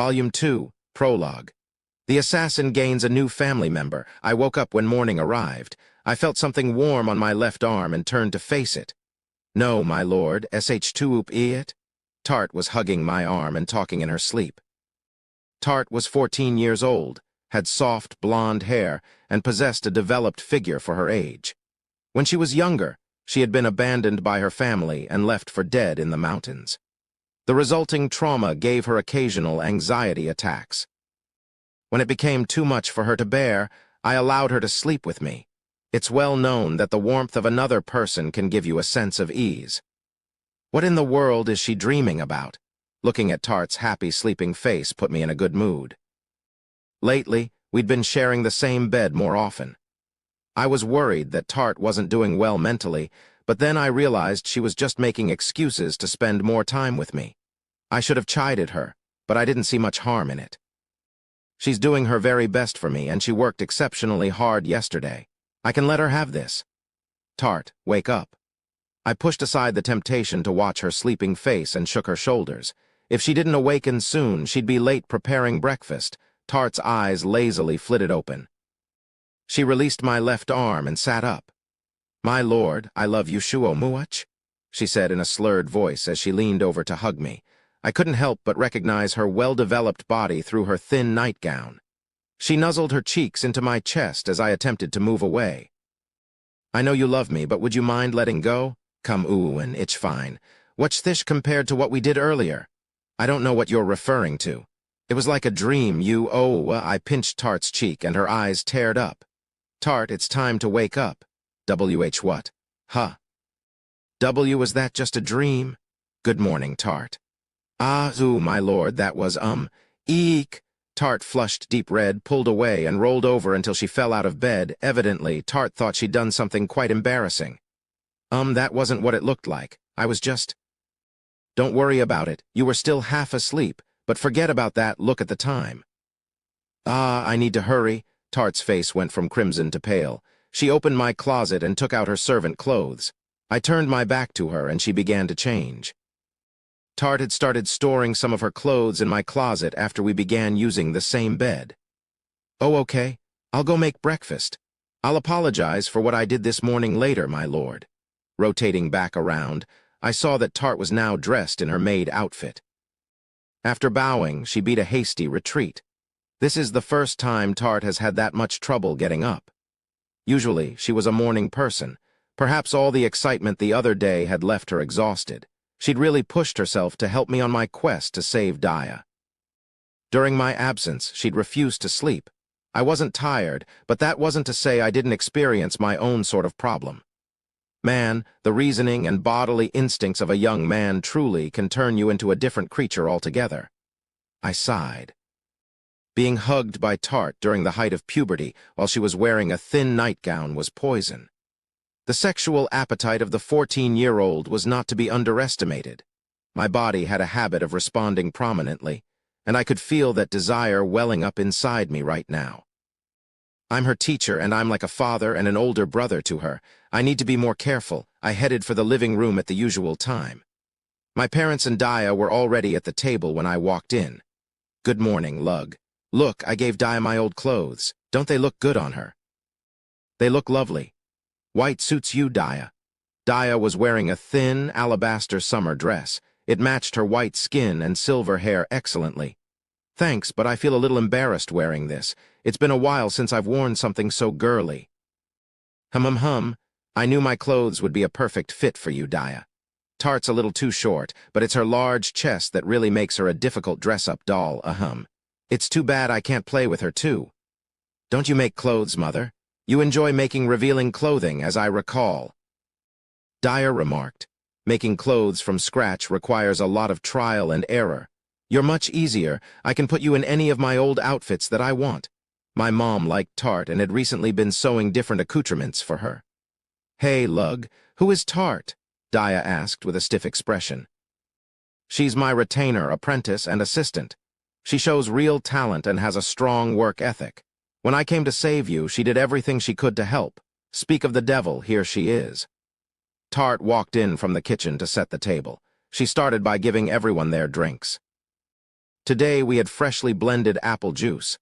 Volume 2, Prologue. The assassin gains a new family member. I woke up when morning arrived. I felt something warm on my left arm and turned to face it. No, my lord, sh2 Tart was hugging my arm and talking in her sleep. Tart was 14 years old, had soft, blonde hair, and possessed a developed figure for her age. When she was younger, she had been abandoned by her family and left for dead in the mountains. The resulting trauma gave her occasional anxiety attacks. When it became too much for her to bear, I allowed her to sleep with me. It's well known that the warmth of another person can give you a sense of ease. What in the world is she dreaming about? Looking at Tart's happy sleeping face put me in a good mood. Lately, we'd been sharing the same bed more often. I was worried that Tart wasn't doing well mentally, but then I realized she was just making excuses to spend more time with me. I should have chided her, but I didn't see much harm in it. She's doing her very best for me, and she worked exceptionally hard yesterday. I can let her have this. Tart, wake up. I pushed aside the temptation to watch her sleeping face and shook her shoulders. If she didn't awaken soon, she'd be late preparing breakfast. Tart's eyes lazily flitted open. She released my left arm and sat up. My lord, I love you shuo muach, she said in a slurred voice as she leaned over to hug me. I couldn't help but recognize her well-developed body through her thin nightgown. She nuzzled her cheeks into my chest as I attempted to move away. I know you love me, but would you mind letting go? Come and it's fine. What's this compared to what we did earlier? I don't know what you're referring to. It was like a dream, I pinched Tart's cheek and her eyes teared up. Tart, it's time to wake up. What? Huh? Was that just a dream? Good morning, Tart. My lord, that was, eek. Tart flushed deep red, pulled away, and rolled over until she fell out of bed. Evidently, Tart thought she'd done something quite embarrassing. That wasn't what it looked like. I was just... Don't worry about it. You were still half asleep, but forget about that. Look at the time. I need to hurry. Tart's face went from crimson to pale. She opened my closet and took out her servant clothes. I turned my back to her and she began to change. Tart had started storing some of her clothes in my closet after we began using the same bed. Oh, okay. I'll go make breakfast. I'll apologize for what I did this morning later, my lord. Rotating back around, I saw that Tart was now dressed in her maid outfit. After bowing, she beat a hasty retreat. This is the first time Tart has had that much trouble getting up. Usually, she was a morning person. Perhaps all the excitement the other day had left her exhausted. She'd really pushed herself to help me on my quest to save Daya. During my absence, she'd refused to sleep. I wasn't tired, but that wasn't to say I didn't experience my own sort of problem. Man, the reasoning and bodily instincts of a young man truly can turn you into a different creature altogether. I sighed. Being hugged by Tart during the height of puberty while she was wearing a thin nightgown was poison. The sexual appetite of the 14-year-old was not to be underestimated. My body had a habit of responding prominently, and I could feel that desire welling up inside me right now. I'm her teacher, and I'm like a father and an older brother to her. I need to be more careful. I headed for the living room at the usual time. My parents and Daya were already at the table when I walked in. Good morning, Lug. Look, I gave Daya my old clothes. Don't they look good on her? They look lovely. White suits you, Daya. Daya was wearing a thin, alabaster summer dress. It matched her white skin and silver hair excellently. Thanks, but I feel a little embarrassed wearing this. It's been a while since I've worn something so girly. I knew my clothes would be a perfect fit for you, Daya. Tart's a little too short, but it's her large chest that really makes her a difficult dress-up doll, It's too bad I can't play with her, too. Don't you make clothes, Mother? You enjoy making revealing clothing, as I recall. Daya remarked. Making clothes from scratch requires a lot of trial and error. You're much easier. I can put you in any of my old outfits that I want. My mom liked Tart and had recently been sewing different accoutrements for her. Hey, Lug, who is Tart? Daya asked with a stiff expression. She's my retainer, apprentice, and assistant. She shows real talent and has a strong work ethic. When I came to save you, she did everything she could to help. Speak of the devil, here she is. Tart walked in from the kitchen to set the table. She started by giving everyone their drinks. Today we had freshly blended apple juice.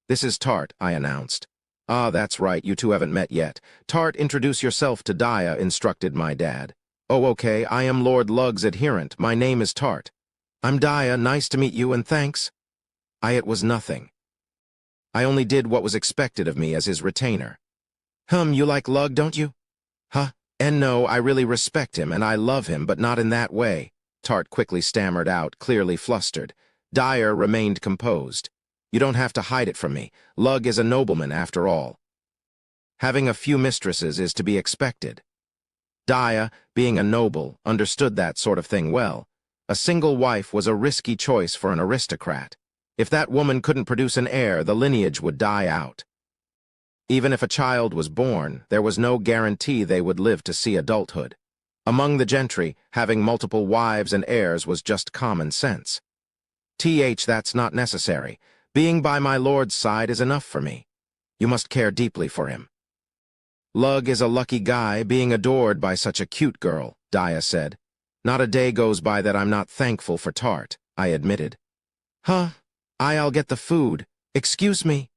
"This is Tart," I announced. "Ah, that's right, you two haven't met yet. Tart, introduce yourself to Dia," instructed my dad. "Oh, okay, I am Lord Lug's adherent. My name is Tart." "I'm Dia, nice to meet you, and thanks." It was nothing. I only did what was expected of me as his retainer. You like Lug, don't you?" "Huh? And no, I really respect him, and I love him, but not in that way," Tart quickly stammered out, clearly flustered. Dyer remained composed. "You don't have to hide it from me. Lug is a nobleman, after all. Having a few mistresses is to be expected." Dyer, being a noble, understood that sort of thing well. A single wife was a risky choice for an aristocrat. If that woman couldn't produce an heir, the lineage would die out. Even if a child was born, there was no guarantee they would live to see adulthood. Among the gentry, having multiple wives and heirs was just common sense. That's not necessary. Being by my lord's side is enough for me. You must care deeply for him." "Lug is a lucky guy, being adored by such a cute girl," Daya said. "Not a day goes by that I'm not thankful for Tart," I admitted. I'll get the food. Excuse me."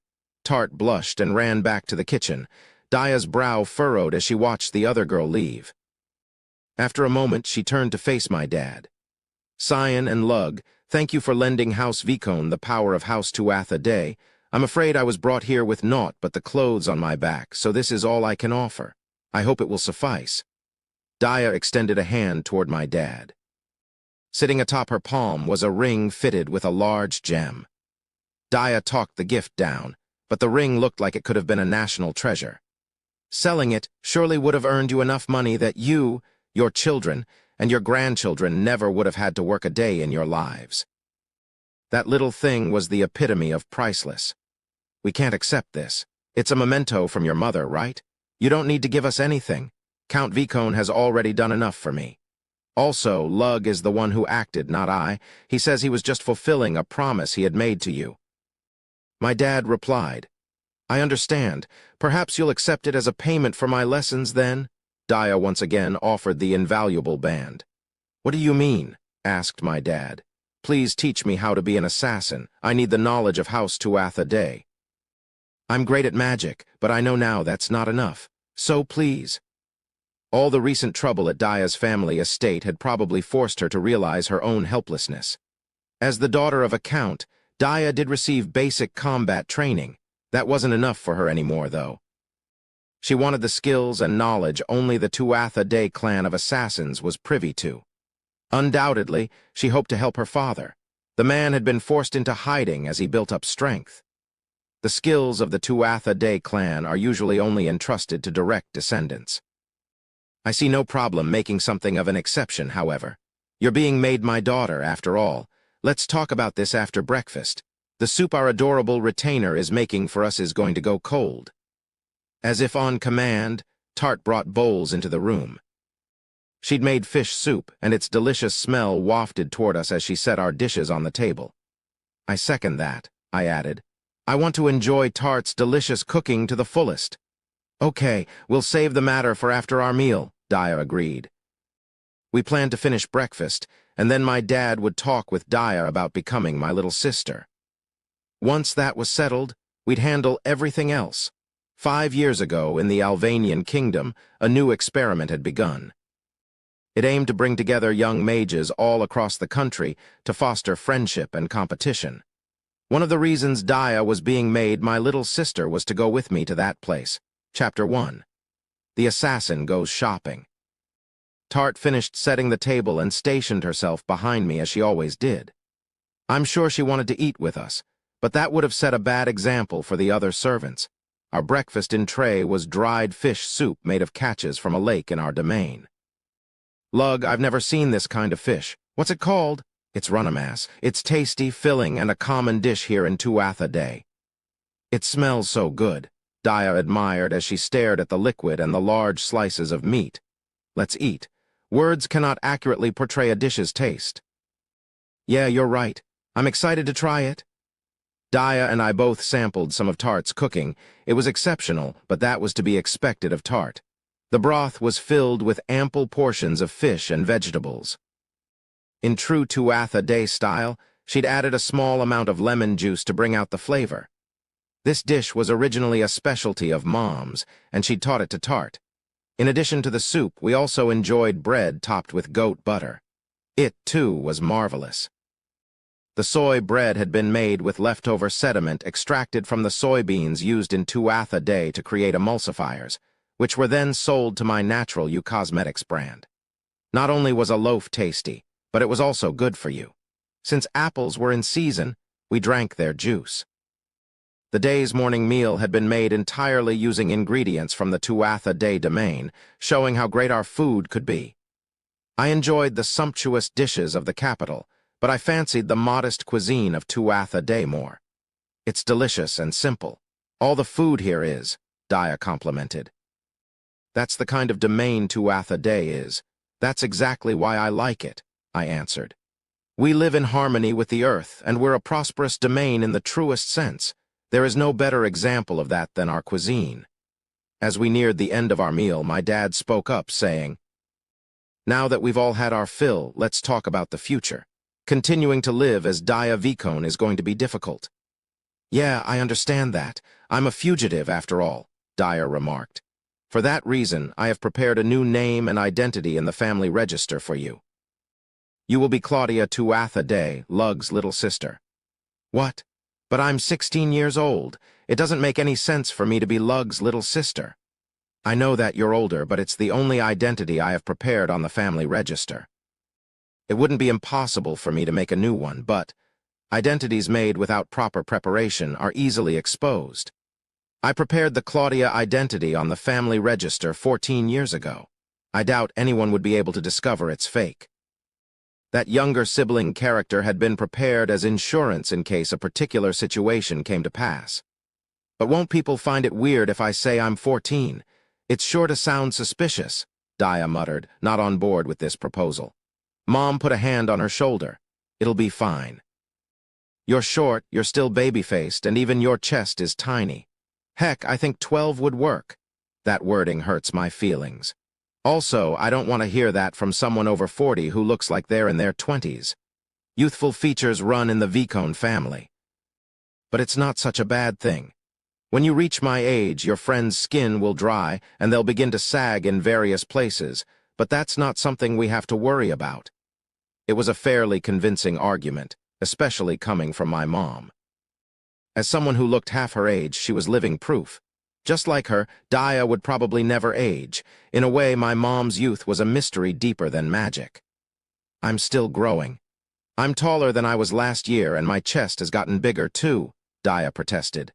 Tart blushed and ran back to the kitchen. Daya's brow furrowed as she watched the other girl leave. After a moment, she turned to face my dad. "Cyan and Lug, thank you for lending House Vicone the power of House Tuath a day. I'm afraid I was brought here with naught but the clothes on my back, so this is all I can offer. I hope it will suffice." Daya extended a hand toward my dad. Sitting atop her palm was a ring fitted with a large gem. Daya talked the gift down, but the ring looked like it could have been a national treasure. "Selling it surely would have earned you enough money that you, your children, and your grandchildren never would have had to work a day in your lives. That little thing was the epitome of priceless. We can't accept this. It's a memento from your mother, right? You don't need to give us anything. Count Vicone has already done enough for me. Also, Lug is the one who acted, not I. He says he was just fulfilling a promise he had made to you." My dad replied, "I understand. Perhaps you'll accept it as a payment for my lessons then?" Daya once again offered the invaluable band. "What do you mean?" asked my dad. "Please teach me how to be an assassin. I need the knowledge of House Tuath a day. I'm great at magic, but I know now that's not enough. So please." All the recent trouble at Daya's family estate had probably forced her to realize her own helplessness. As the daughter of a count, Daya did receive basic combat training. That wasn't enough for her anymore, though. She wanted the skills and knowledge only the Tuath a day clan of assassins was privy to. Undoubtedly, she hoped to help her father. The man had been forced into hiding as he built up strength. The skills of the Tuath a day clan are usually only entrusted to direct descendants. I see no problem making something of an exception, however. You're being made my daughter, after all. Let's talk about this after breakfast. The soup our adorable retainer is making for us is going to go cold." As if on command, Tart brought bowls into the room. She'd made fish soup, and its delicious smell wafted toward us as she set our dishes on the table. "I second that," I added. "I want to enjoy Tart's delicious cooking to the fullest." "Okay, we'll save the matter for after our meal," Daya agreed. We planned to finish breakfast, and then my dad would talk with Daya about becoming my little sister. Once that was settled, we'd handle everything else. 5 years ago, in the Alvanian kingdom, a new experiment had begun. It aimed to bring together young mages all across the country to foster friendship and competition. One of the reasons Daya was being made my little sister was to go with me to that place. Chapter 1. The Assassin Goes Shopping. Tart finished setting the table and stationed herself behind me as she always did. I'm sure she wanted to eat with us, but that would have set a bad example for the other servants. Our breakfast in tray was dried fish soup made of catches from a lake in our domain. "Lug, I've never seen this kind of fish. What's it called?" "It's runamass. It's tasty, filling, and a common dish here in Tuath a day." "It smells so good," Daya admired as she stared at the liquid and the large slices of meat. "Let's eat. Words cannot accurately portray a dish's taste." "Yeah, you're right. I'm excited to try it." Daya and I both sampled some of Tart's cooking. It was exceptional, but that was to be expected of Tart. The broth was filled with ample portions of fish and vegetables. In true Tuath a day style, She'd added a small amount of lemon juice to bring out the flavor. This dish was originally a specialty of Mom's, and she'd taught it to Tart. In addition to the soup, we also enjoyed bread topped with goat butter. It, too, was marvelous. The soy bread had been made with leftover sediment extracted from the soybeans used in Tuatha Dé to create emulsifiers, which were then sold to my Natural You Cosmetics brand. Not only was a loaf tasty, but it was also good for you. Since apples were in season, we drank their juice. The day's morning meal had been made entirely using ingredients from the Tuatha Dé domain, showing how great our food could be. I enjoyed the sumptuous dishes of the capital, but I fancied the modest cuisine of Tuatha Dé more. It's delicious and simple. All the food here is, Dia complimented. That's the kind of domain Tuatha Dé is. That's exactly why I like it, I answered. We live in harmony with the earth, and we're a prosperous domain in the truest sense. There is no better example of that than our cuisine. As we neared the end of our meal, my dad spoke up, saying, "Now that we've all had our fill, let's talk about the future. Continuing to live as Dia Vicone is going to be difficult." "Yeah, I understand that. I'm a fugitive, after all," Dia remarked. "For that reason, I have prepared a new name and identity in the family register for you. You will be Claudia Tuatha Dé, Lug's little sister." "What? But I'm 16 years old. It doesn't make any sense for me to be Lug's little sister." "I know that you're older, but it's the only identity I have prepared on the family register. It wouldn't be impossible for me to make a new one, but identities made without proper preparation are easily exposed. I prepared the Claudia identity on the family register 14 years ago. I doubt anyone would be able to discover it's fake. That younger sibling character had been prepared as insurance in case a particular situation came to pass. But won't people find it weird if I say I'm 14? It's sure to sound suspicious," Dia muttered, not on board with this proposal. Mom put a hand on her shoulder. "It'll be fine. You're short, you're still baby-faced, and even your chest is tiny. Heck, I think 12 would work." That wording hurts my feelings. Also, I don't want to hear that from someone over 40 who looks like they're in their 20s. Youthful features run in the Vicone family. But it's not such a bad thing. When you reach my age, your friend's skin will dry and they'll begin to sag in various places, but that's not something we have to worry about. It was a fairly convincing argument, especially coming from my mom. As someone who looked half her age, she was living proof. Just like her, Dia would probably never age. In a way, my mom's youth was a mystery deeper than magic. "I'm still growing. I'm taller than I was last year, and my chest has gotten bigger, too," Dia protested.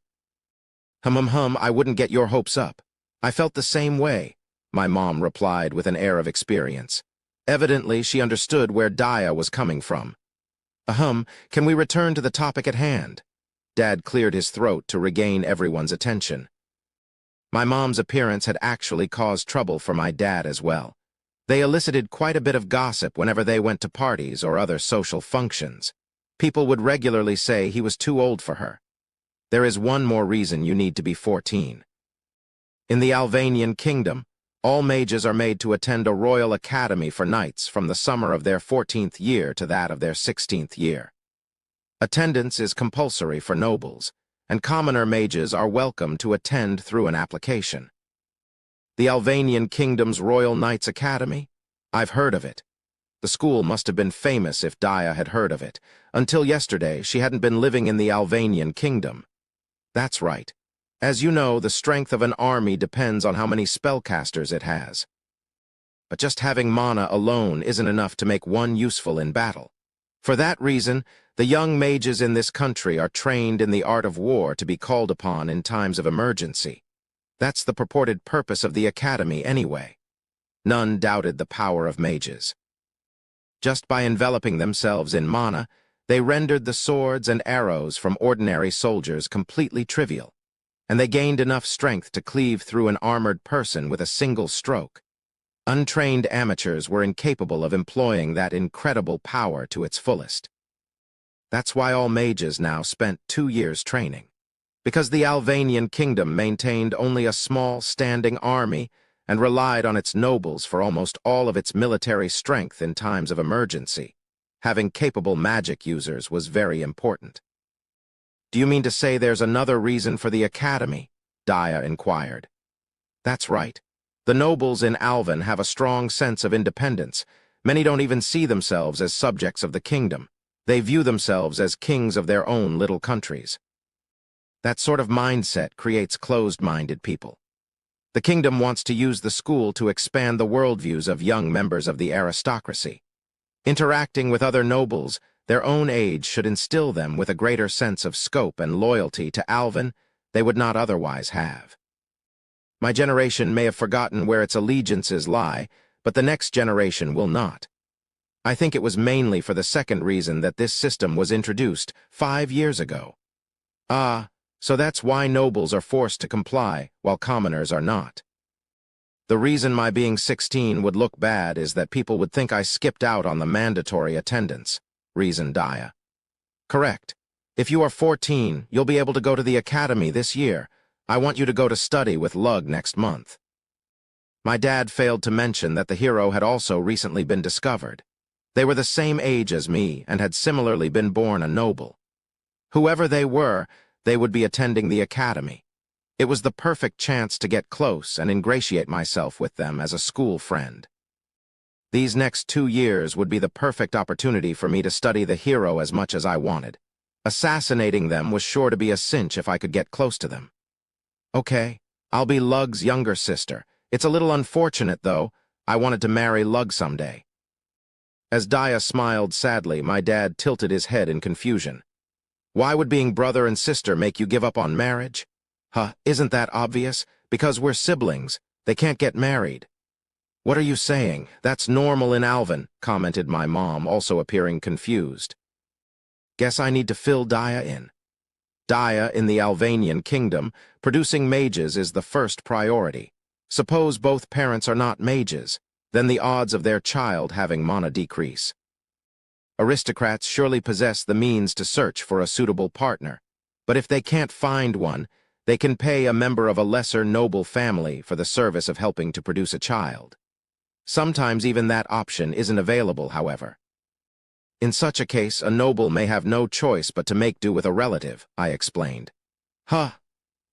I wouldn't get your hopes up. I felt the same way," my mom replied with an air of experience. Evidently, she understood where Dia was coming from. Can we return to the topic at hand?" Dad cleared his throat to regain everyone's attention. My mom's appearance had actually caused trouble for my dad as well. They elicited quite a bit of gossip whenever they went to parties or other social functions. People would regularly say he was too old for her. There is one more reason you need to be 14. In the Alvanian kingdom, all mages are made to attend a royal academy for knights from the summer of their 14th year to that of their 16th year. Attendance is compulsory for nobles, and commoner mages are welcome to attend through an application. The Alvanian Kingdom's Royal Knights Academy? I've heard of it. The school must have been famous if Dia had heard of it. Until yesterday, she hadn't been living in the Alvanian Kingdom. That's right. As you know, the strength of an army depends on how many spellcasters it has. But just having mana alone isn't enough to make one useful in battle. For that reason, the young mages in this country are trained in the art of war to be called upon in times of emergency. That's the purported purpose of the academy anyway. None doubted the power of mages. Just by enveloping themselves in mana, they rendered the swords and arrows from ordinary soldiers completely trivial, and they gained enough strength to cleave through an armored person with a single stroke. Untrained amateurs were incapable of employing that incredible power to its fullest. That's why all mages now spent 2 years training. Because the Alvanian kingdom maintained only a small standing army and relied on its nobles for almost all of its military strength in times of emergency. Having capable magic users was very important. "Do you mean to say there's another reason for the academy?" Dia inquired. "That's right. The nobles in Alvin have a strong sense of independence. Many don't even see themselves as subjects of the kingdom. They view themselves as kings of their own little countries. That sort of mindset creates closed-minded people. The kingdom wants to use the school to expand the worldviews of young members of the aristocracy. Interacting with other nobles their own age should instill them with a greater sense of scope and loyalty to Alvin they would not otherwise have. My generation may have forgotten where its allegiances lie, but the next generation will not. I think it was mainly for the second reason that this system was introduced 5 years ago. Ah, so that's why nobles are forced to comply, while commoners are not. The reason my being 16 would look bad is that people would think I skipped out on the mandatory attendance, reasoned Dia. Correct. If you are 14, you'll be able to go to the academy this year. I want you to go to study with Lug next month. My dad failed to mention that the hero had also recently been discovered. They were the same age as me and had similarly been born a noble. Whoever they were, they would be attending the academy. It was the perfect chance to get close and ingratiate myself with them as a school friend. These next 2 years would be the perfect opportunity for me to study the hero as much as I wanted. Assassinating them was sure to be a cinch if I could get close to them. Okay, I'll be Lug's younger sister. It's a little unfortunate, though. I wanted to marry Lug someday. As Dia smiled sadly, my dad tilted his head in confusion. Why would being brother and sister make you give up on marriage? Isn't that obvious? Because we're siblings. They can't get married. What are you saying? That's normal in Alvin, commented my mom, also appearing confused. Guess I need to fill Dia in. Dia, in the Alvanian kingdom, producing mages is the first priority. Suppose both parents are not mages, then the odds of their child having mana decrease. Aristocrats surely possess the means to search for a suitable partner, but if they can't find one, they can pay a member of a lesser noble family for the service of helping to produce a child. Sometimes even that option isn't available, however. In such a case, a noble may have no choice but to make do with a relative, I explained.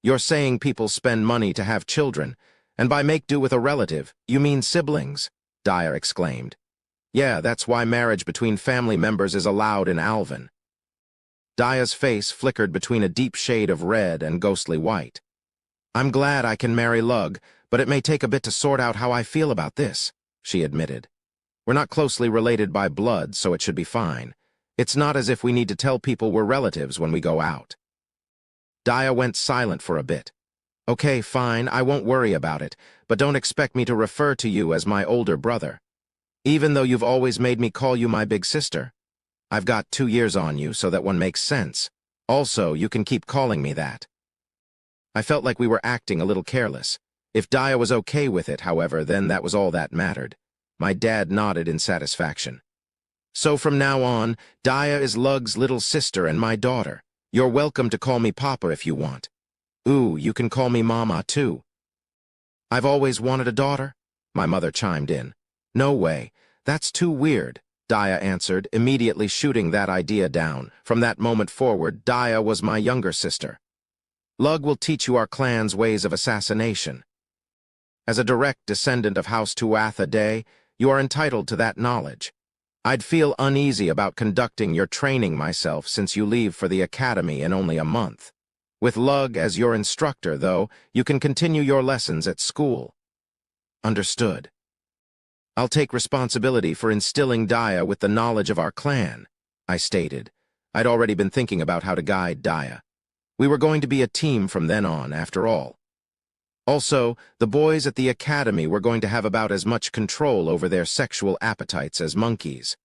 You're saying people spend money to have children, and by make do with a relative, you mean siblings? Dia exclaimed. Yeah, that's why marriage between family members is allowed in Alvin. Dia's face flickered between a deep shade of red and ghostly white. I'm glad I can marry Lug, but it may take a bit to sort out how I feel about this, she admitted. We're not closely related by blood, so it should be fine. It's not as if we need to tell people we're relatives when we go out. Dia went silent for a bit. Okay, fine, I won't worry about it, but don't expect me to refer to you as my older brother. Even though you've always made me call you my big sister. I've got 2 years on you, so that one makes sense. Also, you can keep calling me that. I felt like we were acting a little careless. If Dia was okay with it, however, then that was all that mattered. My dad nodded in satisfaction. So from now on, Dia is Lug's little sister and my daughter. You're welcome to call me Papa if you want. Ooh, you can call me Mama, too. I've always wanted a daughter, my mother chimed in. No way, that's too weird, Dia answered, immediately shooting that idea down. From that moment forward, Dia was my younger sister. Lug will teach you our clan's ways of assassination. As a direct descendant of House Tuatha Day, you are entitled to that knowledge. I'd feel uneasy about conducting your training myself since you leave for the academy in only a month. With Lug as your instructor, though, you can continue your lessons at school. Understood. I'll take responsibility for instilling Dia with the knowledge of our clan, I stated. I'd already been thinking about how to guide Dia. We were going to be a team from then on, after all. Also, the boys at the academy were going to have about as much control over their sexual appetites as monkeys.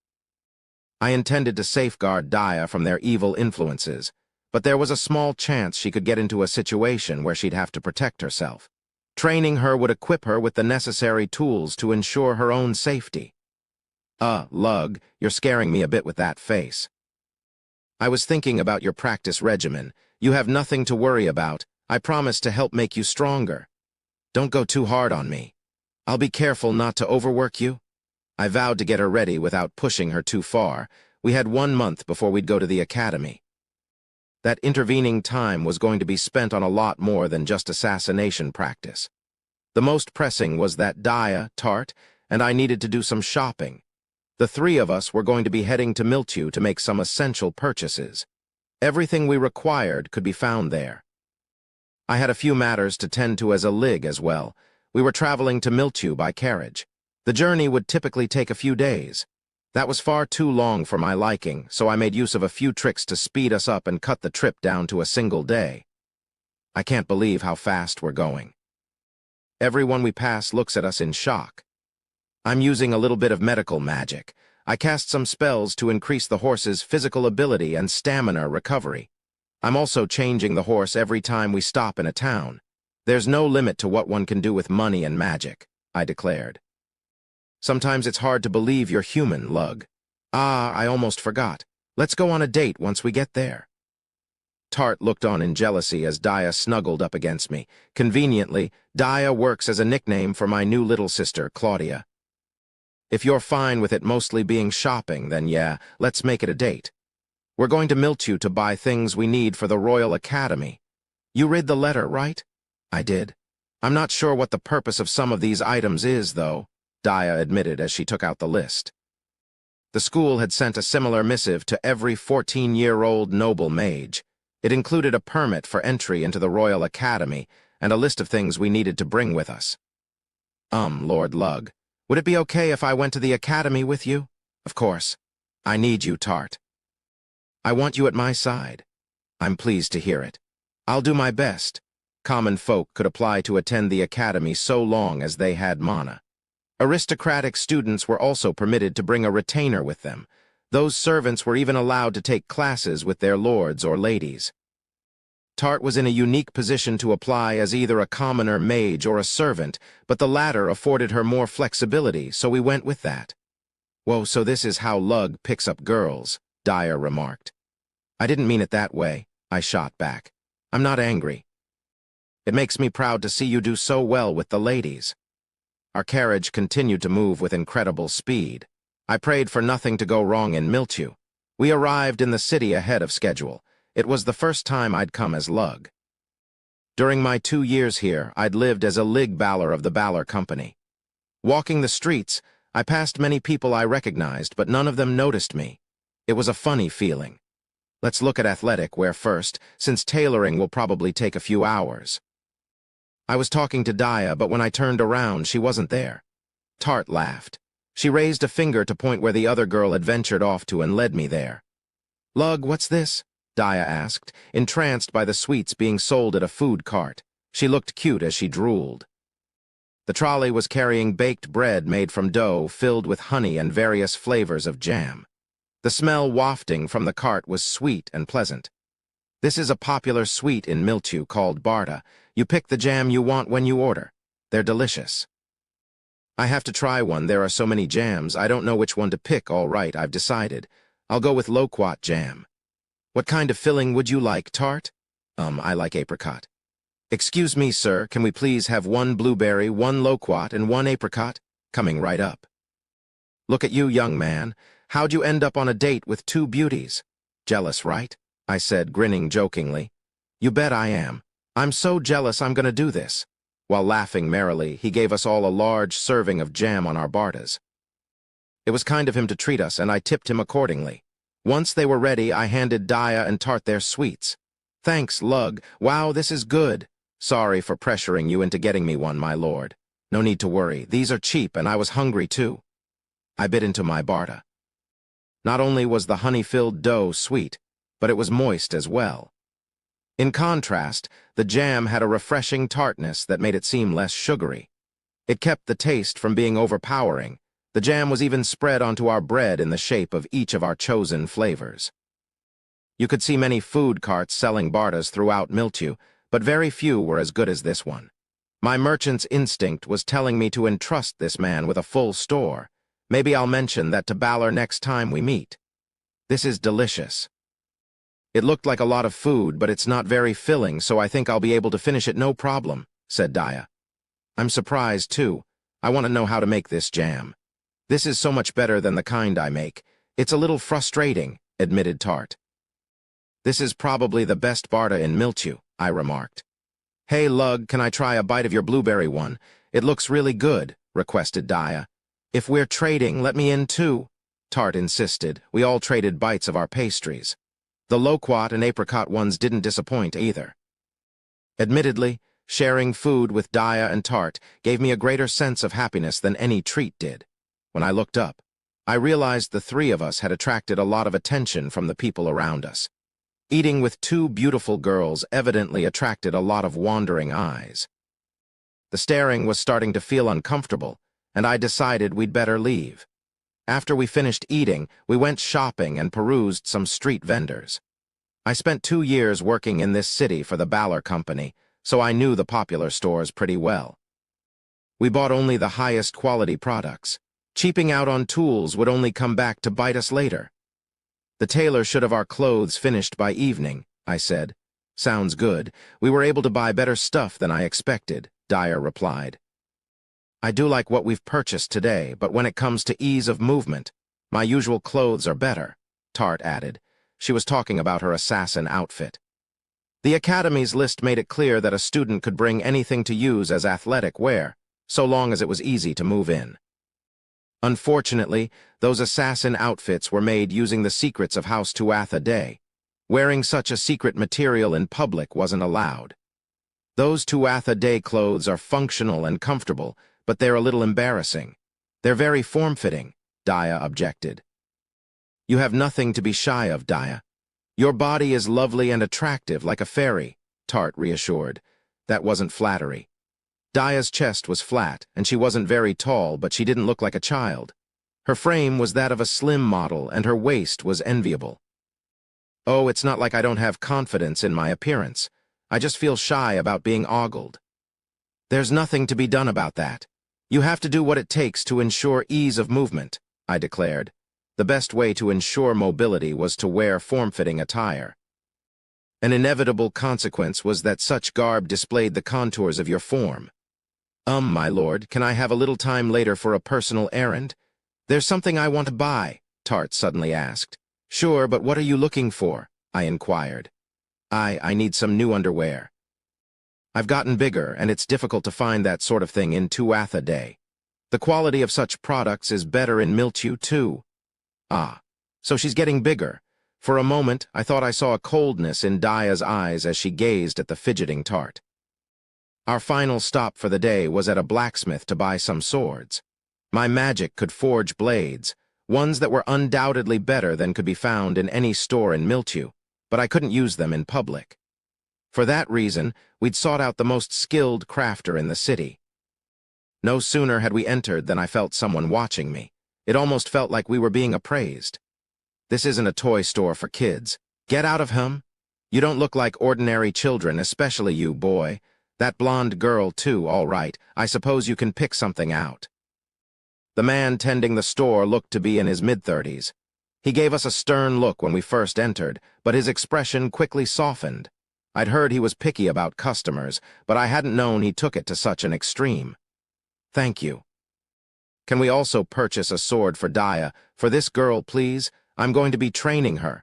I intended to safeguard Dia from their evil influences, but there was a small chance she could get into a situation where she'd have to protect herself. Training her would equip her with the necessary tools to ensure her own safety. Lug, you're scaring me a bit with that face. I was thinking about your practice regimen. You have nothing to worry about. I promise to help make you stronger. Don't go too hard on me. I'll be careful not to overwork you. I vowed to get her ready without pushing her too far, We had 1 month before we'd go to the academy. That intervening time was going to be spent on a lot more than just assassination practice. The most pressing was that Daya, Tart, and I needed to do some shopping. The three of us were going to be heading to Miltu to make some essential purchases. Everything we required could be found there. I had a few matters to tend to as a lig as well. We were traveling to Miltu by carriage. The journey would typically take a few days. That was far too long for my liking, so I made use of a few tricks to speed us up and cut the trip down to a single day. I can't believe how fast we're going. Everyone we pass looks at us in shock. I'm using a little bit of medical magic. I cast some spells to increase the horse's physical ability and stamina recovery. I'm also changing the horse every time we stop in a town. There's no limit to what one can do with money and magic, I declared. Sometimes it's hard to believe you're human, Lug. Ah, I almost forgot. Let's go on a date once we get there. Tart looked on in jealousy as Daya snuggled up against me. Conveniently, Daya works as a nickname for my new little sister, Claudia. If you're fine with it mostly being shopping, then yeah, let's make it a date. We're going to Miltu to buy things we need for the Royal Academy. You read the letter, right? I did. I'm not sure what the purpose of some of these items is, though, Daya admitted as she took out the list. The school had sent a similar missive to every 14-year-old noble mage. It included a permit for entry into the Royal Academy and a list of things we needed to bring with us. Lord Lug, would it be okay if I went to the academy with you? Of course. I need you, Tart. I want you at my side. I'm pleased to hear it. I'll do my best. Common folk could apply to attend the academy so long as they had mana. Aristocratic students were also permitted to bring a retainer with them. Those servants were even allowed to take classes with their lords or ladies. Tart was in a unique position to apply as either a commoner mage or a servant, but the latter afforded her more flexibility, so we went with that. Whoa, so this is how Lug picks up girls, Dyer remarked. I didn't mean it that way, I shot back. I'm not angry. It makes me proud to see you do so well with the ladies. Our carriage continued to move with incredible speed. I prayed for nothing to go wrong in Miltu. We arrived in the city ahead of schedule. It was the first time I'd come as Lug. During my 2 years here, I'd lived as a lig baller of the Baller Company. Walking the streets, I passed many people I recognized, but none of them noticed me. It was a funny feeling. Let's look at athletic wear first, since tailoring will probably take a few hours. I was talking to Daya, but when I turned around, she wasn't there. Tart laughed. She raised a finger to point where the other girl had ventured off to and led me there. Lug, what's this? Daya asked, entranced by the sweets being sold at a food cart. She looked cute as she drooled. The trolley was carrying baked bread made from dough filled with honey and various flavors of jam. The smell wafting from the cart was sweet and pleasant. This is a popular sweet in Miltu called Barta. You pick the jam you want when you order. They're delicious. I have to try one. There are so many jams, I don't know which one to pick. All right, I've decided. I'll go with loquat jam. What kind of filling would you like, Tart? I like apricot. Excuse me, sir, can we please have 1 blueberry, 1 loquat, and 1 apricot? Coming right up. Look at you, young man. How'd you end up on a date with 2 beauties? Jealous, right? I said, grinning jokingly. You bet I am. I'm so jealous I'm gonna do this. While laughing merrily, he gave us all a large serving of jam on our Bartas. It was kind of him to treat us, and I tipped him accordingly. Once they were ready, I handed Daya and Tart their sweets. Thanks, Lug. Wow, this is good. Sorry for pressuring you into getting me one, my lord. No need to worry. These are cheap, and I was hungry, too. I bit into my Barta. Not only was the honey-filled dough sweet, but it was moist as well. In contrast, the jam had a refreshing tartness that made it seem less sugary. It kept the taste from being overpowering. The jam was even spread onto our bread in the shape of each of our chosen flavors. You could see many food carts selling Bartas throughout Miltu, but very few were as good as this one. My merchant's instinct was telling me to entrust this man with a full store. Maybe I'll mention that to Balor next time we meet. This is delicious. It looked like a lot of food, but it's not very filling, so I think I'll be able to finish it no problem, said Daya. I'm surprised, too. I want to know how to make this jam. This is so much better than the kind I make. It's a little frustrating, admitted Tart. This is probably the best Barta in Milchew, I remarked. Hey, Lug, can I try a bite of your blueberry one? It looks really good, requested Dia. If we're trading, let me in too, Tart insisted. We all traded bites of our pastries. The loquat and apricot ones didn't disappoint either. Admittedly, sharing food with Dia and Tart gave me a greater sense of happiness than any treat did. When I looked up, I realized the three of us had attracted a lot of attention from the people around us. Eating with two beautiful girls evidently attracted a lot of wandering eyes. The staring was starting to feel uncomfortable, and I decided we'd better leave. After we finished eating, we went shopping and perused some street vendors. I spent 2 years working in this city for the Balor Company, so I knew the popular stores pretty well. We bought only the highest quality products. Cheaping out on tools would only come back to bite us later. The tailor should have our clothes finished by evening, I said. Sounds good. We were able to buy better stuff than I expected, Dyer replied. I do like what we've purchased today, but when it comes to ease of movement, my usual clothes are better, Tart added. She was talking about her assassin outfit. The Academy's list made it clear that a student could bring anything to use as athletic wear, so long as it was easy to move in. Unfortunately, those assassin outfits were made using the secrets of House Tuatha Dé. Wearing such a secret material in public wasn't allowed. Those Tuatha Dé clothes are functional and comfortable, but they're a little embarrassing. They're very form-fitting, Dia objected. You have nothing to be shy of, Dia. Your body is lovely and attractive like a fairy, Tart reassured. That wasn't flattery. Dia's chest was flat, and she wasn't very tall, but she didn't look like a child. Her frame was that of a slim model, and her waist was enviable. Oh, it's not like I don't have confidence in my appearance. I just feel shy about being ogled. There's nothing to be done about that. You have to do what it takes to ensure ease of movement, I declared. The best way to ensure mobility was to wear form-fitting attire. An inevitable consequence was that such garb displayed the contours of your form. My lord, can I have a little time later for a personal errand? There's something I want to buy, Tart suddenly asked. Sure, but what are you looking for? I inquired. I need some new underwear. I've gotten bigger, and it's difficult to find that sort of thing in Tuatha Dé. The quality of such products is better in Milchew, too. Ah, so she's getting bigger. For a moment, I thought I saw a coldness in Dia's eyes as she gazed at the fidgeting Tart. Our final stop for the day was at a blacksmith to buy some swords. My magic could forge blades, ones that were undoubtedly better than could be found in any store in Milchew, but I couldn't use them in public. For that reason, we'd sought out the most skilled crafter in the city. No sooner had we entered than I felt someone watching me. It almost felt like we were being appraised. This isn't a toy store for kids. Get out of him. You don't look like ordinary children, especially you, boy. That blonde girl, too, all right. I suppose you can pick something out. The man tending the store looked to be in his mid-30s. He gave us a stern look when we first entered, but his expression quickly softened. I'd heard he was picky about customers, but I hadn't known he took it to such an extreme. Thank you. Can we also purchase a sword for Dia? For this girl, please? I'm going to be training her.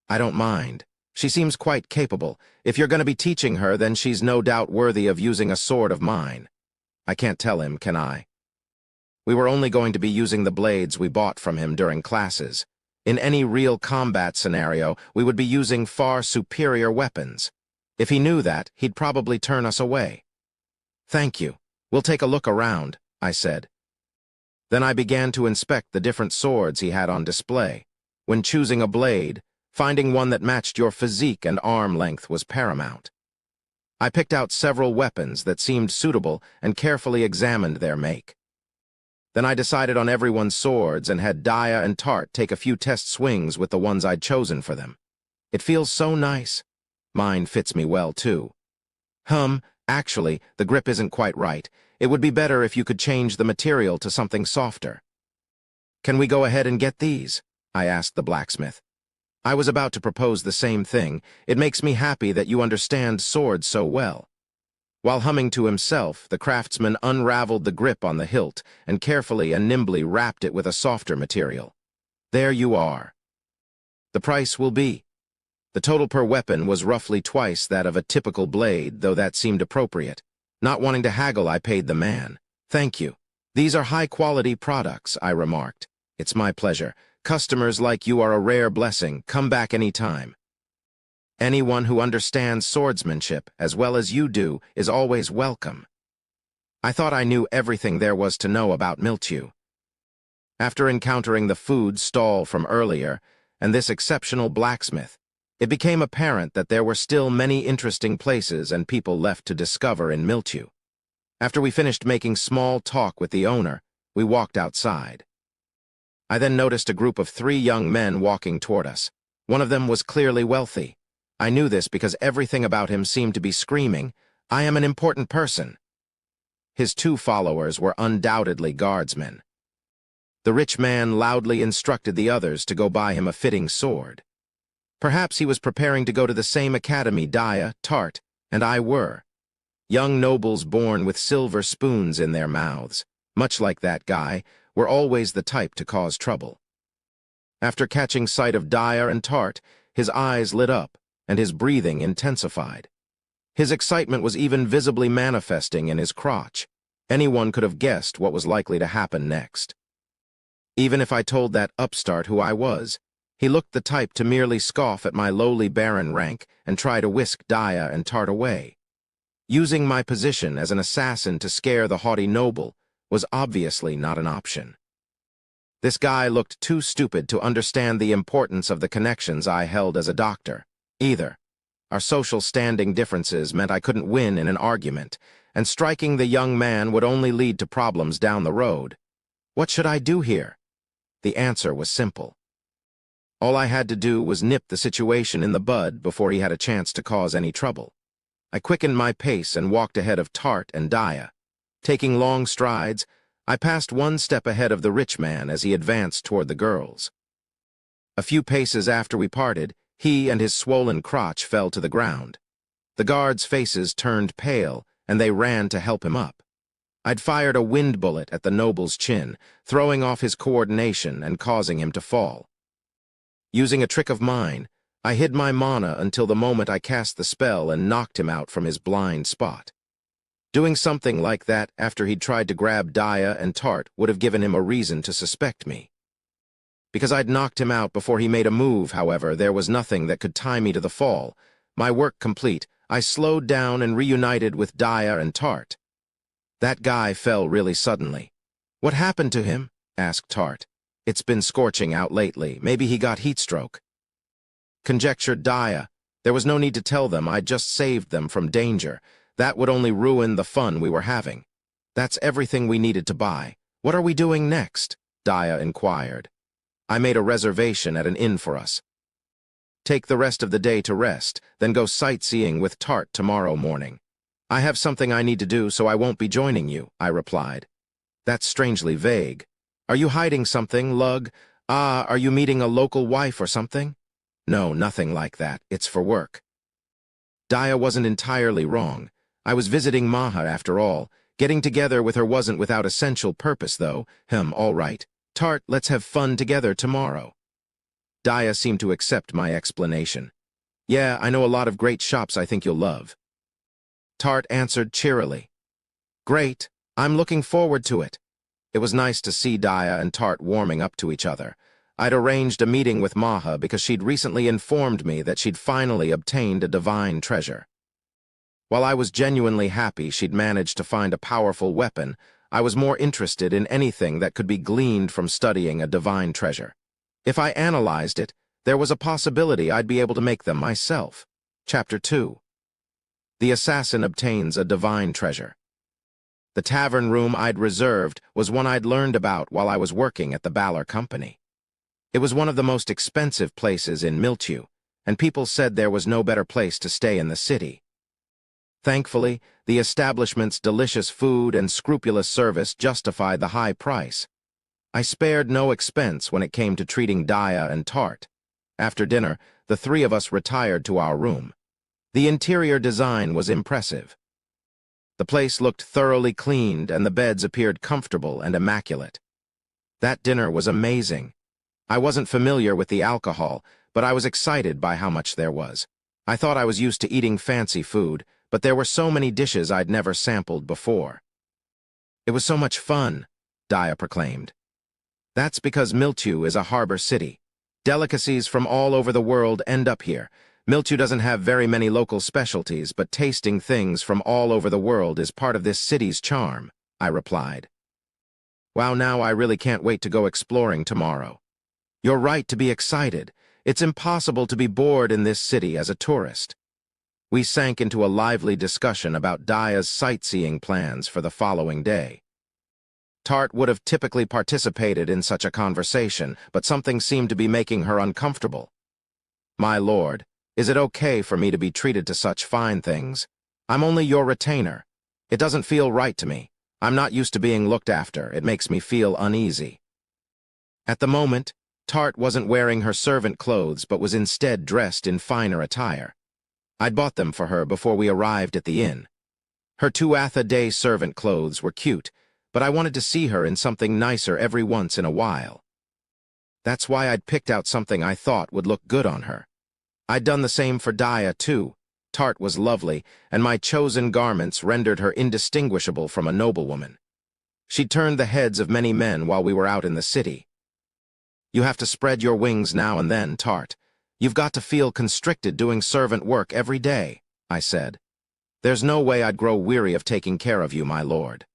I don't mind. She seems quite capable. If you're going to be teaching her, then she's no doubt worthy of using a sword of mine. I can't tell him, can I? We were only going to be using the blades we bought from him during classes. In any real combat scenario, we would be using far superior weapons. If he knew that, he'd probably turn us away. Thank you. We'll take a look around, I said. Then I began to inspect the different swords he had on display. When choosing a blade, finding one that matched your physique and arm length was paramount. I picked out several weapons that seemed suitable and carefully examined their make. Then I decided on everyone's swords and had Dia and Tart take a few test swings with the ones I'd chosen for them. It feels so nice. Mine fits me well, too. Actually, the grip isn't quite right. It would be better if you could change the material to something softer. Can we go ahead and get these? I asked the blacksmith. I was about to propose the same thing. It makes me happy that you understand swords so well. While humming to himself, the craftsman unraveled the grip on the hilt and carefully and nimbly wrapped it with a softer material. There you are. The price will be. The total per weapon was roughly twice that of a typical blade, though that seemed appropriate. Not wanting to haggle, I paid the man. Thank you. These are high-quality products, I remarked. It's my pleasure. Customers like you are a rare blessing. Come back any time. Anyone who understands swordsmanship, as well as you do, is always welcome. I thought I knew everything there was to know about Mildew. After encountering the food stall from earlier, and this exceptional blacksmith, it became apparent that there were still many interesting places and people left to discover in Mildew. After we finished making small talk with the owner, we walked outside. I then noticed a group of 3 young men walking toward us. One of them was clearly wealthy. I knew this because everything about him seemed to be screaming, "I am an important person." His 2 followers were undoubtedly guardsmen. The rich man loudly instructed the others to go buy him a fitting sword. Perhaps he was preparing to go to the same academy Dia, Tart, and I were. Young nobles born with silver spoons in their mouths, much like that guy, were always the type to cause trouble. After catching sight of Dia and Tart, his eyes lit up, and his breathing intensified. His excitement was even visibly manifesting in his crotch. Anyone could have guessed what was likely to happen next. Even if I told that upstart who I was, he looked the type to merely scoff at my lowly baron rank and try to whisk Dia and Tart away. Using my position as an assassin to scare the haughty noble was obviously not an option. This guy looked too stupid to understand the importance of the connections I held as a doctor. Either. Our social standing differences meant I couldn't win in an argument, and striking the young man would only lead to problems down the road. What should I do here? The answer was simple. All I had to do was nip the situation in the bud before he had a chance to cause any trouble. I quickened my pace and walked ahead of Tart and Dia. Taking long strides, I passed one step ahead of the rich man as he advanced toward the girls. A few paces after we parted, he and his swollen crotch fell to the ground. The guards' faces turned pale, and they ran to help him up. I'd fired a wind bullet at the noble's chin, throwing off his coordination and causing him to fall. Using a trick of mine, I hid my mana until the moment I cast the spell and knocked him out from his blind spot. Doing something like that after he'd tried to grab Dia and Tart would have given him a reason to suspect me. Because I'd knocked him out before he made a move, however, there was nothing that could tie me to the fall. My work complete, I slowed down and reunited with Dia and Tart. That guy fell really suddenly. What happened to him? Asked Tart. It's been scorching out lately. Maybe he got heat stroke. Conjectured Dia. There was no need to tell them. I'd just saved them from danger. That would only ruin the fun we were having. That's everything we needed to buy. What are we doing next? Dia inquired. I made a reservation at an inn for us. Take the rest of the day to rest, then go sightseeing with Tart tomorrow morning. I have something I need to do, so I won't be joining you, I replied. That's strangely vague. Are you hiding something, lug? Are you meeting a local wife or something? No, nothing like that. It's for work. Dia wasn't entirely wrong. I was visiting Maha after all. Getting together with her wasn't without essential purpose, though. All right. Tart, let's have fun together tomorrow. Dia seemed to accept my explanation. Yeah, I know a lot of great shops I think you'll love. Tart answered cheerily. Great, I'm looking forward to it. It was nice to see Dia and Tart warming up to each other. I'd arranged a meeting with Maha because she'd recently informed me that she'd finally obtained a divine treasure. While I was genuinely happy she'd managed to find a powerful weapon, I was more interested in anything that could be gleaned from studying a divine treasure. If I analyzed it, there was a possibility I'd be able to make them myself. Chapter 2. The assassin obtains a divine treasure. The tavern room I'd reserved was one I'd learned about while I was working at the Balor Company. It was one of the most expensive places in Mildew, and people said there was no better place to stay in the city. Thankfully, the establishment's delicious food and scrupulous service justified the high price. I spared no expense when it came to treating Dia and Tart. After dinner, the 3 of us retired to our room. The interior design was impressive. The place looked thoroughly cleaned and the beds appeared comfortable and immaculate. That dinner was amazing. I wasn't familiar with the alcohol, but I was excited by how much there was. I thought I was used to eating fancy food, but there were so many dishes I'd never sampled before. It was so much fun, Dia proclaimed. That's because Miltu is a harbor city. Delicacies from all over the world end up here. Miltu doesn't have very many local specialties, but tasting things from all over the world is part of this city's charm, I replied. Wow, now I really can't wait to go exploring tomorrow. You're right to be excited. It's impossible to be bored in this city as a tourist. We sank into a lively discussion about Dia's sightseeing plans for the following day. Tart would have typically participated in such a conversation, but something seemed to be making her uncomfortable. My lord, is it okay for me to be treated to such fine things? I'm only your retainer. It doesn't feel right to me. I'm not used to being looked after. It makes me feel uneasy. At the moment, Tart wasn't wearing her servant clothes but was instead dressed in finer attire. I'd bought them for her before we arrived at the inn. Her 2 day servant clothes were cute, but I wanted to see her in something nicer every once in a while. That's why I'd picked out something I thought would look good on her. I'd done the same for Dia, too. Tart was lovely, and my chosen garments rendered her indistinguishable from a noblewoman. She turned the heads of many men while we were out in the city. You have to spread your wings now and then, Tart. You've got to feel constricted doing servant work every day, I said. There's no way I'd grow weary of taking care of you, my lord.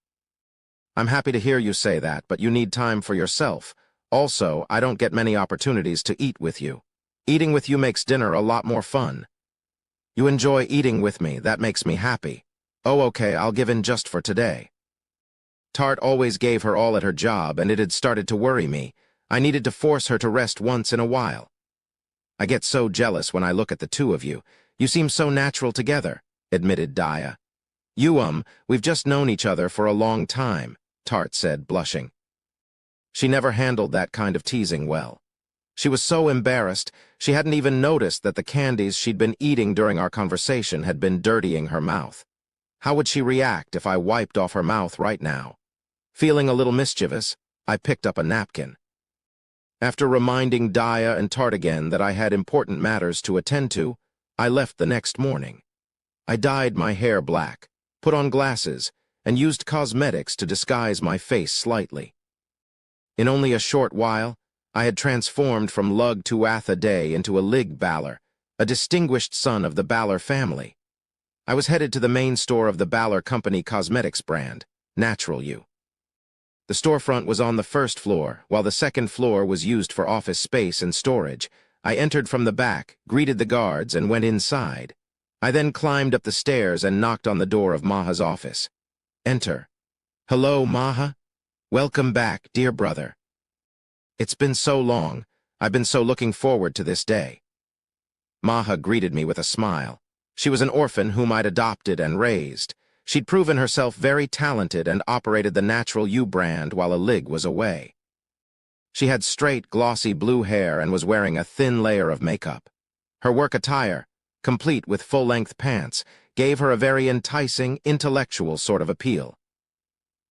I'm happy to hear you say that, but you need time for yourself. Also, I don't get many opportunities to eat with you. Eating with you makes dinner a lot more fun. You enjoy eating with me, that makes me happy. Oh, okay, I'll give in just for today. Tart always gave her all at her job, and it had started to worry me. I needed to force her to rest once in a while. I get so jealous when I look at the two of you. You seem so natural together, admitted Dia. We've just known each other for a long time, Tart said, blushing. She never handled that kind of teasing well. She was so embarrassed, she hadn't even noticed that the candies she'd been eating during our conversation had been dirtying her mouth. How would she react if I wiped off her mouth right now? Feeling a little mischievous, I picked up a napkin. After reminding Dia and Tart again that I had important matters to attend to, I left the next morning. I dyed my hair black, put on glasses, and used cosmetics to disguise my face slightly. In only a short while, I had transformed from Lug Tuatha Day into a Lig Balor, a distinguished son of the Balor family. I was headed to the main store of the Balor Company cosmetics brand, Natural You. The storefront was on the first floor, while the second floor was used for office space and storage. I entered from the back, greeted the guards, and went inside. I then climbed up the stairs and knocked on the door of Maha's office. Enter. Hello, Maha. Welcome back, dear brother. It's been so long. I've been so looking forward to this day. Maha greeted me with a smile. She was an orphan whom I'd adopted and raised. She'd proven herself very talented and operated the Natural You brand while a Lig was away. She had straight, glossy blue hair and was wearing a thin layer of makeup. Her work attire, complete with full-length pants, gave her a very enticing, intellectual sort of appeal.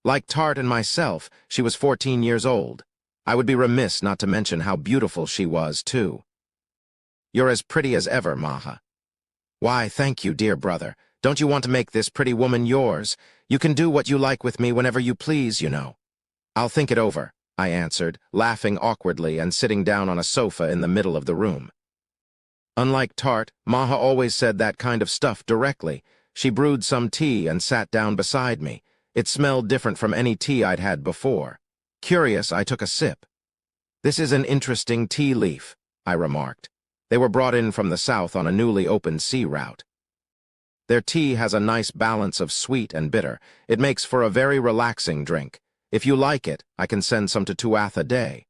Like Tart and myself, she was 14 years old. I would be remiss not to mention how beautiful she was, too. You're as pretty as ever, Maha. Why, thank you, dear brother. Don't you want to make this pretty woman yours? You can do what you like with me whenever you please, you know. I'll think it over, I answered, laughing awkwardly and sitting down on a sofa in the middle of the room. Unlike Tart, Maha always said that kind of stuff directly. She brewed some tea and sat down beside me. It smelled different from any tea I'd had before. Curious, I took a sip. This is an interesting tea leaf, I remarked. They were brought in from the south on a newly opened sea route. Their tea has a nice balance of sweet and bitter. It makes for a very relaxing drink. If you like it, I can send some to Tuatha Day.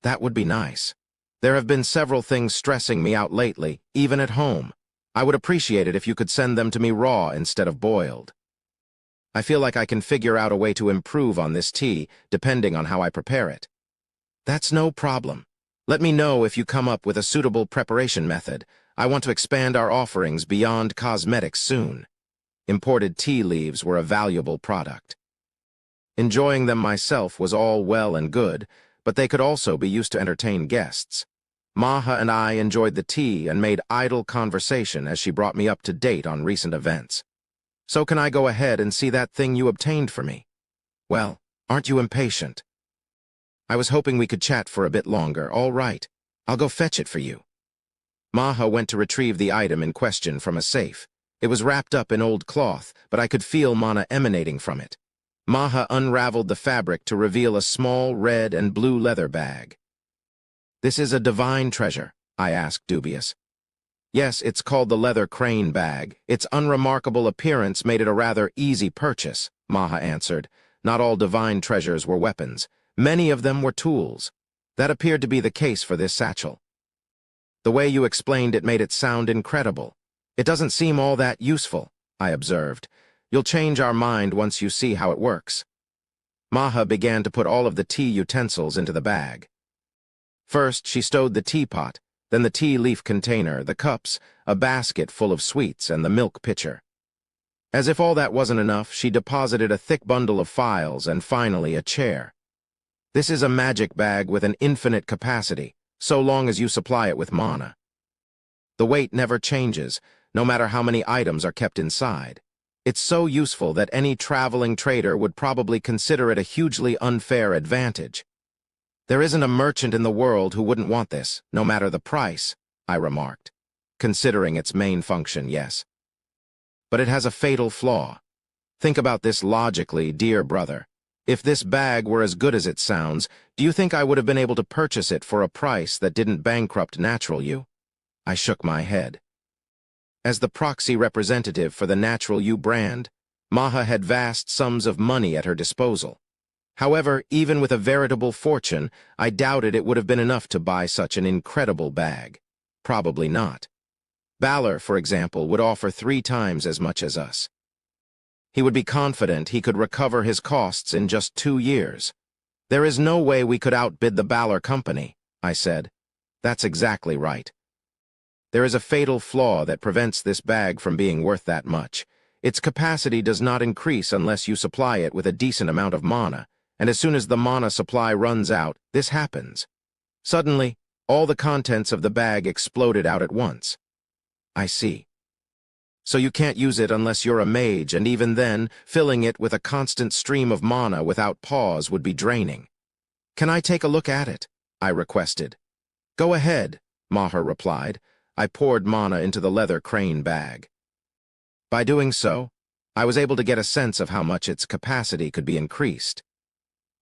That would be nice. There have been several things stressing me out lately, even at home. I would appreciate it if you could send them to me raw instead of boiled. I feel like I can figure out a way to improve on this tea, depending on how I prepare it. That's no problem. Let me know if you come up with a suitable preparation method. I want to expand our offerings beyond cosmetics soon. Imported tea leaves were a valuable product. Enjoying them myself was all well and good, but they could also be used to entertain guests. Maha and I enjoyed the tea and made idle conversation as she brought me up to date on recent events. "So can I go ahead and see that thing you obtained for me?" "Well, aren't you impatient?" "I was hoping we could chat for a bit longer. All right, I'll go fetch it for you." Maha went to retrieve the item in question from a safe. It was wrapped up in old cloth, but I could feel mana emanating from it. Maha unraveled the fabric to reveal a small red and blue leather bag. "This is a divine treasure?" I asked, dubious. "Yes, it's called the leather crane bag. Its unremarkable appearance made it a rather easy purchase," Maha answered. "Not all divine treasures were weapons. Many of them were tools. That appeared to be the case for this satchel." "The way you explained it made it sound incredible. It doesn't seem all that useful," I observed. "You'll change our mind once you see how it works." Maha began to put all of the tea utensils into the bag. First, she stowed the teapot, then the tea leaf container, the cups, a basket full of sweets, and the milk pitcher. As if all that wasn't enough, she deposited a thick bundle of files and finally a chair. "This is a magic bag with an infinite capacity, so long as you supply it with mana. The weight never changes, no matter how many items are kept inside. It's so useful that any traveling trader would probably consider it a hugely unfair advantage. There isn't a merchant in the world who wouldn't want this, no matter the price," I remarked. "Considering its main function, yes. But it has a fatal flaw. Think about this logically, dear brother. If this bag were as good as it sounds, do you think I would have been able to purchase it for a price that didn't bankrupt Natural You?" I shook my head. As the proxy representative for the Natural You brand, Maha had vast sums of money at her disposal. However, even with a veritable fortune, I doubted it would have been enough to buy such an incredible bag. Probably not. Balor, for example, would offer 3 times as much as us. He would be confident he could recover his costs in just 2 years. "There is no way we could outbid the Balor Company," I said. "That's exactly right. There is a fatal flaw that prevents this bag from being worth that much. Its capacity does not increase unless you supply it with a decent amount of mana, and as soon as the mana supply runs out, this happens. Suddenly, all the contents of the bag exploded out at once." "I see. So you can't use it unless you're a mage, and even then, filling it with a constant stream of mana without pause would be draining." "Can I take a look at it?" I requested. "Go ahead," Maha replied. I poured mana into the leather crane bag. By doing so, I was able to get a sense of how much its capacity could be increased.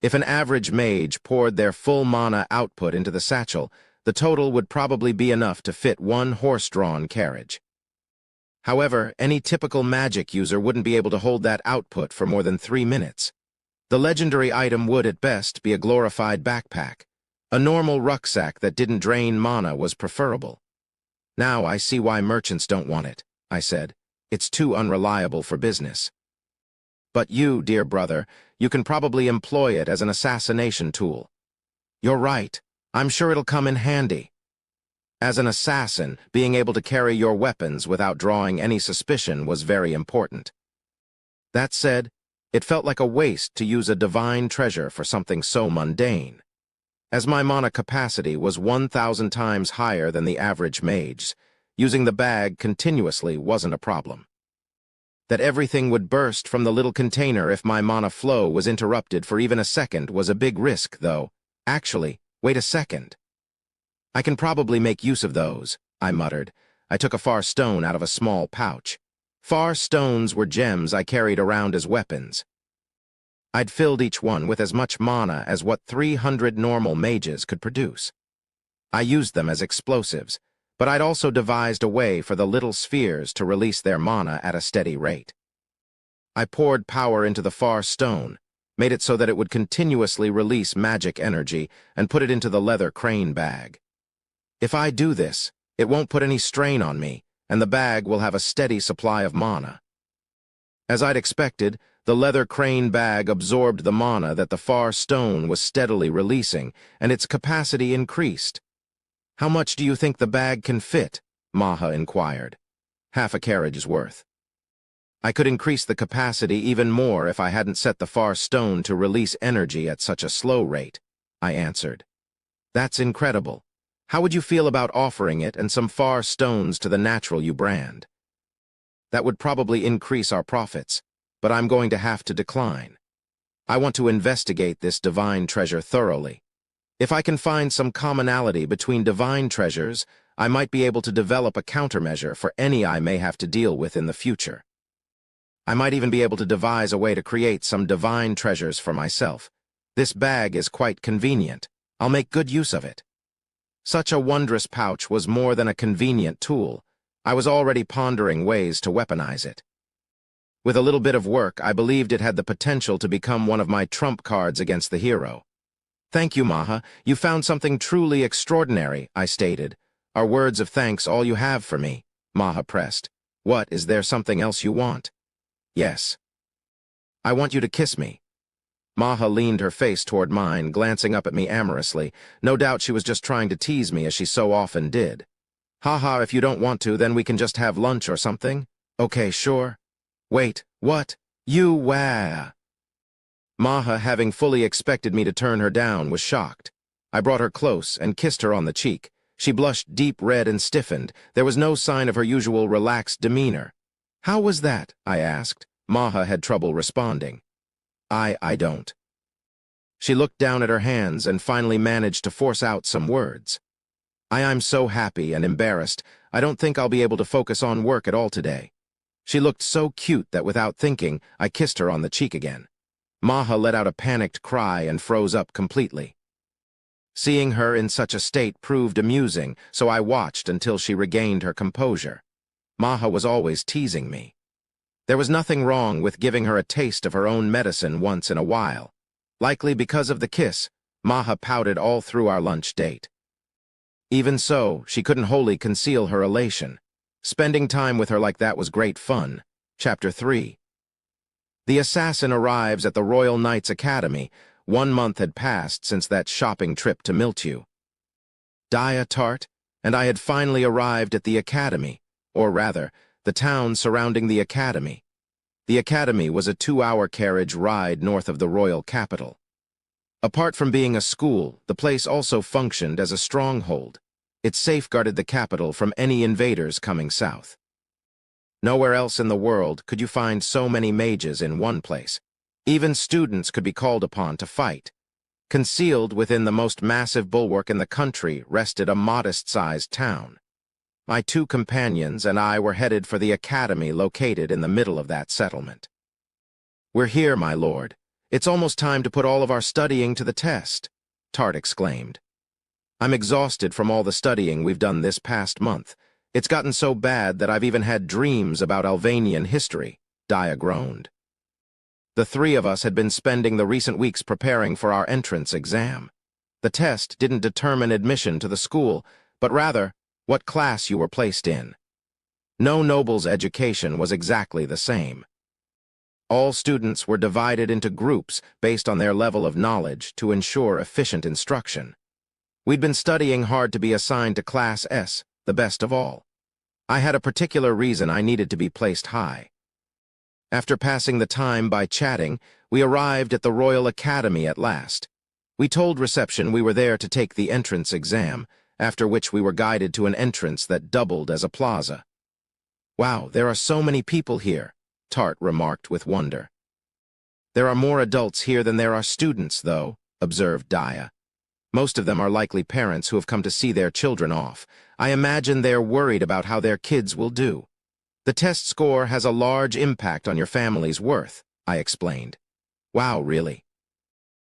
If an average mage poured their full mana output into the satchel, the total would probably be enough to fit 1 horse-drawn carriage. However, any typical magic user wouldn't be able to hold that output for more than 3 minutes. The legendary item would, at best, be a glorified backpack. A normal rucksack that didn't drain mana was preferable. "Now I see why merchants don't want it," I said. "It's too unreliable for business." "But you, dear brother, you can probably employ it as an assassination tool." "You're right. I'm sure it'll come in handy." As an assassin, being able to carry your weapons without drawing any suspicion was very important. That said, it felt like a waste to use a divine treasure for something so mundane. As my mana capacity was 1,000 times higher than the average mage's, using the bag continuously wasn't a problem. That everything would burst from the little container if my mana flow was interrupted for even a second was a big risk, though. "Actually, wait a second. I can probably make use of those," I muttered. I took a far stone out of a small pouch. Far stones were gems I carried around as weapons. I'd filled each one with as much mana as what 300 normal mages could produce. I used them as explosives, but I'd also devised a way for the little spheres to release their mana at a steady rate. I poured power into the far stone, made it so that it would continuously release magic energy, and put it into the leather crane bag. If I do this, it won't put any strain on me, and the bag will have a steady supply of mana. As I'd expected, the leather crane bag absorbed the mana that the far stone was steadily releasing, and its capacity increased. "How much do you think the bag can fit?" Maha inquired. "Half a carriage's worth." I could increase the capacity even more if I hadn't set the far stone to release energy at such a slow rate. I answered. That's incredible. How would you feel about offering it and some far stones to the natural you brand? That would probably increase our profits, but I'm going to have to decline. I want to investigate this divine treasure thoroughly. If I can find some commonality between divine treasures, I might be able to develop a countermeasure for any I may have to deal with in the future. I might even be able to devise a way to create some divine treasures for myself. This bag is quite convenient. I'll make good use of it. Such a wondrous pouch was more than a convenient tool. I was already pondering ways to weaponize it. With a little bit of work, I believed it had the potential to become one of my trump cards against the hero. Thank you, Maha. You found something truly extraordinary, I stated. Are words of thanks all you have for me? Maha pressed. What, is there something else you want? Yes. I want you to kiss me. Maha leaned her face toward mine, glancing up at me amorously. No doubt she was just trying to tease me as she so often did. Haha, if you don't want to, then we can just have lunch or something. Okay, sure. Wait, what? You wah. Maha, having fully expected me to turn her down, was shocked. I brought her close and kissed her on the cheek. She blushed deep red and stiffened. There was no sign of her usual relaxed demeanor. How was that? I asked. Maha had trouble responding. I don't. She looked down at her hands and finally managed to force out some words. I'm so happy and embarrassed. I don't think I'll be able to focus on work at all today. She looked so cute that without thinking, I kissed her on the cheek again. Maha let out a panicked cry and froze up completely. Seeing her in such a state proved amusing, so I watched until she regained her composure. Maha was always teasing me. There was nothing wrong with giving her a taste of her own medicine once in a while. Likely because of the kiss, Maha pouted all through our lunch date. Even so, she couldn't wholly conceal her elation. Spending time with her like that was great fun. Chapter 3. The assassin arrives at the Royal Knights Academy. 1 month had passed since that shopping trip to Miltew. Dia Tart, and I had finally arrived at the academy, or rather, the town surrounding the academy. The academy was a 2-hour carriage ride north of the royal capital. Apart from being a school, the place also functioned as a stronghold. It safeguarded the capital from any invaders coming south. Nowhere else in the world could you find so many mages in one place. Even students could be called upon to fight. Concealed within the most massive bulwark in the country rested a modest-sized town. My 2 companions and I were headed for the academy located in the middle of that settlement. We're here, my lord. It's almost time to put all of our studying to the test, Tart exclaimed. I'm exhausted from all the studying we've done this past month. It's gotten so bad that I've even had dreams about Albanian history, Dia groaned. The 3 of us had been spending the recent weeks preparing for our entrance exam. The test didn't determine admission to the school, but rather, what class you were placed in. No noble's education was exactly the same. All students were divided into groups based on their level of knowledge to ensure efficient instruction. We'd been studying hard to be assigned to Class S, the best of all. I had a particular reason I needed to be placed high. After passing the time by chatting, we arrived at the Royal Academy at last. We told reception we were there to take the entrance exam, after which we were guided to an entrance that doubled as a plaza. Wow, there are so many people here, Tart remarked with wonder. There are more adults here than there are students, though, observed Dia. Most of them are likely parents who have come to see their children off. I imagine they're worried about how their kids will do. The test score has a large impact on your family's worth, I explained. Wow, really?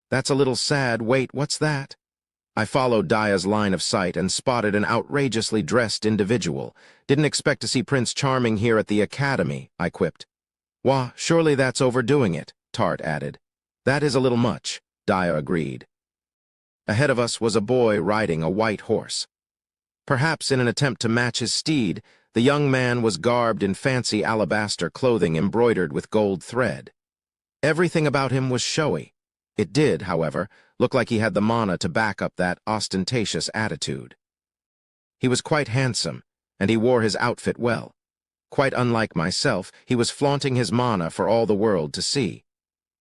That's a little sad. Wait, what's that? I followed Dia's line of sight and spotted an outrageously dressed individual. Didn't expect to see Prince Charming here at the academy, I quipped. Wah, surely that's overdoing it, Tart added. That is a little much, Dia agreed. Ahead of us was a boy riding a white horse. Perhaps in an attempt to match his steed, the young man was garbed in fancy alabaster clothing embroidered with gold thread. Everything about him was showy. It did, however, look like he had the mana to back up that ostentatious attitude. He was quite handsome, and he wore his outfit well. Quite unlike myself, he was flaunting his mana for all the world to see.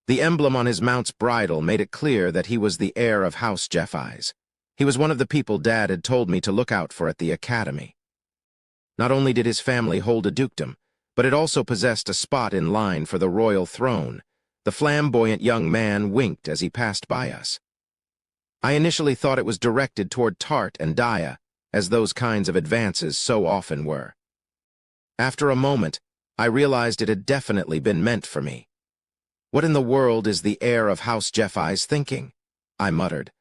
The emblem on his mount's bridle made it clear that he was the heir of House Ainz. He was one of the people Dad had told me to look out for at the academy. Not only did his family hold a dukedom, but it also possessed a spot in line for the royal throne. The flamboyant young man winked as he passed by us. I initially thought it was directed toward Tart and Daya, as those kinds of advances so often were. After a moment, I realized it had definitely been meant for me. What in the world is the heir of House Ainz thinking? I muttered.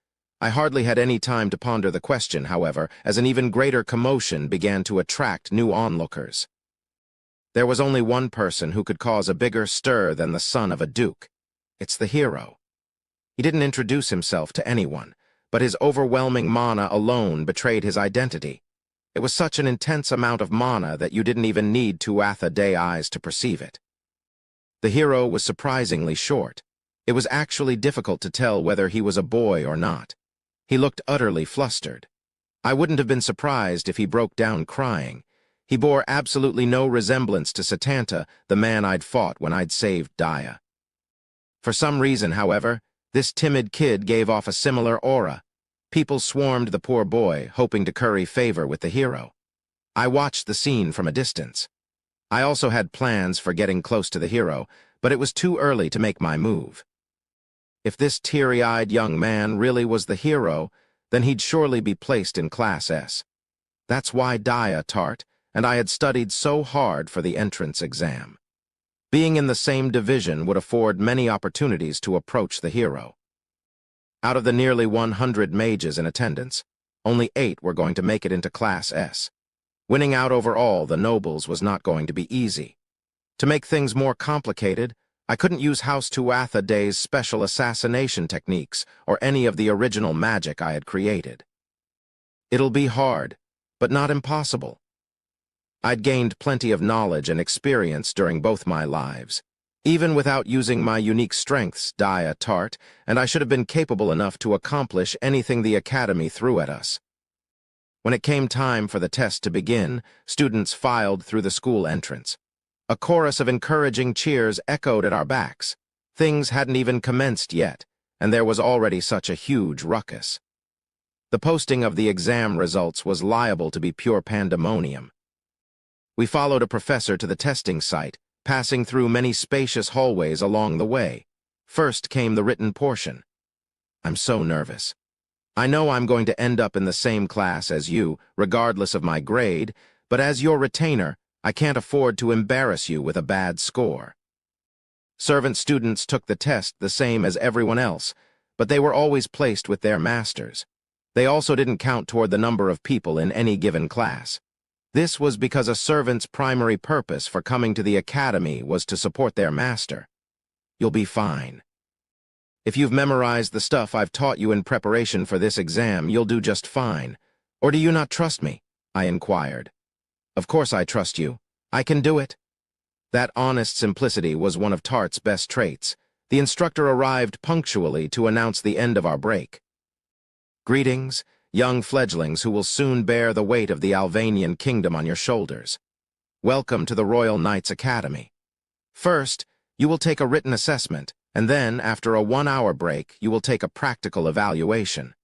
I hardly had any time to ponder the question, however, as an even greater commotion began to attract new onlookers. There was only one person who could cause a bigger stir than the son of a duke. It's the hero. He didn't introduce himself to anyone, but his overwhelming mana alone betrayed his identity. It was such an intense amount of mana that you didn't even need Tuatha Dé eyes to perceive it. The hero was surprisingly short. It was actually difficult to tell whether he was a boy or not. He looked utterly flustered. I wouldn't have been surprised if he broke down crying. He bore absolutely no resemblance to Satanta, the man I'd fought when I'd saved Daya. For some reason, however, this timid kid gave off a similar aura. People swarmed the poor boy, hoping to curry favor with the hero. I watched the scene from a distance. I also had plans for getting close to the hero, but it was too early to make my move. If this teary-eyed young man really was the hero, then he'd surely be placed in Class S. That's why Daya, Tart, and I had studied so hard for the entrance exam. Being in the same division would afford many opportunities to approach the hero. Out of the nearly 100 mages in attendance, only 8 were going to make it into Class S. Winning out over all the nobles was not going to be easy. To make things more complicated, I couldn't use House Tuatha Dé's special assassination techniques or any of the original magic I had created. It'll be hard, but not impossible. I'd gained plenty of knowledge and experience during both my lives. Even without using my unique strengths, Daya, Tart, and I should have been capable enough to accomplish anything the Academy threw at us. When it came time for the test to begin, students filed through the school entrance. A chorus of encouraging cheers echoed at our backs. Things hadn't even commenced yet, and there was already such a huge ruckus. The posting of the exam results was liable to be pure pandemonium. We followed a professor to the testing site, passing through many spacious hallways along the way. First came the written portion. I'm so nervous. I know I'm going to end up in the same class as you, regardless of my grade, but as your retainer, I can't afford to embarrass you with a bad score. Servant students took the test the same as everyone else, but they were always placed with their masters. They also didn't count toward the number of people in any given class. This was because a servant's primary purpose for coming to the academy was to support their master. You'll be fine. If you've memorized the stuff I've taught you in preparation for this exam, you'll do just fine. Or do you not trust me? I inquired. Of course I trust you. I can do it. That honest simplicity was one of Tart's best traits. The instructor arrived punctually to announce the end of our break. Greetings, young fledglings who will soon bear the weight of the Alvanian kingdom on your shoulders. Welcome to the Royal Knights Academy. First, you will take a written assessment, and then, after a 1-hour break, you will take a practical evaluation.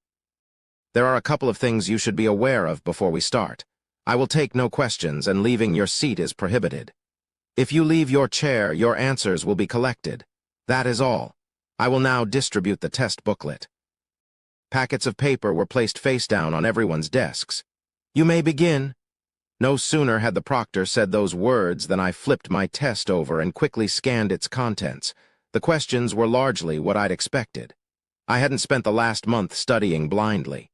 There are a couple of things you should be aware of before we start. I will take no questions, and leaving your seat is prohibited. If you leave your chair, your answers will be collected. That is all. I will now distribute the test booklet. Packets of paper were placed face down on everyone's desks. You may begin. No sooner had the proctor said those words than I flipped my test over and quickly scanned its contents. The questions were largely what I'd expected. I hadn't spent the last month studying blindly.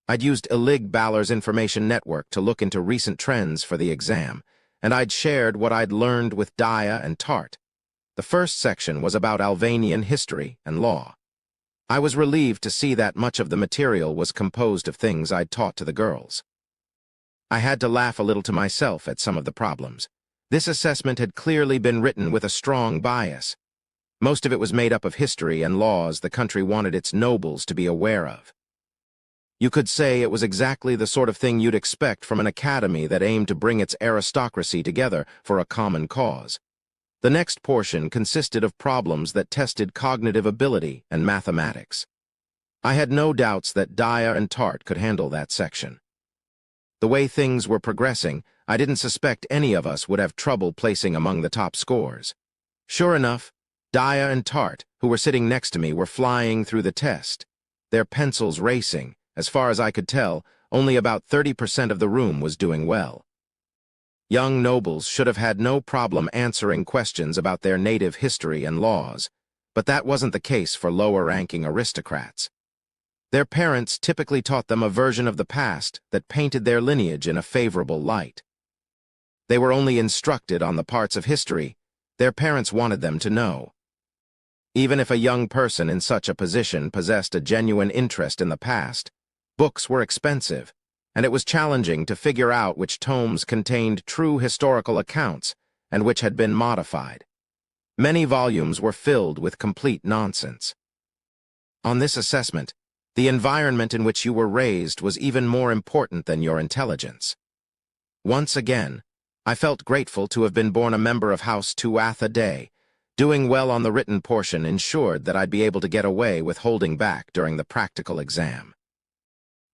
I'd used Ilig Balor's information network to look into recent trends for the exam, and I'd shared what I'd learned with Daya and Tart. The first section was about Alvanian history and law. I was relieved to see that much of the material was composed of things I'd taught to the girls. I had to laugh a little to myself at some of the problems. This assessment had clearly been written with a strong bias. Most of it was made up of history and laws the country wanted its nobles to be aware of. You could say it was exactly the sort of thing you'd expect from an academy that aimed to bring its aristocracy together for a common cause. The next portion consisted of problems that tested cognitive ability and mathematics. I had no doubts that Dia and Tart could handle that section. The way things were progressing, I didn't suspect any of us would have trouble placing among the top scores. Sure enough, Dia and Tart, who were sitting next to me, were flying through the test, their pencils racing. As far as I could tell, only about 30% of the room was doing well. Young nobles should have had no problem answering questions about their native history and laws, but that wasn't the case for lower-ranking aristocrats. Their parents typically taught them a version of the past that painted their lineage in a favorable light. They were only instructed on the parts of history their parents wanted them to know. Even if a young person in such a position possessed a genuine interest in the past, books were expensive, and it was challenging to figure out which tomes contained true historical accounts and which had been modified. Many volumes were filled with complete nonsense. On this assessment, the environment in which you were raised was even more important than your intelligence. Once again, I felt grateful to have been born a member of House Tuatha Dé. Doing well on the written portion ensured that I'd be able to get away with holding back during the practical exam.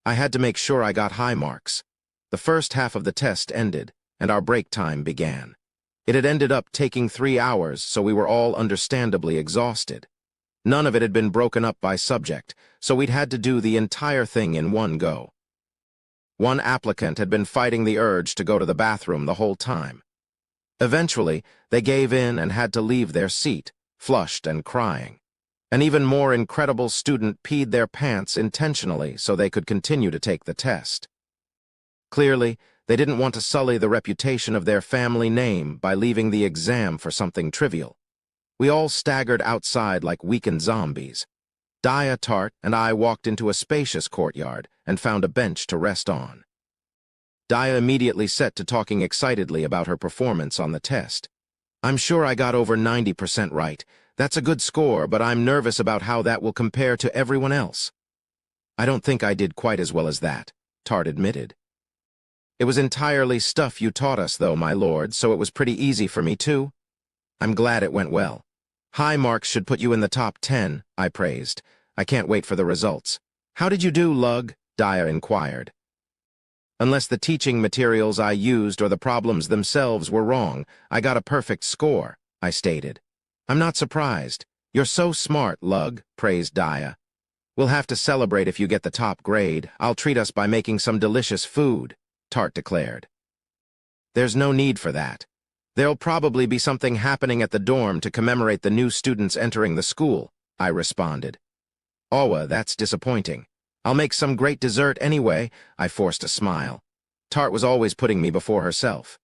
I had to make sure I got high marks. The first half of the test ended, and our break time began. It had ended up taking 3 hours, so we were all understandably exhausted. None of it had been broken up by subject, so we'd had to do the entire thing in one go. One applicant had been fighting the urge to go to the bathroom the whole time. Eventually, they gave in and had to leave their seat, flushed and crying. An even more incredible student peed their pants intentionally so they could continue to take the test. Clearly, they didn't want to sully the reputation of their family name by leaving the exam for something trivial. We all staggered outside like weakened zombies. Dia, Tart, and I walked into a spacious courtyard and found a bench to rest on. Dia immediately set to talking excitedly about her performance on the test. "I'm sure I got over 90% right. That's a good score, but I'm nervous about how that will compare to everyone else." "I don't think I did quite as well as that," Tart admitted. "It was entirely stuff you taught us, though, my lord, so it was pretty easy for me, too." "I'm glad it went well. High marks should put you in the top 10, I praised. "I can't wait for the results." "How did you do, Lug?" Dia inquired. "Unless the teaching materials I used or the problems themselves were wrong, I got a perfect score," I stated. "I'm not surprised. You're so smart, Lug," praised Dia. "We'll have to celebrate if you get the top grade. I'll treat us by making some delicious food," Tart declared. "There's no need for that. There'll probably be something happening at the dorm to commemorate the new students entering the school," I responded. "Oh, that's disappointing. I'll make some great dessert anyway," I forced a smile. Tart was always putting me before herself.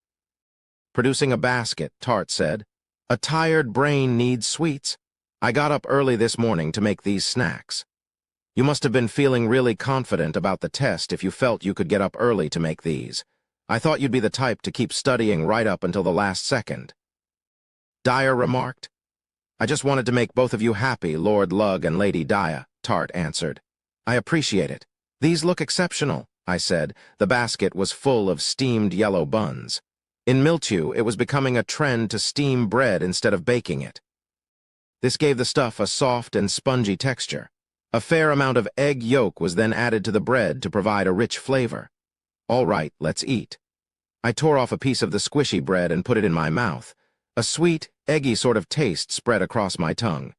Producing a basket, Tart said, "A tired brain needs sweets. I got up early this morning to make these snacks." "You must have been feeling really confident about the test if you felt you could get up early to make these. I thought you'd be the type to keep studying right up until the last second," Dia remarked. "I just wanted to make both of you happy, Lord Lug and Lady Dia," Tart answered. "I appreciate it. These look exceptional," I said. The basket was full of steamed yellow buns. In Mildew, it was becoming a trend to steam bread instead of baking it. This gave the stuff a soft and spongy texture. A fair amount of egg yolk was then added to the bread to provide a rich flavor. "All right, let's eat." I tore off a piece of the squishy bread and put it in my mouth. A sweet, eggy sort of taste spread across my tongue.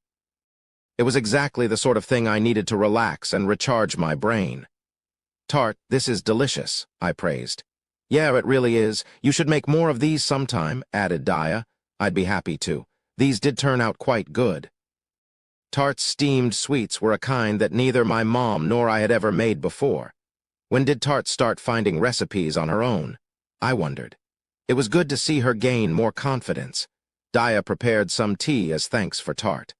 It was exactly the sort of thing I needed to relax and recharge my brain. "Tart, this is delicious," I praised. "Yeah, it really is. You should make more of these sometime," added Dia. "I'd be happy to. These did turn out quite good." Tart's steamed sweets were a kind that neither my mom nor I had ever made before. When did Tart start finding recipes on her own? I wondered. It was good to see her gain more confidence. Dia prepared some tea as thanks for Tart.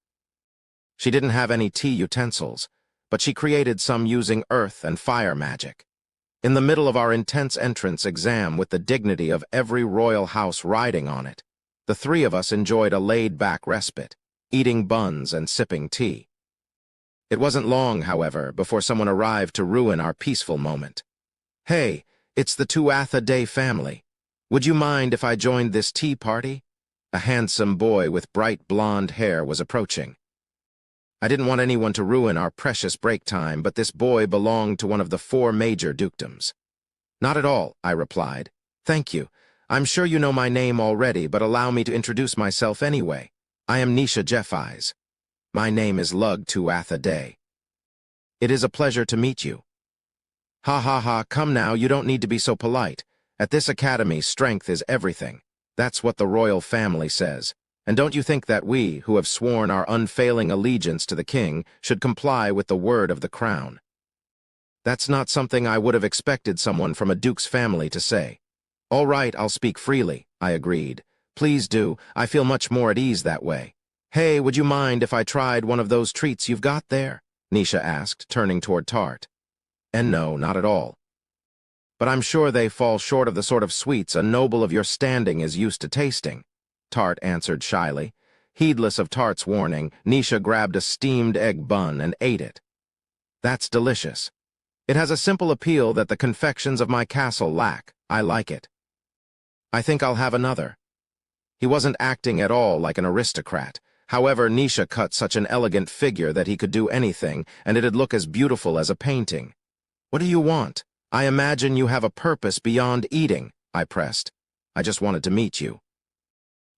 She didn't have any tea utensils, but she created some using earth and fire magic. In the middle of our intense entrance exam with the dignity of every royal house riding on it, the three of us enjoyed a laid-back respite, eating buns and sipping tea. It wasn't long, however, before someone arrived to ruin our peaceful moment. "Hey, it's the Tuatha Dé family. Would you mind if I joined this tea party?" A handsome boy with bright blonde hair was approaching. I didn't want anyone to ruin our precious break time, but this boy belonged to one of the 4 major dukedoms. Not at all, I replied. Thank you. I'm sure you know my name already, but allow me to introduce myself anyway. I am Nisha Ainz. My name is Lug Tuatha Day. It is a pleasure to meet you. Ha ha ha, come now, you don't need to be so polite. At this academy, strength is everything. That's what the royal family says. And don't you think that we, who have sworn our unfailing allegiance to the king, should comply with the word of the crown? That's not something I would have expected someone from a duke's family to say. All right, I'll speak freely, I agreed. Please do, I feel much more at ease that way. Hey, would you mind if I tried one of those treats you've got there? Nisha asked, turning toward Tart. And no, not at all. But I'm sure they fall short of the sort of sweets a noble of your standing is used to tasting, Tart answered shyly. Heedless of Tart's warning, Nisha grabbed a steamed egg bun and ate it. That's delicious. It has a simple appeal that the confections of my castle lack. I like it. I think I'll have another. He wasn't acting at all like an aristocrat. However, Nisha cut such an elegant figure that he could do anything, and it'd look as beautiful as a painting. What do you want? I imagine you have a purpose beyond eating, I pressed. I just wanted to meet you.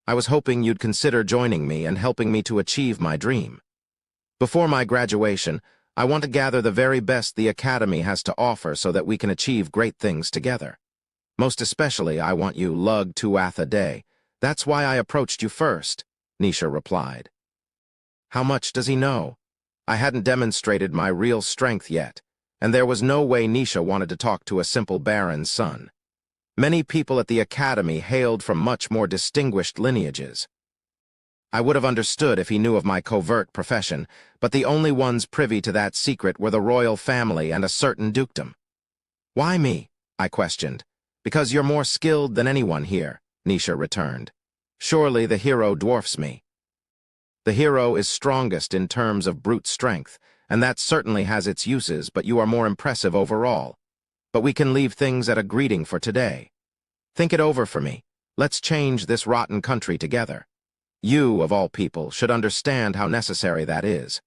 I was hoping you'd consider joining me and helping me to achieve my dream. Before my graduation, I want to gather the very best the Academy has to offer so that we can achieve great things together. Most especially, I want you, Lug Tuatha Day. That's why I approached you first, Nisha replied. How much does he know? I hadn't demonstrated my real strength yet, and there was no way Nisha wanted to talk to a simple baron's son. Many people at the Academy hailed from much more distinguished lineages. I would have understood if he knew of my covert profession, but the only ones privy to that secret were the royal family and a certain dukedom. Why me? I questioned. Because you're more skilled than anyone here, Nisha returned. Surely the hero dwarfs me. The hero is strongest in terms of brute strength, and that certainly has its uses, but you are more impressive overall. But we can leave things at a greeting for today. Think it over for me. Let's change this rotten country together. You, of all people, should understand how necessary that is.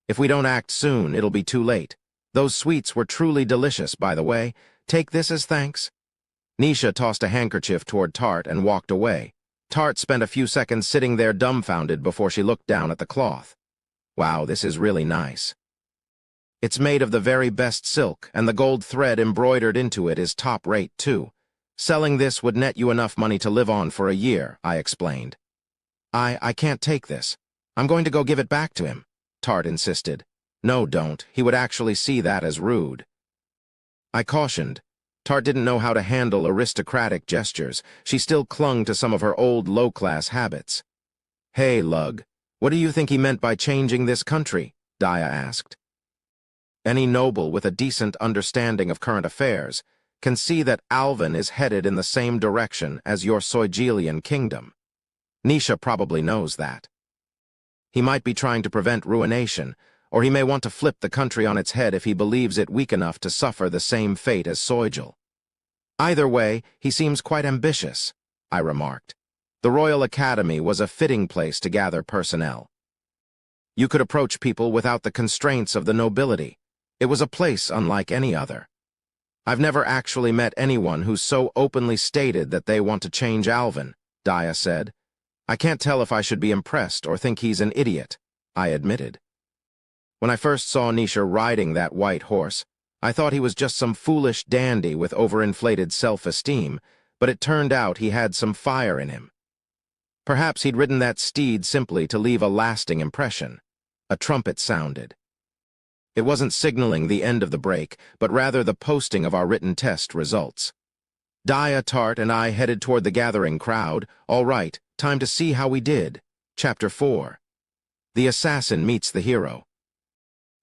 If we don't act soon, it'll be too late. Those sweets were truly delicious, by the way. Take this as thanks. Nisha tossed a handkerchief toward Tart and walked away. Tart spent a few seconds sitting there dumbfounded before she looked down at the cloth. Wow, this is really nice. It's made of the very best silk, and the gold thread embroidered into it is top rate, too. Selling this would net you enough money to live on for a year, I explained. I can't take this. I'm going to go give it back to him, Tart insisted. No, don't. He would actually see that as rude. I cautioned. Tart didn't know how to handle aristocratic gestures. She still clung to some of her old low-class habits. Hey, Lug, what do you think he meant by changing this country? Dia asked. Any noble with a decent understanding of current affairs can see that Alvin is headed in the same direction as your Soigelian kingdom. Nisha probably knows that. He might be trying to prevent ruination, or he may want to flip the country on its head if he believes it weak enough to suffer the same fate as Soigel. Either way, he seems quite ambitious, I remarked. The Royal Academy was a fitting place to gather personnel. You could approach people without the constraints of the nobility. It was a place unlike any other. I've never actually met anyone who's so openly stated that they want to change Alvin, Dia said. I can't tell if I should be impressed or think he's an idiot, I admitted. When I first saw Nisha riding that white horse, I thought he was just some foolish dandy with overinflated self-esteem, but it turned out he had some fire in him. Perhaps he'd ridden that steed simply to leave a lasting impression. A trumpet sounded. It wasn't signaling the end of the break, but rather the posting of our written test results. Dia, Tart, and I headed toward the gathering crowd. All right, time to see how we did. Chapter 4. The Assassin Meets the Hero.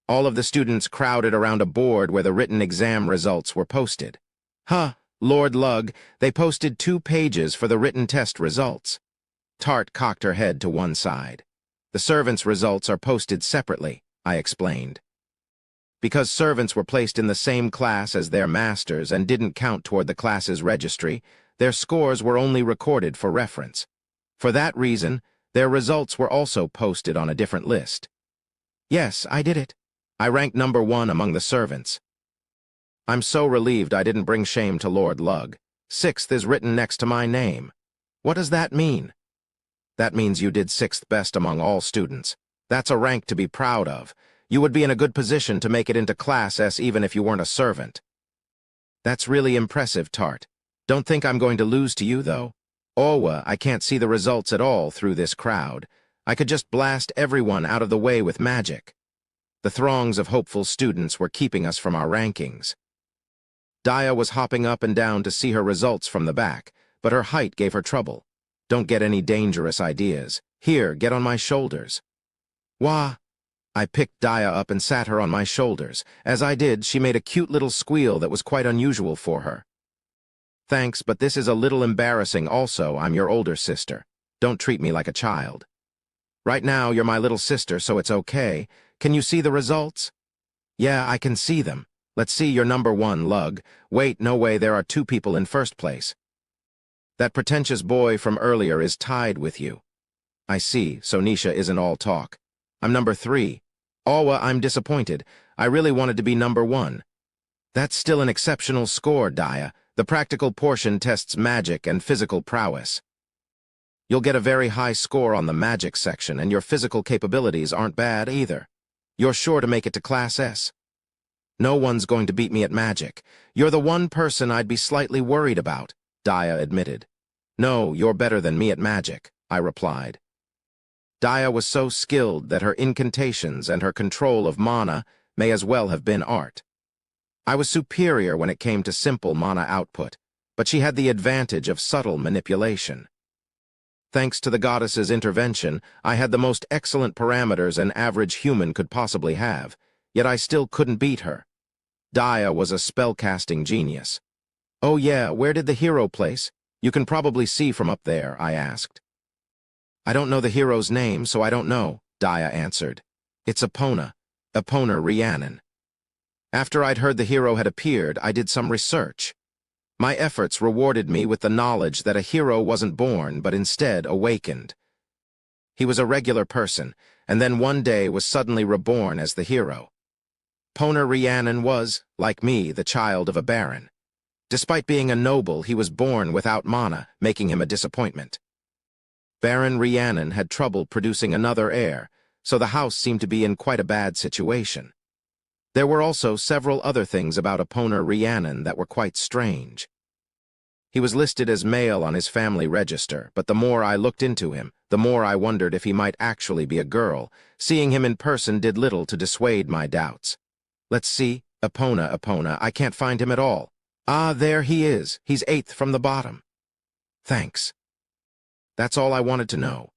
All of the students crowded around a board where the written exam results were posted. Lord Lug, they posted 2 pages for the written test results. Tart cocked her head to one side. The servants' results are posted separately, I explained. Because servants were placed in the same class as their masters and didn't count toward the class's registry, their scores were only recorded for reference. For that reason, their results were also posted on a different list. Yes, I did it. I ranked number 1 among the servants. I'm so relieved I didn't bring shame to Lord Lug. 6th is written next to my name. What does that mean? That means you did 6th best among all students. That's a rank to be proud of. You would be in a good position to make it into Class S even if you weren't a servant. That's really impressive, Tart. Don't think I'm going to lose to you, though. I can't see the results at all through this crowd. I could just blast everyone out of the way with magic. The throngs of hopeful students were keeping us from our rankings. Daya was hopping up and down to see her results from the back, but her height gave her trouble. Don't get any dangerous ideas. Here, get on my shoulders. Wah! I picked Daya up and sat her on my shoulders. As I did, she made a cute little squeal that was quite unusual for her. Thanks, but this is a little embarrassing also. I'm your older sister. Don't treat me like a child. Right now, you're my little sister, so it's okay. Can you see the results? Yeah, I can see them. Let's see your number 1, Lug. Wait, no way, there are 2 people in first place. That pretentious boy from earlier is tied with you. I see, so Nisha isn't all talk. I'm number 3. I'm disappointed. I really wanted to be number 1. That's still an exceptional score, Daya. The practical portion tests magic and physical prowess. You'll get a very high score on the magic section, and your physical capabilities aren't bad either. You're sure to make it to Class S. No one's going to beat me at magic. You're the one person I'd be slightly worried about, Daya admitted. No, you're better than me at magic, I replied. Daya was so skilled that her incantations and her control of mana may as well have been art. I was superior when it came to simple mana output, but she had the advantage of subtle manipulation. Thanks to the goddess's intervention, I had the most excellent parameters an average human could possibly have, yet I still couldn't beat her. Daya was a spellcasting genius. Oh yeah, where did the hero place? You can probably see from up there, I asked. I don't know the hero's name, so I don't know, Daya answered. It's Epona Rhiannon. After I'd heard the hero had appeared, I did some research. My efforts rewarded me with the knowledge that a hero wasn't born, but instead awakened. He was a regular person, and then one day was suddenly reborn as the hero. Epona Rhiannon was, like me, the child of a baron. Despite being a noble, he was born without mana, making him a disappointment. Baron Rhiannon had trouble producing another heir, so the house seemed to be in quite a bad situation. There were also several other things about Epona Rhiannon that were quite strange. He was listed as male on his family register, but the more I looked into him, the more I wondered if he might actually be a girl. Seeing him in person did little to dissuade my doubts. Let's see, Epona, I can't find him at all. Ah, there he is. He's 8th from the bottom. Thanks. That's all I wanted to know.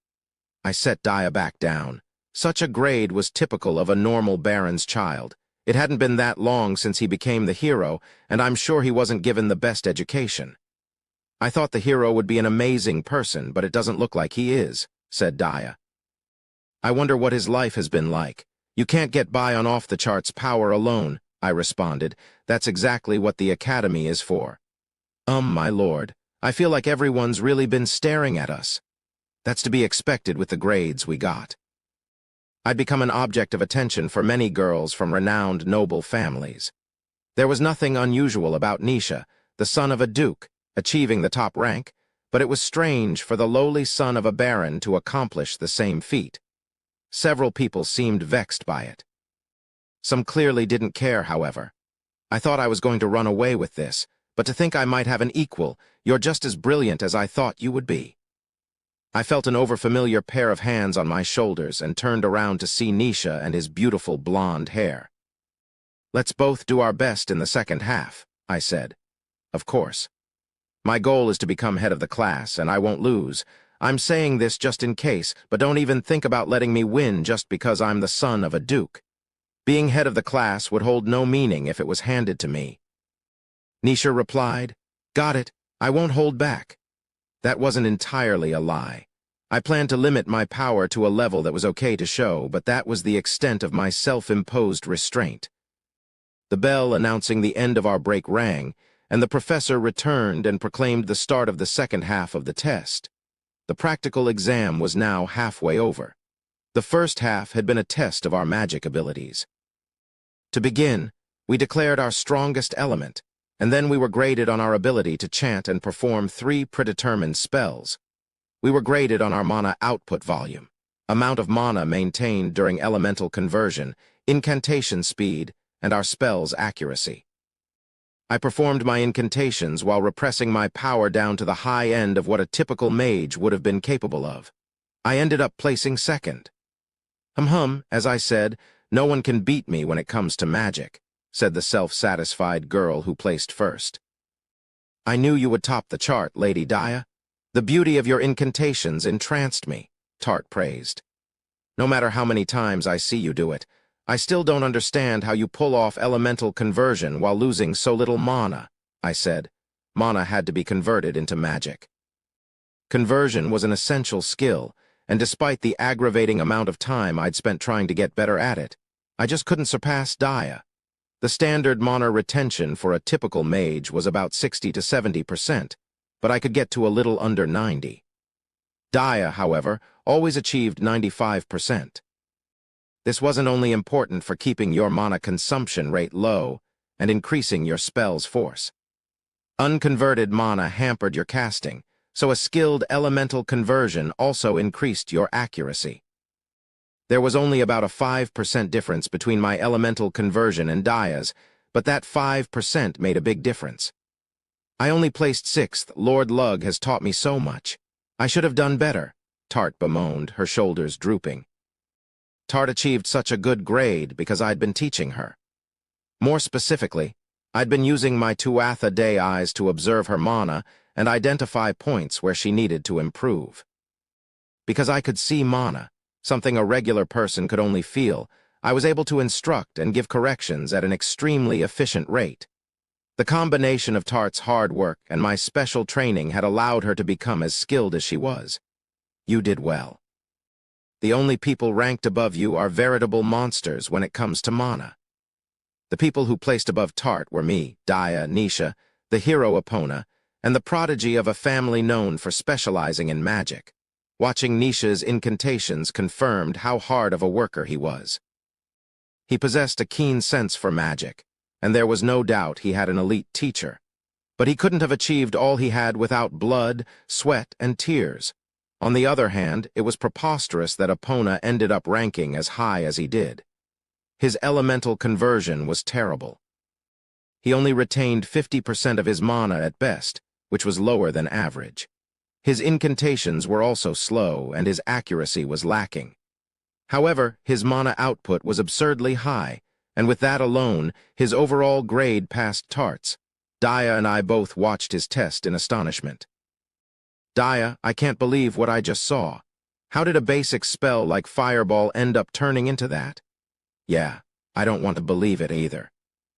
I set Daya back down. Such a grade was typical of a normal baron's child. It hadn't been that long since he became the hero, and I'm sure he wasn't given the best education. I thought the hero would be an amazing person, but it doesn't look like he is, said Daya. I wonder what his life has been like. You can't get by on off-the-charts power alone, I responded. That's exactly what the academy is for. My lord, I feel like everyone's really been staring at us. That's to be expected with the grades we got. I'd become an object of attention for many girls from renowned noble families. There was nothing unusual about Nisha, the son of a duke, achieving the top rank, but it was strange for the lowly son of a baron to accomplish the same feat. Several people seemed vexed by it. Some clearly didn't care, however. I thought I was going to run away with this, but to think I might have an equal, you're just as brilliant as I thought you would be. I felt an overfamiliar pair of hands on my shoulders and turned around to see Nisha and his beautiful blonde hair. Let's both do our best in the second half, I said. Of course. My goal is to become head of the class, and I won't lose. I'm saying this just in case, but don't even think about letting me win just because I'm the son of a duke. Being head of the class would hold no meaning if it was handed to me. Nisha replied, Got it, I won't hold back. That wasn't entirely a lie. I planned to limit my power to a level that was okay to show, but that was the extent of my self-imposed restraint. The bell announcing the end of our break rang, and the professor returned and proclaimed the start of the second half of the test. The practical exam was now halfway over. The first half had been a test of our magic abilities. To begin, we declared our strongest element, and then we were graded on our ability to chant and perform 3 predetermined spells. We were graded on our mana output volume, amount of mana maintained during elemental conversion, incantation speed, and our spell's accuracy. I performed my incantations while repressing my power down to the high end of what a typical mage would have been capable of. I ended up placing second. As I said, no one can beat me when it comes to magic, said the self-satisfied girl who placed first. I knew you would top the chart, Lady Daya. The beauty of your incantations entranced me, Tart praised. No matter how many times I see you do it, I still don't understand how you pull off elemental conversion while losing so little mana, I said. Mana had to be converted into magic. Conversion was an essential skill, and despite the aggravating amount of time I'd spent trying to get better at it, I just couldn't surpass Daya. The standard mana retention for a typical mage was about 60 to 70%, but I could get to a little under 90. Daya, however, always achieved 95%. This wasn't only important for keeping your mana consumption rate low and increasing your spell's force. Unconverted mana hampered your casting, so a skilled elemental conversion also increased your accuracy. There was only about a 5% difference between my elemental conversion and Daya's, but that 5% made a big difference. I only placed 6th. Lord Lug has taught me so much. I should have done better, Tart bemoaned, her shoulders drooping. Tart achieved such a good grade because I'd been teaching her. More specifically, I'd been using my Tuatha Dé eyes to observe her mana and identify points where she needed to improve. Because I could see mana, something a regular person could only feel, I was able to instruct and give corrections at an extremely efficient rate. The combination of Tart's hard work and my special training had allowed her to become as skilled as she was. You did well. The only people ranked above you are veritable monsters when it comes to mana. The people who placed above Tart were me, Daya, Nisha, the hero Epona, and the prodigy of a family known for specializing in magic. Watching Nisha's incantations confirmed how hard of a worker he was. He possessed a keen sense for magic, and there was no doubt he had an elite teacher. But he couldn't have achieved all he had without blood, sweat, and tears. On the other hand, it was preposterous that Epona ended up ranking as high as he did. His elemental conversion was terrible. He only retained 50% of his mana at best, which was lower than average. His incantations were also slow, and his accuracy was lacking. However, his mana output was absurdly high, and with that alone, his overall grade passed Tart's. Daya and I both watched his test in astonishment. Daya, I can't believe what I just saw. How did a basic spell like Fireball end up turning into that? Yeah, I don't want to believe it either.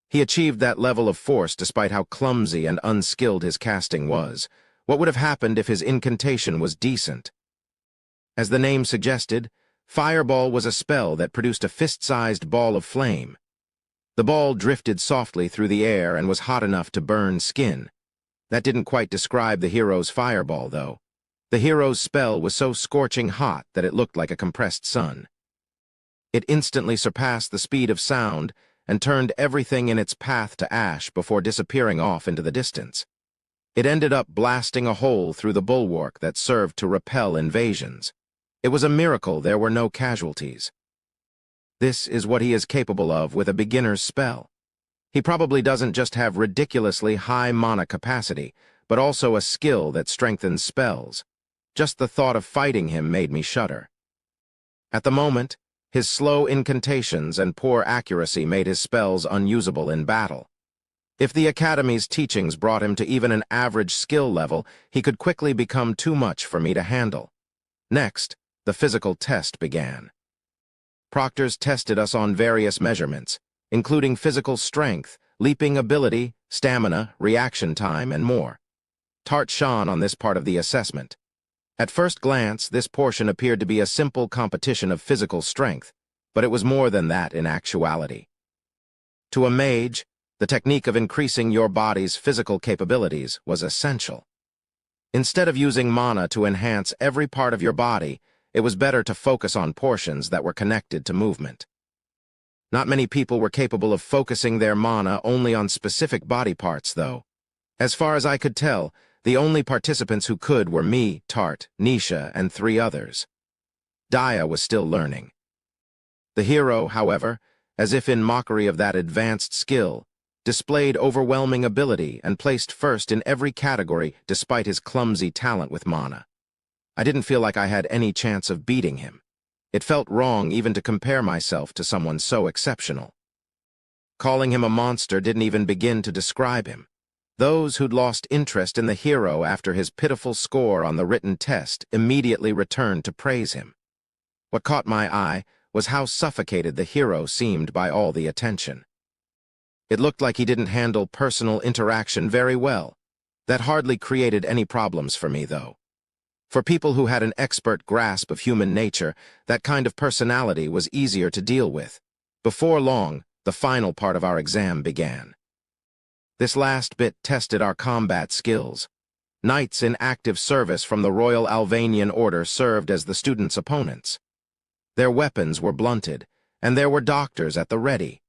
He achieved that level of force despite how clumsy and unskilled his casting was. What would have happened if his incantation was decent? As the name suggested, Fireball was a spell that produced a fist-sized ball of flame. The ball drifted softly through the air and was hot enough to burn skin. That didn't quite describe the hero's fireball, though. The hero's spell was so scorching hot that it looked like a compressed sun. It instantly surpassed the speed of sound and turned everything in its path to ash before disappearing off into the distance. It ended up blasting a hole through the bulwark that served to repel invasions. It was a miracle there were no casualties. This is what he is capable of with a beginner's spell. He probably doesn't just have ridiculously high mana capacity, but also a skill that strengthens spells. Just the thought of fighting him made me shudder. At the moment, his slow incantations and poor accuracy made his spells unusable in battle. If the Academy's teachings brought him to even an average skill level, he could quickly become too much for me to handle. Next, the physical test began. Proctors tested us on various measurements, including physical strength, leaping ability, stamina, reaction time, and more. Tart shone on this part of the assessment. At first glance, this portion appeared to be a simple competition of physical strength, but it was more than that in actuality. To a mage, the technique of increasing your body's physical capabilities was essential. Instead of using mana to enhance every part of your body, it was better to focus on portions that were connected to movement. Not many people were capable of focusing their mana only on specific body parts, though. As far as I could tell, the only participants who could were me, Tart, Nisha, and 3 others. Daya was still learning. The hero, however, as if in mockery of that advanced skill, displayed overwhelming ability and placed first in every category despite his clumsy talent with mana. I didn't feel like I had any chance of beating him. It felt wrong even to compare myself to someone so exceptional. Calling him a monster didn't even begin to describe him. Those who'd lost interest in the hero after his pitiful score on the written test immediately returned to praise him. What caught my eye was how suffocated the hero seemed by all the attention. It looked like he didn't handle personal interaction very well. That hardly created any problems for me, though. For people who had an expert grasp of human nature, that kind of personality was easier to deal with. Before long, the final part of our exam began. This last bit tested our combat skills. Knights in active service from the Royal Albanian Order served as the students' opponents. Their weapons were blunted, and there were doctors at the ready.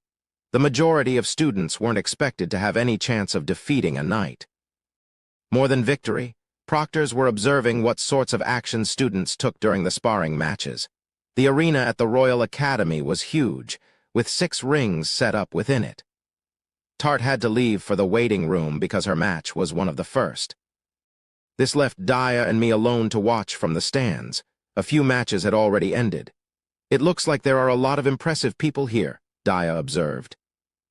The majority of students weren't expected to have any chance of defeating a knight. More than victory, proctors were observing what sorts of action students took during the sparring matches. The arena at the Royal Academy was huge, with 6 rings set up within it. Tart had to leave for the waiting room because her match was one of the first. This left Daya and me alone to watch from the stands. A few matches had already ended. "It looks like there are a lot of impressive people here," Daya observed.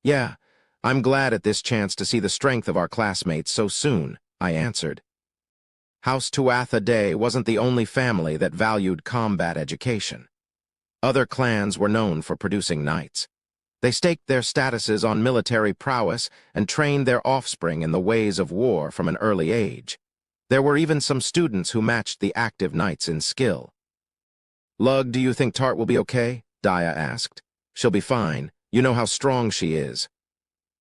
"Yeah, I'm glad at this chance to see the strength of our classmates so soon," I answered. House Tuatha Day wasn't the only family that valued combat education. Other clans were known for producing knights. They staked their statuses on military prowess and trained their offspring in the ways of war from an early age. There were even some students who matched the active knights in skill. "Lug, do you think Tart will be okay?" Daya asked. "She'll be fine. You know how strong she is."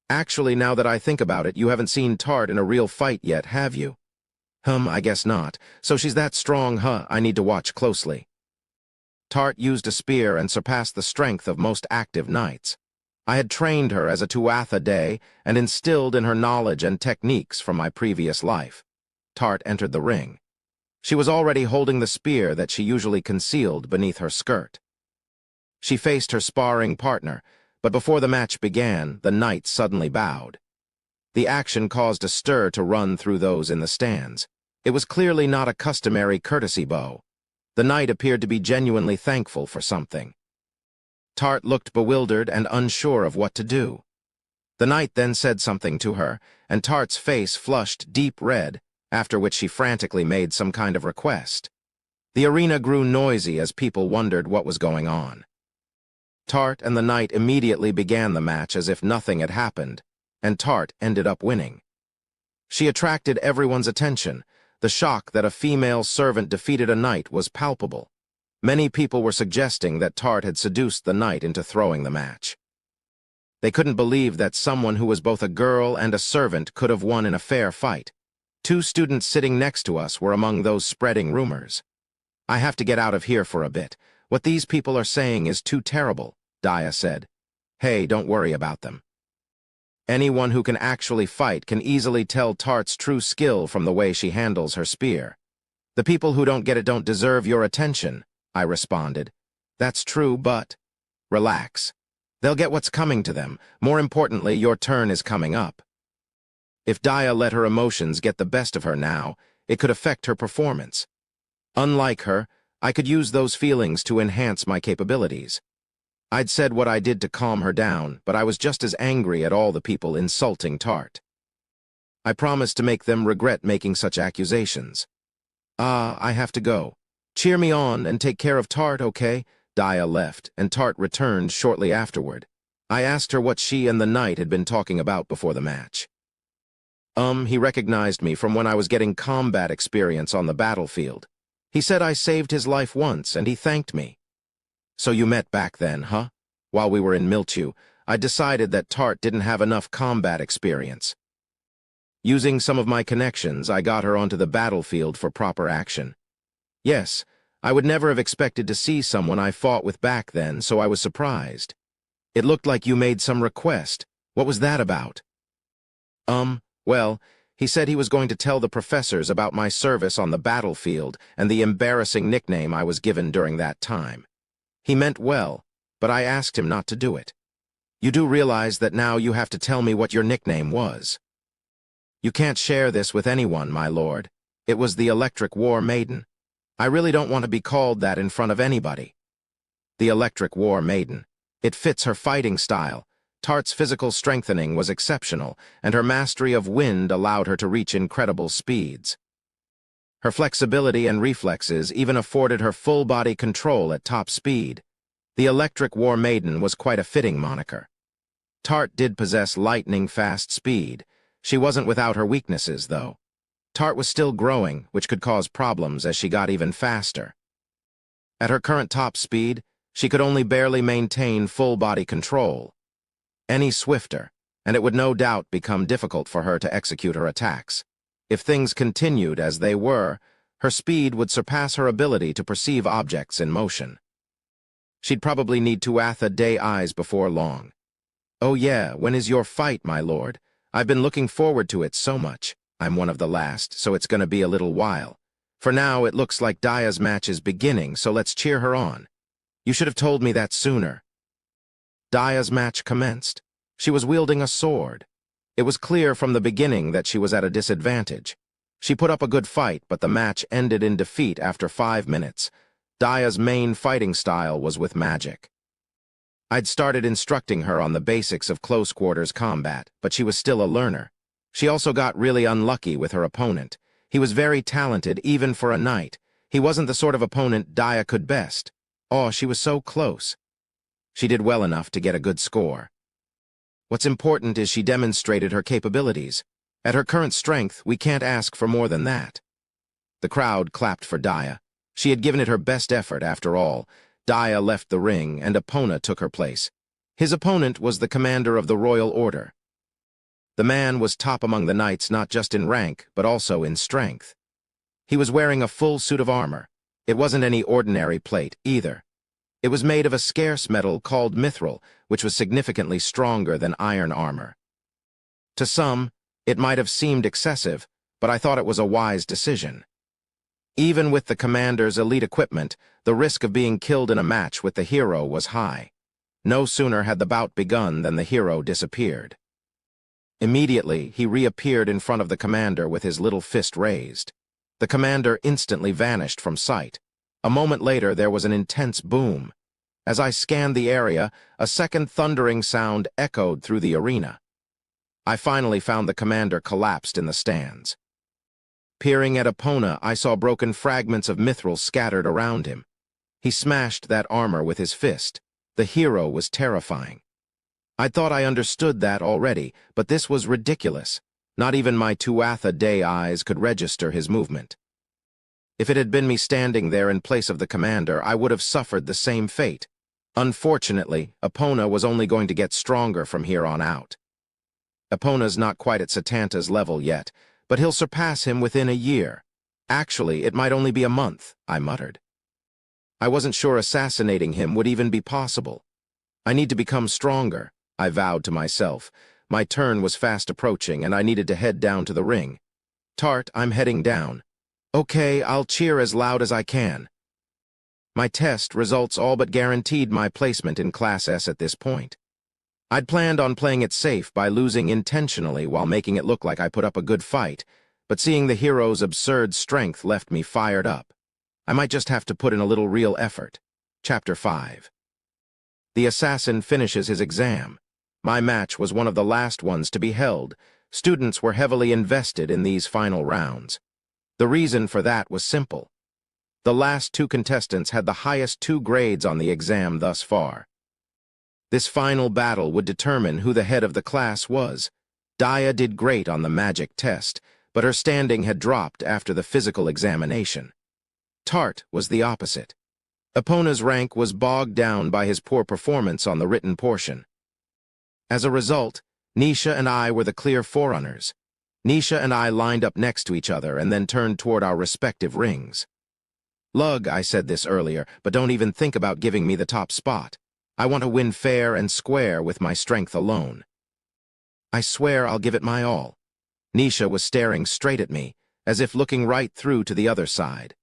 "Actually, now that I think about it, you haven't seen Tart in a real fight yet, have you?" I guess not. So she's that strong, huh? I need to watch closely." Tart used a spear and surpassed the strength of most active knights. I had trained her as a Tuatha Day and instilled in her knowledge and techniques from my previous life. Tart entered the ring. She was already holding the spear that she usually concealed beneath her skirt. She faced her sparring partner, but before the match began, the knight suddenly bowed. The action caused a stir to run through those in the stands. It was clearly not a customary courtesy bow. The knight appeared to be genuinely thankful for something. Tart looked bewildered and unsure of what to do. The knight then said something to her, and Tart's face flushed deep red, after which she frantically made some kind of request. The arena grew noisy as people wondered what was going on. Tart and the knight immediately began the match as if nothing had happened, and Tart ended up winning. She attracted everyone's attention. The shock that a female servant defeated a knight was palpable. Many people were suggesting that Tart had seduced the knight into throwing the match. They couldn't believe that someone who was both a girl and a servant could have won in a fair fight. 2 students sitting next to us were among those spreading rumors. "I have to get out of here for a bit. What these people are saying is too terrible," Daya said. "Hey, don't worry about them." Anyone who can actually fight can easily tell Tart's true skill from the way she handles her spear. "The people who don't get it don't deserve your attention," I responded. "That's true, but..." "Relax. They'll get what's coming to them. More importantly, your turn is coming up." If Daya let her emotions get the best of her now, it could affect her performance. Unlike her, I could use those feelings to enhance my capabilities. I'd said what I did to calm her down, but I was just as angry at all the people insulting Tart. I promised to make them regret making such accusations. I have to go. Cheer me on and take care of Tart, okay?" Daya left, and Tart returned shortly afterward. I asked her what she and the knight had been talking about before the match. He recognized me from when I was getting combat experience on the battlefield. He said I saved his life once, and he thanked me. "So you met back then, huh?" While we were in Miltu, I decided that Tart didn't have enough combat experience. Using some of my connections, I got her onto the battlefield for proper action. Yes, I would never have expected to see someone I fought with back then, so I was surprised. It looked like you made some request. What was that about? Well, he said he was going to tell the professors about my service on the battlefield and the embarrassing nickname I was given during that time. He meant well, but I asked him not to do it. You do realize that now you have to tell me what your nickname was. You can't share this with anyone, my lord. It was the Electric War Maiden. I really don't want to be called that in front of anybody. The Electric War Maiden. It fits her fighting style. Tart's physical strengthening was exceptional, and her mastery of wind allowed her to reach incredible speeds. Her flexibility and reflexes even afforded her full-body control at top speed. The Electric War Maiden was quite a fitting moniker. Tart did possess lightning-fast speed. She wasn't without her weaknesses, though. Tart was still growing, which could cause problems as she got even faster. At her current top speed, she could only barely maintain full-body control. Any swifter, and it would no doubt become difficult for her to execute her attacks. If things continued as they were, her speed would surpass her ability to perceive objects in motion. She'd probably need Tuatha Dé eyes before long. Oh yeah, when is your fight, my lord? I've been looking forward to it so much. I'm one of the last, so it's gonna be a little while. For now, it looks like Daya's match is beginning, so let's cheer her on. You should have told me that sooner. Daya's match commenced. She was wielding a sword. It was clear from the beginning that she was at a disadvantage. She put up a good fight, but the match ended in defeat after 5 minutes. Daya's main fighting style was with magic. I'd started instructing her on the basics of close-quarters combat, but she was still a learner. She also got really unlucky with her opponent. He was very talented, even for a knight. He wasn't the sort of opponent Daya could best. Oh, she was so close. She did well enough to get a good score. What's important is she demonstrated her capabilities. At her current strength, we can't ask for more than that. The crowd clapped for Daya. She had given it her best effort, after all. Daya left the ring, and Epona took her place. His opponent was the commander of the Royal Order. The man was top among the knights not just in rank, but also in strength. He was wearing a full suit of armor. It wasn't any ordinary plate, either. It was made of a scarce metal called mithril, which was significantly stronger than iron armor. To some, it might have seemed excessive, but I thought it was a wise decision. Even with the commander's elite equipment, the risk of being killed in a match with the hero was high. No sooner had the bout begun than the hero disappeared. Immediately, he reappeared in front of the commander with his little fist raised. The commander instantly vanished from sight. A moment later, there was an intense boom. As I scanned the area, a second thundering sound echoed through the arena. I finally found the commander collapsed in the stands. Peering at Epona, I saw broken fragments of mithril scattered around him. He smashed that armor with his fist. The hero was terrifying. I thought I understood that already, but this was ridiculous. Not even my Tuatha Dé eyes could register his movement. If it had been me standing there in place of the commander, I would have suffered the same fate. Unfortunately, Epona was only going to get stronger from here on out. Epona's not quite at Satanta's level yet, but he'll surpass him within a year. Actually, it might only be a month, I muttered. I wasn't sure assassinating him would even be possible. I need to become stronger, I vowed to myself. My turn was fast approaching, and I needed to head down to the ring. Tart, I'm heading down. Okay, I'll cheer as loud as I can. My test results all but guaranteed my placement in Class S at this point. I'd planned on playing it safe by losing intentionally while making it look like I put up a good fight, but seeing the hero's absurd strength left me fired up. I might just have to put in a little real effort. Chapter 5. The assassin finishes his exam. My match was one of the last ones to be held. Students were heavily invested in these final rounds. The reason for that was simple. The last 2 contestants had the highest 2 grades on the exam thus far. This final battle would determine who the head of the class was. Daya did great on the magic test, but her standing had dropped after the physical examination. Tart was the opposite. Epona's rank was bogged down by his poor performance on the written portion. As a result, Nisha and I were the clear forerunners. Nisha and I lined up next to each other and then turned toward our respective rings. "Lug, I said this earlier, but don't even think about giving me the top spot. I want to win fair and square with my strength alone." "I swear I'll give it my all." Nisha was staring straight at me, as if looking right through to the other side.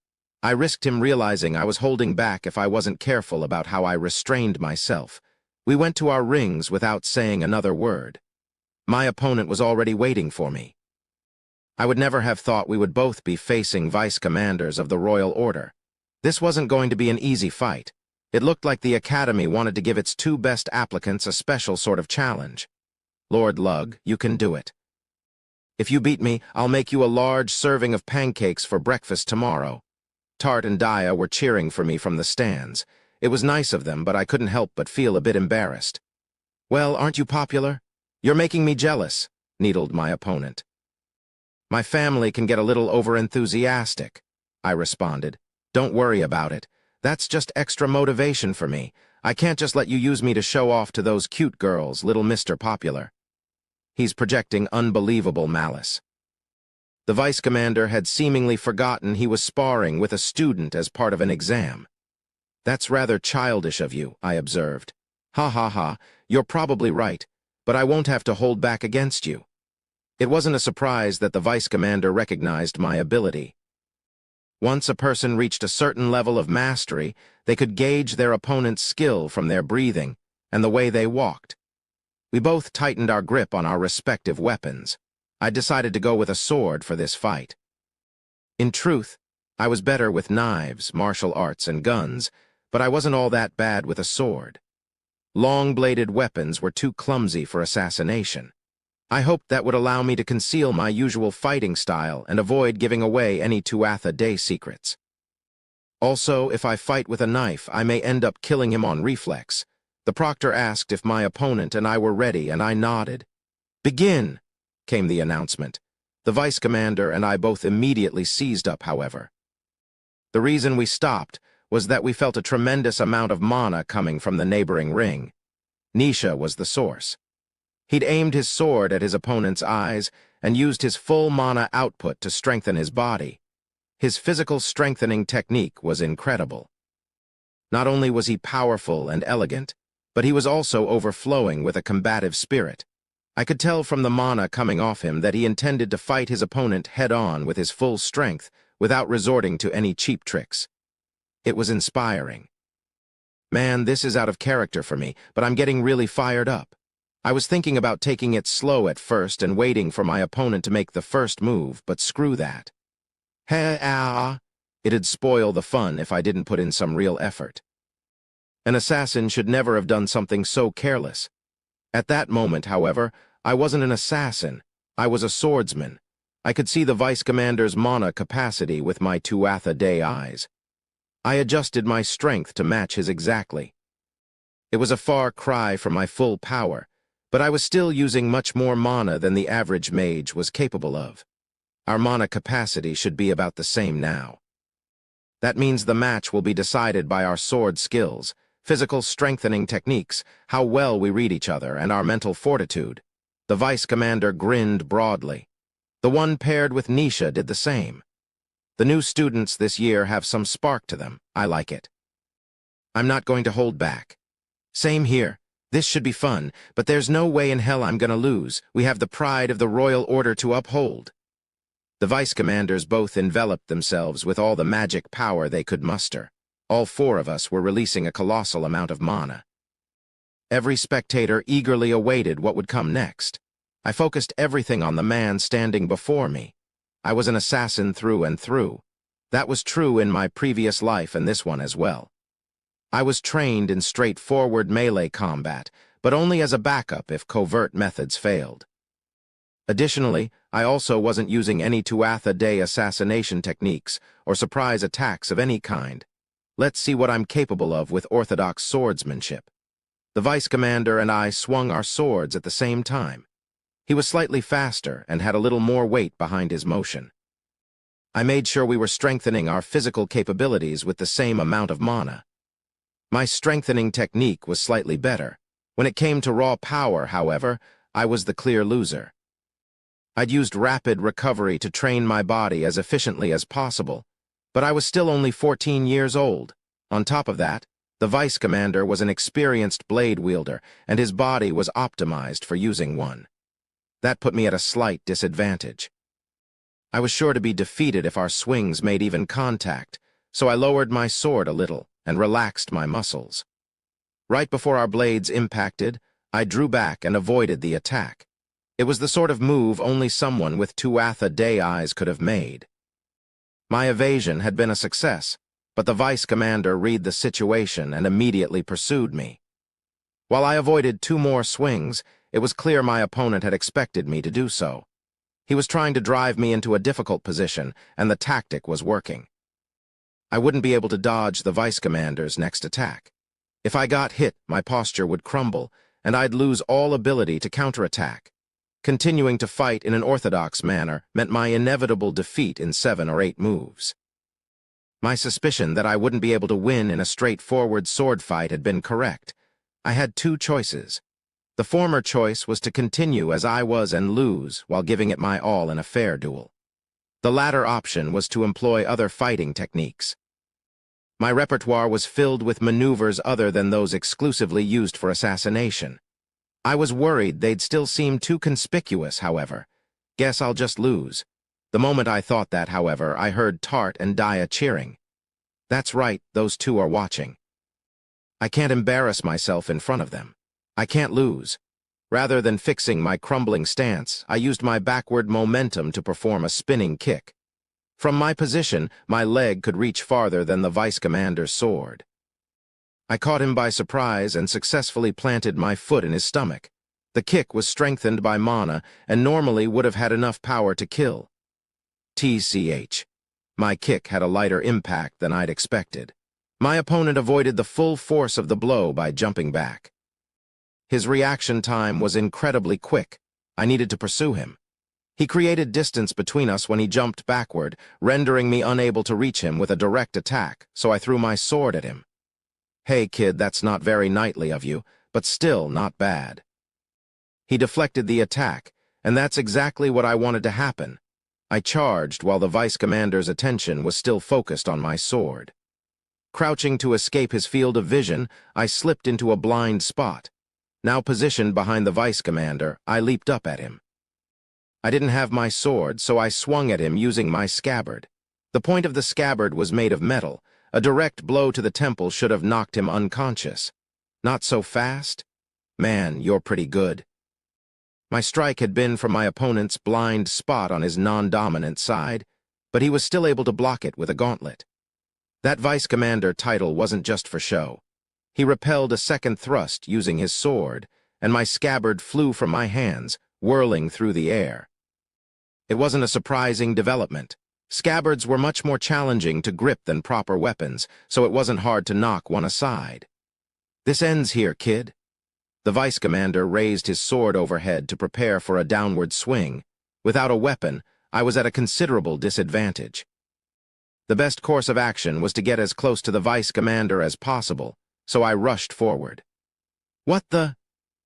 I risked him realizing I was holding back if I wasn't careful about how I restrained myself. We went to our rings without saying another word. My opponent was already waiting for me. I would never have thought we would both be facing vice commanders of the Royal Order. This wasn't going to be an easy fight. It looked like the Academy wanted to give its two best applicants a special sort of challenge. "Lord Lug, you can do it. If you beat me, I'll make you a large serving of pancakes for breakfast tomorrow." Tart and Dia were cheering for me from the stands. It was nice of them, but I couldn't help but feel a bit embarrassed. "Well, aren't you popular? You're making me jealous," needled my opponent. "My family can get a little overenthusiastic," I responded. "Don't worry about it. That's just extra motivation for me. I can't just let you use me to show off to those cute girls, little Mr. Popular." He's projecting unbelievable malice. The vice commander had seemingly forgotten he was sparring with a student as part of an exam. "That's rather childish of you," I observed. "Ha ha ha, you're probably right, but I won't have to hold back against you." It wasn't a surprise that the vice commander recognized my ability. Once a person reached a certain level of mastery, they could gauge their opponent's skill from their breathing and the way they walked. We both tightened our grip on our respective weapons. I decided to go with a sword for this fight. In truth, I was better with knives, martial arts, and guns, but I wasn't all that bad with a sword. Long-bladed weapons were too clumsy for assassination. I hoped that would allow me to conceal my usual fighting style and avoid giving away any Tuatha Dé secrets. Also, if I fight with a knife, I may end up killing him on reflex. The proctor asked if my opponent and I were ready, and I nodded. "Begin," came the announcement. The vice commander and I both immediately seized up, however. The reason we stopped was that we felt a tremendous amount of mana coming from the neighboring ring. Nisha was the source. He'd aimed his sword at his opponent's eyes and used his full mana output to strengthen his body. His physical strengthening technique was incredible. Not only was he powerful and elegant, but he was also overflowing with a combative spirit. I could tell from the mana coming off him that he intended to fight his opponent head-on with his full strength without resorting to any cheap tricks. It was inspiring. Man, this is out of character for me, but I'm getting really fired up. I was thinking about taking it slow at first and waiting for my opponent to make the first move, but screw that. It'd spoil the fun if I didn't put in some real effort. An assassin should never have done something so careless. At that moment, however, I wasn't an assassin. I was a swordsman. I could see the vice commander's mana capacity with my Tuatha Dé eyes. I adjusted my strength to match his exactly. It was a far cry from my full power, but I was still using much more mana than the average mage was capable of. Our mana capacity should be about the same now. That means the match will be decided by our sword skills, physical strengthening techniques, how well we read each other, and our mental fortitude. The vice commander grinned broadly. The one paired with Nisha did the same. The new students this year have some spark to them. I like it. I'm not going to hold back. Same here. This should be fun, but there's no way in hell I'm gonna lose. We have the pride of the Royal Order to uphold. The vice commanders both enveloped themselves with all the magic power they could muster. All four of us were releasing a colossal amount of mana. Every spectator eagerly awaited what would come next. I focused everything on the man standing before me. I was an assassin through and through. That was true in my previous life and this one as well. I was trained in straightforward melee combat, but only as a backup if covert methods failed. Additionally, I also wasn't using any Tuatha Dé assassination techniques or surprise attacks of any kind. Let's see what I'm capable of with orthodox swordsmanship. The vice commander and I swung our swords at the same time. He was slightly faster and had a little more weight behind his motion. I made sure we were strengthening our physical capabilities with the same amount of mana. My strengthening technique was slightly better. When it came to raw power, however, I was the clear loser. I'd used rapid recovery to train my body as efficiently as possible, but I was still only 14 years old. On top of that, the vice commander was an experienced blade wielder, and his body was optimized for using one. That put me at a slight disadvantage. I was sure to be defeated if our swings made even contact, so I lowered my sword a little and relaxed my muscles. Right before our blades impacted, I drew back and avoided the attack. It was the sort of move only someone with Tuatha Dé eyes could have made. My evasion had been a success, but the vice commander read the situation and immediately pursued me. While I avoided 2 more swings, it was clear my opponent had expected me to do so. He was trying to drive me into a difficult position, and the tactic was working. I wouldn't be able to dodge the vice commander's next attack. If I got hit, my posture would crumble, and I'd lose all ability to counterattack. Continuing to fight in an orthodox manner meant my inevitable defeat in 7 or 8 moves. My suspicion that I wouldn't be able to win in a straightforward sword fight had been correct. I had 2 choices. The former choice was to continue as I was and lose while giving it my all in a fair duel. The latter option was to employ other fighting techniques. My repertoire was filled with maneuvers other than those exclusively used for assassination. I was worried they'd still seem too conspicuous, however. Guess I'll just lose. The moment I thought that, however, I heard Tart and Dia cheering. That's right, those 2 are watching. I can't embarrass myself in front of them. I can't lose. Rather than fixing my crumbling stance, I used my backward momentum to perform a spinning kick. From my position, my leg could reach farther than the vice commander's sword. I caught him by surprise and successfully planted my foot in his stomach. The kick was strengthened by mana and normally would have had enough power to kill. TCH. My kick had a lighter impact than I'd expected. My opponent avoided the full force of the blow by jumping back. His reaction time was incredibly quick. I needed to pursue him. He created distance between us when he jumped backward, rendering me unable to reach him with a direct attack, so I threw my sword at him. Hey kid, that's not very knightly of you, but still not bad. He deflected the attack, and that's exactly what I wanted to happen. I charged while the vice commander's attention was still focused on my sword. Crouching to escape his field of vision, I slipped into a blind spot. Now positioned behind the vice commander, I leaped up at him. I didn't have my sword, so I swung at him using my scabbard. The point of the scabbard was made of metal. A direct blow to the temple should have knocked him unconscious. Not so fast? Man, you're pretty good. My strike had been from my opponent's blind spot on his non-dominant side, but he was still able to block it with a gauntlet. That vice commander title wasn't just for show. He repelled a second thrust using his sword, and my scabbard flew from my hands, whirling through the air. It wasn't a surprising development. Scabbards were much more challenging to grip than proper weapons, so it wasn't hard to knock one aside. This ends here, kid. The vice commander raised his sword overhead to prepare for a downward swing. Without a weapon, I was at a considerable disadvantage. The best course of action was to get as close to the vice commander as possible, so I rushed forward. What the?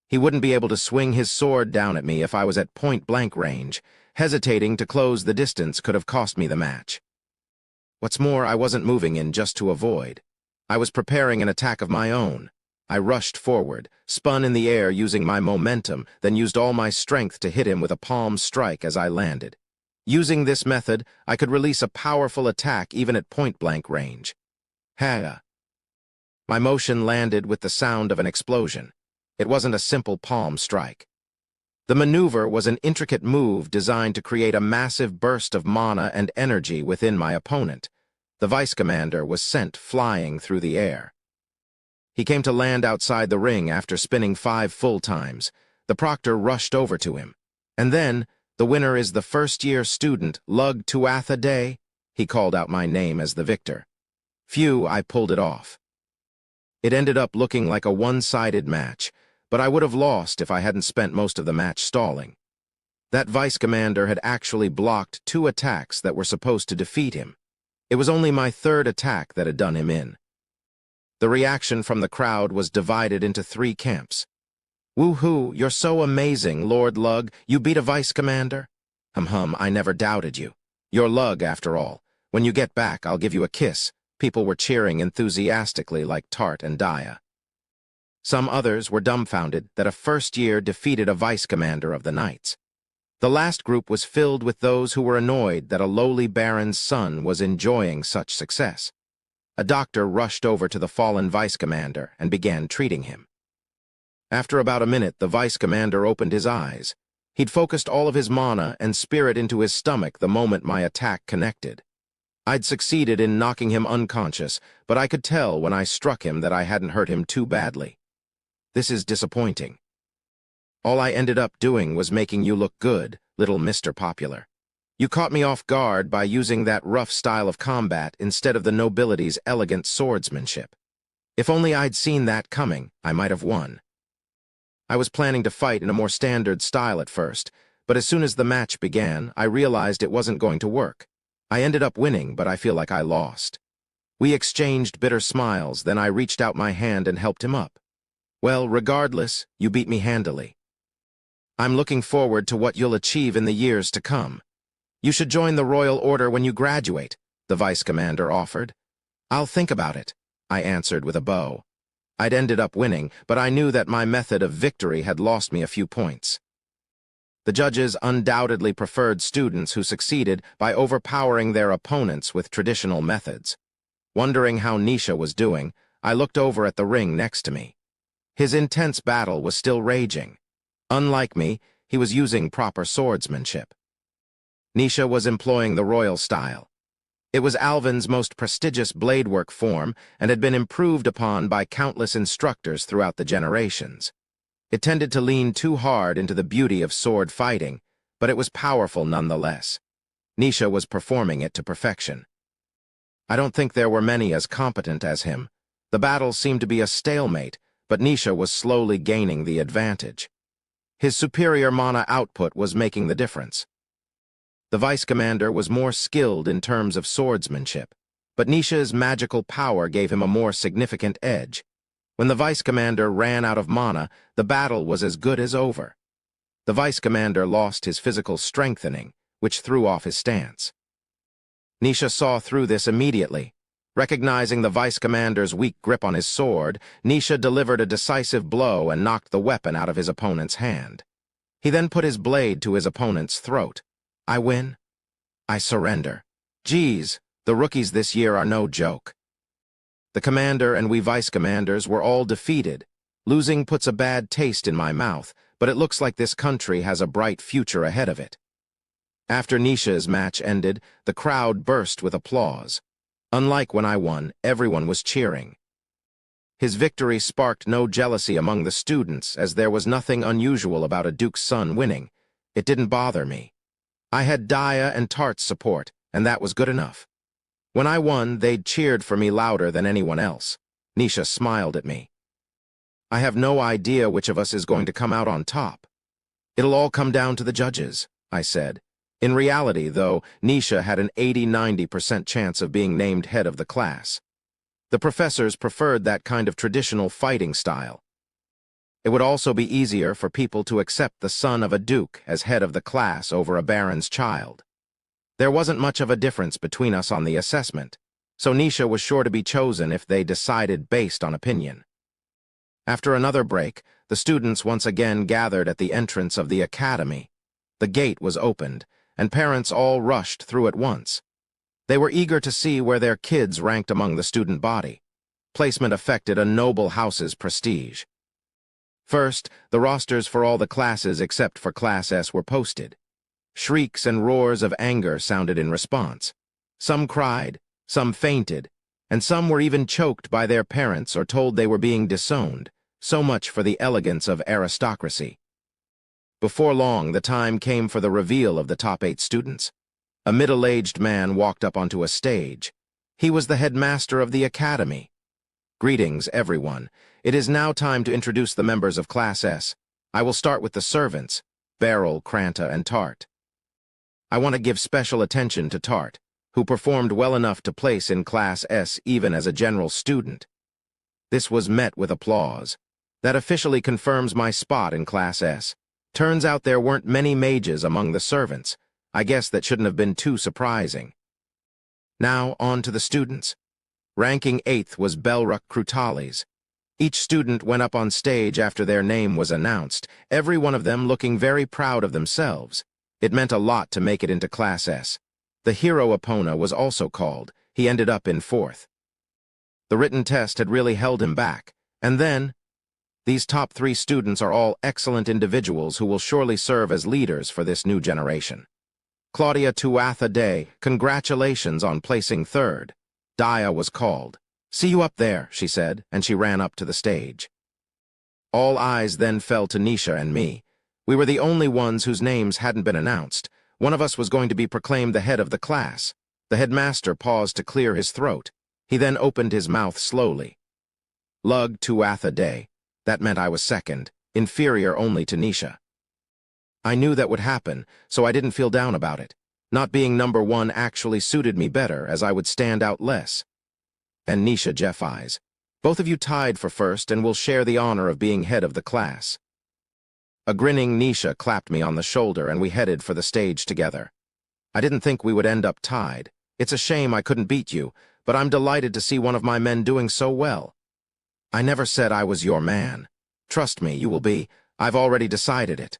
He wouldn't be able to swing his sword down at me if I was at point-blank range. Hesitating to close the distance could have cost me the match. What's more, I wasn't moving in just to avoid. I was preparing an attack of my own. I rushed forward, spun in the air using my momentum, then used all my strength to hit him with a palm strike as I landed. Using this method, I could release a powerful attack even at point-blank range. Ha! My motion landed with the sound of an explosion. It wasn't a simple palm strike. The maneuver was an intricate move designed to create a massive burst of mana and energy within my opponent. The vice commander was sent flying through the air. He came to land outside the ring after spinning 5 full times. The proctor rushed over to him. And then, the winner is the first-year student, Lug Tuatha Dé. He called out my name as the victor. Phew, I pulled it off. It ended up looking like a one-sided match, but I would have lost if I hadn't spent most of the match stalling. That vice commander had actually blocked 2 attacks that were supposed to defeat him. It was only my 3rd attack that had done him in. The reaction from the crowd was divided into 3 camps. Woohoo, you're so amazing, Lord Lug, you beat a vice commander. I never doubted you. Your lug, after all. When you get back, I'll give you a kiss. People were cheering enthusiastically like Tart and Dia. Some others were dumbfounded that a first-year defeated a vice-commander of the Knights. The last group was filled with those who were annoyed that a lowly baron's son was enjoying such success. A doctor rushed over to the fallen vice-commander and began treating him. After about a minute, the vice-commander opened his eyes. He'd focused all of his mana and spirit into his stomach the moment my attack connected. I'd succeeded in knocking him unconscious, but I could tell when I struck him that I hadn't hurt him too badly. This is disappointing. All I ended up doing was making you look good, little Mr. Popular. You caught me off guard by using that rough style of combat instead of the nobility's elegant swordsmanship. If only I'd seen that coming, I might have won. I was planning to fight in a more standard style at first, but as soon as the match began, I realized it wasn't going to work. I ended up winning, but I feel like I lost. We exchanged bitter smiles, then I reached out my hand and helped him up. Well, regardless, you beat me handily. I'm looking forward to what you'll achieve in the years to come. You should join the Royal Order when you graduate, the vice-commander offered. I'll think about it, I answered with a bow. I'd ended up winning, but I knew that my method of victory had lost me a few points. The judges undoubtedly preferred students who succeeded by overpowering their opponents with traditional methods. Wondering how Nisha was doing, I looked over at the ring next to me. His intense battle was still raging. Unlike me, he was using proper swordsmanship. Nisha was employing the royal style. It was Alvin's most prestigious bladework form and had been improved upon by countless instructors throughout the generations. It tended to lean too hard into the beauty of sword fighting, but it was powerful nonetheless. Nisha was performing it to perfection. I don't think there were many as competent as him. The battle seemed to be a stalemate, but Nisha was slowly gaining the advantage. His superior mana output was making the difference. The vice-commander was more skilled in terms of swordsmanship, but Nisha's magical power gave him a more significant edge. When the vice-commander ran out of mana, the battle was as good as over. The vice-commander lost his physical strengthening, which threw off his stance. Nisha saw through this immediately. Recognizing the vice-commander's weak grip on his sword, Nisha delivered a decisive blow and knocked the weapon out of his opponent's hand. He then put his blade to his opponent's throat. I win? I surrender. Geez, the rookies this year are no joke. The commander and we vice-commanders were all defeated. Losing puts a bad taste in my mouth, but it looks like this country has a bright future ahead of it. After Nisha's match ended, the crowd burst with applause. Unlike when I won, everyone was cheering. His victory sparked no jealousy among the students, as there was nothing unusual about a duke's son winning. It didn't bother me. I had Dia and Tart's support, and that was good enough. When I won, they'd cheered for me louder than anyone else. Nisha smiled at me. I have no idea which of us is going to come out on top. It'll all come down to the judges, I said. In reality, though, Nisha had an 80–90% chance of being named head of the class. The professors preferred that kind of traditional fighting style. It would also be easier for people to accept the son of a duke as head of the class over a baron's child. There wasn't much of a difference between us on the assessment, so Nisha was sure to be chosen if they decided based on opinion. After another break, the students once again gathered at the entrance of the academy. The gate was opened, and parents all rushed through at once. They were eager to see where their kids ranked among the student body. Placement affected a noble house's prestige. First, the rosters for all the classes except for Class S were posted. Shrieks and roars of anger sounded in response. Some cried, some fainted, and some were even choked by their parents or told they were being disowned. So much for the elegance of aristocracy. Before long, the time came for the reveal of the top 8 students. A middle-aged man walked up onto a stage. He was the headmaster of the academy. Greetings, everyone. It is now time to introduce the members of Class S. I will start with the servants, Beryl, Kranta, and Tart. I want to give special attention to Tart, who performed well enough to place in Class S even as a general student. This was met with applause. That officially confirms my spot in Class S. Turns out there weren't many mages among the servants. I guess that shouldn't have been too surprising. Now, on to the students. Ranking 8th was Belruck Krutales. Each student went up on stage after their name was announced, every one of them looking very proud of themselves. It meant a lot to make it into Class S. The hero Epona was also called. He ended up in 4th. The written test had really held him back. And then, these top 3 students are all excellent individuals who will surely serve as leaders for this new generation. Claudia Tuatha Day, congratulations on placing 3rd. Dia was called. See you up there, she said, and she ran up to the stage. All eyes then fell to Nisha and me. We were the only ones whose names hadn't been announced. One of us was going to be proclaimed the head of the class. The headmaster paused to clear his throat. He then opened his mouth slowly. Lug Tuatha Day. That meant I was 2nd, inferior only to Nisha. I knew that would happen, so I didn't feel down about it. Not being number 1 actually suited me better, as I would stand out less. And Nisha Jeffeyes. Both of you tied for 1st and will share the honor of being head of the class. A grinning Nisha clapped me on the shoulder and we headed for the stage together. I didn't think we would end up tied. It's a shame I couldn't beat you, but I'm delighted to see one of my men doing so well. I never said I was your man. Trust me, you will be. I've already decided it.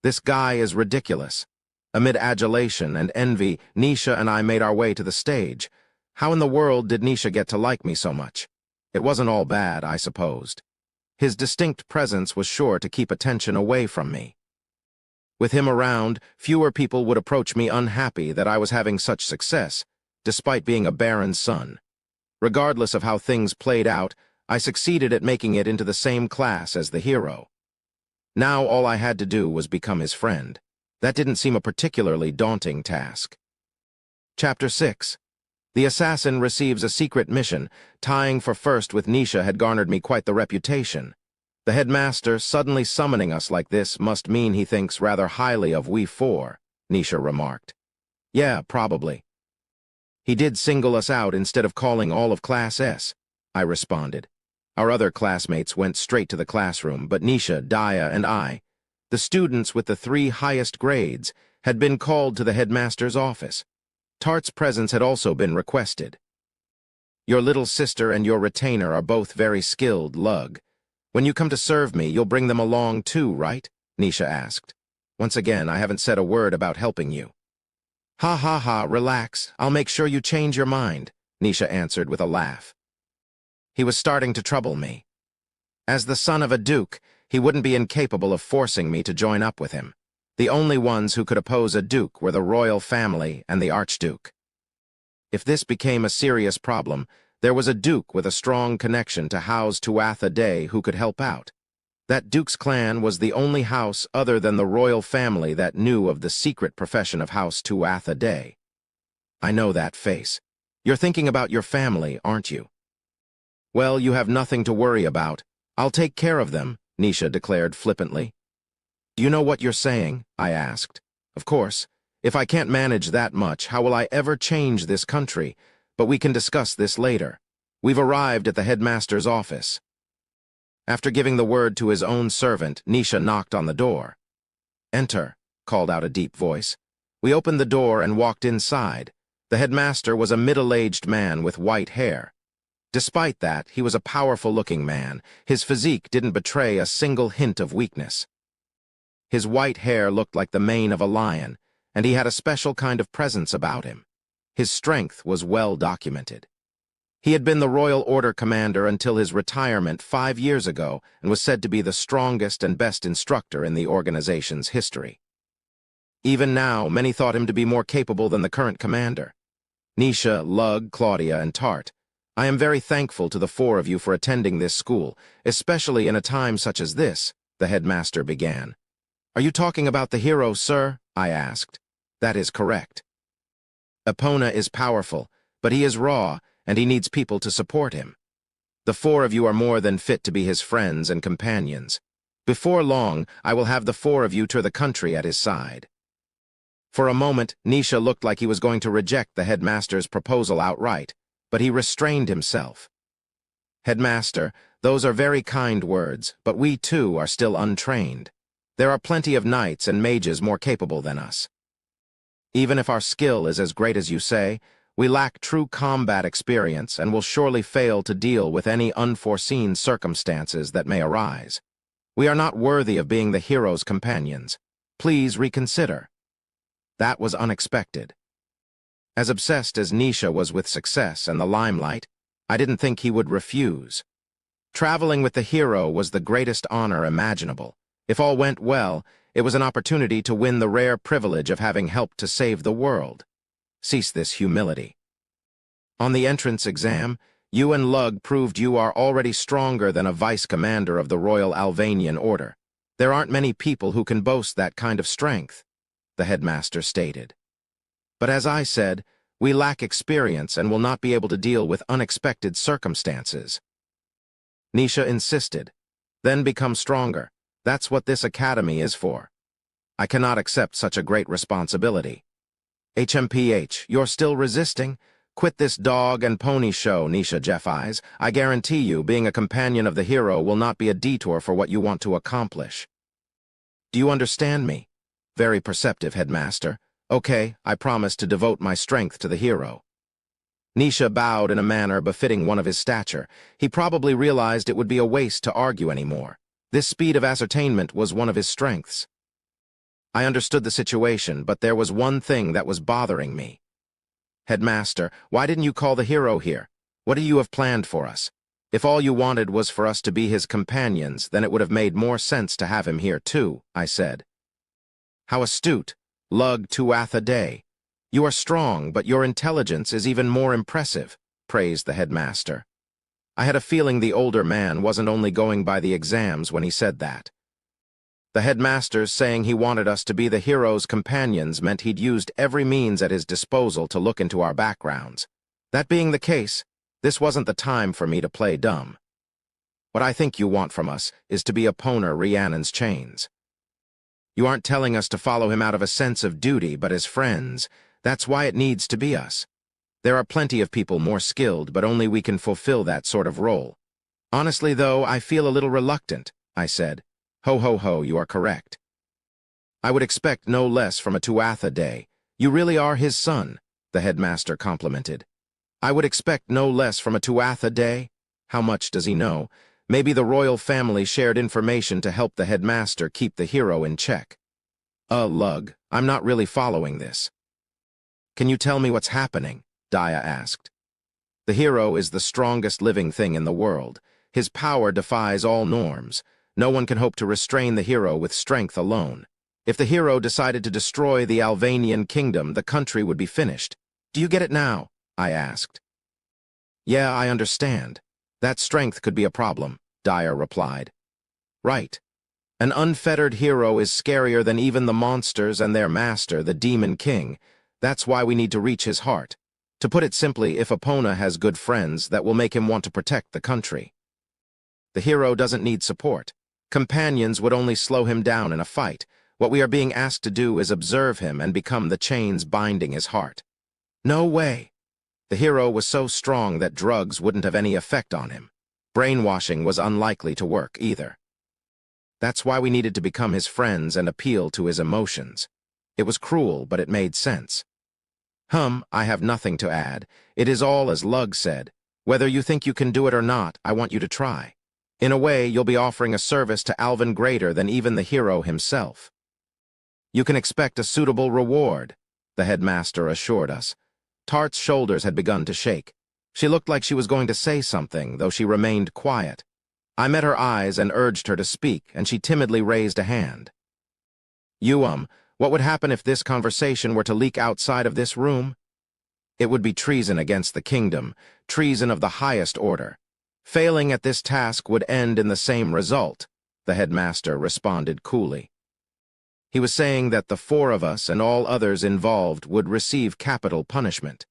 This guy is ridiculous. Amid adulation and envy, Nisha and I made our way to the stage. How in the world did Nisha get to like me so much? It wasn't all bad, I supposed. His distinct presence was sure to keep attention away from me. With him around, fewer people would approach me unhappy that I was having such success, despite being a baron's son. Regardless of how things played out, I succeeded at making it into the same class as the hero. Now all I had to do was become his friend. That didn't seem a particularly daunting task. Chapter 6. The assassin receives a secret mission. Tying for 1st with Nisha had garnered me quite the reputation. The headmaster suddenly summoning us like this must mean he thinks rather highly of we 4, Nisha remarked. Yeah, probably. He did single us out instead of calling all of Class S, I responded. Our other classmates went straight to the classroom, but Nisha, Dia, and I, the students with the 3 highest grades, had been called to the headmaster's office. Tart's presence had also been requested. Your little sister and your retainer are both very skilled, Lug. When you come to serve me, you'll bring them along too, right? Nisha asked. Once again, I haven't said a word about helping you. Ha ha ha, relax. I'll make sure you change your mind, Nisha answered with a laugh. He was starting to trouble me. As the son of a duke, he wouldn't be incapable of forcing me to join up with him. The only ones who could oppose a duke were the royal family and the archduke. If this became a serious problem, there was a duke with a strong connection to House Tuatha Day who could help out. That duke's clan was the only house other than the royal family that knew of the secret profession of House Tuatha Day. I know that face. You're thinking about your family, aren't you? Well, you have nothing to worry about. I'll take care of them, Nisha declared flippantly. Do you know what you're saying? I asked. Of course. If I can't manage that much, how will I ever change this country? But we can discuss this later. We've arrived at the headmaster's office. After giving the word to his own servant, Nisha knocked on the door. Enter, called out a deep voice. We opened the door and walked inside. The headmaster was a middle-aged man with white hair. Despite that, he was a powerful-looking man. His physique didn't betray a single hint of weakness. His white hair looked like the mane of a lion, and he had a special kind of presence about him. His strength was well documented. He had been the Royal Order commander until his retirement 5 years ago and was said to be the strongest and best instructor in the organization's history. Even now, many thought him to be more capable than the current commander. Nisha, Lug, Claudia, and Tart, I am very thankful to the 4 of you for attending this school, especially in a time such as this, the headmaster began. Are you talking about the hero, sir? I asked. That is correct. Epona is powerful, but he is raw, and he needs people to support him. The 4 of you are more than fit to be his friends and companions. Before long, I will have the 4 of you tour the country at his side. For a moment, Nisha looked like he was going to reject the headmaster's proposal outright, but he restrained himself. Headmaster, those are very kind words, but we too are still untrained. There are plenty of knights and mages more capable than us. Even if our skill is as great as you say, we lack true combat experience and will surely fail to deal with any unforeseen circumstances that may arise. We are not worthy of being the hero's companions. Please reconsider. That was unexpected. As obsessed as Nisha was with success and the limelight, I didn't think he would refuse. Traveling with the hero was the greatest honor imaginable. If all went well, it was an opportunity to win the rare privilege of having helped to save the world. Cease this humility. On the entrance exam, you and Lug proved you are already stronger than a vice-commander of the Royal Alvanian Order. There aren't many people who can boast that kind of strength, the headmaster stated. But as I said, we lack experience and will not be able to deal with unexpected circumstances. Nisha insisted. Then become stronger. That's what this academy is for. I cannot accept such a great responsibility. HMPH, you're still resisting? Quit this dog and pony show, Nisha Jeffeyes. I guarantee you, being a companion of the hero will not be a detour for what you want to accomplish. Do you understand me? Very perceptive, headmaster. Okay, I promise to devote my strength to the hero. Nisha bowed in a manner befitting one of his stature. He probably realized it would be a waste to argue anymore. This speed of ascertainment was one of his strengths. I understood the situation, but there was one thing that was bothering me. Headmaster, why didn't you call the hero here? What do you have planned for us? If all you wanted was for us to be his companions, then it would have made more sense to have him here too, I said. How astute. Lug Tuatha Day. You are strong, but your intelligence is even more impressive, praised the headmaster. I had a feeling the older man wasn't only going by the exams when he said that. The headmaster's saying he wanted us to be the hero's companions meant he'd used every means at his disposal to look into our backgrounds. That being the case, this wasn't the time for me to play dumb. What I think you want from us is to be Epona Rhiannon's chains. You aren't telling us to follow him out of a sense of duty, but as friends. That's why it needs to be us. There are plenty of people more skilled, but only we can fulfill that sort of role. Honestly, though, I feel a little reluctant, I said. Ho, ho, ho, you are correct. I would expect no less from a Tuatha Day. You really are his son, the headmaster complimented. I would expect no less from a Tuatha Day? How much does he know? Maybe the royal family shared information to help the headmaster keep the hero in check. Lug, I'm not really following this. Can you tell me what's happening? Daya asked. The hero is the strongest living thing in the world. His power defies all norms. No one can hope to restrain the hero with strength alone. If the hero decided to destroy the Alvanian kingdom, the country would be finished. Do you get it now? I asked. Yeah, I understand. That strength could be a problem, Daya replied. Right. An unfettered hero is scarier than even the monsters and their master, the Demon King. That's why we need to reach his heart. To put it simply, if Epona has good friends, that will make him want to protect the country. The hero doesn't need support. Companions would only slow him down in a fight. What we are being asked to do is observe him and become the chains binding his heart. No way. The hero was so strong that drugs wouldn't have any effect on him. Brainwashing was unlikely to work either. That's why we needed to become his friends and appeal to his emotions. It was cruel, but it made sense. I have nothing to add. It is all as Lug said. Whether you think you can do it or not, I want you to try. In a way, you'll be offering a service to Alvin greater than even the hero himself. You can expect a suitable reward, the headmaster assured us. Tart's shoulders had begun to shake. She looked like she was going to say something, though she remained quiet. I met her eyes and urged her to speak, and she timidly raised a hand. What would happen if this conversation were to leak outside of this room? It would be treason against the kingdom, treason of the highest order. Failing at this task would end in the same result, the headmaster responded coolly. He was saying that the four of us and all others involved would receive capital punishment.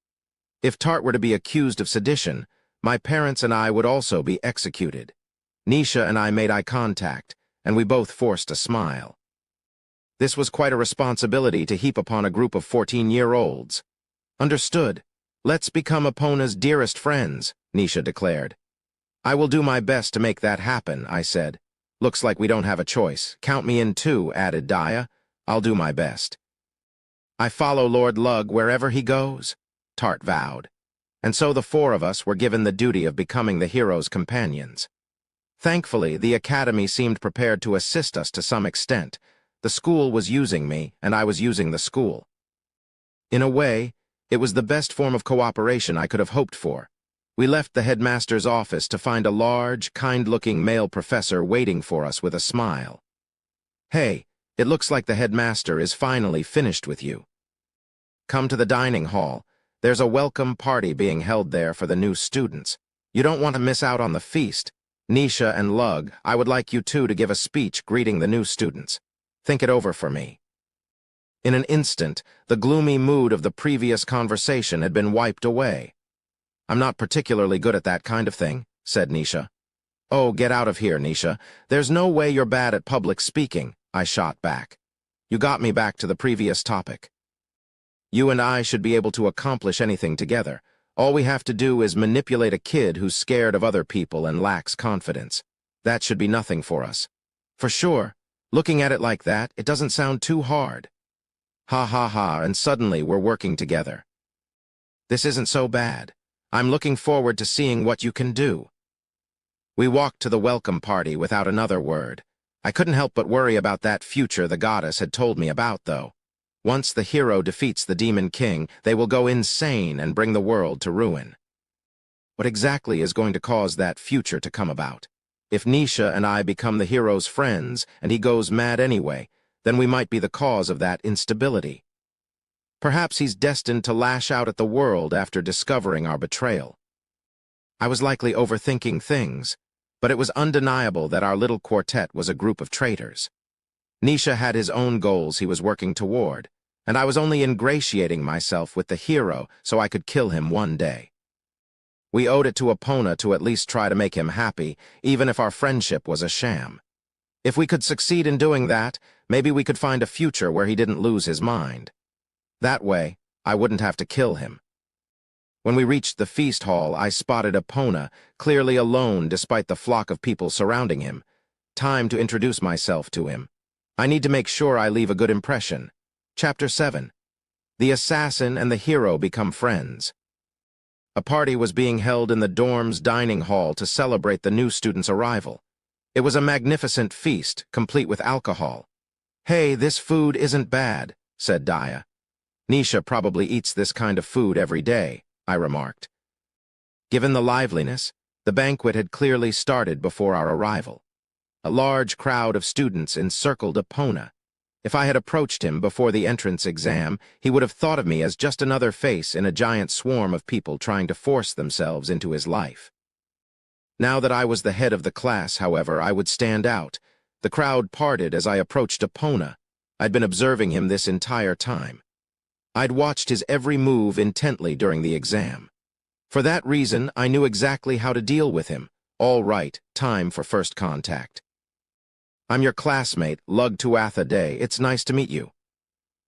If Tart were to be accused of sedition, my parents and I would also be executed. Nisha and I made eye contact, and we both forced a smile. This was quite a responsibility to heap upon a group of 14-year-olds. Understood. Let's become Epona's dearest friends, Nisha declared. I will do my best to make that happen, I said. Looks like we don't have a choice. Count me in too, added Daya. I'll do my best. I follow Lord Lug wherever he goes, Tart vowed. And so the four of us were given the duty of becoming the hero's companions. Thankfully, the academy seemed prepared to assist us to some extent. The school was using me, and I was using the school. In a way, it was the best form of cooperation I could have hoped for. We left the headmaster's office to find a large, kind-looking male professor waiting for us with a smile. "Hey, it looks like the headmaster is finally finished with you. Come to the dining hall. There's a welcome party being held there for the new students. You don't want to miss out on the feast. Nisha and Lug, I would like you two to give a speech greeting the new students. Think it over for me." In an instant, the gloomy mood of the previous conversation had been wiped away. "I'm not particularly good at that kind of thing," said Nisha. "Oh, get out of here, Nisha. There's no way you're bad at public speaking," I shot back. "You got me back to the previous topic. You and I should be able to accomplish anything together. All we have to do is manipulate a kid who's scared of other people and lacks confidence. That should be nothing for us." "For sure. Looking at it like that, it doesn't sound too hard." "Ha ha ha, and suddenly we're working together. This isn't so bad. I'm looking forward to seeing what you can do." We walked to the welcome party without another word. I couldn't help but worry about that future the goddess had told me about, though. Once the hero defeats the Demon King, they will go insane and bring the world to ruin. What exactly is going to cause that future to come about? If Nisha and I become the hero's friends and he goes mad anyway, then we might be the cause of that instability. Perhaps he's destined to lash out at the world after discovering our betrayal. I was likely overthinking things, but it was undeniable that our little quartet was a group of traitors. Nisha had his own goals he was working toward, and I was only ingratiating myself with the hero so I could kill him one day. We owed it to Epona to at least try to make him happy, even if our friendship was a sham. If we could succeed in doing that, maybe we could find a future where he didn't lose his mind. That way, I wouldn't have to kill him. When we reached the feast hall, I spotted Epona, clearly alone despite the flock of people surrounding him. Time to introduce myself to him. I need to make sure I leave a good impression. Chapter 7. The assassin and the hero become friends. A party was being held in the dorm's dining hall to celebrate the new student's arrival. It was a magnificent feast, complete with alcohol. "Hey, this food isn't bad," said Daya. "Nisha probably eats this kind of food every day," I remarked. Given the liveliness, the banquet had clearly started before our arrival. A large crowd of students encircled Epona. If I had approached him before the entrance exam, he would have thought of me as just another face in a giant swarm of people trying to force themselves into his life. Now that I was the head of the class, however, I would stand out. The crowd parted as I approached Epona. I'd been observing him this entire time. I'd watched his every move intently during the exam. For that reason, I knew exactly how to deal with him. All right, time for first contact. "I'm your classmate, Lug Tuatha Day. It's nice to meet you."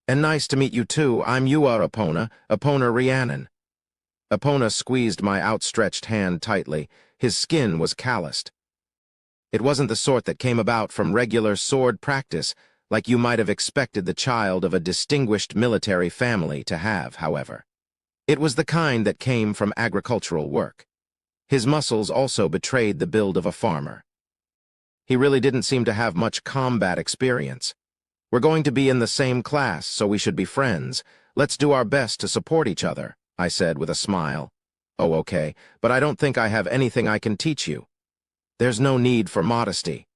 "And nice to meet you too. I'm Yua Epona Rhiannon." Epona squeezed my outstretched hand tightly. His skin was calloused. It wasn't the sort that came about from regular sword practice, like you might have expected the child of a distinguished military family to have, however. It was the kind that came from agricultural work. His muscles also betrayed the build of a farmer. He really didn't seem to have much combat experience. "We're going to be in the same class, so we should be friends. Let's do our best to support each other," I said with a smile. "Oh, okay, but I don't think I have anything I can teach you." "There's no need for modesty.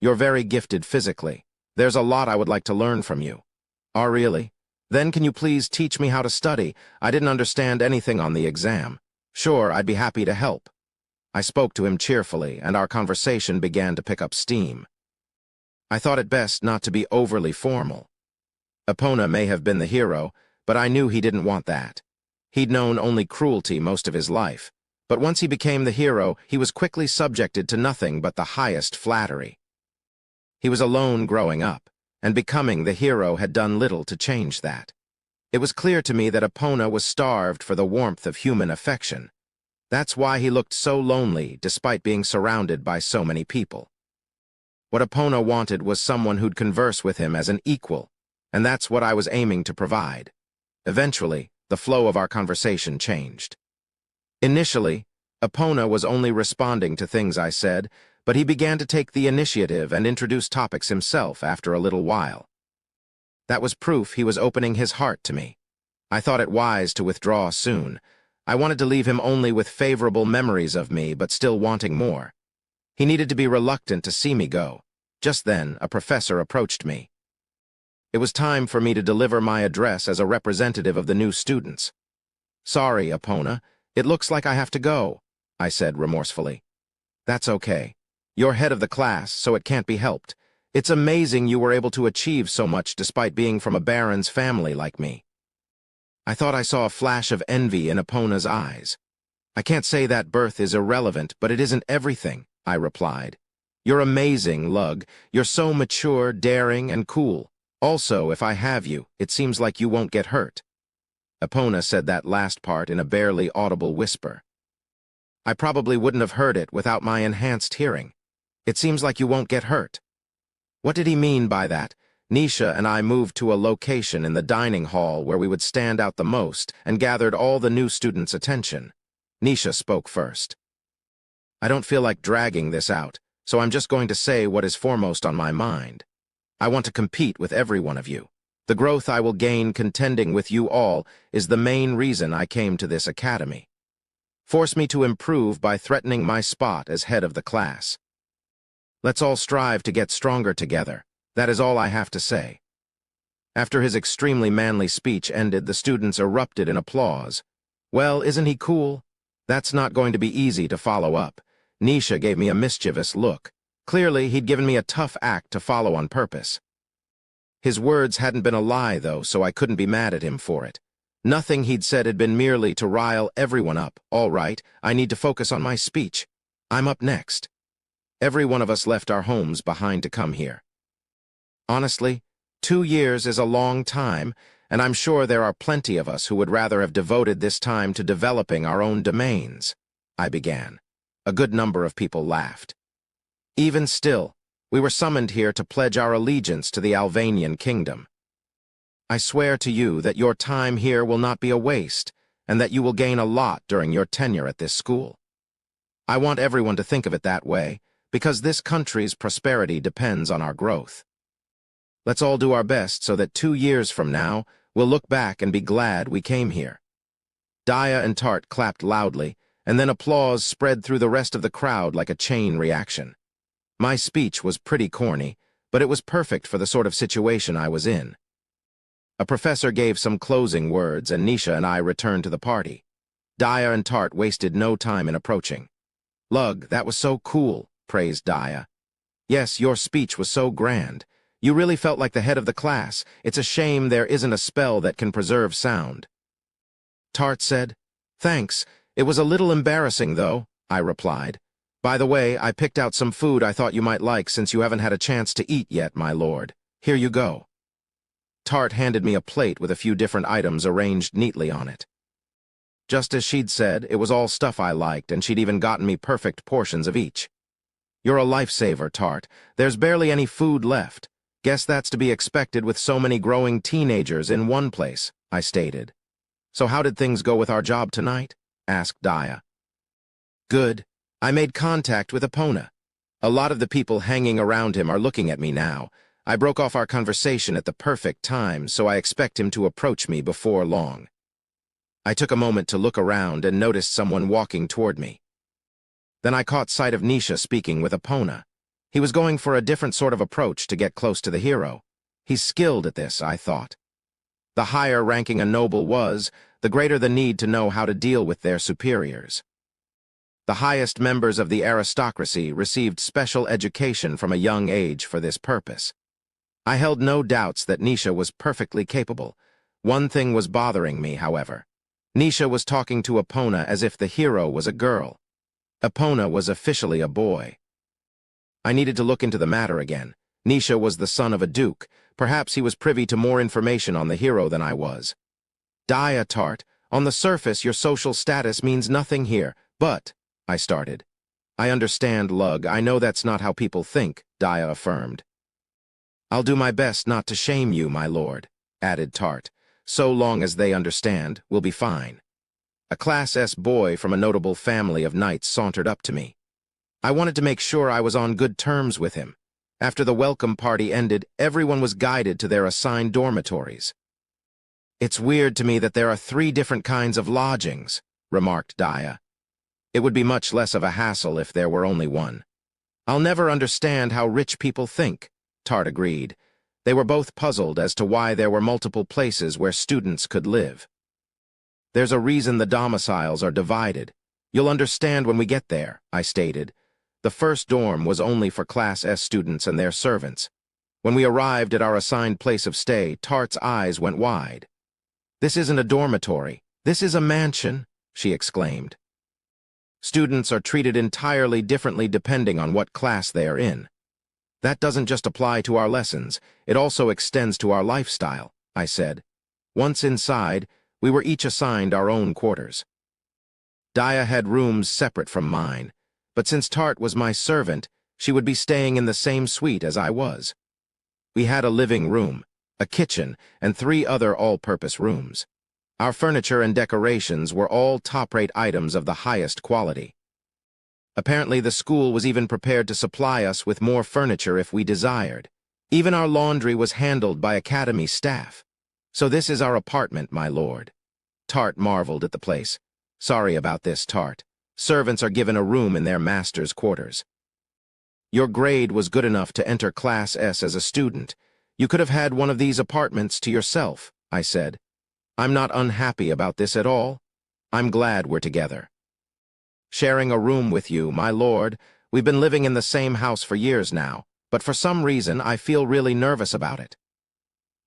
You're very gifted physically. There's a lot I would like to learn from you." "Oh, really? Then can you please teach me how to study? I didn't understand anything on the exam." "Sure, I'd be happy to help." I spoke to him cheerfully, and our conversation began to pick up steam. I thought it best not to be overly formal. Epona may have been the hero, but I knew he didn't want that. He'd known only cruelty most of his life, but once he became the hero, he was quickly subjected to nothing but the highest flattery. He was alone growing up, and becoming the hero had done little to change that. It was clear to me that Epona was starved for the warmth of human affection. That's why he looked so lonely despite being surrounded by so many people. What Epona wanted was someone who'd converse with him as an equal. and that's what I was aiming to provide. Eventually, the flow of our conversation changed. Initially, Epona was only responding to things I said, but he began to take the initiative and introduce topics himself after a little while. That was proof he was opening his heart to me. I thought it wise to withdraw soon. I wanted to leave him only with favorable memories of me, but still wanting more. He needed to be reluctant to see me go. Just then, a professor approached me. It was time for me to deliver my address as a representative of the new students. "Sorry, Epona, it looks like I have to go," I said remorsefully. "That's okay. You're head of the class, so it can't be helped. It's amazing you were able to achieve so much despite being from a baron's family like me." I thought I saw a flash of envy in Epona's eyes. "I can't say that birth is irrelevant, but it isn't everything," I replied. "You're amazing, Lug. You're so mature, daring, and cool. Also, if I have you, it seems like you won't get hurt." Epona said that last part in a barely audible whisper. I probably wouldn't have heard it without my enhanced hearing. "It seems like you won't get hurt." What did he mean by that? Nisha and I moved to a location in the dining hall where we would stand out the most and gathered all the new students' attention. Nisha spoke first. "I don't feel like dragging this out, so I'm just going to say what is foremost on my mind. I want to compete with every one of you. The growth I will gain contending with you all is the main reason I came to this academy. Force me to improve by threatening my spot as head of the class. Let's all strive to get stronger together. That is all I have to say." After his extremely manly speech ended, the students erupted in applause. "Well, isn't he cool?" That's not going to be easy to follow up. Nisha gave me a mischievous look. Clearly, he'd given me a tough act to follow on purpose. His words hadn't been a lie, though, so I couldn't be mad at him for it. Nothing he'd said had been merely to rile everyone up. All right, I need to focus on my speech. I'm up next. Every one of us left our homes behind to come here. Honestly, 2 years is a long time, and I'm sure there are plenty of us who would rather have devoted this time to developing our own domains, I began. A good number of people laughed. Even still, we were summoned here to pledge our allegiance to the Albanian kingdom. I swear to you that your time here will not be a waste, and that you will gain a lot during your tenure at this school. I want everyone to think of it that way, because this country's prosperity depends on our growth. Let's all do our best so that 2 years from now, we'll look back and be glad we came here." Daya and Tart clapped loudly, and then applause spread through the rest of the crowd like a chain reaction. My speech was pretty corny, but it was perfect for the sort of situation I was in. A professor gave some closing words, and Nisha and I returned to the party. Daya and Tart wasted no time in approaching. "Lug, that was so cool," praised Daya. "Yes, your speech was so grand. You really felt like the head of the class. It's a shame there isn't a spell that can preserve sound." Tart said, "Thanks. It was a little embarrassing, though," I replied. "By the way, I picked out some food I thought you might like since you haven't had a chance to eat yet, my lord. Here you go." Tart handed me a plate with a few different items arranged neatly on it. Just as she'd said, it was all stuff I liked, and she'd even gotten me perfect portions of each. "You're a lifesaver, Tart. There's barely any food left. Guess that's to be expected with so many growing teenagers in one place," I stated. "So how did things go with our job tonight?" asked Daya. "Good. I made contact with Epona. A lot of the people hanging around him are looking at me now. I broke off our conversation at the perfect time, so I expect him to approach me before long." I took a moment to look around and noticed someone walking toward me. Then I caught sight of Nisha speaking with Epona. He was going for a different sort of approach to get close to the hero. He's skilled at this, I thought. The higher ranking a noble was, the greater the need to know how to deal with their superiors. The highest members of the aristocracy received special education from a young age for this purpose. I held no doubts that Nisha was perfectly capable. One thing was bothering me, however. Nisha was talking to Epona as if the hero was a girl. Epona was officially a boy. I needed to look into the matter again. Nisha was the son of a duke. Perhaps he was privy to more information on the hero than I was. "Daya, Tart, on the surface your social status means nothing here, but," I started. "I understand, Lug. I know that's not how people think," Daya affirmed. I'll do my best not to shame you, my lord, added Tart. So long as they understand, we'll be fine. A Class S boy from a notable family of knights sauntered up to me. I wanted to make sure I was on good terms with him. After the welcome party ended, everyone was guided to their assigned dormitories. It's weird to me that there are 3 different kinds of lodgings, remarked Daya. It would be much less of a hassle if there were only one. I'll never understand how rich people think, Tart agreed. They were both puzzled as to why there were multiple places where students could live. There's a reason the domiciles are divided. You'll understand when we get there, I stated. The first dorm was only for Class S students and their servants. When we arrived at our assigned place of stay, Tart's eyes went wide. This isn't a dormitory. This is a mansion, she exclaimed. Students are treated entirely differently depending on what class they are in. That doesn't just apply to our lessons, it also extends to our lifestyle, I said. Once inside, we were each assigned our own quarters. Daya had rooms separate from mine, but since Tart was my servant, she would be staying in the same suite as I was. We had a living room, a kitchen, and 3 other all-purpose rooms. Our furniture and decorations were all top-rate items of the highest quality. Apparently, the school was even prepared to supply us with more furniture if we desired. Even our laundry was handled by academy staff. So this is our apartment, my lord. Tart marveled at the place. Sorry about this, Tart. Servants are given a room in their master's quarters. Your grade was good enough to enter Class S as a student. You could have had one of these apartments to yourself, I said. I'm not unhappy about this at all. I'm glad we're together. Sharing a room with you, my lord. We've been living in the same house for years now, but for some reason I feel really nervous about it.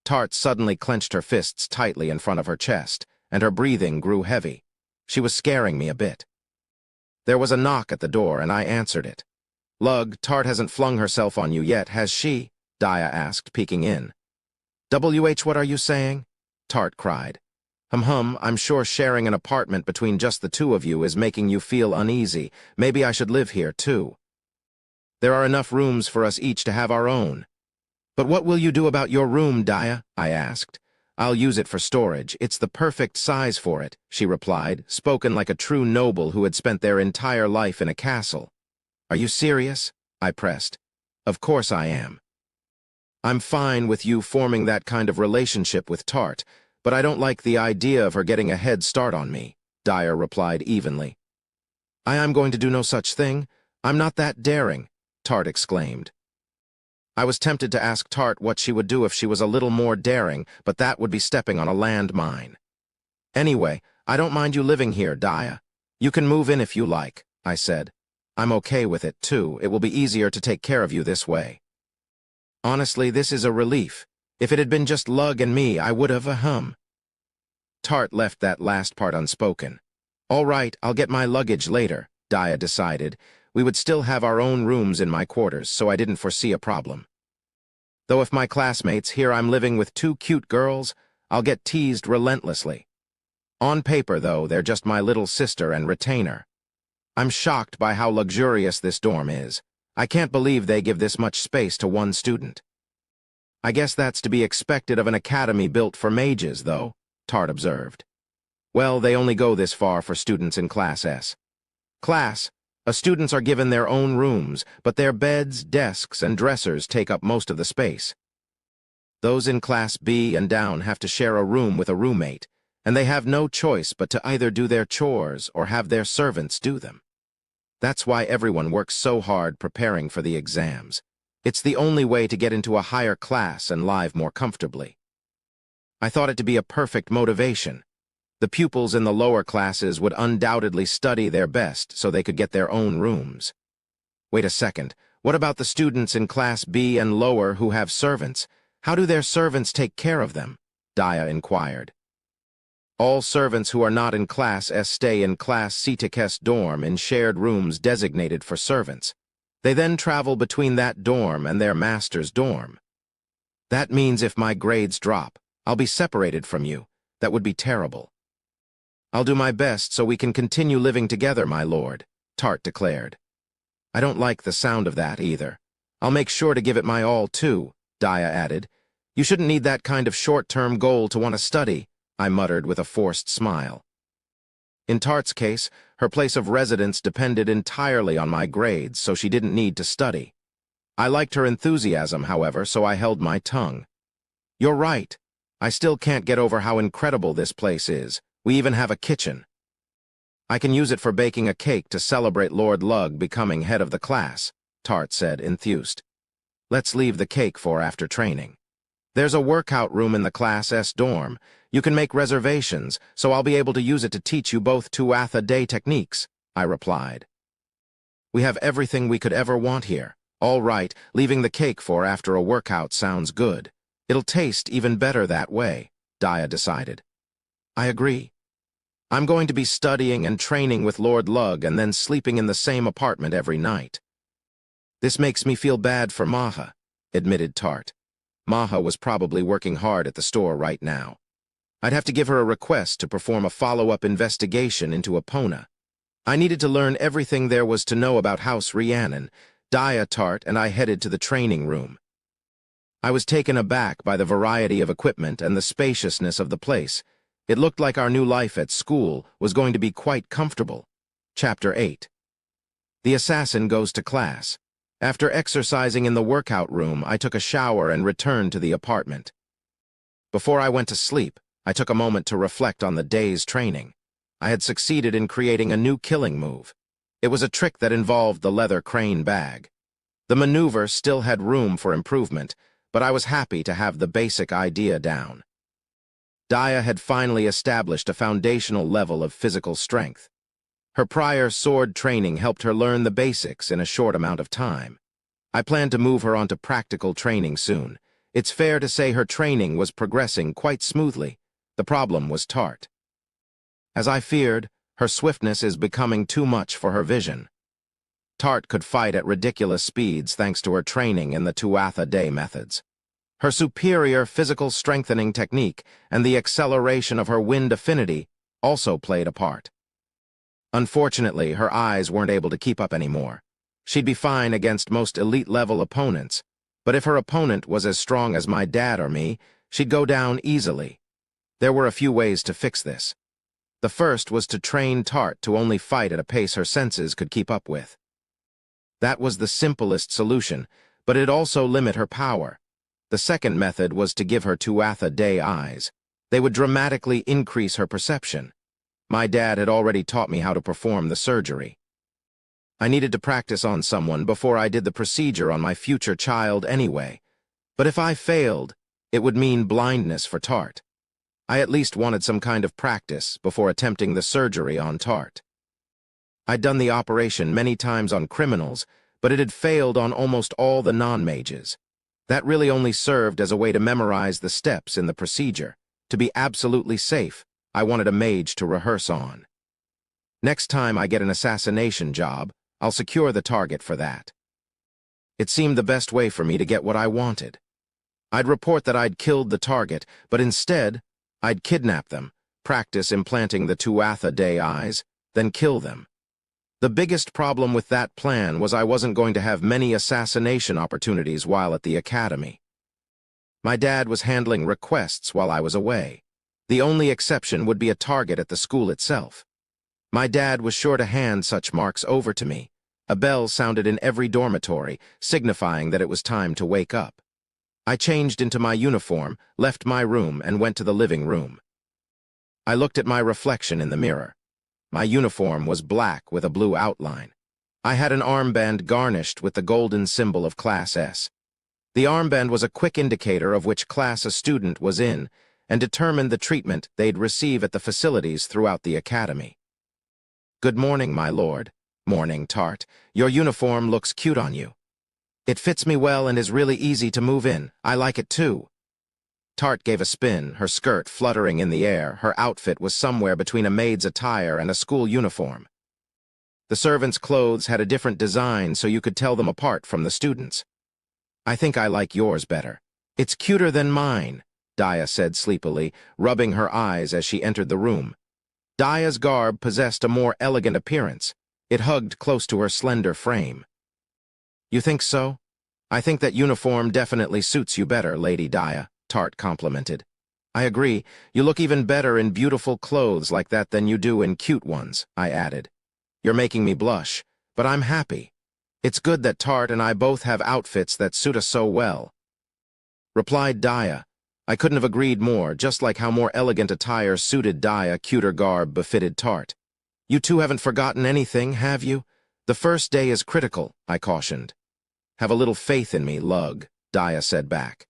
Tart suddenly clenched her fists tightly in front of her chest, and her breathing grew heavy. She was scaring me a bit. There was a knock at the door, and I answered it. Lug, Tart hasn't flung herself on you yet, has she? Daya asked, peeking in. What are you saying? Tart cried. I'm sure sharing an apartment between just the 2 of you is making you feel uneasy. Maybe I should live here, too. There are enough rooms for us each to have our own. But what will you do about your room, Daya? I asked. I'll use it for storage. It's the perfect size for it, she replied, spoken like a true noble who had spent their entire life in a castle. Are you serious? I pressed. Of course I am. I'm fine with you forming that kind of relationship with Tart, but I don't like the idea of her getting a head start on me, Daya replied evenly. I am going to do no such thing. I'm not that daring, Tart exclaimed. I was tempted to ask Tart what she would do if she was a little more daring, but that would be stepping on a landmine. Anyway, I don't mind you living here, Daya. You can move in if you like, I said. I'm okay with it, too. It will be easier to take care of you this way. Honestly, this is a relief. If it had been just Lug and me, I would have Tart left that last part unspoken. All right, I'll get my luggage later, Daya decided. We would still have our own rooms in my quarters, so I didn't foresee a problem. Though if my classmates hear I'm living with 2 cute girls, I'll get teased relentlessly. On paper, though, they're just my little sister and retainer. I'm shocked by how luxurious this dorm is. I can't believe they give this much space to one student. I guess that's to be expected of an academy built for mages, though, Tart observed. Well, they only go this far for students in Class S. Students are given their own rooms, but their beds, desks, and dressers take up most of the space. Those in Class B and down have to share a room with a roommate, and they have no choice but to either do their chores or have their servants do them. That's why everyone works so hard preparing for the exams. It's the only way to get into a higher class and live more comfortably. I thought it to be a perfect motivation. The pupils in the lower classes would undoubtedly study their best so they could get their own rooms. Wait a second, what about the students in Class B and lower who have servants? How do their servants take care of them? Daya inquired. All servants who are not in Class S stay in Class C-S dorm in shared rooms designated for servants. They then travel between that dorm and their master's dorm. That means if my grades drop, I'll be separated from you. That would be terrible. I'll do my best so we can continue living together, my lord, Tart declared. I don't like the sound of that either. I'll make sure to give it my all, too, Dia added. You shouldn't need that kind of short-term goal to want to study, I muttered with a forced smile. In Tart's case, her place of residence depended entirely on my grades, so she didn't need to study. I liked her enthusiasm, however, so I held my tongue. You're right. I still can't get over how incredible this place is. We even have a kitchen. I can use it for baking a cake to celebrate Lord Lug becoming head of the class, Tart said, enthused. Let's leave the cake for after training. There's a workout room in the Class S dorm. You can make reservations, so I'll be able to use it to teach you both Tuatha Dé techniques, I replied. We have everything we could ever want here. All right, leaving the cake for after a workout sounds good. It'll taste even better that way, Dia decided. I agree. I'm going to be studying and training with Lord Lug and then sleeping in the same apartment every night. This makes me feel bad for Maha, admitted Tart. Maha was probably working hard at the store right now. I'd have to give her a request to perform a follow-up investigation into Epona. I needed to learn everything there was to know about House Rhiannon. Dia, Tart, and I headed to the training room. I was taken aback by the variety of equipment and the spaciousness of the place. It looked like our new life at school was going to be quite comfortable. Chapter 8. The assassin goes to class. After exercising in the workout room, I took a shower and returned to the apartment. Before I went to sleep, I took a moment to reflect on the day's training. I had succeeded in creating a new killing move. It was a trick that involved the leather crane bag. The maneuver still had room for improvement, but I was happy to have the basic idea down. Dia had finally established a foundational level of physical strength. Her prior sword training helped her learn the basics in a short amount of time. I planned to move her onto practical training soon. It's fair to say her training was progressing quite smoothly. The problem was Tart. As I feared, her swiftness is becoming too much for her vision. Tart could fight at ridiculous speeds thanks to her training in the Tuatha Dé methods. Her superior physical strengthening technique and the acceleration of her wind affinity also played a part. Unfortunately, her eyes weren't able to keep up anymore. She'd be fine against most elite-level opponents, but if her opponent was as strong as my dad or me, she'd go down easily. There were a few ways to fix this. The first was to train Tart to only fight at a pace her senses could keep up with. That was the simplest solution, but it'd also limit her power. The second method was to give her Tuatha Dé eyes. They would dramatically increase her perception. My dad had already taught me how to perform the surgery. I needed to practice on someone before I did the procedure on my future child anyway. But if I failed, it would mean blindness for Tart. I at least wanted some kind of practice before attempting the surgery on Tart. I'd done the operation many times on criminals, but it had failed on almost all the non-mages. That really only served as a way to memorize the steps in the procedure. To be absolutely safe, I wanted a mage to rehearse on. Next time I get an assassination job, I'll secure the target for that. It seemed the best way for me to get what I wanted. I'd report that I'd killed the target, but instead, I'd kidnap them, practice implanting the Tuatha Dé eyes, then kill them. The biggest problem with that plan was I wasn't going to have many assassination opportunities while at the academy. My dad was handling requests while I was away. The only exception would be a target at the school itself. My dad was sure to hand such marks over to me. A bell sounded in every dormitory, signifying that it was time to wake up. I changed into my uniform, left my room, and went to the living room. I looked at my reflection in the mirror. My uniform was black with a blue outline. I had an armband garnished with the golden symbol of Class S. The armband was a quick indicator of which class a student was in and determined the treatment they'd receive at the facilities throughout the academy. Good morning, my lord. Morning, Tart. Your uniform looks cute on you. It fits me well and is really easy to move in. I like it too. Tart gave a spin, her skirt fluttering in the air. Her outfit was somewhere between a maid's attire and a school uniform. The servants' clothes had a different design so you could tell them apart from the students. I think I like yours better. It's cuter than mine, Dia said sleepily, rubbing her eyes as she entered the room. Dia's garb possessed a more elegant appearance. It hugged close to her slender frame. You think so? I think that uniform definitely suits you better, Lady Dia, Tart complimented. I agree, you look even better in beautiful clothes like that than you do in cute ones, I added. You're making me blush, but I'm happy. It's good that Tart and I both have outfits that suit us so well. Replied Dia. I couldn't have agreed more, just like how more elegant attire suited Dia, cuter garb befitted Tart. You two haven't forgotten anything, have you? The first day is critical, I cautioned. Have a little faith in me, lug, Dia said back.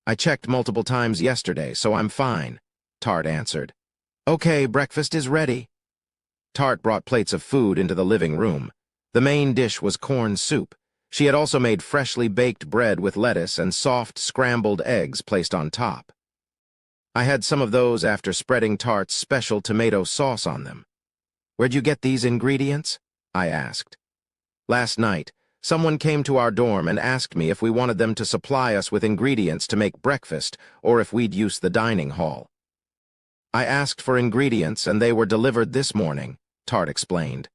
I checked multiple times yesterday, so I'm fine, Tart answered. Okay, breakfast is ready. Tart brought plates of food into the living room. The main dish was corn soup. She had also made freshly baked bread with lettuce and soft scrambled eggs placed on top. I had some of those after spreading Tart's special tomato sauce on them. Where'd you get these ingredients? I asked. Last night, someone came to our dorm and asked me if we wanted them to supply us with ingredients to make breakfast or if we'd use the dining hall. I asked for ingredients and they were delivered this morning, Tart explained.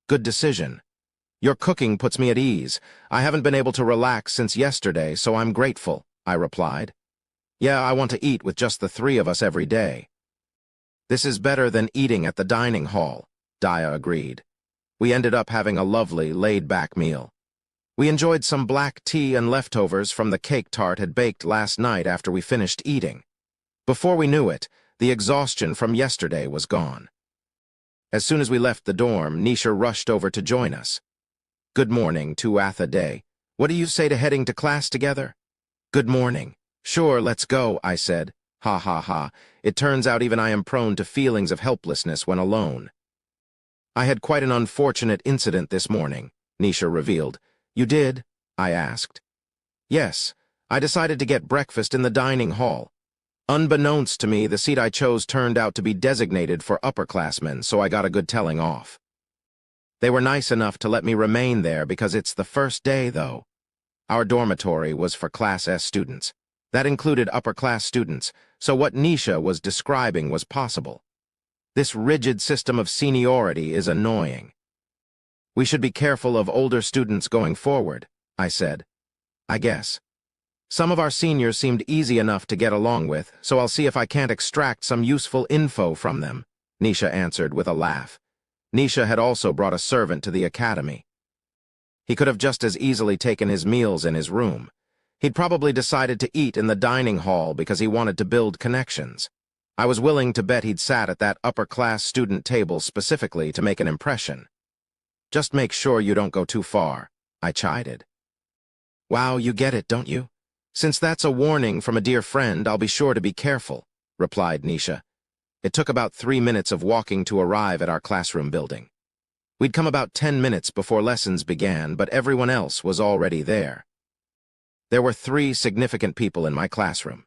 Good decision. Your cooking puts me at ease. I haven't been able to relax since yesterday, so I'm grateful, I replied. Yeah, I want to eat with just the three of us every day. This is better than eating at the dining hall, Dia agreed. We ended up having a lovely, laid-back meal. We enjoyed some black tea and leftovers from the cake Tart had baked last night after we finished eating. Before we knew it, the exhaustion from yesterday was gone. As soon as we left the dorm, Nisha rushed over to join us. Good morning, Tuatha Day. What do you say to heading to class together? Good morning. Sure, let's go, I said. Ha ha ha. It turns out even I am prone to feelings of helplessness when alone. I had quite an unfortunate incident this morning, Nisha revealed. You did? I asked. Yes, I decided to get breakfast in the dining hall. Unbeknownst to me, the seat I chose turned out to be designated for upperclassmen, so I got a good telling off. They were nice enough to let me remain there because it's the first day, though. Our dormitory was for Class S students. That included upper-class students, so what Nisha was describing was possible. This rigid system of seniority is annoying. We should be careful of older students going forward, I said. I guess. Some of our seniors seemed easy enough to get along with, so I'll see if I can't extract some useful info from them, Nisha answered with a laugh. Nisha had also brought a servant to the academy. He could have just as easily taken his meals in his room. He'd probably decided to eat in the dining hall because he wanted to build connections. I was willing to bet he'd sat at that upper-class student table specifically to make an impression. Just make sure you don't go too far, I chided. Wow, you get it, don't you? Since that's a warning from a dear friend, I'll be sure to be careful, replied Nisha. It took about 3 minutes of walking to arrive at our classroom building. We'd come about 10 minutes before lessons began, but everyone else was already there. There were 3 significant people in my classroom.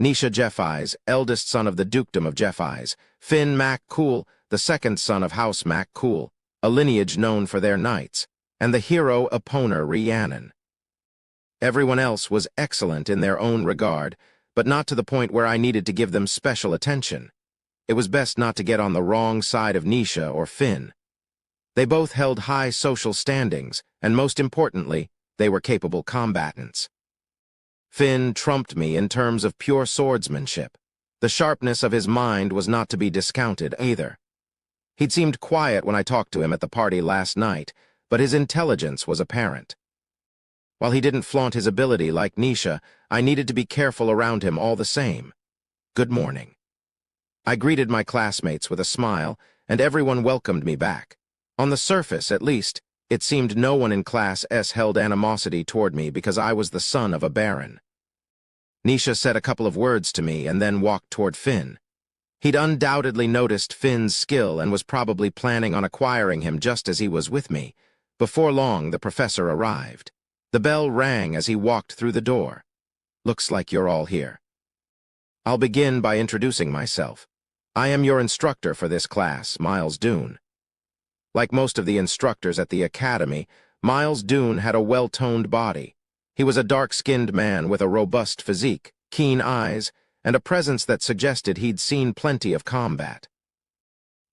Nisha Jeffeyes, eldest son of the Dukedom of Jeffeyes, Finn Mac Cool, the second son of House Mac Cool, a lineage known for their knights, and the hero Epona Rhiannon. Everyone else was excellent in their own regard, but not to the point where I needed to give them special attention. It was best not to get on the wrong side of Nisha or Finn. They both held high social standings, and most importantly, they were capable combatants. Finn trumped me in terms of pure swordsmanship. The sharpness of his mind was not to be discounted either. He'd seemed quiet when I talked to him at the party last night, but his intelligence was apparent. While he didn't flaunt his ability like Nisha, I needed to be careful around him all the same. Good morning. I greeted my classmates with a smile, and everyone welcomed me back. On the surface, at least, it seemed no one in Class S held animosity toward me because I was the son of a baron. Nisha said a couple of words to me and then walked toward Finn. He'd undoubtedly noticed Finn's skill and was probably planning on acquiring him just as he was with me. Before long, the professor arrived. The bell rang as he walked through the door. Looks like you're all here. I'll begin by introducing myself. I am your instructor for this class, Miles Dune. Like most of the instructors at the academy, Miles Dune had a well-toned body. He was a dark-skinned man with a robust physique, keen eyes, and a presence that suggested he'd seen plenty of combat.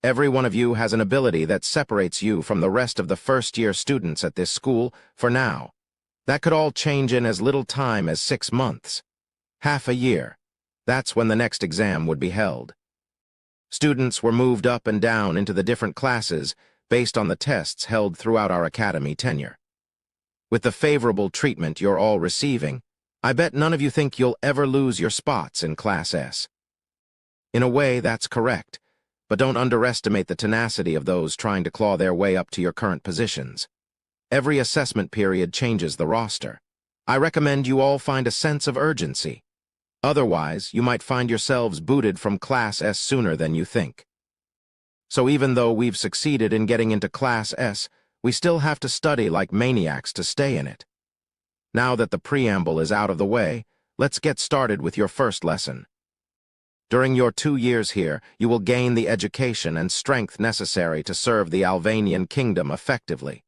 Every one of you has an ability that separates you from the rest of the first-year students at this school for now. That could all change in as little time as 6 months. Half a year. That's when the next exam would be held. Students were moved up and down into the different classes based on the tests held throughout our academy tenure. With the favorable treatment you're all receiving, I bet none of you think you'll ever lose your spots in Class S. In a way, that's correct, but don't underestimate the tenacity of those trying to claw their way up to your current positions. Every assessment period changes the roster. I recommend you all find a sense of urgency. Otherwise, you might find yourselves booted from Class S sooner than you think. So even though we've succeeded in getting into Class S, we still have to study like maniacs to stay in it. Now that the preamble is out of the way, let's get started with your first lesson. During your 2 years here, you will gain the education and strength necessary to serve the Albanian kingdom effectively.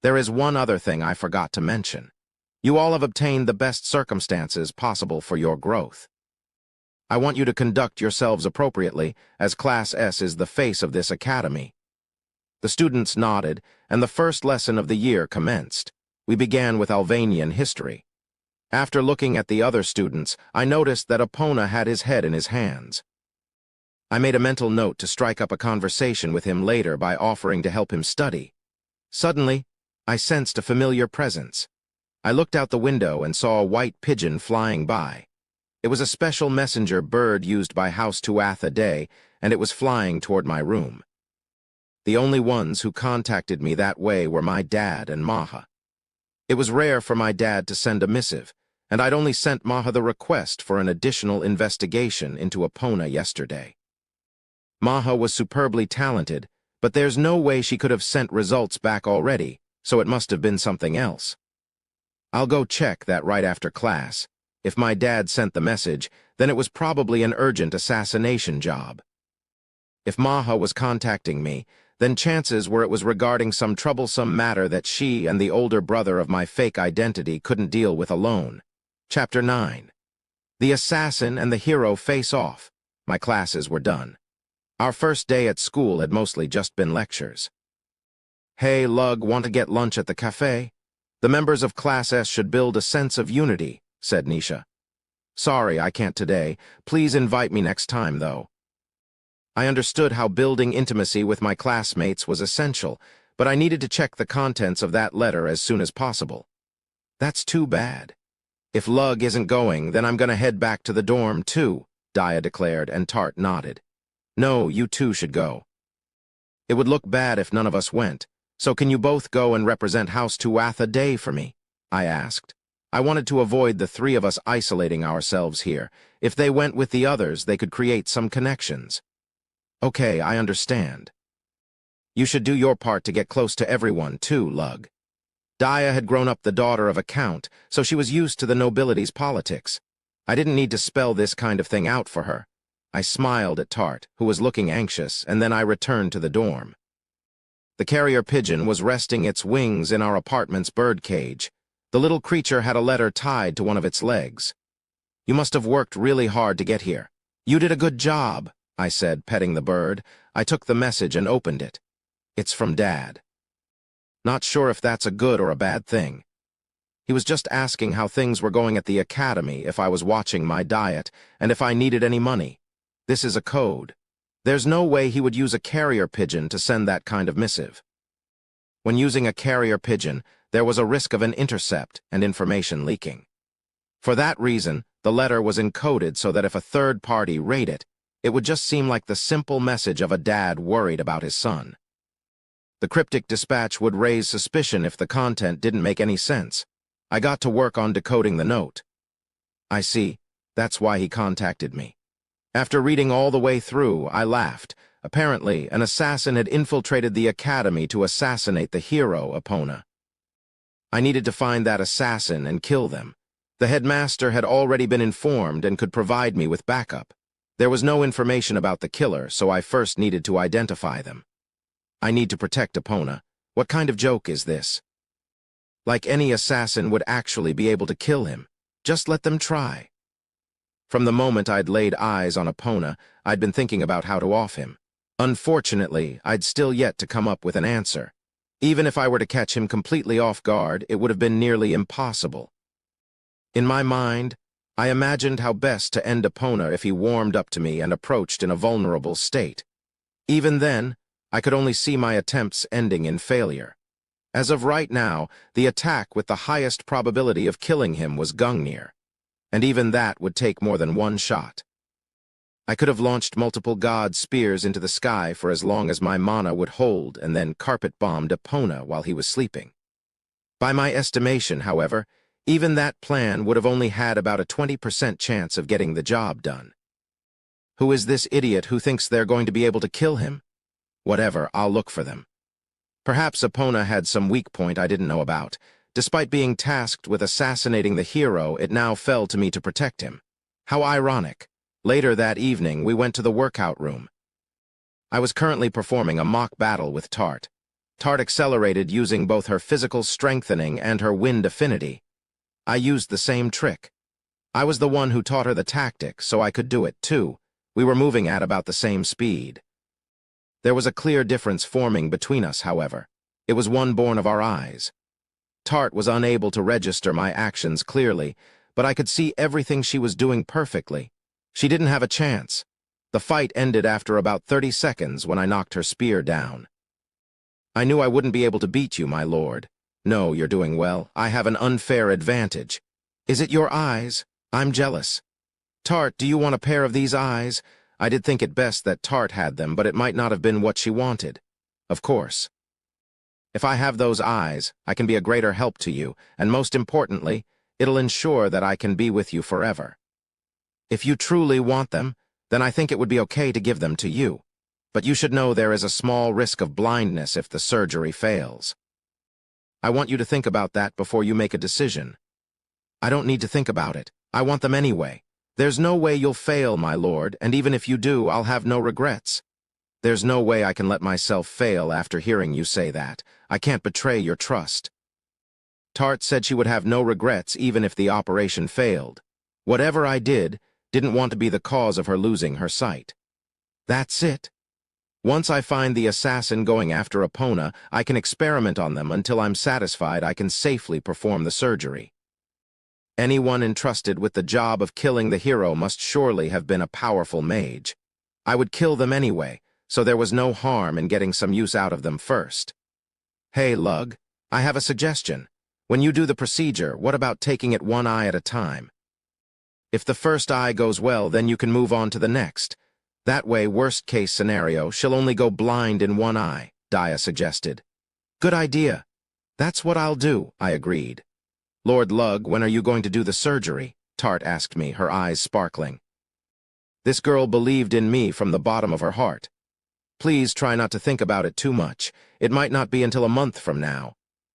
There is one other thing I forgot to mention. You all have obtained the best circumstances possible for your growth. I want you to conduct yourselves appropriately, as Class S is the face of this academy. The students nodded, and the first lesson of the year commenced. We began with Albanian history. After looking at the other students, I noticed that Epona had his head in his hands. I made a mental note to strike up a conversation with him later by offering to help him study. Suddenly, I sensed a familiar presence. I looked out the window and saw a white pigeon flying by. It was a special messenger bird used by House Tuatha Day, and it was flying toward my room. The only ones who contacted me that way were my dad and Maha. It was rare for my dad to send a missive, and I'd only sent Maha the request for an additional investigation into Epona yesterday. Maha was superbly talented, but there's no way she could have sent results back already, so it must have been something else. I'll go check that right after class. If my dad sent the message, then it was probably an urgent assassination job. If Maha was contacting me, then chances were it was regarding some troublesome matter that she and the older brother of my fake identity couldn't deal with alone. Chapter 9. The assassin and the hero face off. My classes were done. Our first day at school had mostly just been lectures. Hey, Lug, want to get lunch at the cafe? The members of Class S should build a sense of unity, said Nisha. Sorry, I can't today. Please invite me next time, though. I understood how building intimacy with my classmates was essential, but I needed to check the contents of that letter as soon as possible. That's too bad. If Lug isn't going, then I'm going to head back to the dorm, too, Daya declared, and Tart nodded. No, you two should go. It would look bad if none of us went. So can you both go and represent House Tuatha Day for me? I asked. I wanted to avoid the three of us isolating ourselves here. If they went with the others, they could create some connections. Okay, I understand. You should do your part to get close to everyone, too, Lug. Daya had grown up the daughter of a count, so she was used to the nobility's politics. I didn't need to spell this kind of thing out for her. I smiled at Tart, who was looking anxious, and then I returned to the dorm. The carrier pigeon was resting its wings in our apartment's bird cage. The little creature had a letter tied to one of its legs. You must have worked really hard to get here. You did a good job, I said, petting the bird. I took the message and opened it. It's from Dad. Not sure if that's a good or a bad thing. He was just asking how things were going at the academy, if I was watching my diet, and if I needed any money. This is a code. There's no way he would use a carrier pigeon to send that kind of missive. When using a carrier pigeon, there was a risk of an intercept and information leaking. For that reason, the letter was encoded so that if a third party read it, it would just seem like the simple message of a dad worried about his son. The cryptic dispatch would raise suspicion if the content didn't make any sense. I got to work on decoding the note. I see. That's why he contacted me. After reading all the way through, I laughed. Apparently, an assassin had infiltrated the academy to assassinate the hero, Epona. I needed to find that assassin and kill them. The headmaster had already been informed and could provide me with backup. There was no information about the killer, so I first needed to identify them. I need to protect Epona. What kind of joke is this? Like any assassin would actually be able to kill him. Just let them try. From the moment I'd laid eyes on Epona, I'd been thinking about how to off him. Unfortunately, I'd still yet to come up with an answer. Even if I were to catch him completely off guard, it would have been nearly impossible. In my mind, I imagined how best to end Epona if he warmed up to me and approached in a vulnerable state. Even then, I could only see my attempts ending in failure. As of right now, the attack with the highest probability of killing him was Gungnir, and even that would take more than one shot. I could have launched multiple god spears into the sky for as long as my mana would hold and then carpet-bombed Epona while he was sleeping. By my estimation, however, even that plan would have only had about a 20% chance of getting the job done. Who is this idiot who thinks they're going to be able to kill him? Whatever, I'll look for them. Perhaps Epona had some weak point I didn't know about. Despite being tasked with assassinating the hero, it now fell to me to protect him. How ironic. Later that evening, we went to the workout room. I was currently performing a mock battle with Tart. Tart accelerated using both her physical strengthening and her wind affinity. I used the same trick. I was the one who taught her the tactic, so I could do it too. We were moving at about the same speed. There was a clear difference forming between us, however. It was one born of our eyes. Tart was unable to register my actions clearly, but I could see everything she was doing perfectly. She didn't have a chance. The fight ended after about 30 seconds when I knocked her spear down. I knew I wouldn't be able to beat you, my lord. No, you're doing well. I have an unfair advantage. Is it your eyes? I'm jealous. Tart, do you want a pair of these eyes? I did think it best that Tart had them, but it might not have been what she wanted. Of course. If I have those eyes, I can be a greater help to you, and most importantly, it'll ensure that I can be with you forever. If you truly want them, then I think it would be okay to give them to you. But you should know there is a small risk of blindness if the surgery fails. I want you to think about that before you make a decision. I don't need to think about it. I want them anyway. There's no way you'll fail, my lord, and even if you do, I'll have no regrets. There's no way I can let myself fail after hearing you say that. I can't betray your trust. Tart said she would have no regrets even if the operation failed. Whatever I didn't want to be the cause of her losing her sight. That's it. Once I find the assassin going after Epona, I can experiment on them until I'm satisfied I can safely perform the surgery. Anyone entrusted with the job of killing the hero must surely have been a powerful mage. I would kill them anyway, so there was no harm in getting some use out of them first. Hey, Lug, I have a suggestion. When you do the procedure, what about taking it one eye at a time? If the first eye goes well, then you can move on to the next. That way, worst-case scenario, she'll only go blind in one eye, Dia suggested. Good idea. That's what I'll do, I agreed. Lord Lug, when are you going to do the surgery? Tart asked me, her eyes sparkling. This girl believed in me from the bottom of her heart. Please try not to think about it too much. It might not be until a month from now.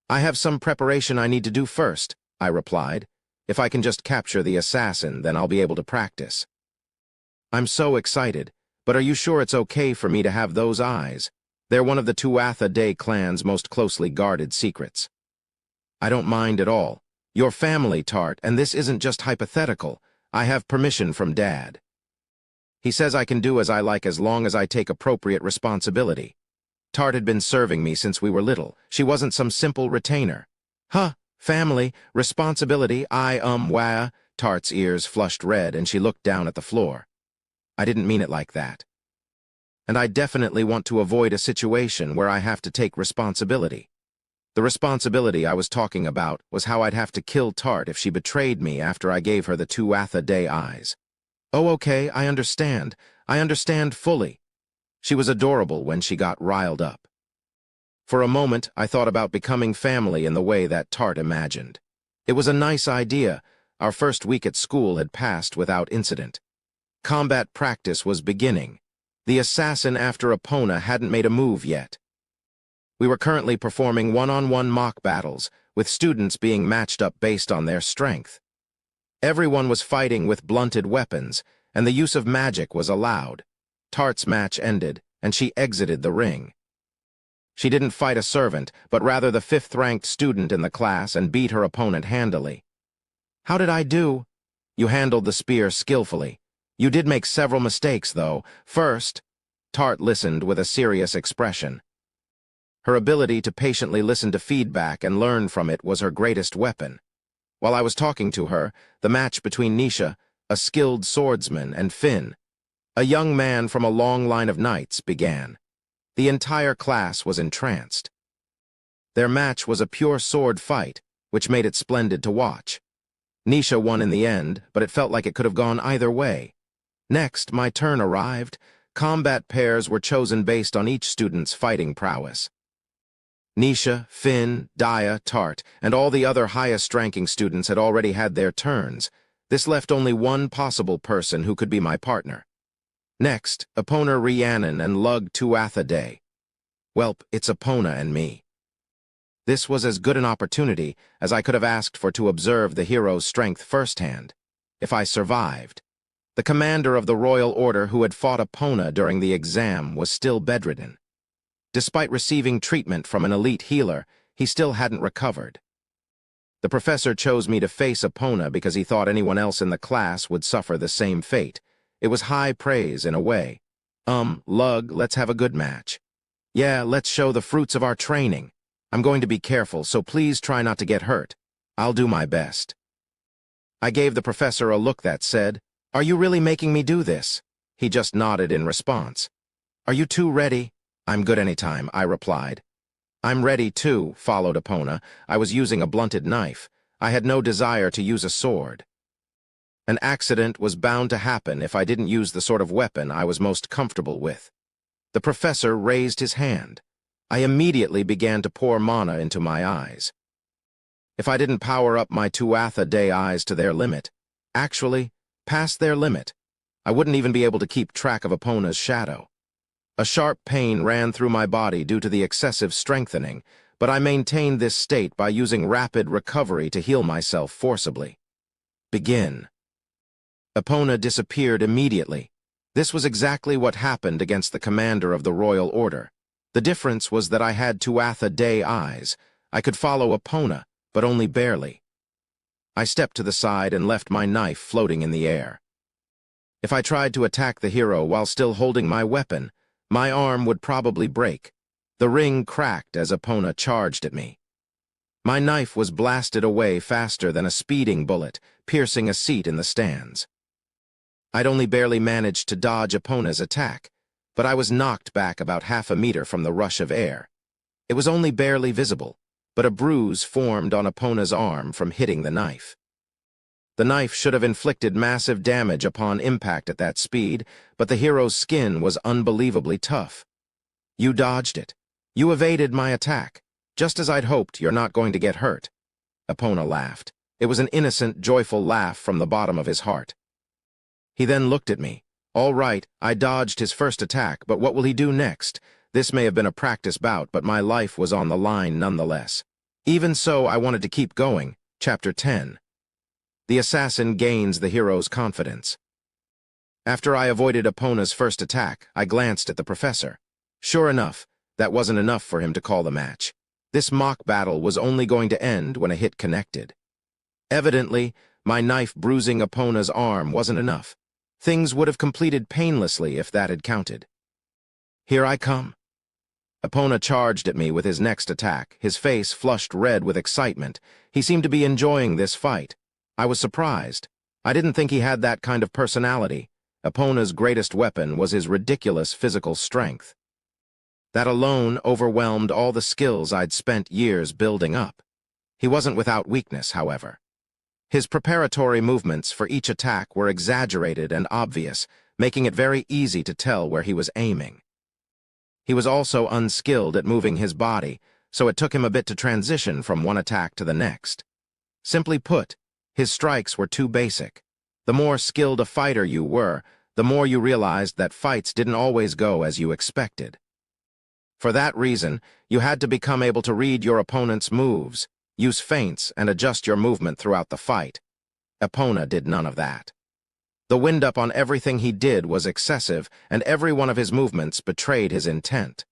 I have some preparation I need to do first, I replied. If I can just capture the assassin, then I'll be able to practice. I'm so excited, but are you sure it's okay for me to have those eyes? They're one of the Tuatha Dé clan's most closely guarded secrets. I don't mind at all. Your family, Tart, and this isn't just hypothetical. I have permission from Dad. He says I can do as I like as long as I take appropriate responsibility. Tart had been serving me since we were little. She wasn't some simple retainer. Huh, family, responsibility, wah. Tart's ears flushed red and she looked down at the floor. I didn't mean it like that. And I definitely want to avoid a situation where I have to take responsibility. The responsibility I was talking about was how I'd have to kill Tart if she betrayed me after I gave her the Tuatha Dé eyes. Oh, okay, I understand. I understand fully. She was adorable when she got riled up. For a moment, I thought about becoming family in the way that Tart imagined. It was a nice idea. Our first week at school had passed without incident. Combat practice was beginning. The assassin after Epona hadn't made a move yet. We were currently performing one-on-one mock battles, with students being matched up based on their strength. Everyone was fighting with blunted weapons, and the use of magic was allowed. Tart's match ended, and she exited the ring. She didn't fight a servant, but rather the 5th-ranked student in the class and beat her opponent handily. How did I do? You handled the spear skillfully. You did make several mistakes, though. First, Tart listened with a serious expression. Her ability to patiently listen to feedback and learn from it was her greatest weapon. While I was talking to her, the match between Nisha, a skilled swordsman, and Finn, a young man from a long line of knights, began. The entire class was entranced. Their match was a pure sword fight, which made it splendid to watch. Nisha won in the end, but it felt like it could have gone either way. Next, my turn arrived. Combat pairs were chosen based on each student's fighting prowess. Nisha, Finn, Daya, Tart, and all the other highest-ranking students had already had their turns. This left only one possible person who could be my partner. Next, Epona Rhiannon and Lug Tuatha Day. Welp, it's Epona and me. This was as good an opportunity as I could have asked for to observe the hero's strength firsthand. If I survived. The commander of the Royal Order who had fought Epona during the exam was still bedridden. Despite receiving treatment from an elite healer, he still hadn't recovered. The professor chose me to face Epona because he thought anyone else in the class would suffer the same fate. It was high praise in a way. Lug, let's have a good match. Yeah, let's show the fruits of our training. I'm going to be careful, so please try not to get hurt. I'll do my best. I gave the professor a look that said, "Are you really making me do this?" He just nodded in response. "Are you two ready?" "I'm good anytime," I replied. "I'm ready too," followed Epona. I was using a blunted knife. I had no desire to use a sword. An accident was bound to happen if I didn't use the sort of weapon I was most comfortable with. The professor raised his hand. I immediately began to pour mana into my eyes. If I didn't power up my Tuatha Day eyes to their limit, actually, past their limit, I wouldn't even be able to keep track of Epona's shadow. A sharp pain ran through my body due to the excessive strengthening, but I maintained this state by using rapid recovery to heal myself forcibly. Begin. Epona disappeared immediately. This was exactly what happened against the commander of the Royal Order. The difference was that I had Tuatha Day eyes. I could follow Epona, but only barely. I stepped to the side and left my knife floating in the air. If I tried to attack the hero while still holding my weapon, my arm would probably break. The ring cracked as Epona charged at me. My knife was blasted away faster than a speeding bullet, piercing a seat in the stands. I'd only barely managed to dodge Epona's attack, but I was knocked back about half a meter from the rush of air. It was only barely visible, but a bruise formed on Epona's arm from hitting the knife. The knife should have inflicted massive damage upon impact at that speed, but the hero's skin was unbelievably tough. "You dodged it. You evaded my attack. Just as I'd hoped, you're not going to get hurt." Epona laughed. It was an innocent, joyful laugh from the bottom of his heart. He then looked at me. All right, I dodged his first attack, but what will he do next? This may have been a practice bout, but my life was on the line nonetheless. Even so, I wanted to keep going. Chapter 10. The assassin gains the hero's confidence. After I avoided Epona's first attack, I glanced at the professor. Sure enough, that wasn't enough for him to call the match. This mock battle was only going to end when a hit connected. Evidently, my knife bruising Epona's arm wasn't enough. Things would have completed painlessly if that had counted. "Here I come." Epona charged at me with his next attack, his face flushed red with excitement. He seemed to be enjoying this fight. I was surprised. I didn't think he had that kind of personality. Epona's greatest weapon was his ridiculous physical strength. That alone overwhelmed all the skills I'd spent years building up. He wasn't without weakness, however. His preparatory movements for each attack were exaggerated and obvious, making it very easy to tell where he was aiming. He was also unskilled at moving his body, so it took him a bit to transition from one attack to the next. Simply put, his strikes were too basic. The more skilled a fighter you were, the more you realized that fights didn't always go as you expected. For that reason, you had to become able to read your opponent's moves, use feints, and adjust your movement throughout the fight. Epona did none of that. The wind-up on everything he did was excessive, and every one of his movements betrayed his intent.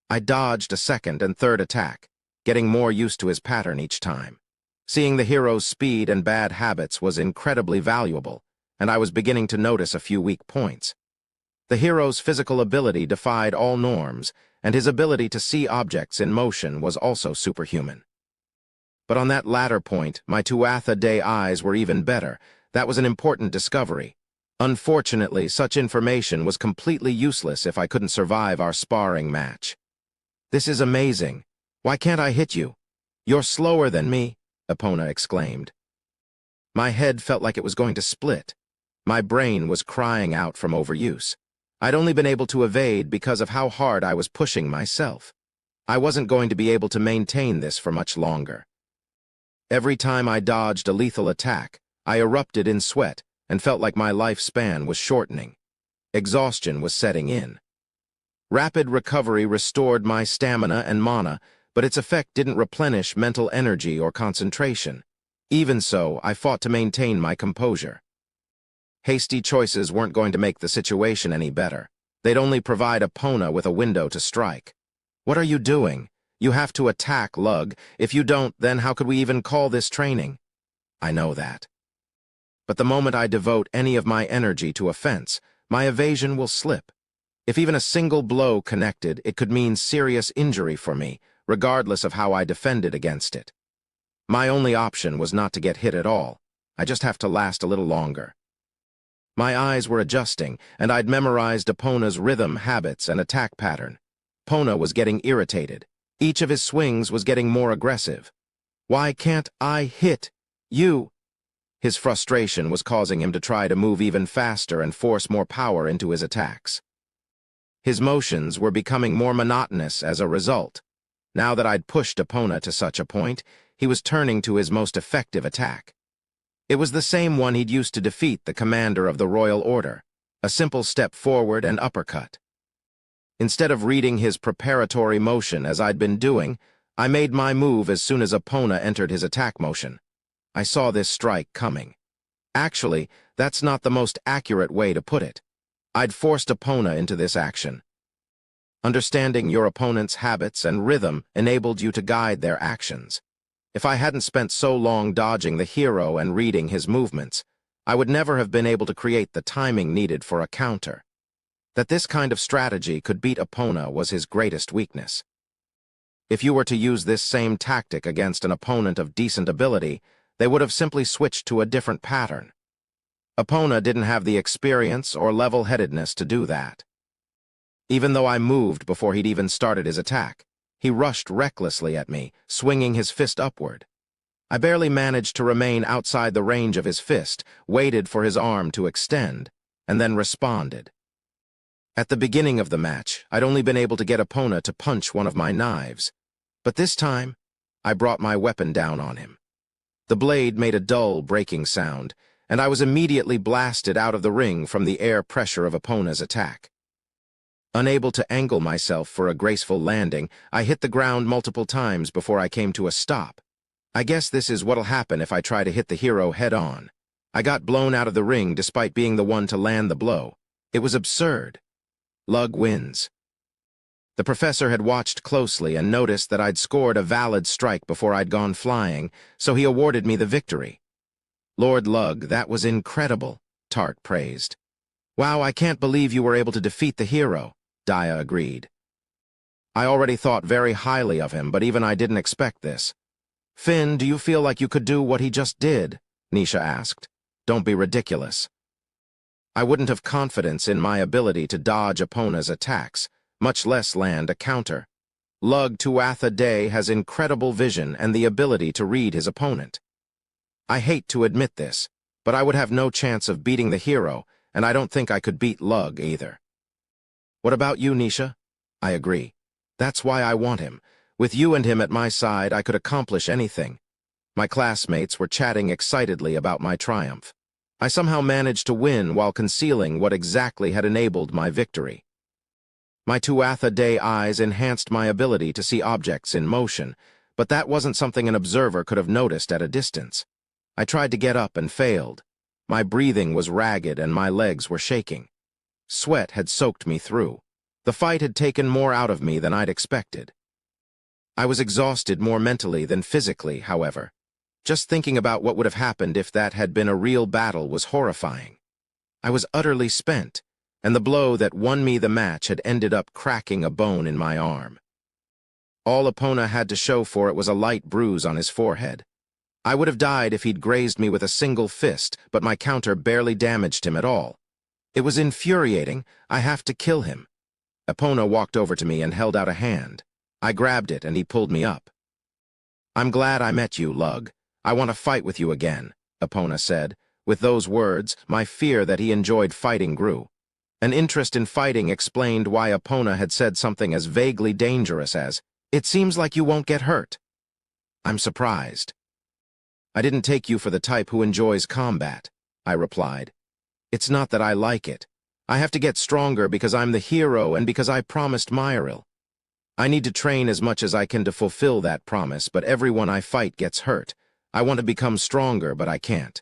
I dodged a second and third attack, getting more used to his pattern each time. Seeing the hero's speed and bad habits was incredibly valuable, and I was beginning to notice a few weak points. The hero's physical ability defied all norms, and his ability to see objects in motion was also superhuman. But on that latter point, my Tuatha Dé eyes were even better. That was an important discovery. Unfortunately, such information was completely useless if I couldn't survive our sparring match. "This is amazing. Why can't I hit you? You're slower than me," Epona exclaimed. My head felt like it was going to split. My brain was crying out from overuse. I'd only been able to evade because of how hard I was pushing myself. I wasn't going to be able to maintain this for much longer. Every time I dodged a lethal attack, I erupted in sweat and felt like my lifespan was shortening. Exhaustion was setting in. Rapid recovery restored my stamina and mana, but its effect didn't replenish mental energy or concentration. Even so, I fought to maintain my composure. Hasty choices weren't going to make the situation any better. They'd only provide Epona with a window to strike. "What are you doing? You have to attack, Lug. If you don't, then how could we even call this training?" I know that. But the moment I devote any of my energy to offense, my evasion will slip. If even a single blow connected, it could mean serious injury for me, regardless of how I defended against it. My only option was not to get hit at all. I just have to last a little longer. My eyes were adjusting, and I'd memorized Epona's rhythm, habits, and attack pattern. Epona was getting irritated. Each of his swings was getting more aggressive. "Why can't I hit you?" His frustration was causing him to try to move even faster and force more power into his attacks. His motions were becoming more monotonous as a result. Now that I'd pushed Epona to such a point, he was turning to his most effective attack. It was the same one he'd used to defeat the commander of the Royal Order, a simple step forward and uppercut. Instead of reading his preparatory motion as I'd been doing, I made my move as soon as Epona entered his attack motion. I saw this strike coming. Actually, that's not the most accurate way to put it. I'd forced Epona into this action. Understanding your opponent's habits and rhythm enabled you to guide their actions. If I hadn't spent so long dodging the hero and reading his movements, I would never have been able to create the timing needed for a counter. That this kind of strategy could beat Epona was his greatest weakness. If you were to use this same tactic against an opponent of decent ability, they would have simply switched to a different pattern. Epona didn't have the experience or level-headedness to do that. Even though I moved before he'd even started his attack, he rushed recklessly at me, swinging his fist upward. I barely managed to remain outside the range of his fist, waited for his arm to extend, and then responded. At the beginning of the match, I'd only been able to get Epona to punch one of my knives, but this time, I brought my weapon down on him. The blade made a dull, breaking sound, and I was immediately blasted out of the ring from the air pressure of Epona's attack. Unable to angle myself for a graceful landing, I hit the ground multiple times before I came to a stop. I guess this is what'll happen if I try to hit the hero head-on. I got blown out of the ring despite being the one to land the blow. It was absurd. Lug wins. The professor had watched closely and noticed that I'd scored a valid strike before I'd gone flying, so he awarded me the victory. "Lord Lug, that was incredible," Tart praised. "Wow, I can't believe you were able to defeat the hero," Daya agreed. I already thought very highly of him, but even I didn't expect this. "Finn, do you feel like you could do what he just did?" Nisha asked. "Don't be ridiculous." I wouldn't have confidence in my ability to dodge Epona's attacks, much less land a counter. Lug Tuatha Dé has incredible vision and the ability to read his opponent. I hate to admit this, but I would have no chance of beating the hero, and I don't think I could beat Lug either. "What about you, Nisha?" "I agree. That's why I want him. With you and him at my side, I could accomplish anything." My classmates were chatting excitedly about my triumph. I somehow managed to win while concealing what exactly had enabled my victory. My Tuatha Dé eyes enhanced my ability to see objects in motion, but that wasn't something an observer could have noticed at a distance. I tried to get up and failed. My breathing was ragged and my legs were shaking. Sweat had soaked me through. The fight had taken more out of me than I'd expected. I was exhausted more mentally than physically, however. Just thinking about what would have happened if that had been a real battle was horrifying. I was utterly spent, and the blow that won me the match had ended up cracking a bone in my arm. All Epona had to show for it was a light bruise on his forehead. I would have died if he'd grazed me with a single fist, but my counter barely damaged him at all. It was infuriating. I have to kill him. Epona walked over to me and held out a hand. I grabbed it and he pulled me up. "I'm glad I met you, Lug. I want to fight with you again," Epona said. With those words, my fear that he enjoyed fighting grew. An interest in fighting explained why Epona had said something as vaguely dangerous as, "It seems like you won't get hurt." "I'm surprised." "I didn't take you for the type who enjoys combat," I replied. "It's not that I like it. I have to get stronger because I'm the hero and because I promised Myril. I need to train as much as I can to fulfill that promise, but everyone I fight gets hurt. I want to become stronger, but I can't."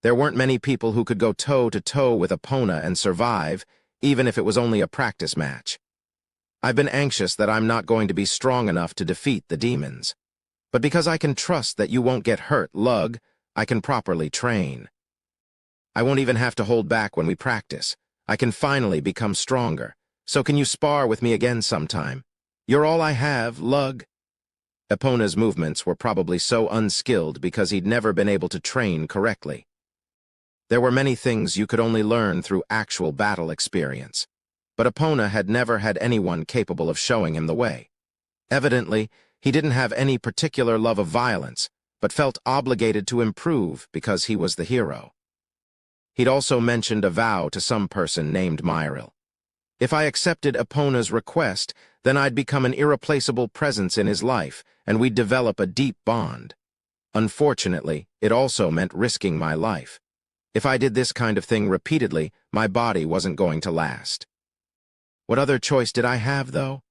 There weren't many people who could go toe-to-toe with Epona and survive, even if it was only a practice match. I've been anxious that I'm not going to be strong enough to defeat the demons. But because I can trust that you won't get hurt, Lug, I can properly train. I won't even have to hold back when we practice. I can finally become stronger. So can you spar with me again sometime? You're all I have, Lug. Epona's movements were probably so unskilled because he'd never been able to train correctly. There were many things you could only learn through actual battle experience, but Epona had never had anyone capable of showing him the way. Evidently, he didn't have any particular love of violence, but felt obligated to improve because he was the hero. He'd also mentioned a vow to some person named Myril. If I accepted Epona's request, then I'd become an irreplaceable presence in his life, and we'd develop a deep bond. Unfortunately, it also meant risking my life. If I did this kind of thing repeatedly, my body wasn't going to last. What other choice did I have, though?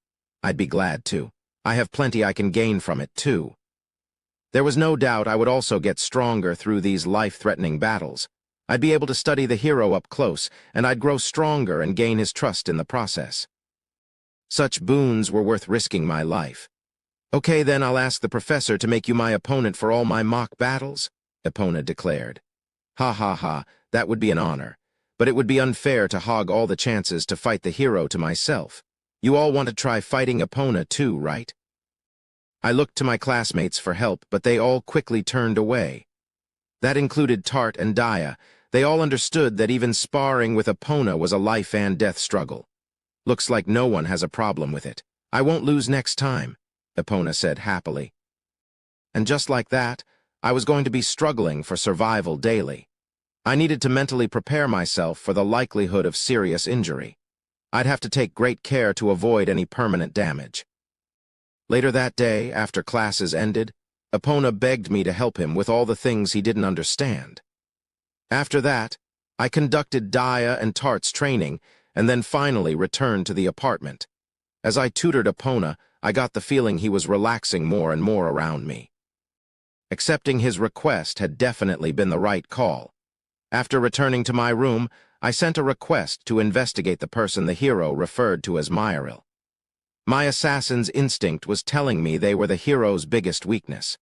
I'd be glad to. I have plenty I can gain from it, too. There was no doubt I would also get stronger through these life-threatening battles. I'd be able to study the hero up close, and I'd grow stronger and gain his trust in the process. Such boons were worth risking my life. "Okay, then I'll ask the professor to make you my opponent for all my mock battles," Epona declared. "Ha ha ha, that would be an honor. But it would be unfair to hog all the chances to fight the hero to myself. You all want to try fighting Epona too, right?" I looked to my classmates for help, but they all quickly turned away. That included Tart and Daya. They all understood that even sparring with Epona was a life-and-death struggle. "Looks like no one has a problem with it. I won't lose next time," Epona said happily. And just like that, I was going to be struggling for survival daily. I needed to mentally prepare myself for the likelihood of serious injury. I'd have to take great care to avoid any permanent damage. Later that day, after classes ended, Epona begged me to help him with all the things he didn't understand. After that, I conducted Daya and Tart's training and then finally returned to the apartment. As I tutored Epona, I got the feeling he was relaxing more and more around me. Accepting his request had definitely been the right call. After returning to my room, I sent a request to investigate the person the hero referred to as Myril. My assassin's instinct was telling me they were the hero's biggest weakness.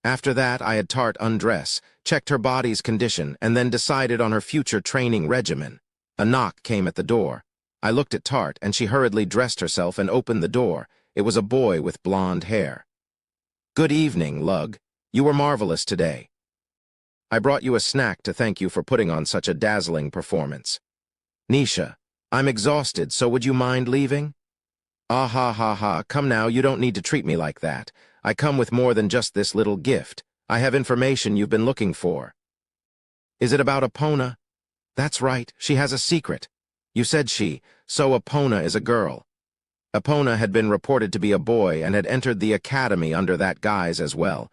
After that, I had Tart undress, checked her body's condition, and then decided on her future training regimen. A knock came at the door. I looked at Tart, and she hurriedly dressed herself and opened the door. It was a boy with blonde hair. "Good evening, Lug. You were marvelous today. I brought you a snack to thank you for putting on such a dazzling performance. Nisha, I'm exhausted, so would you mind leaving?" "Ah ha ha ha, come now, you don't need to treat me like that. I come with more than just this little gift. I have information you've been looking for." "Is it about Epona?" "That's right, she has a secret." "You said she, so Epona is a girl." Epona had been reported to be a boy and had entered the academy under that guise as well.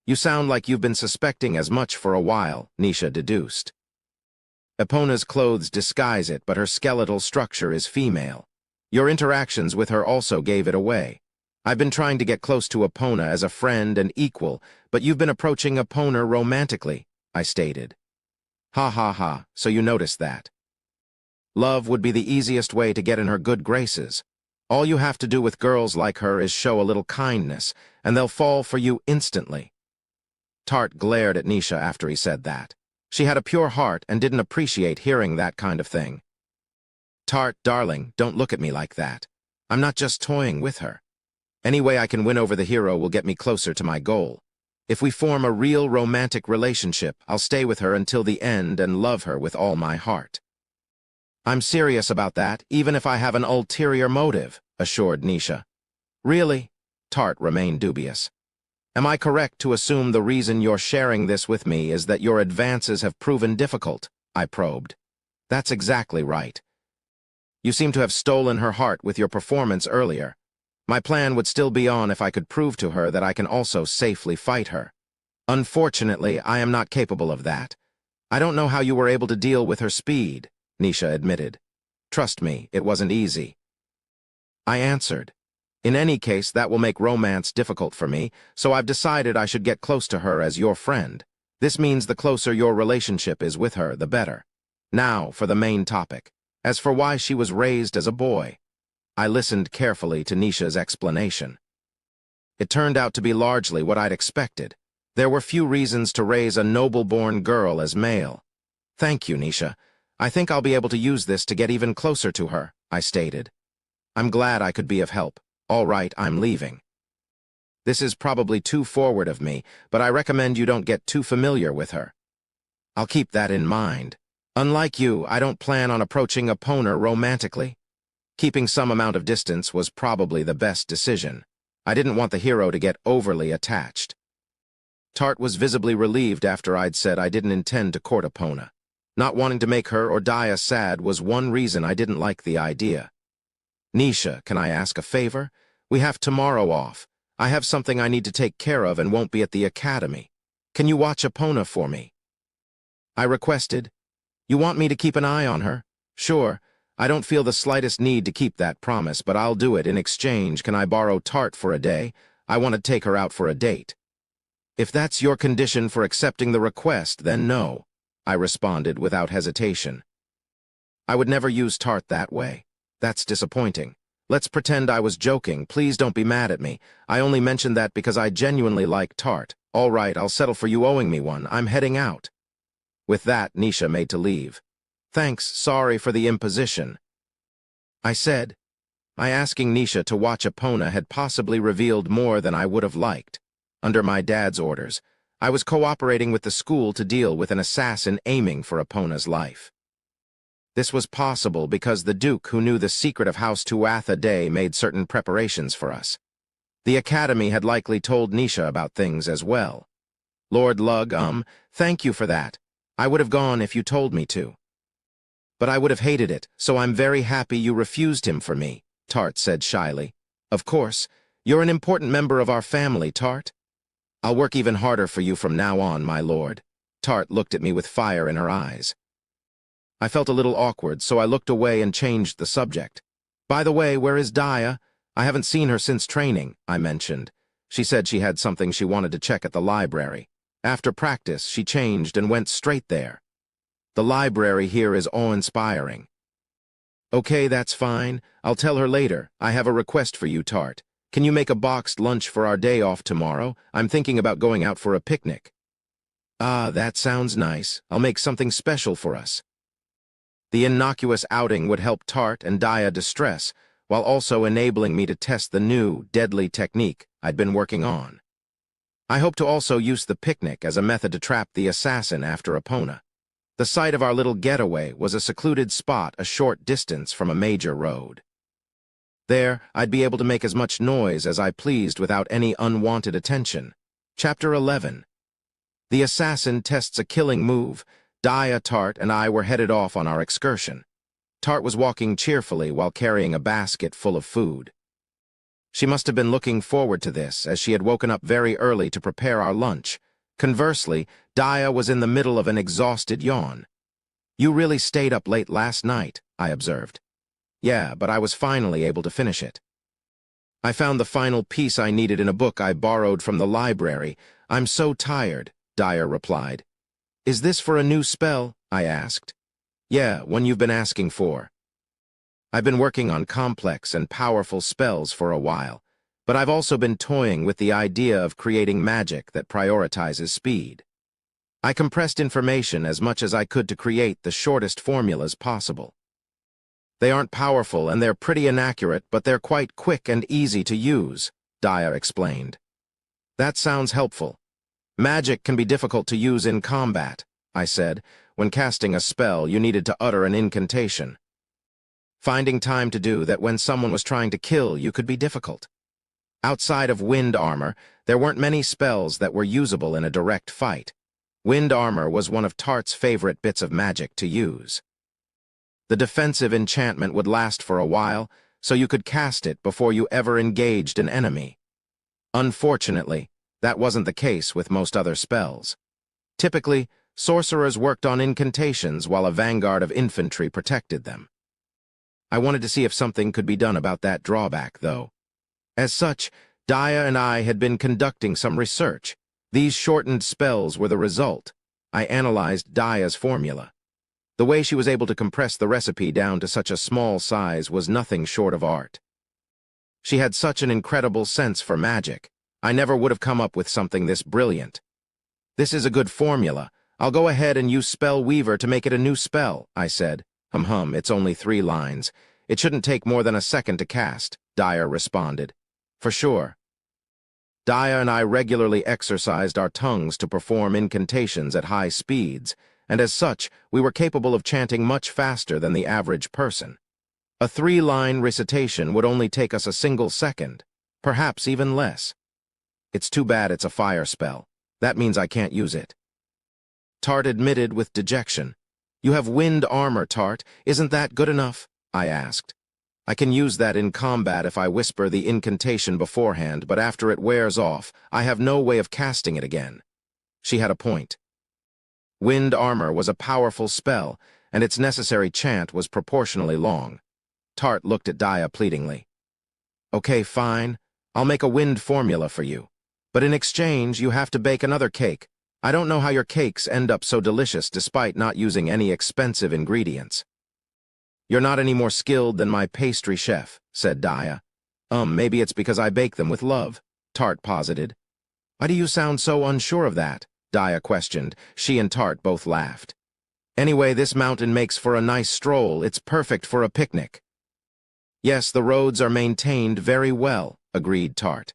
"You sound like you've been suspecting as much for a while," Nisha deduced. "Epona's clothes disguise it, but her skeletal structure is female. Your interactions with her also gave it away. I've been trying to get close to Epona as a friend and equal, but you've been approaching Epona romantically," I stated. "Ha ha ha, so you noticed that. Love would be the easiest way to get in her good graces. All you have to do with girls like her is show a little kindness, and they'll fall for you instantly." Tart glared at Nisha after he said that. She had a pure heart and didn't appreciate hearing that kind of thing. Tart, darling, don't look at me like that. I'm not just toying with her. Any way I can win over the hero will get me closer to my goal. If we form a real romantic relationship, I'll stay with her until the end and love her with all my heart. I'm serious about that, even if I have an ulterior motive, assured Nisha. Really? Tart remained dubious. Am I correct to assume the reason you're sharing this with me is that your advances have proven difficult? I probed. That's exactly right. You seem to have stolen her heart with your performance earlier. My plan would still be on if I could prove to her that I can also safely fight her. Unfortunately, I am not capable of that. I don't know how you were able to deal with her speed, Nisha admitted. Trust me, it wasn't easy. I answered. In any case, that will make romance difficult for me, so I've decided I should get close to her as your friend. This means the closer your relationship is with her, the better. Now, for the main topic. As for why she was raised as a boy. I listened carefully to Nisha's explanation. It turned out to be largely what I'd expected. There were few reasons to raise a noble-born girl as male. Thank you, Nisha. I think I'll be able to use this to get even closer to her, I stated. I'm glad I could be of help. All right, I'm leaving. This is probably too forward of me, but I recommend you don't get too familiar with her. I'll keep that in mind. Unlike you, I don't plan on approaching Epona romantically. Keeping some amount of distance was probably the best decision. I didn't want the hero to get overly attached. Tart was visibly relieved after I'd said I didn't intend to court Epona. Not wanting to make her or Dia sad was one reason I didn't like the idea. Nisha, can I ask a favor? We have tomorrow off. I have something I need to take care of and won't be at the academy. Can you watch Epona for me? I requested. You want me to keep an eye on her? Sure. I don't feel the slightest need to keep that promise, but I'll do it. In exchange, can I borrow Tart for a day? I want to take her out for a date. If that's your condition for accepting the request, then no, I responded without hesitation. I would never use Tart that way. That's disappointing. Let's pretend I was joking. Please don't be mad at me. I only mentioned that because I genuinely like Tart. All right, I'll settle for you owing me one. I'm heading out. With that, Nisha made to leave. Thanks, sorry for the imposition. I said. My asking Nisha to watch Epona had possibly revealed more than I would have liked. Under my dad's orders, I was cooperating with the school to deal with an assassin aiming for Epona's life. This was possible because the Duke, who knew the secret of House Tuatha Dé, made certain preparations for us. The Academy had likely told Nisha about things as well. Lord Lug, thank you for that. I would have gone if you told me to. But I would have hated it, so I'm very happy you refused him for me, Tart said shyly. Of course, you're an important member of our family, Tart. I'll work even harder for you from now on, my lord. Tart looked at me with fire in her eyes. I felt a little awkward, so I looked away and changed the subject. By the way, where is Dia? I haven't seen her since training, I mentioned. She said she had something she wanted to check at the library. After practice, she changed and went straight there. The library here is awe-inspiring. Okay, that's fine. I'll tell her later. I have a request for you, Tart. Can you make a boxed lunch for our day off tomorrow? I'm thinking about going out for a picnic. Ah, that sounds nice. I'll make something special for us. The innocuous outing would help Tart and Dia distress, while also enabling me to test the new, deadly technique I'd been working on. I hope to also use the picnic as a method to trap the assassin after Epona. The site of our little getaway was a secluded spot a short distance from a major road. There, I'd be able to make as much noise as I pleased without any unwanted attention. Chapter 11. The assassin tests a killing move. Dia, Tart, and I were headed off on our excursion. Tart was walking cheerfully while carrying a basket full of food. She must have been looking forward to this, as she had woken up very early to prepare our lunch. Conversely, Dia was in the middle of an exhausted yawn. You really stayed up late last night, I observed. Yeah, but I was finally able to finish it. I found the final piece I needed in a book I borrowed from the library. I'm so tired, Dia replied. Is this for a new spell? I asked. Yeah, one you've been asking for. I've been working on complex and powerful spells for a while, but I've also been toying with the idea of creating magic that prioritizes speed. I compressed information as much as I could to create the shortest formulas possible. They aren't powerful and they're pretty inaccurate, but they're quite quick and easy to use, Daya explained. That sounds helpful. Magic can be difficult to use in combat, I said. When casting a spell, you needed to utter an incantation. Finding time to do that when someone was trying to kill you could be difficult. Outside of wind armor, there weren't many spells that were usable in a direct fight. Wind armor was one of Tart's favorite bits of magic to use. The defensive enchantment would last for a while, so you could cast it before you ever engaged an enemy. Unfortunately, that wasn't the case with most other spells. Typically, sorcerers worked on incantations while a vanguard of infantry protected them. I wanted to see if something could be done about that drawback, though. As such, Daya and I had been conducting some research. These shortened spells were the result. I analyzed Daya's formula. The way she was able to compress the recipe down to such a small size was nothing short of art. She had such an incredible sense for magic. I never would have come up with something this brilliant. This is a good formula. I'll go ahead and use Spell Weaver to make it a new spell, I said. It's only 3 lines. It shouldn't take more than a second to cast, Daya responded. For sure. Daya and I regularly exercised our tongues to perform incantations at high speeds, and as such, we were capable of chanting much faster than the average person. A 3-line recitation would only take us a single second, perhaps even less. It's too bad it's a fire spell. That means I can't use it. Tart admitted with dejection. You have wind armor, Tart. Isn't that good enough? I asked. I can use that in combat if I whisper the incantation beforehand, but after it wears off, I have no way of casting it again. She had a point. Wind armor was a powerful spell, and its necessary chant was proportionally long. Tart looked at Daya pleadingly. Okay, fine. I'll make a wind formula for you. But in exchange, you have to bake another cake. I don't know how your cakes end up so delicious despite not using any expensive ingredients. You're not any more skilled than my pastry chef, said Daya. Maybe it's because I bake them with love, Tart posited. Why do you sound so unsure of that? Daya questioned. She and Tart both laughed. Anyway, this mountain makes for a nice stroll. It's perfect for a picnic. Yes, the roads are maintained very well, agreed Tart.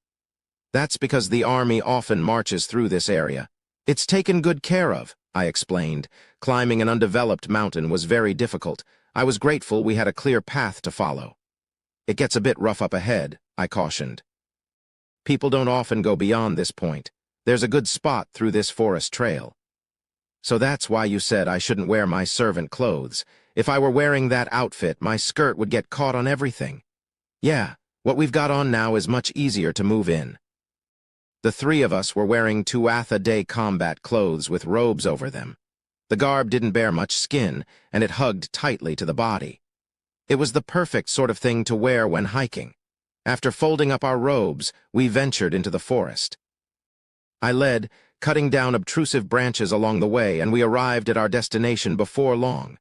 That's because the army often marches through this area. It's taken good care of, I explained. Climbing an undeveloped mountain was very difficult. I was grateful we had a clear path to follow. It gets a bit rough up ahead, I cautioned. People don't often go beyond this point. There's a good spot through this forest trail. So that's why you said I shouldn't wear my servant clothes. If I were wearing that outfit, my skirt would get caught on everything. Yeah, what we've got on now is much easier to move in. The 3 of us were wearing Tuatha-Day combat clothes with robes over them. The garb didn't bear much skin, and it hugged tightly to the body. It was the perfect sort of thing to wear when hiking. After folding up our robes, we ventured into the forest. I led, cutting down obtrusive branches along the way, and we arrived at our destination before long.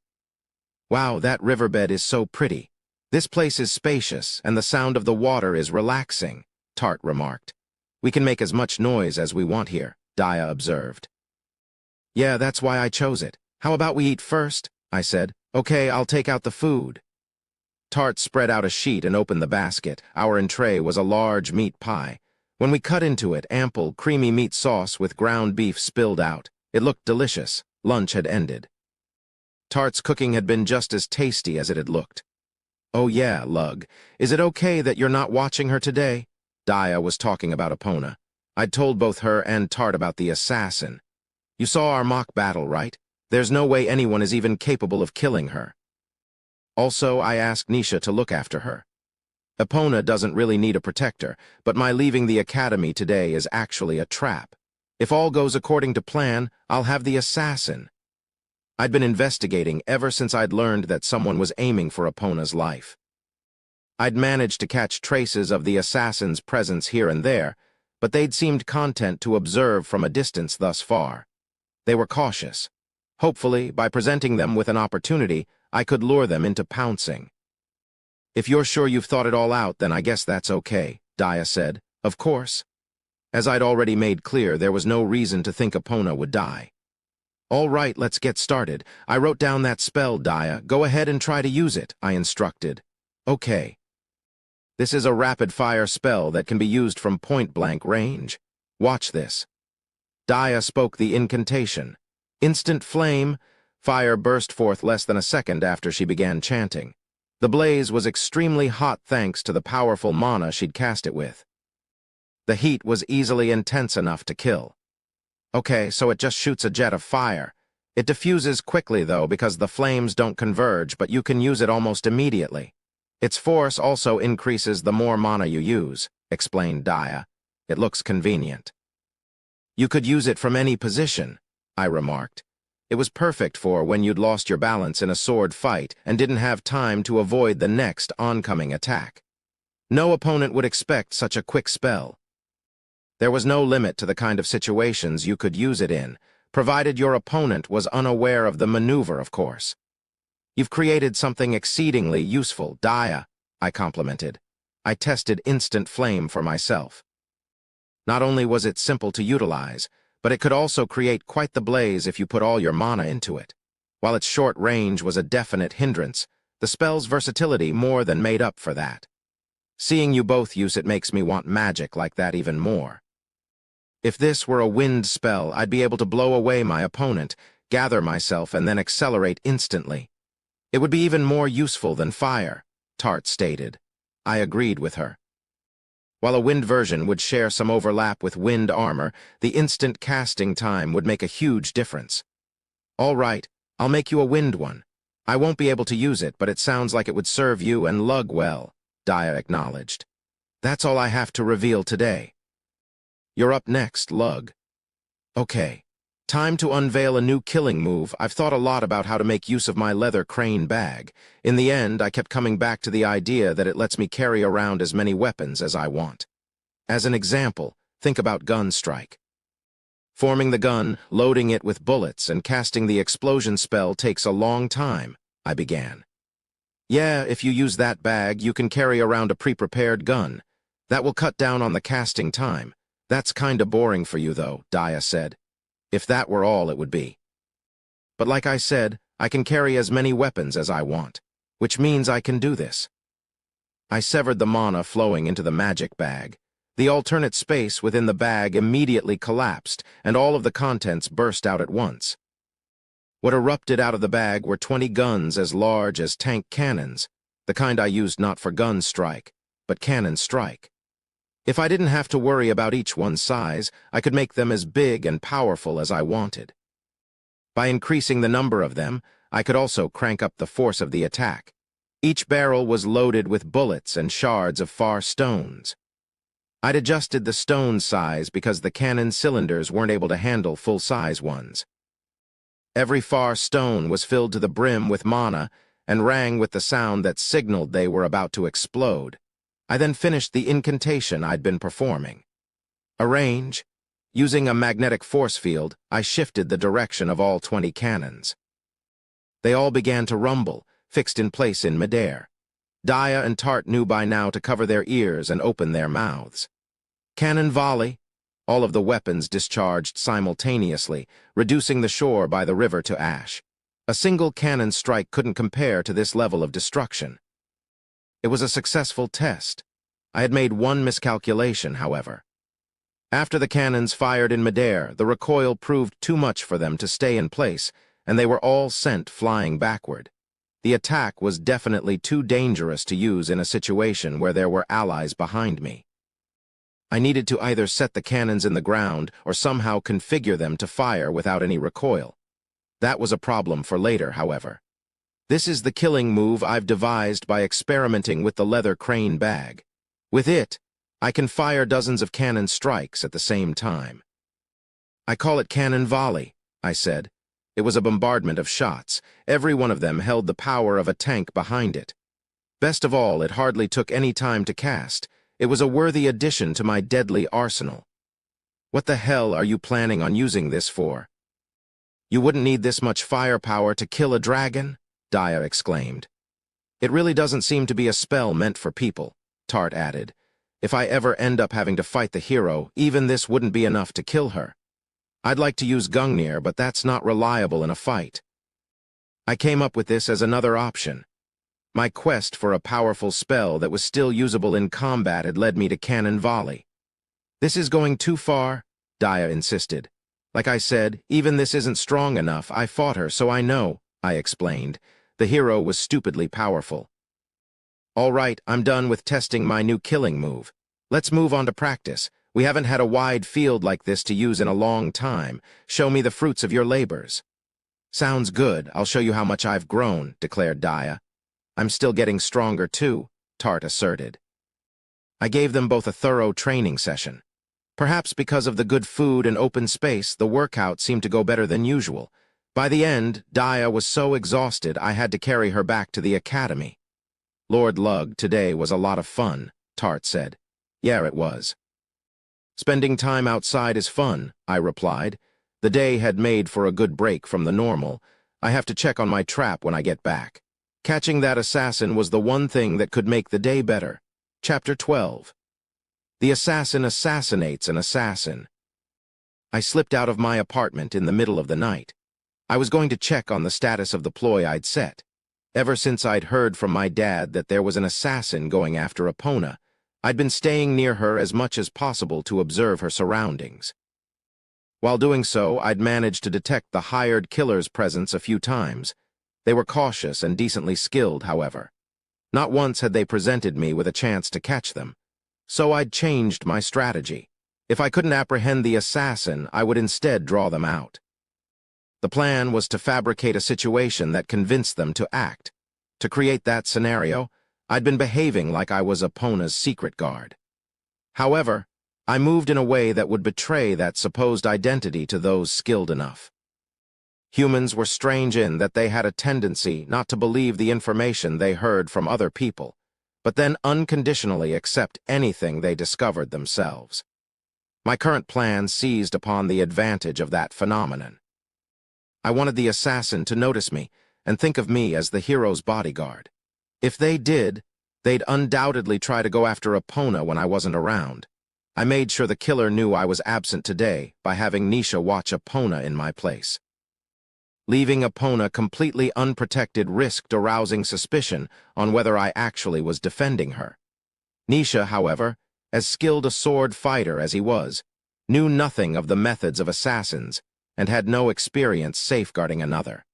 Wow, that riverbed is so pretty. This place is spacious, and the sound of the water is relaxing, Tart remarked. We can make as much noise as we want here, Daya observed. Yeah, that's why I chose it. How about we eat first? I said. Okay, I'll take out the food. Tart spread out a sheet and opened the basket. Our entree was a large meat pie. When we cut into it, ample, creamy meat sauce with ground beef spilled out. It looked delicious. Lunch had ended. Tart's cooking had been just as tasty as it had looked. Oh yeah, Lug. Is it okay that you're not watching her today? Daya was talking about Epona. I'd told both her and Tart about the assassin. You saw our mock battle, right? There's no way anyone is even capable of killing her. Also, I asked Nisha to look after her. Epona doesn't really need a protector, but my leaving the academy today is actually a trap. If all goes according to plan, I'll have the assassin. I'd been investigating ever since I'd learned that someone was aiming for Epona's life. I'd managed to catch traces of the assassin's presence here and there, but they'd seemed content to observe from a distance thus far. They were cautious. Hopefully, by presenting them with an opportunity, I could lure them into pouncing. If you're sure you've thought it all out, then I guess that's okay, Daya said. Of course. As I'd already made clear, there was no reason to think Epona would die. All right, let's get started. I wrote down that spell, Daya. Go ahead and try to use it, I instructed. Okay. This is a rapid-fire spell that can be used from point-blank range. Watch this. Daya spoke the incantation. Instant flame. Fire burst forth less than a second after she began chanting. The blaze was extremely hot thanks to the powerful mana she'd cast it with. The heat was easily intense enough to kill. Okay, so it just shoots a jet of fire. It diffuses quickly, though, because the flames don't converge, but you can use it almost immediately. Its force also increases the more mana you use, explained Daya. It looks convenient. You could use it from any position, I remarked. It was perfect for when you'd lost your balance in a sword fight and didn't have time to avoid the next oncoming attack. No opponent would expect such a quick spell. There was no limit to the kind of situations you could use it in, provided your opponent was unaware of the maneuver, of course. You've created something exceedingly useful, Daya, I complimented. I tested instant flame for myself. Not only was it simple to utilize, but it could also create quite the blaze if you put all your mana into it. While its short range was a definite hindrance, the spell's versatility more than made up for that. Seeing you both use it makes me want magic like that even more. If this were a wind spell, I'd be able to blow away my opponent, gather myself, and then accelerate instantly. It would be even more useful than fire, Tart stated. I agreed with her. While a wind version would share some overlap with wind armor, the instant casting time would make a huge difference. All right, I'll make you a wind one. I won't be able to use it, but it sounds like it would serve you and Lug well, Daya acknowledged. That's all I have to reveal today. You're up next, Lug. Okay. Time to unveil a new killing move. I've thought a lot about how to make use of my leather crane bag. In the end, I kept coming back to the idea that it lets me carry around as many weapons as I want. As an example, think about gun strike. Forming the gun, loading it with bullets, and casting the explosion spell takes a long time, I began. Yeah, if you use that bag, you can carry around a pre-prepared gun. That will cut down on the casting time. That's kinda boring for you, though, Daya said. If that were all it would be. But like I said, I can carry as many weapons as I want, which means I can do this. I severed the mana flowing into the magic bag. The alternate space within the bag immediately collapsed, and all of the contents burst out at once. What erupted out of the bag were 20 guns as large as tank cannons, the kind I used not for gun strike, but cannon strike. If I didn't have to worry about each one's size, I could make them as big and powerful as I wanted. By increasing the number of them, I could also crank up the force of the attack. Each barrel was loaded with bullets and shards of far stones. I'd adjusted the stone size because the cannon cylinders weren't able to handle full-size ones. Every far stone was filled to the brim with mana and rang with the sound that signaled they were about to explode. I then finished the incantation I'd been performing. Arrange. Using a magnetic force field, I shifted the direction of all 20 cannons. They all began to rumble, fixed in place in midair. Daya and Tart knew by now to cover their ears and open their mouths. Cannon volley. All of the weapons discharged simultaneously, reducing the shore by the river to ash. A single cannon strike couldn't compare to this level of destruction. It was a successful test. I had made one miscalculation, however. After the cannons fired in midair, the recoil proved too much for them to stay in place, and they were all sent flying backward. The attack was definitely too dangerous to use in a situation where there were allies behind me. I needed to either set the cannons in the ground or somehow configure them to fire without any recoil. That was a problem for later, however. This is the killing move I've devised by experimenting with the leather crane bag. With it, I can fire dozens of cannon strikes at the same time. I call it cannon volley, I said. It was a bombardment of shots. Every one of them held the power of a tank behind it. Best of all, it hardly took any time to cast. It was a worthy addition to my deadly arsenal. What the hell are you planning on using this for? You wouldn't need this much firepower to kill a dragon? Daya exclaimed. It really doesn't seem to be a spell meant for people, Tart added. If I ever end up having to fight the hero, even this wouldn't be enough to kill her. I'd like to use Gungnir, but that's not reliable in a fight. I came up with this as another option. My quest for a powerful spell that was still usable in combat had led me to Cannon Volley. This is going too far, Daya insisted. Like I said, even this isn't strong enough. I fought her, so I know, I explained. The hero was stupidly powerful. All right, I'm done with testing my new killing move. Let's move on to practice. We haven't had a wide field like this to use in a long time. Show me the fruits of your labors. Sounds good. I'll show you how much I've grown, declared Daya. I'm still getting stronger too, Tart asserted. I gave them both a thorough training session. Perhaps because of the good food and open space, the workout seemed to go better than usual. By the end, Daya was so exhausted I had to carry her back to the academy. Lord Lug, today was a lot of fun, Tart said. Yeah, it was. Spending time outside is fun, I replied. The day had made for a good break from the normal. I have to check on my trap when I get back. Catching that assassin was the one thing that could make the day better. Chapter 12. The assassin assassinates an assassin. I slipped out of my apartment in the middle of the night. I was going to check on the status of the ploy I'd set. Ever since I'd heard from my dad that there was an assassin going after Epona, I'd been staying near her as much as possible to observe her surroundings. While doing so, I'd managed to detect the hired killer's presence a few times. They were cautious and decently skilled, however. Not once had they presented me with a chance to catch them. So I'd changed my strategy. If I couldn't apprehend the assassin, I would instead draw them out. The plan was to fabricate a situation that convinced them to act. To create that scenario, I'd been behaving like I was Epona's secret guard. However, I moved in a way that would betray that supposed identity to those skilled enough. Humans were strange in that they had a tendency not to believe the information they heard from other people, but then unconditionally accept anything they discovered themselves. My current plan seized upon the advantage of that phenomenon. I wanted the assassin to notice me and think of me as the hero's bodyguard. If they did, they'd undoubtedly try to go after Epona when I wasn't around. I made sure the killer knew I was absent today by having Nisha watch Epona in my place. Leaving Epona completely unprotected risked arousing suspicion on whether I actually was defending her. Nisha, however, as skilled a sword fighter as he was, knew nothing of the methods of assassins and had no experience safeguarding another.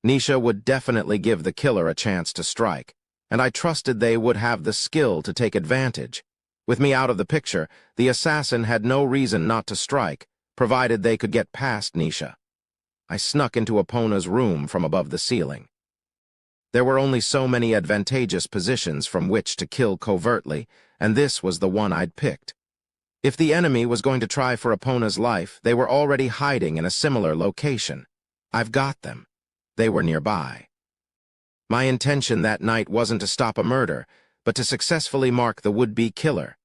Nisha would definitely give the killer a chance to strike, and I trusted they would have the skill to take advantage. With me out of the picture, the assassin had no reason not to strike, provided they could get past Nisha. I snuck into Epona's room from above the ceiling. There were only so many advantageous positions from which to kill covertly, and this was the one I'd picked. If the enemy was going to try for Epona's life, they were already hiding in a similar location. I've got them. They were nearby. My intention that night wasn't to stop a murder, but to successfully mark the would-be killer.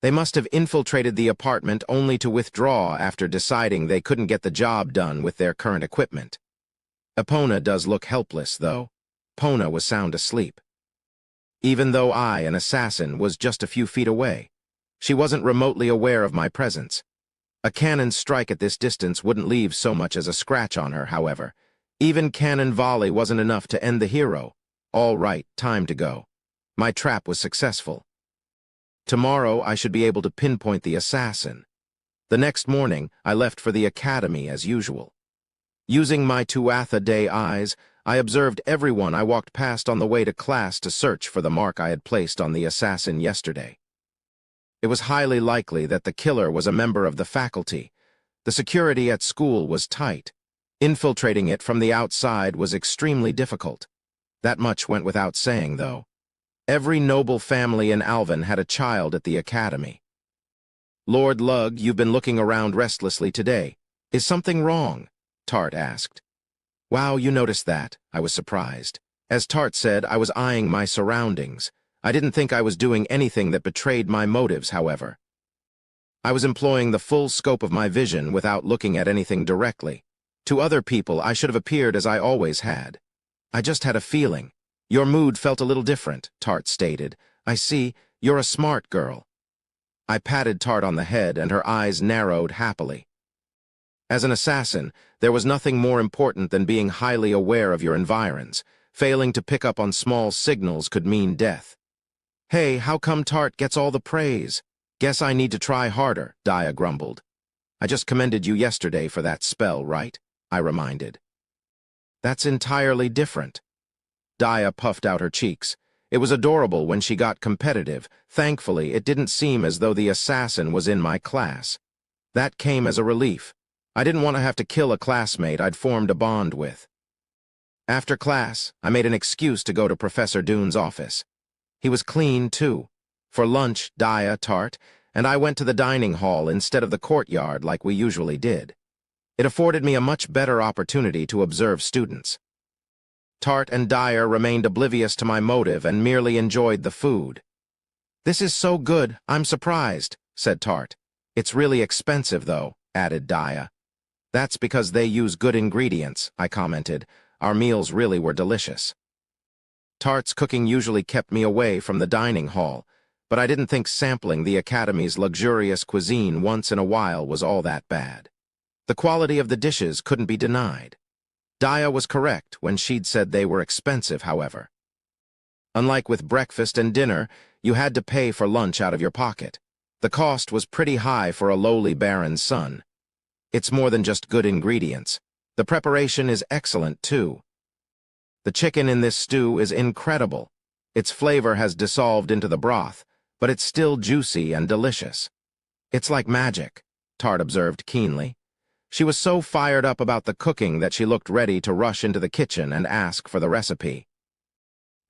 They must have infiltrated the apartment only to withdraw after deciding they couldn't get the job done with their current equipment. Epona does look helpless, though. Epona was sound asleep. Even though I, an assassin, was just a few feet away, she wasn't remotely aware of my presence. A cannon strike at this distance wouldn't leave so much as a scratch on her, however. Even cannon volley wasn't enough to end the hero. All right, time to go. My trap was successful. Tomorrow I should be able to pinpoint the assassin. The next morning, I left for the academy as usual. Using my Tuatha Day eyes, I observed everyone I walked past on the way to class to search for the mark I had placed on the assassin yesterday. It was highly likely that the killer was a member of the faculty. The security at school was tight. Infiltrating it from the outside was extremely difficult. That much went without saying, though. Every noble family in Alvin had a child at the academy. Lord Lug, you've been looking around restlessly today. Is something wrong? Tart asked. Wow, you noticed that. I was surprised. As Tart said, I was eyeing my surroundings. I didn't think I was doing anything that betrayed my motives, however. I was employing the full scope of my vision without looking at anything directly. To other people, I should have appeared as I always had. I just had a feeling. Your mood felt a little different, Tart stated. I see, you're a smart girl. I patted Tart on the head and her eyes narrowed happily. As an assassin, there was nothing more important than being highly aware of your environs. Failing to pick up on small signals could mean death. "Hey, how come Tart gets all the praise? Guess I need to try harder," Dia grumbled. "I just commended you yesterday for that spell, right?" I reminded. "That's entirely different." Dia puffed out her cheeks. It was adorable when she got competitive. Thankfully, it didn't seem as though the assassin was in my class. That came as a relief. I didn't want to have to kill a classmate I'd formed a bond with. After class, I made an excuse to go to Professor Dune's office. He was clean, too. For lunch, Dia, Tart, and I went to the dining hall instead of the courtyard like we usually did. It afforded me a much better opportunity to observe students. Tart and Dia remained oblivious to my motive and merely enjoyed the food. "This is so good, I'm surprised," said Tart. "It's really expensive, though," added Dia. "That's because they use good ingredients," I commented. Our meals really were delicious. Tart's cooking usually kept me away from the dining hall, but I didn't think sampling the Academy's luxurious cuisine once in a while was all that bad. The quality of the dishes couldn't be denied. Dia was correct when she'd said they were expensive, however. Unlike with breakfast and dinner, you had to pay for lunch out of your pocket. The cost was pretty high for a lowly baron's son. It's more than just good ingredients. The preparation is excellent, too. The chicken in this stew is incredible. Its flavor has dissolved into the broth, but it's still juicy and delicious. "It's like magic," Tart observed keenly. She was so fired up about the cooking that she looked ready to rush into the kitchen and ask for the recipe.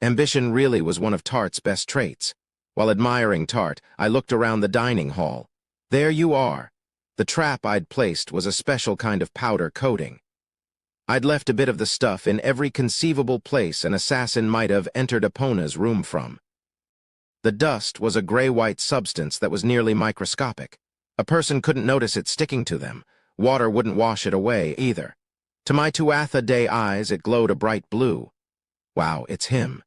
Ambition really was one of Tart's best traits. While admiring Tart, I looked around the dining hall. There you are. The trap I'd placed was a special kind of powder coating. I'd left a bit of the stuff in every conceivable place an assassin might have entered Epona's room from. The dust was a gray-white substance that was nearly microscopic. A person couldn't notice it sticking to them. Water wouldn't wash it away, either. To my Tuatha Dé eyes, it glowed a bright blue. Wow, it's him.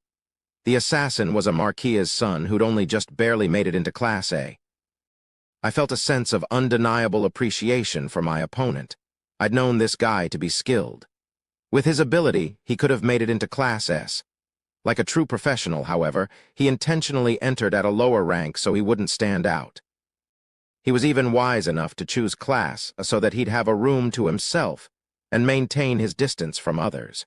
The assassin was a Marquia's son who'd only just barely made it into Class A. I felt a sense of undeniable appreciation for my opponent. I'd known this guy to be skilled. With his ability, he could have made it into Class S. Like a true professional, however, he intentionally entered at a lower rank so he wouldn't stand out. He was even wise enough to choose class so that he'd have a room to himself and maintain his distance from others.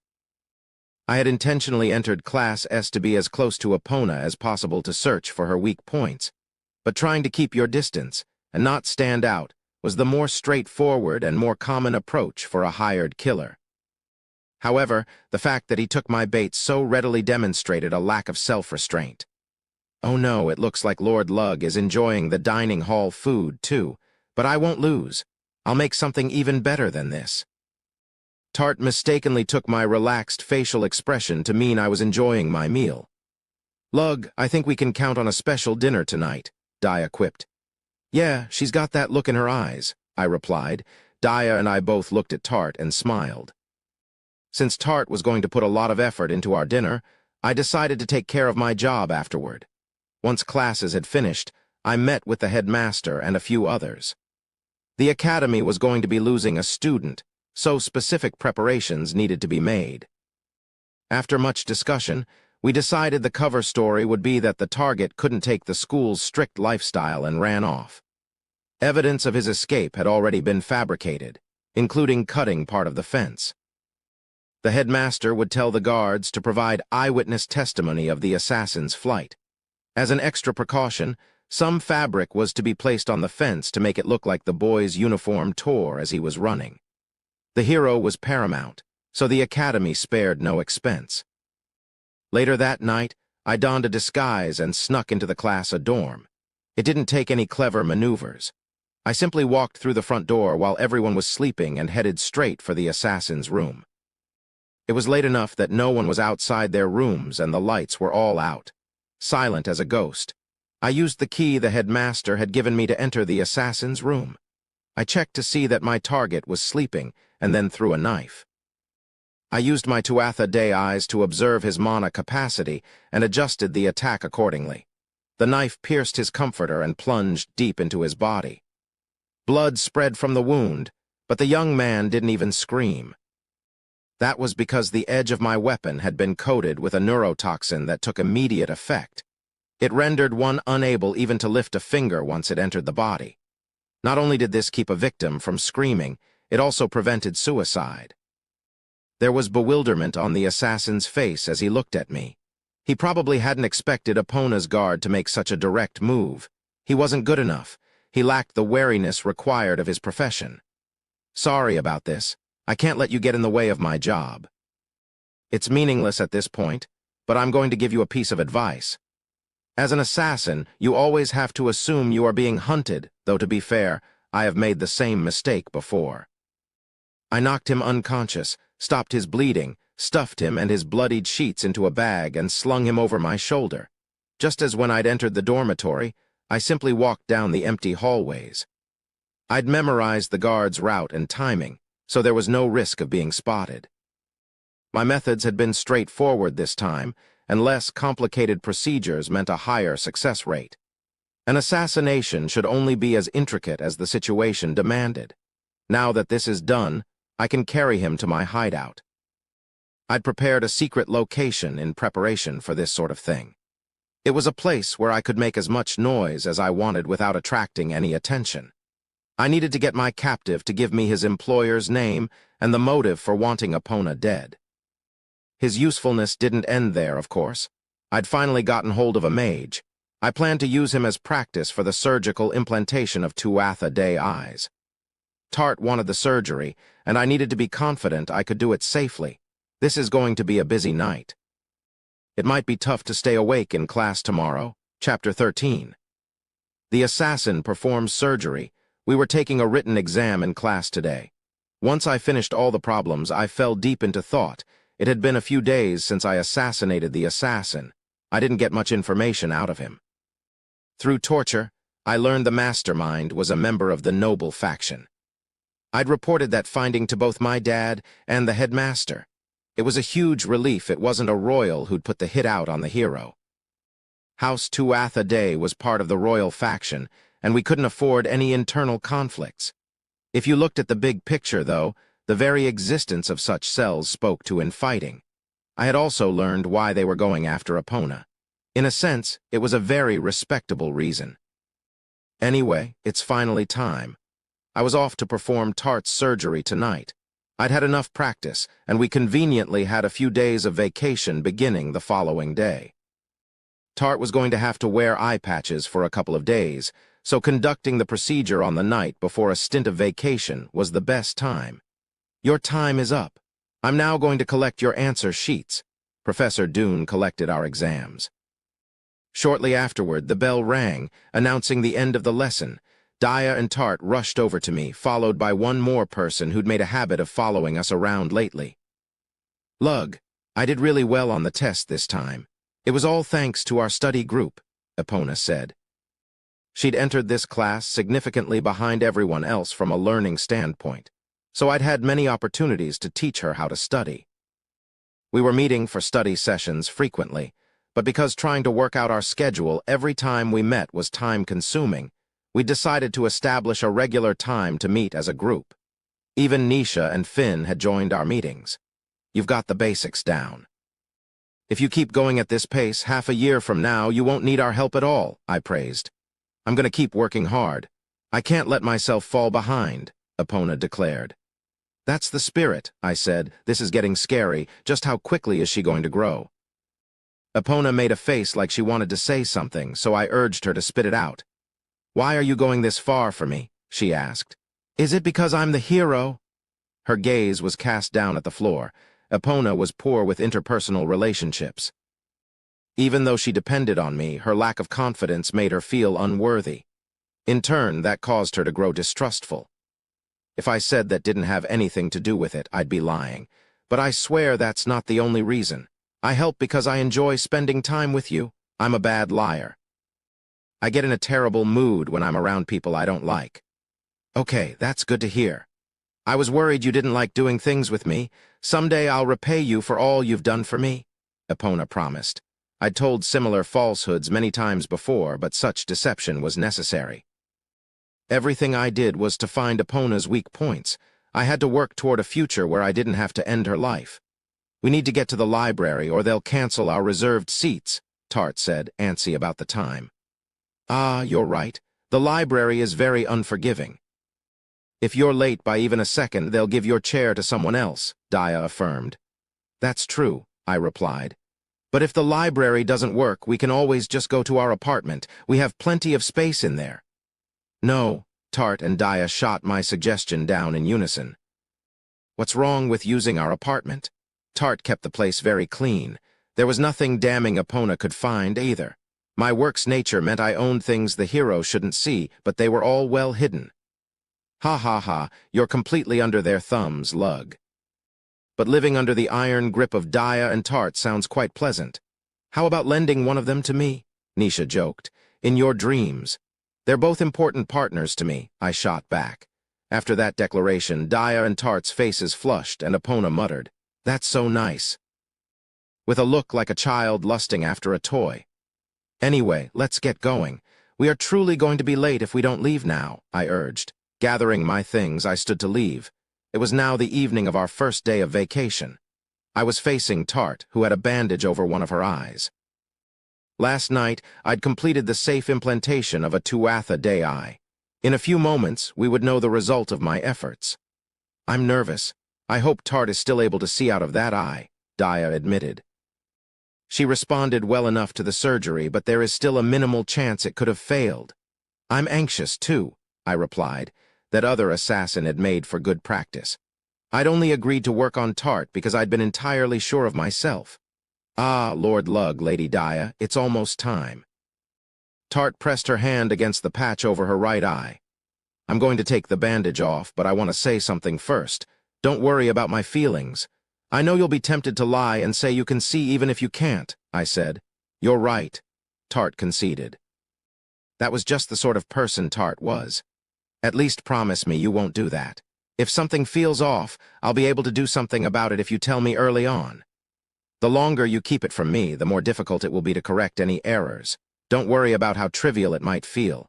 I had intentionally entered Class S to be as close to Epona as possible to search for her weak points, but trying to keep your distance and not stand out was the more straightforward and more common approach for a hired killer. However, the fact that he took my bait so readily demonstrated a lack of self-restraint. Oh no, it looks like Lord Lug is enjoying the dining hall food, too, but I won't lose. I'll make something even better than this. Tart mistakenly took my relaxed facial expression to mean I was enjoying my meal. "Lug, I think we can count on a special dinner tonight," Dia quipped. "Yeah, she's got that look in her eyes," I replied. Dia and I both looked at Tart and smiled. Since Tart was going to put a lot of effort into our dinner, I decided to take care of my job afterward. Once classes had finished, I met with the headmaster and a few others. The academy was going to be losing a student, so specific preparations needed to be made. After much discussion, we decided the cover story would be that the target couldn't take the school's strict lifestyle and ran off. Evidence of his escape had already been fabricated, including cutting part of the fence. The headmaster would tell the guards to provide eyewitness testimony of the assassin's flight. As an extra precaution, some fabric was to be placed on the fence to make it look like the boy's uniform tore as he was running. The hero was paramount, so the academy spared no expense. Later that night, I donned a disguise and snuck into the class dorm. It didn't take any clever maneuvers. I simply walked through the front door while everyone was sleeping and headed straight for the assassin's room. It was late enough that no one was outside their rooms and the lights were all out, silent as a ghost. I used the key the headmaster had given me to enter the assassin's room. I checked to see that my target was sleeping and then threw a knife. I used my Tuatha Dé eyes to observe his mana capacity and adjusted the attack accordingly. The knife pierced his comforter and plunged deep into his body. Blood spread from the wound, but the young man didn't even scream. That was because the edge of my weapon had been coated with a neurotoxin that took immediate effect. It rendered one unable even to lift a finger once it entered the body. Not only did this keep a victim from screaming, it also prevented suicide. There was bewilderment on the assassin's face as he looked at me. He probably hadn't expected Epona's guard to make such a direct move. He wasn't good enough. He lacked the wariness required of his profession. Sorry about this. I can't let you get in the way of my job. It's meaningless at this point, but I'm going to give you a piece of advice. As an assassin, you always have to assume you are being hunted, though to be fair, I have made the same mistake before. I knocked him unconscious, stopped his bleeding, stuffed him and his bloodied sheets into a bag and slung him over my shoulder. Just as when I'd entered the dormitory, I simply walked down the empty hallways. I'd memorized the guard's route and timing, so there was no risk of being spotted. My methods had been straightforward this time, and less complicated procedures meant a higher success rate. An assassination should only be as intricate as the situation demanded. Now that this is done, I can carry him to my hideout. I'd prepared a secret location in preparation for this sort of thing. It was a place where I could make as much noise as I wanted without attracting any attention. I needed to get my captive to give me his employer's name and the motive for wanting Epona dead. His usefulness didn't end there, of course. I'd finally gotten hold of a mage. I planned to use him as practice for the surgical implantation of Tuatha Dé eyes. Tart wanted the surgery, and I needed to be confident I could do it safely. This is going to be a busy night. It might be tough to stay awake in class tomorrow. Chapter 13. The assassin performs surgery. We were taking a written exam in class today. Once I finished all the problems, I fell deep into thought. It had been a few days since I assassinated the assassin. I didn't get much information out of him. Through torture, I learned the mastermind was a member of the noble faction. I'd reported that finding to both my dad and the headmaster. It was a huge relief it wasn't a royal who'd put the hit out on the hero. House Tuatha Dé was part of the royal faction, and we couldn't afford any internal conflicts. If you looked at the big picture, though, the very existence of such cells spoke to infighting. I had also learned why they were going after Epona. In a sense, it was a very respectable reason. Anyway, it's finally time. I was off to perform Tart's surgery tonight. I'd had enough practice, and we conveniently had a few days of vacation beginning the following day. Tart was going to have to wear eye patches for a couple of days, so conducting the procedure on the night before a stint of vacation was the best time. Your time is up. I'm now going to collect your answer sheets. Professor Dune collected our exams. Shortly afterward, the bell rang, announcing the end of the lesson. Daya and Tart rushed over to me, followed by one more person who'd made a habit of following us around lately. Lug, I did really well on the test this time. It was all thanks to our study group, Epona said. She'd entered this class significantly behind everyone else from a learning standpoint, so I'd had many opportunities to teach her how to study. We were meeting for study sessions frequently, but because trying to work out our schedule every time we met was time-consuming, we decided to establish a regular time to meet as a group. Even Nisha and Finn had joined our meetings. You've got the basics down. If you keep going at this pace, half a year from now, you won't need our help at all, I praised. I'm going to keep working hard. I can't let myself fall behind, Epona declared. That's the spirit, I said. This is getting scary. Just how quickly is she going to grow? Epona made a face like she wanted to say something, so I urged her to spit it out. Why are you going this far for me? She asked. Is it because I'm the hero? Her gaze was cast down at the floor. Epona was poor with interpersonal relationships. Even though she depended on me, her lack of confidence made her feel unworthy. In turn, that caused her to grow distrustful. If I said that didn't have anything to do with it, I'd be lying. But I swear that's not the only reason. I help because I enjoy spending time with you. I'm a bad liar. I get in a terrible mood when I'm around people I don't like. Okay, that's good to hear. I was worried you didn't like doing things with me. Someday I'll repay you for all you've done for me, Epona promised. I'd told similar falsehoods many times before, but such deception was necessary. Everything I did was to find Epona's weak points. I had to work toward a future where I didn't have to end her life. We need to get to the library or they'll cancel our reserved seats, Tart said, antsy about the time. Ah, you're right. The library is very unforgiving. If you're late by even a second, they'll give your chair to someone else, Daya affirmed. That's true, I replied. But if the library doesn't work, we can always just go to our apartment. We have plenty of space in there. No, Tart and Daya shot my suggestion down in unison. What's wrong with using our apartment? Tart kept the place very clean. There was nothing damning Epona could find either. My work's nature meant I owned things the hero shouldn't see, but they were all well hidden. Ha ha ha, you're completely under their thumbs, lug. But living under the iron grip of Daya and Tart sounds quite pleasant. How about lending one of them to me? Nisha joked. In your dreams. They're both important partners to me, I shot back. After that declaration, Daya and Tart's faces flushed and Epona muttered, That's so nice. With a look like a child lusting after a toy. Anyway, let's get going. We are truly going to be late if we don't leave now, I urged. Gathering my things, I stood to leave. It was now the evening of our first day of vacation. I was facing Tart, who had a bandage over one of her eyes. Last night, I'd completed the safe implantation of a Tuatha Dei eye. In a few moments, we would know the result of my efforts. I'm nervous. I hope Tart is still able to see out of that eye, Daya admitted. She responded well enough to the surgery, but there is still a minimal chance it could have failed. I'm anxious, too, I replied. That other assassin had made for good practice. I'd only agreed to work on Tart because I'd been entirely sure of myself. Ah, Lord Lug, Lady Daya, it's almost time. Tart pressed her hand against the patch over her right eye. I'm going to take the bandage off, but I want to say something first. Don't worry about my feelings. I know you'll be tempted to lie and say you can see even if you can't, I said. You're right, Tart conceded. That was just the sort of person Tart was. At least promise me you won't do that. If something feels off, I'll be able to do something about it if you tell me early on. The longer you keep it from me, the more difficult it will be to correct any errors. Don't worry about how trivial it might feel.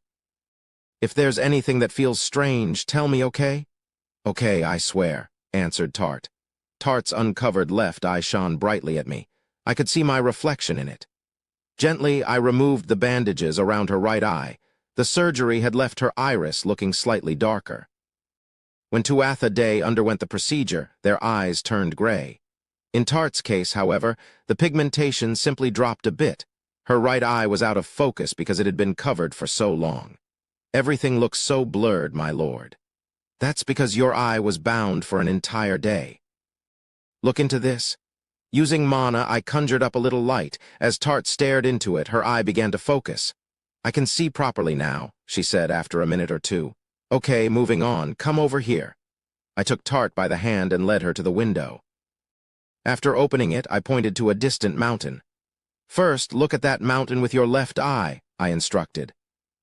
If there's anything that feels strange, tell me, okay? Okay, I swear, answered Tart. Tart's uncovered left eye shone brightly at me. I could see my reflection in it. Gently, I removed the bandages around her right eye. The surgery had left her iris looking slightly darker. When Tuatha Dei underwent the procedure, their eyes turned gray. In Tart's case, however, the pigmentation simply dropped a bit. Her right eye was out of focus because it had been covered for so long. Everything looks so blurred, my lord. That's because your eye was bound for an entire day. Look into this. Using mana, I conjured up a little light. As Tart stared into it, her eye began to focus. I can see properly now, she said after a minute or two. Okay, moving on. Come over here. I took Tart by the hand and led her to the window. After opening it, I pointed to a distant mountain. First, look at that mountain with your left eye, I instructed.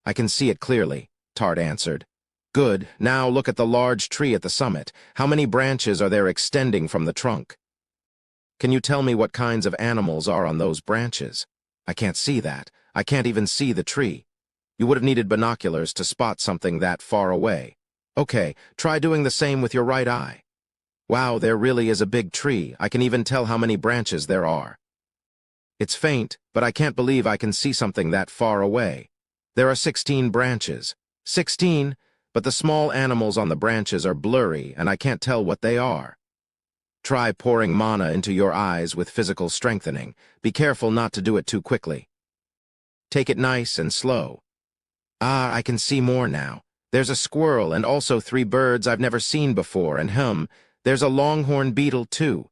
I can see it clearly, Tart answered. Good, now look at the large tree at the summit. How many branches are there extending from the trunk? Can you tell me what kinds of animals are on those branches? I can't see that. I can't even see the tree. You would have needed binoculars to spot something that far away. Okay, try doing the same with your right eye. Wow, there really is a big tree. I can even tell how many branches there are. It's faint, but I can't believe I can see something that far away. There are 16 branches. 16, but the small animals on the branches are blurry, and I can't tell what they are. Try pouring mana into your eyes with physical strengthening. Be careful not to do it too quickly. Take it nice and slow. Ah, I can see more now. There's a squirrel and also 3 birds I've never seen before, and there's a longhorn beetle too.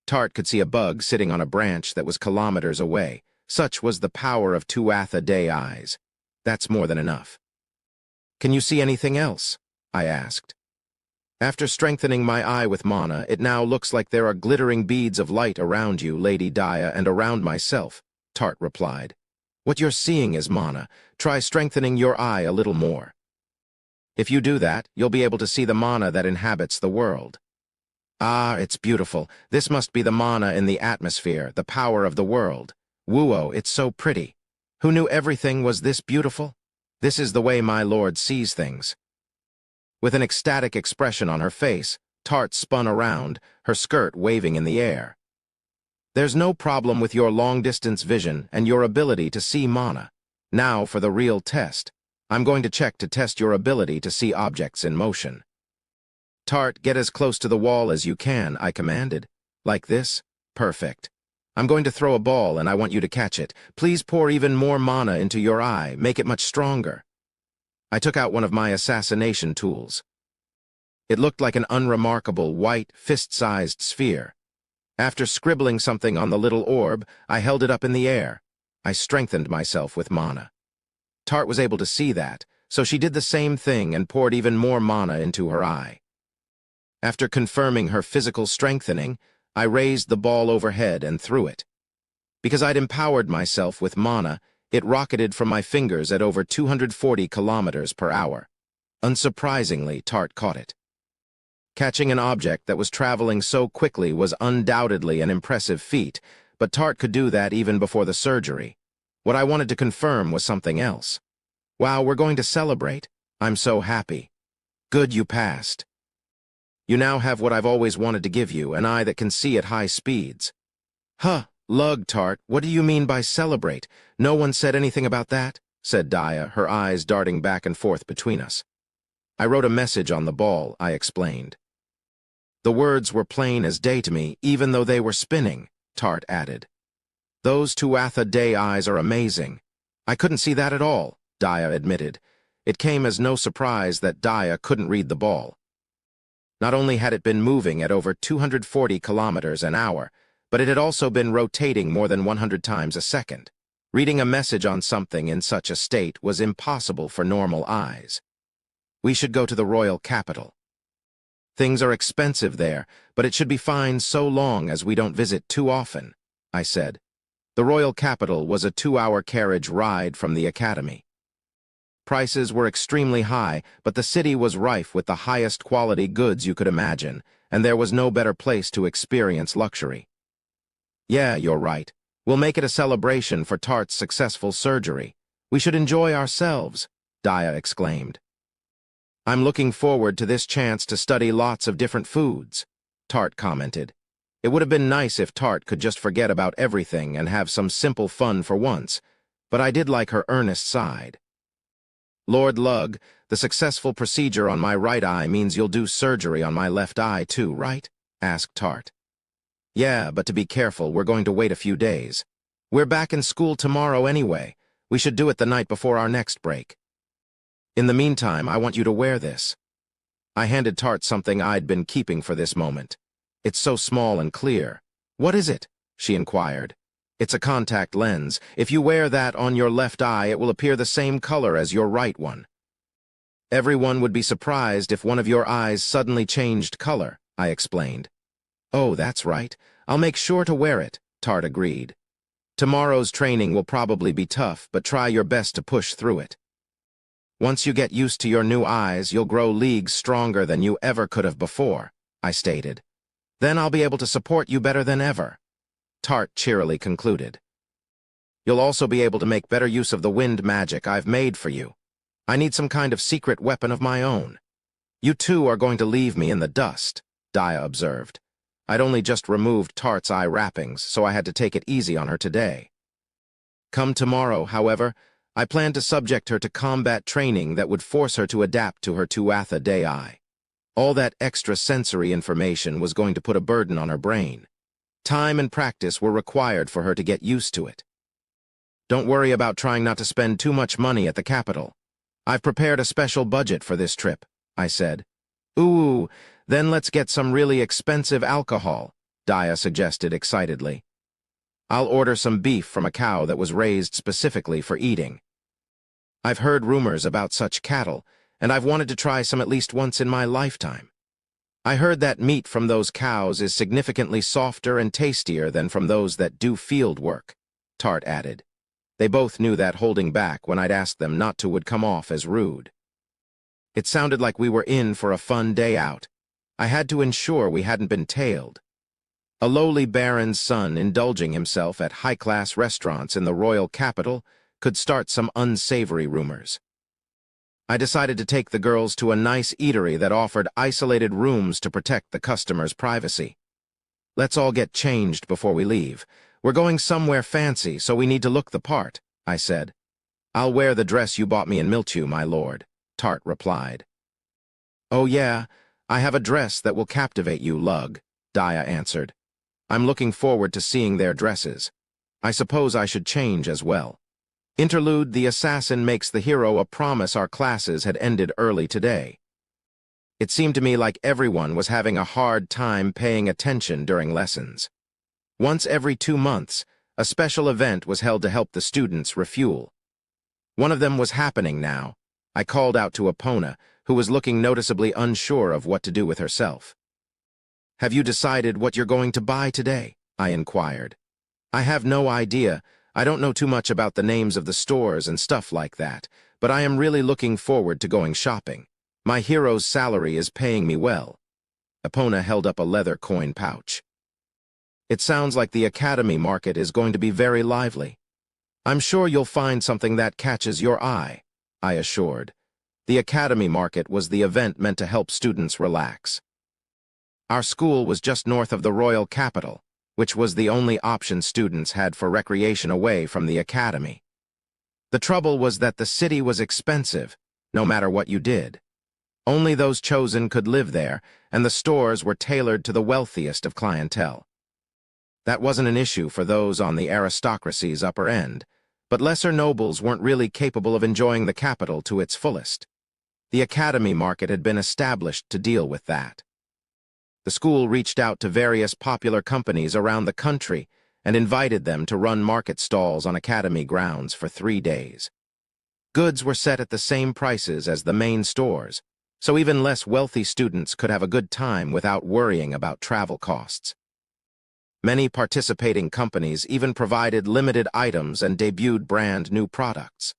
Tart could see a bug sitting on a branch that was kilometers away. Such was the power of Tuatha Dei eyes. That's more than enough. Can you see anything else? I asked. After strengthening my eye with mana, it now looks like there are glittering beads of light around you, Lady Daya, and around myself, Tart replied. What you're seeing is mana. Try strengthening your eye a little more. If you do that, you'll be able to see the mana that inhabits the world. Ah, it's beautiful. This must be the mana in the atmosphere, the power of the world. Woo-oh, it's so pretty. Who knew everything was this beautiful? This is the way my lord sees things. With an ecstatic expression on her face, Tart spun around, her skirt waving in the air. There's no problem with your long-distance vision and your ability to see mana. Now for the real test. I'm going to check to test your ability to see objects in motion. Tart, get as close to the wall as you can, I commanded. Like this? Perfect. I'm going to throw a ball and I want you to catch it. Please pour even more mana into your eye, make it much stronger. I took out one of my assassination tools. It looked like an unremarkable white, fist-sized sphere. After scribbling something on the little orb, I held it up in the air. I strengthened myself with mana. Tart was able to see that, so she did the same thing and poured even more mana into her eye. After confirming her physical strengthening, I raised the ball overhead and threw it. Because I'd empowered myself with mana, it rocketed from my fingers at over 240 kilometers per hour. Unsurprisingly, Tart caught it. Catching an object that was traveling so quickly was undoubtedly an impressive feat, but Tart could do that even before the surgery. What I wanted to confirm was something else. Wow, we're going to celebrate. I'm so happy. Good you passed. You now have what I've always wanted to give you, an eye that can see at high speeds. Huh, lug, Tart, what do you mean by celebrate? No one said anything about that, said Daya, her eyes darting back and forth between us. I wrote a message on the ball, I explained. The words were plain as day to me, even though they were spinning, Tart added. Those Tuatha Dé eyes are amazing. I couldn't see that at all, Daya admitted. It came as no surprise that Daya couldn't read the ball. Not only had it been moving at over 240 kilometers an hour, but it had also been rotating more than 100 times a second. Reading a message on something in such a state was impossible for normal eyes. We should go to the royal capital. Things are expensive there, but it should be fine so long as we don't visit too often, I said. The royal capital was a 2-hour carriage ride from the academy. Prices were extremely high, but the city was rife with the highest quality goods you could imagine, and there was no better place to experience luxury. Yeah, you're right. We'll make it a celebration for Tart's successful surgery. We should enjoy ourselves, Daya exclaimed. I'm looking forward to this chance to study lots of different foods, Tart commented. It would have been nice if Tart could just forget about everything and have some simple fun for once, but I did like her earnest side. Lord Lug, the successful procedure on my right eye means you'll do surgery on my left eye too, right? Asked Tart. Yeah, but to be careful, we're going to wait a few days. We're back in school tomorrow anyway. We should do it the night before our next break. In the meantime, I want you to wear this. I handed Tart something I'd been keeping for this moment. It's so small and clear. What is it? She inquired. It's a contact lens. If you wear that on your left eye, it will appear the same color as your right one. Everyone would be surprised if one of your eyes suddenly changed color, I explained. Oh, that's right. I'll make sure to wear it, Tart agreed. Tomorrow's training will probably be tough, but try your best to push through it. Once you get used to your new eyes, you'll grow leagues stronger than you ever could have before, I stated. Then I'll be able to support you better than ever, Tart cheerily concluded. You'll also be able to make better use of the wind magic I've made for you. I need some kind of secret weapon of my own. You two are going to leave me in the dust, Daya observed. I'd only just removed Tart's eye wrappings, so I had to take it easy on her today. Come tomorrow, however, I planned to subject her to combat training that would force her to adapt to her Tuatha Dé eye. All that extra sensory information was going to put a burden on her brain. Time and practice were required for her to get used to it. Don't worry about trying not to spend too much money at the capital. I've prepared a special budget for this trip, I said. Ooh, then let's get some really expensive alcohol, Daya suggested excitedly. I'll order some beef from a cow that was raised specifically for eating. I've heard rumors about such cattle, and I've wanted to try some at least once in my lifetime. I heard that meat from those cows is significantly softer and tastier than from those that do field work, Tart added. They both knew that holding back when I'd asked them not to would come off as rude. It sounded like we were in for a fun day out. I had to ensure we hadn't been tailed. A lowly baron's son indulging himself at high-class restaurants in the royal capital could start some unsavory rumors. I decided to take the girls to a nice eatery that offered isolated rooms to protect the customer's privacy. Let's all get changed before we leave. We're going somewhere fancy, so we need to look the part, I said. I'll wear the dress you bought me in Miltu, my lord, Tart replied. Oh yeah, I have a dress that will captivate you, lug, Dia answered. I'm looking forward to seeing their dresses. I suppose I should change as well. Interlude: the assassin makes the hero a promise our classes had ended early today. It seemed to me like everyone was having a hard time paying attention during lessons. Once every 2 months, a special event was held to help the students refuel. One of them was happening now. I called out to Epona, who was looking noticeably unsure of what to do with herself. Have you decided what you're going to buy today? I inquired. I have no idea. I don't know too much about the names of the stores and stuff like that, but I am really looking forward to going shopping. My hero's salary is paying me well. Epona held up a leather coin pouch. It sounds like the academy market is going to be very lively. I'm sure you'll find something that catches your eye, I assured. The academy market was the event meant to help students relax. Our school was just north of the royal capital, which was the only option students had for recreation away from the academy. The trouble was that the city was expensive, no matter what you did. Only those chosen could live there, and the stores were tailored to the wealthiest of clientele. That wasn't an issue for those on the aristocracy's upper end, but lesser nobles weren't really capable of enjoying the capital to its fullest. The academy market had been established to deal with that. The school reached out to various popular companies around the country and invited them to run market stalls on academy grounds for 3 days. Goods were set at the same prices as the main stores, so even less wealthy students could have a good time without worrying about travel costs. Many participating companies even provided limited items and debuted brand new products.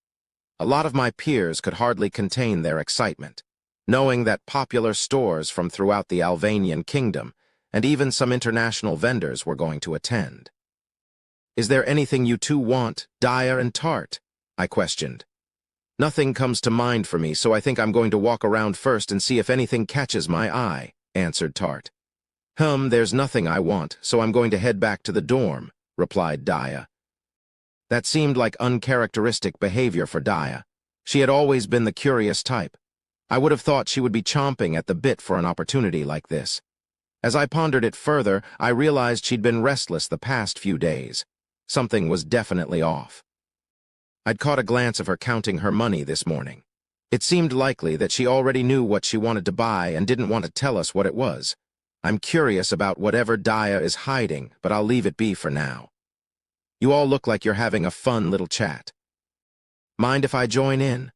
A lot of my peers could hardly contain their excitement, knowing that popular stores from throughout the Albanian kingdom and even some international vendors were going to attend. Is there anything you two want, Dia and Tart? I questioned. Nothing comes to mind for me, so I think I'm going to walk around first and see if anything catches my eye, answered Tart. There's nothing I want, so I'm going to head back to the dorm, replied Dia. That seemed like uncharacteristic behavior for Dia. She had always been the curious type. I would have thought she would be chomping at the bit for an opportunity like this. As I pondered it further, I realized she'd been restless the past few days. Something was definitely off. I'd caught a glance of her counting her money this morning. It seemed likely that she already knew what she wanted to buy and didn't want to tell us what it was. I'm curious about whatever Dia is hiding, but I'll leave it be for now. You all look like you're having a fun little chat. Mind if I join in?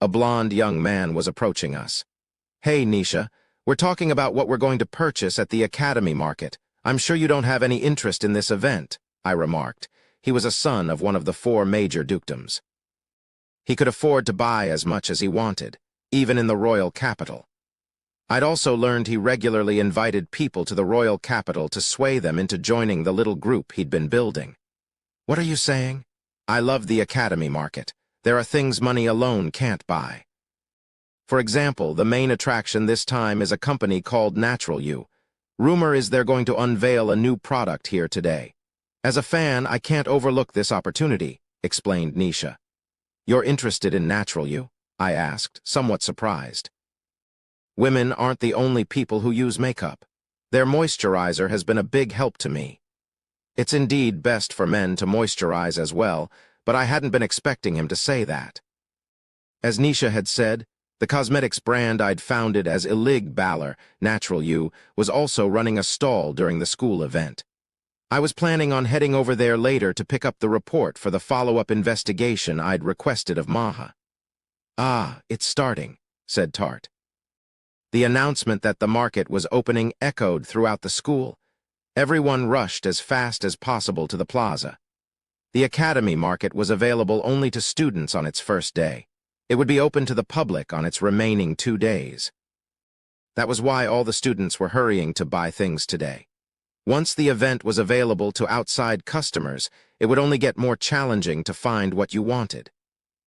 A blond young man was approaching us. Hey, Nisha, we're talking about what we're going to purchase at the academy market. I'm sure you don't have any interest in this event, I remarked. He was a son of one of the 4 major dukedoms. He could afford to buy as much as he wanted, even in the royal capital. I'd also learned he regularly invited people to the royal capital to sway them into joining the little group he'd been building. What are you saying? I love the academy market. There are things money alone can't buy. For example, the main attraction this time is a company called Natural You. Rumor is they're going to unveil a new product here today. As a fan, I can't overlook this opportunity, explained Nisha. You're interested in Natural You? I asked, somewhat surprised. Women aren't the only people who use makeup. Their moisturizer has been a big help to me. It's indeed best for men to moisturize as well, but I hadn't been expecting him to say that. As Nisha had said, the cosmetics brand I'd founded as Ilig Balor, Natural You, was also running a stall during the school event. I was planning on heading over there later to pick up the report for the follow-up investigation I'd requested of Maha. Ah, it's starting, said Tart. The announcement that the market was opening echoed throughout the school. Everyone rushed as fast as possible to the plaza. The academy market was available only to students on its first day. It would be open to the public on its remaining 2 days. That was why all the students were hurrying to buy things today. Once the event was available to outside customers, it would only get more challenging to find what you wanted.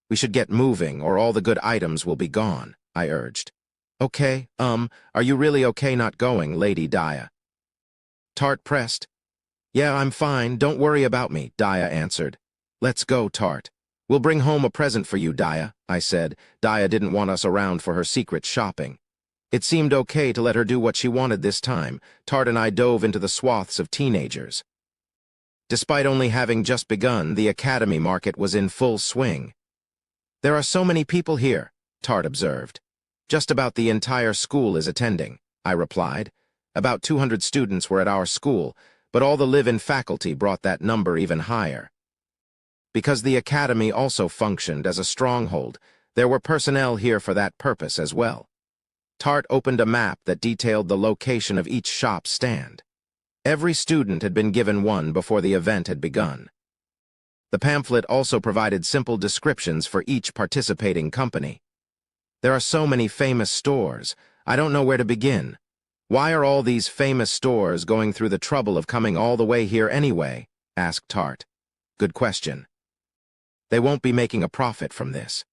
We should get moving, or all the good items will be gone, I urged. Okay, are you really okay not going, Lady Dia? Tart pressed. Yeah, I'm fine, don't worry about me, Dia answered. Let's go, Tart. We'll bring home a present for you, Dia, I said. Dia didn't want us around for her secret shopping. It seemed okay to let her do what she wanted this time. Tart and I dove into the swaths of teenagers. Despite only having just begun, the academy market was in full swing. There are so many people here, Tart observed. Just about the entire school is attending, I replied. About 200 students were at our school, but all the live-in faculty brought that number even higher. Because the academy also functioned as a stronghold, there were personnel here for that purpose as well. Tart opened a map that detailed the location of each shop stand. Every student had been given one before the event had begun. The pamphlet also provided simple descriptions for each participating company. There are so many famous stores, I don't know where to begin. Why are all these famous stores going through the trouble of coming all the way here anyway? Asked Tart. Good question. They won't be making a profit from this.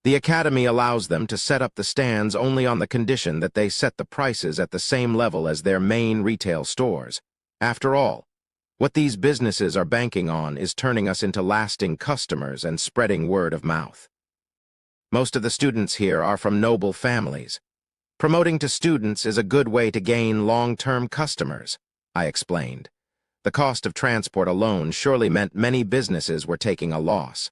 The academy allows them to set up the stands only on the condition that they set the prices at the same level as their main retail stores. After all, what these businesses are banking on is turning us into lasting customers and spreading word of mouth. Most of the students here are from noble families. Promoting to students is a good way to gain long-term customers, I explained. The cost of transport alone surely meant many businesses were taking a loss.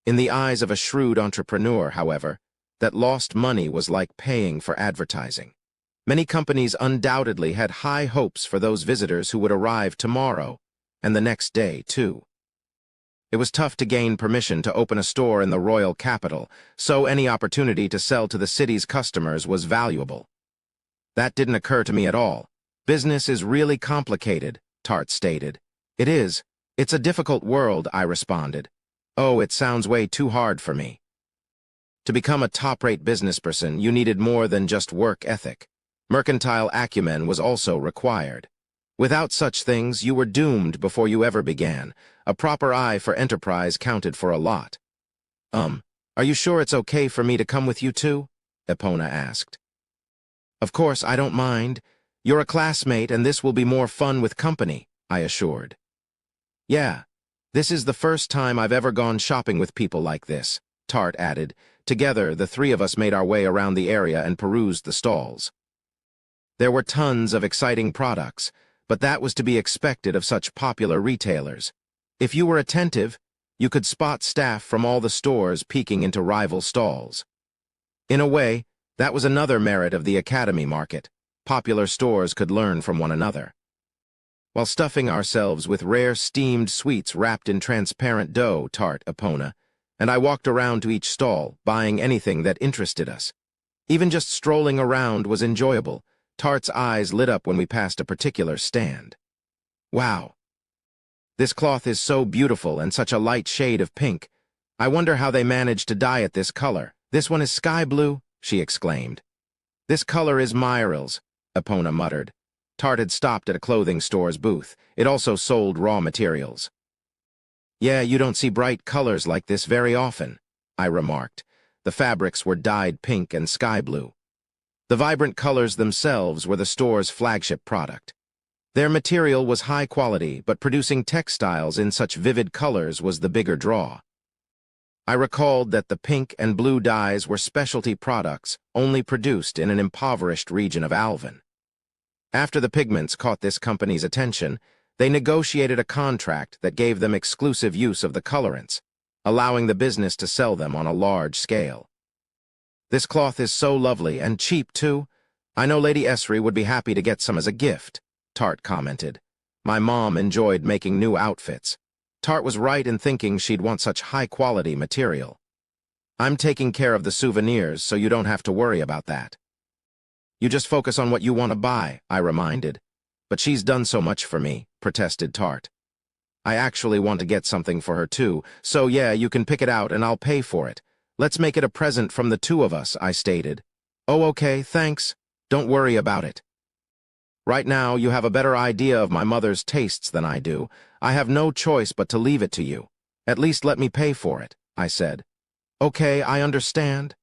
In the eyes of a shrewd entrepreneur, however, that lost money was like paying for advertising. Many companies undoubtedly had high hopes for those visitors who would arrive tomorrow, and the next day, too. It was tough to gain permission to open a store in the royal capital, so any opportunity to sell to the city's customers was valuable. That didn't occur to me at all. Business is really complicated, Tart stated. It is. It's a difficult world, I responded. Oh, it sounds way too hard for me. To become a top-rate businessperson, you needed more than just work ethic. Mercantile acumen was also required. Without such things, you were doomed before you ever began. A proper eye for enterprise counted for a lot. Are you sure it's okay for me to come with you too? Epona asked. Of course, I don't mind. You're a classmate and this will be more fun with company, I assured. Yeah, this is the first time I've ever gone shopping with people like this, Tart added. Together, the three of us made our way around the area and perused the stalls. There were tons of exciting products, but that was to be expected of such popular retailers. If you were attentive, you could spot staff from all the stores peeking into rival stalls. In a way, that was another merit of the academy market. Popular stores could learn from one another. While stuffing ourselves with rare steamed sweets wrapped in transparent dough, Tart, Epona, and I walked around to each stall, buying anything that interested us. Even just strolling around was enjoyable. Tart's eyes lit up when we passed a particular stand. Wow! This cloth is so beautiful and such a light shade of pink. I wonder how they managed to dye it this color. This one is sky blue, she exclaimed. This color is Myrille's, Epona muttered. Tart had stopped at a clothing store's booth. It also sold raw materials. Yeah, you don't see bright colors like this very often, I remarked. The fabrics were dyed pink and sky blue. The vibrant colors themselves were the store's flagship product. Their material was high quality, but producing textiles in such vivid colors was the bigger draw. I recalled that the pink and blue dyes were specialty products only produced in an impoverished region of Alvin. After the pigments caught this company's attention, they negotiated a contract that gave them exclusive use of the colorants, allowing the business to sell them on a large scale. This cloth is so lovely and cheap, too. I know Lady Esri would be happy to get some as a gift, Tart commented. My mom enjoyed making new outfits. Tart was right in thinking she'd want such high-quality material. I'm taking care of the souvenirs, so you don't have to worry about that. You just focus on what you want to buy, I reminded. But she's done so much for me, protested Tart. I actually want to get something for her, too, so yeah, you can pick it out and I'll pay for it. Let's make it a present from the two of us, I stated. Oh, okay, thanks. Don't worry about it. Right now, you have a better idea of my mother's tastes than I do. I have no choice but to leave it to you. At least let me pay for it, I said. Okay, I understand.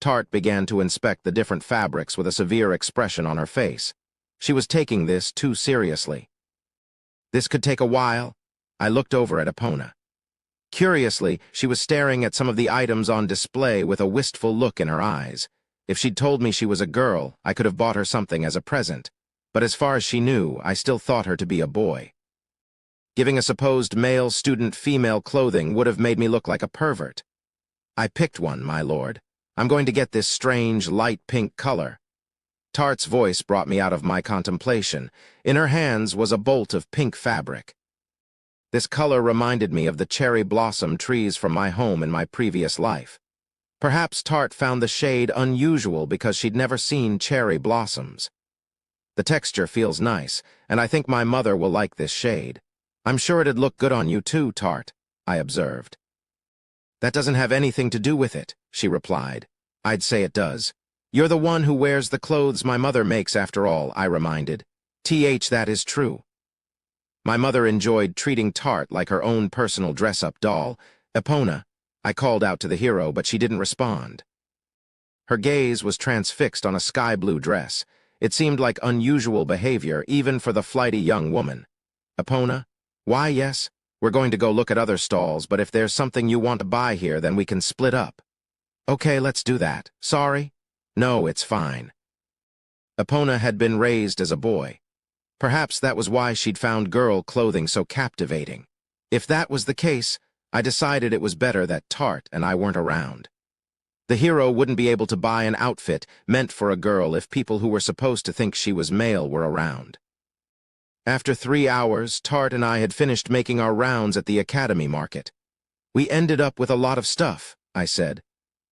Tart began to inspect the different fabrics with a severe expression on her face. She was taking this too seriously. This could take a while. I looked over at Epona. Curiously, she was staring at some of the items on display with a wistful look in her eyes. If she'd told me she was a girl, I could have bought her something as a present. But as far as she knew, I still thought her to be a boy. Giving a supposed male student female clothing would have made me look like a pervert. I picked one, my lord. I'm going to get this strange, light pink color. Tart's voice brought me out of my contemplation. In her hands was a bolt of pink fabric. This color reminded me of the cherry blossom trees from my home in my previous life. Perhaps Tart found the shade unusual because she'd never seen cherry blossoms. The texture feels nice, and I think my mother will like this shade. I'm sure it'd look good on you too, Tart, I observed. That doesn't have anything to do with it, she replied. I'd say it does. You're the one who wears the clothes my mother makes after all, I reminded. That is true. My mother enjoyed treating Tart like her own personal dress-up doll. Epona, I called out to the hero, but she didn't respond. Her gaze was transfixed on a sky-blue dress. It seemed like unusual behavior, even for the flighty young woman. Epona, why, yes, we're going to go look at other stalls, but if there's something you want to buy here, then we can split up. Okay, let's do that. Sorry? No, it's fine. Epona had been raised as a boy. Perhaps that was why she'd found girl clothing so captivating. If that was the case, I decided it was better that Tart and I weren't around. The hero wouldn't be able to buy an outfit meant for a girl if people who were supposed to think she was male were around. After 3 hours, Tart and I had finished making our rounds at the Academy Market. We ended up with a lot of stuff, I said.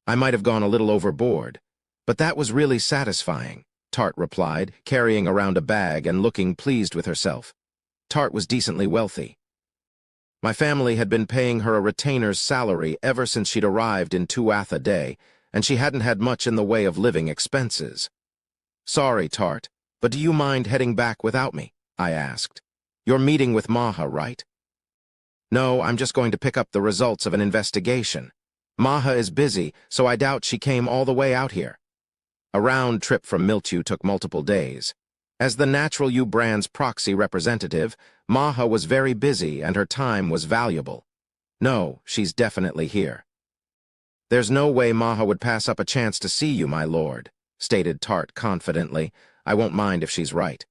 I might have gone a little overboard, but that was really satisfying, Tart replied, carrying around a bag and looking pleased with herself. Tart was decently wealthy. My family had been paying her a retainer's salary ever since she'd arrived in Tuatha Day, and she hadn't had much in the way of living expenses. Sorry, Tart, but do you mind heading back without me? I asked. You're meeting with Maha, right? No, I'm just going to pick up the results of an investigation. Maha is busy, so I doubt she came all the way out here. A round trip from Miltu took multiple days. As the Natural You brand's proxy representative, Maha was very busy and her time was valuable. No, she's definitely here. There's no way Maha would pass up a chance to see you, my lord, stated Tart confidently. I won't mind if she's right.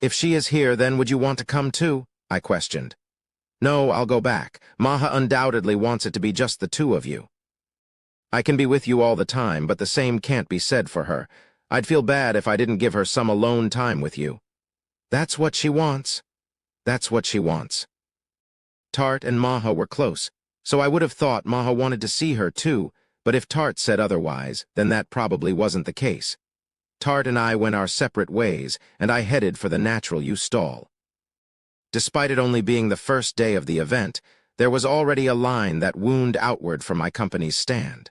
If she is here, then would you want to come too? I questioned. No, I'll go back. Maha undoubtedly wants it to be just the two of you. I can be with you all the time, but the same can't be said for her. I'd feel bad if I didn't give her some alone time with you. That's what she wants. That's what she wants. Tart and Maha were close, so I would have thought Maha wanted to see her too, but if Tart said otherwise, then that probably wasn't the case. Tart and I went our separate ways, and I headed for the Natural You stall. Despite it only being the first day of the event, there was already a line that wound outward from my company's stand.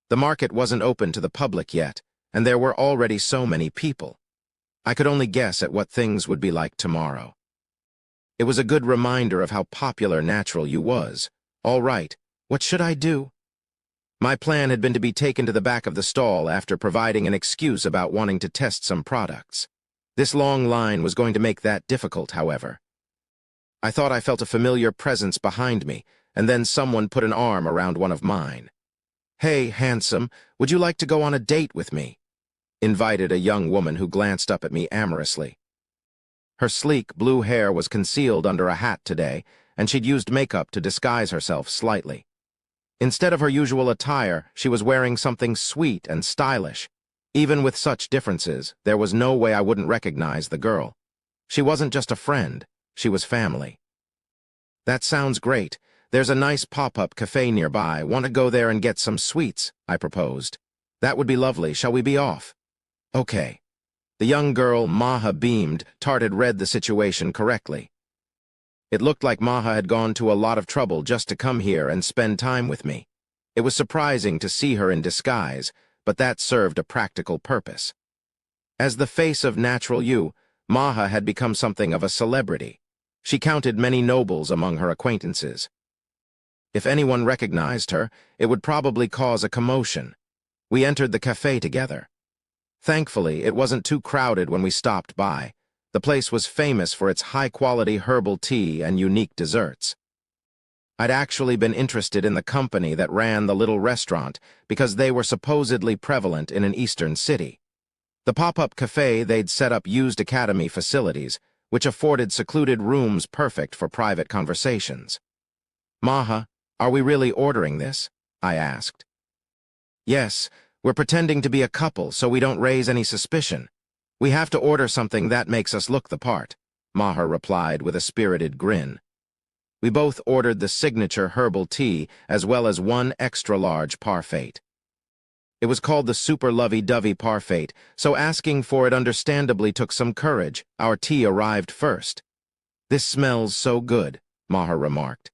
The market wasn't open to the public yet, and there were already so many people. I could only guess at what things would be like tomorrow. It was a good reminder of how popular Natural You was. All right, what should I do? My plan had been to be taken to the back of the stall after providing an excuse about wanting to test some products. This long line was going to make that difficult, however. I thought I felt a familiar presence behind me, and then someone put an arm around one of mine. Hey, handsome, would you like to go on a date with me? Invited a young woman who glanced up at me amorously. Her sleek blue hair was concealed under a hat today, and she'd used makeup to disguise herself slightly. Instead of her usual attire, she was wearing something sweet and stylish. Even with such differences, there was no way I wouldn't recognize the girl. She wasn't just a friend, she was family. That sounds great. There's a nice pop-up cafe nearby. Want to go there and get some sweets? I proposed. That would be lovely. Shall we be off? Okay. The young girl, Maha, beamed. Tart had read the situation correctly. It looked like Maha had gone to a lot of trouble just to come here and spend time with me. It was surprising to see her in disguise, but that served a practical purpose. As the face of Natural You, Maha had become something of a celebrity. She counted many nobles among her acquaintances. If anyone recognized her, it would probably cause a commotion. We entered the cafe together. Thankfully, it wasn't too crowded when we stopped by. The place was famous for its high-quality herbal tea and unique desserts. I'd actually been interested in the company that ran the little restaurant because they were supposedly prevalent in an eastern city. The pop-up cafe they'd set up used academy facilities, which afforded secluded rooms perfect for private conversations. "Maha, are we really ordering this?" I asked. "Yes, we're pretending to be a couple so we don't raise any suspicion. We have to order something that makes us look the part," Maha replied with a spirited grin. We both ordered the signature herbal tea as well as one extra-large parfait. It was called the Super Lovey-Dovey Parfait, so asking for it understandably took some courage. Our tea arrived first. "This smells so good," Maha remarked.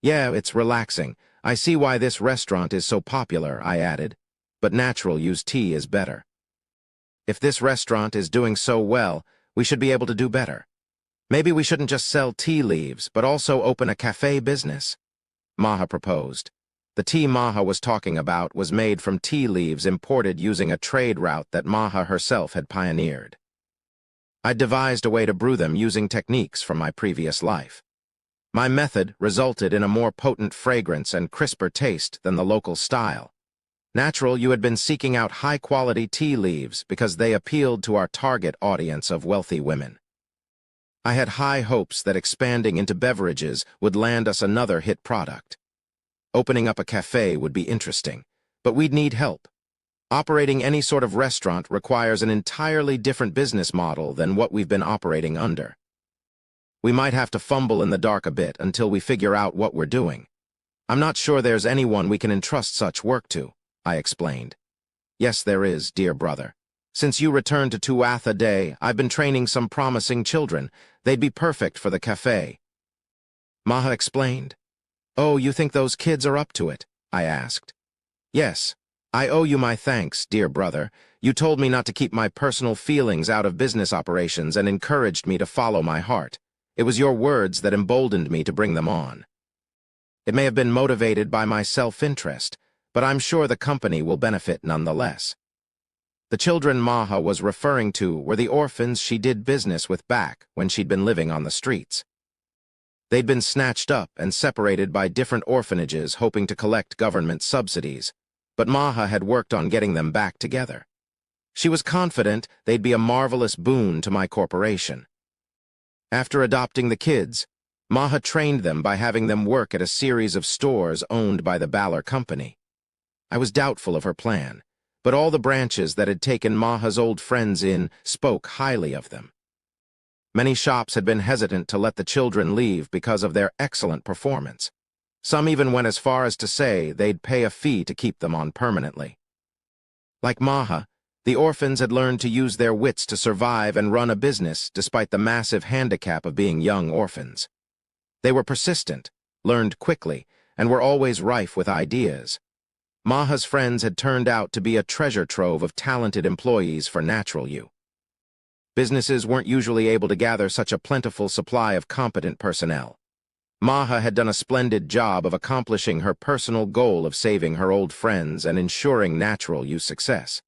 "Yeah, it's relaxing. I see why this restaurant is so popular," I added. "But natural-use tea is better." "If this restaurant is doing so well, we should be able to do better. Maybe we shouldn't just sell tea leaves, but also open a cafe business," Maha proposed. The tea Maha was talking about was made from tea leaves imported using a trade route that Maha herself had pioneered. I'd devised a way to brew them using techniques from my previous life. My method resulted in a more potent fragrance and crisper taste than the local style. Natural, you had been seeking out high-quality tea leaves because they appealed to our target audience of wealthy women. I had high hopes that expanding into beverages would land us another hit product. Opening up a cafe would be interesting, but we'd need help. Operating any sort of restaurant requires an entirely different business model than what we've been operating under. We might have to fumble in the dark a bit until we figure out what we're doing. I'm not sure there's anyone we can entrust such work to, I explained. "Yes, there is, dear brother. Since you returned to Tuatha Day, I've been training some promising children. They'd be perfect for the cafe," Maha explained. "Oh, you think those kids are up to it?" I asked. "Yes. I owe you my thanks, dear brother. You told me not to keep my personal feelings out of business operations and encouraged me to follow my heart. It was your words that emboldened me to bring them on. It may have been motivated by my self-interest, but I'm sure the company will benefit nonetheless." The children Maha was referring to were the orphans she did business with back when she'd been living on the streets. They'd been snatched up and separated by different orphanages hoping to collect government subsidies, but Maha had worked on getting them back together. She was confident they'd be a marvelous boon to my corporation. After adopting the kids, Maha trained them by having them work at a series of stores owned by the Balor Company. I was doubtful of her plan, but all the branches that had taken Maha's old friends in spoke highly of them. Many shops had been hesitant to let the children leave because of their excellent performance. Some even went as far as to say they'd pay a fee to keep them on permanently. Like Maha, the orphans had learned to use their wits to survive and run a business despite the massive handicap of being young orphans. They were persistent, learned quickly, and were always rife with ideas. Maha's friends had turned out to be a treasure trove of talented employees for Natural You. Businesses weren't usually able to gather such a plentiful supply of competent personnel. Maha had done a splendid job of accomplishing her personal goal of saving her old friends and ensuring Natural You's success.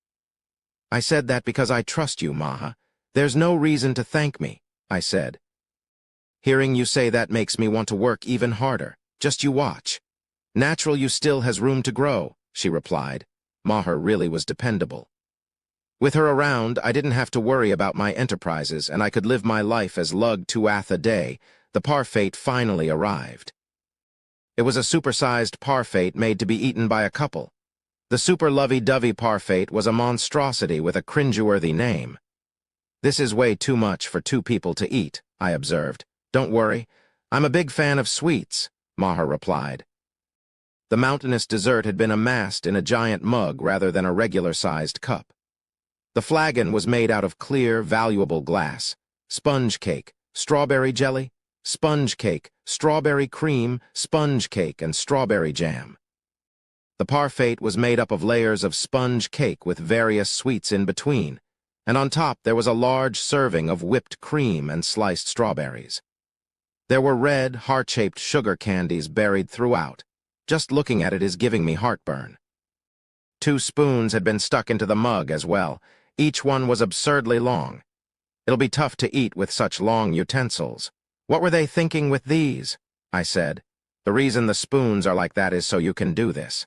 "I said that because I trust you, Maha. There's no reason to thank me," I said. "Hearing you say that makes me want to work even harder. Just you watch. Natural You still has room to grow," she replied. Maha really was dependable. With her around, I didn't have to worry about my enterprises, and I could live my life as Lug Tuatha Day. The parfait finally arrived. It was a supersized parfait made to be eaten by a couple. The Super Lovey-Dovey Parfait was a monstrosity with a cringeworthy name. "This is way too much for two people to eat," I observed. "Don't worry. I'm a big fan of sweets," Maha replied. The mountainous dessert had been amassed in a giant mug rather than a regular-sized cup. The flagon was made out of clear, valuable glass. Sponge cake, strawberry jelly, sponge cake, strawberry cream, sponge cake, and strawberry jam. The parfait was made up of layers of sponge cake with various sweets in between, and on top there was a large serving of whipped cream and sliced strawberries. There were red, heart-shaped sugar candies buried throughout. Just looking at it is giving me heartburn. 2 spoons had been stuck into the mug as well. Each one was absurdly long. It'll be tough to eat with such long utensils. What were they thinking with these? I said. The reason the spoons are like that is so you can do this.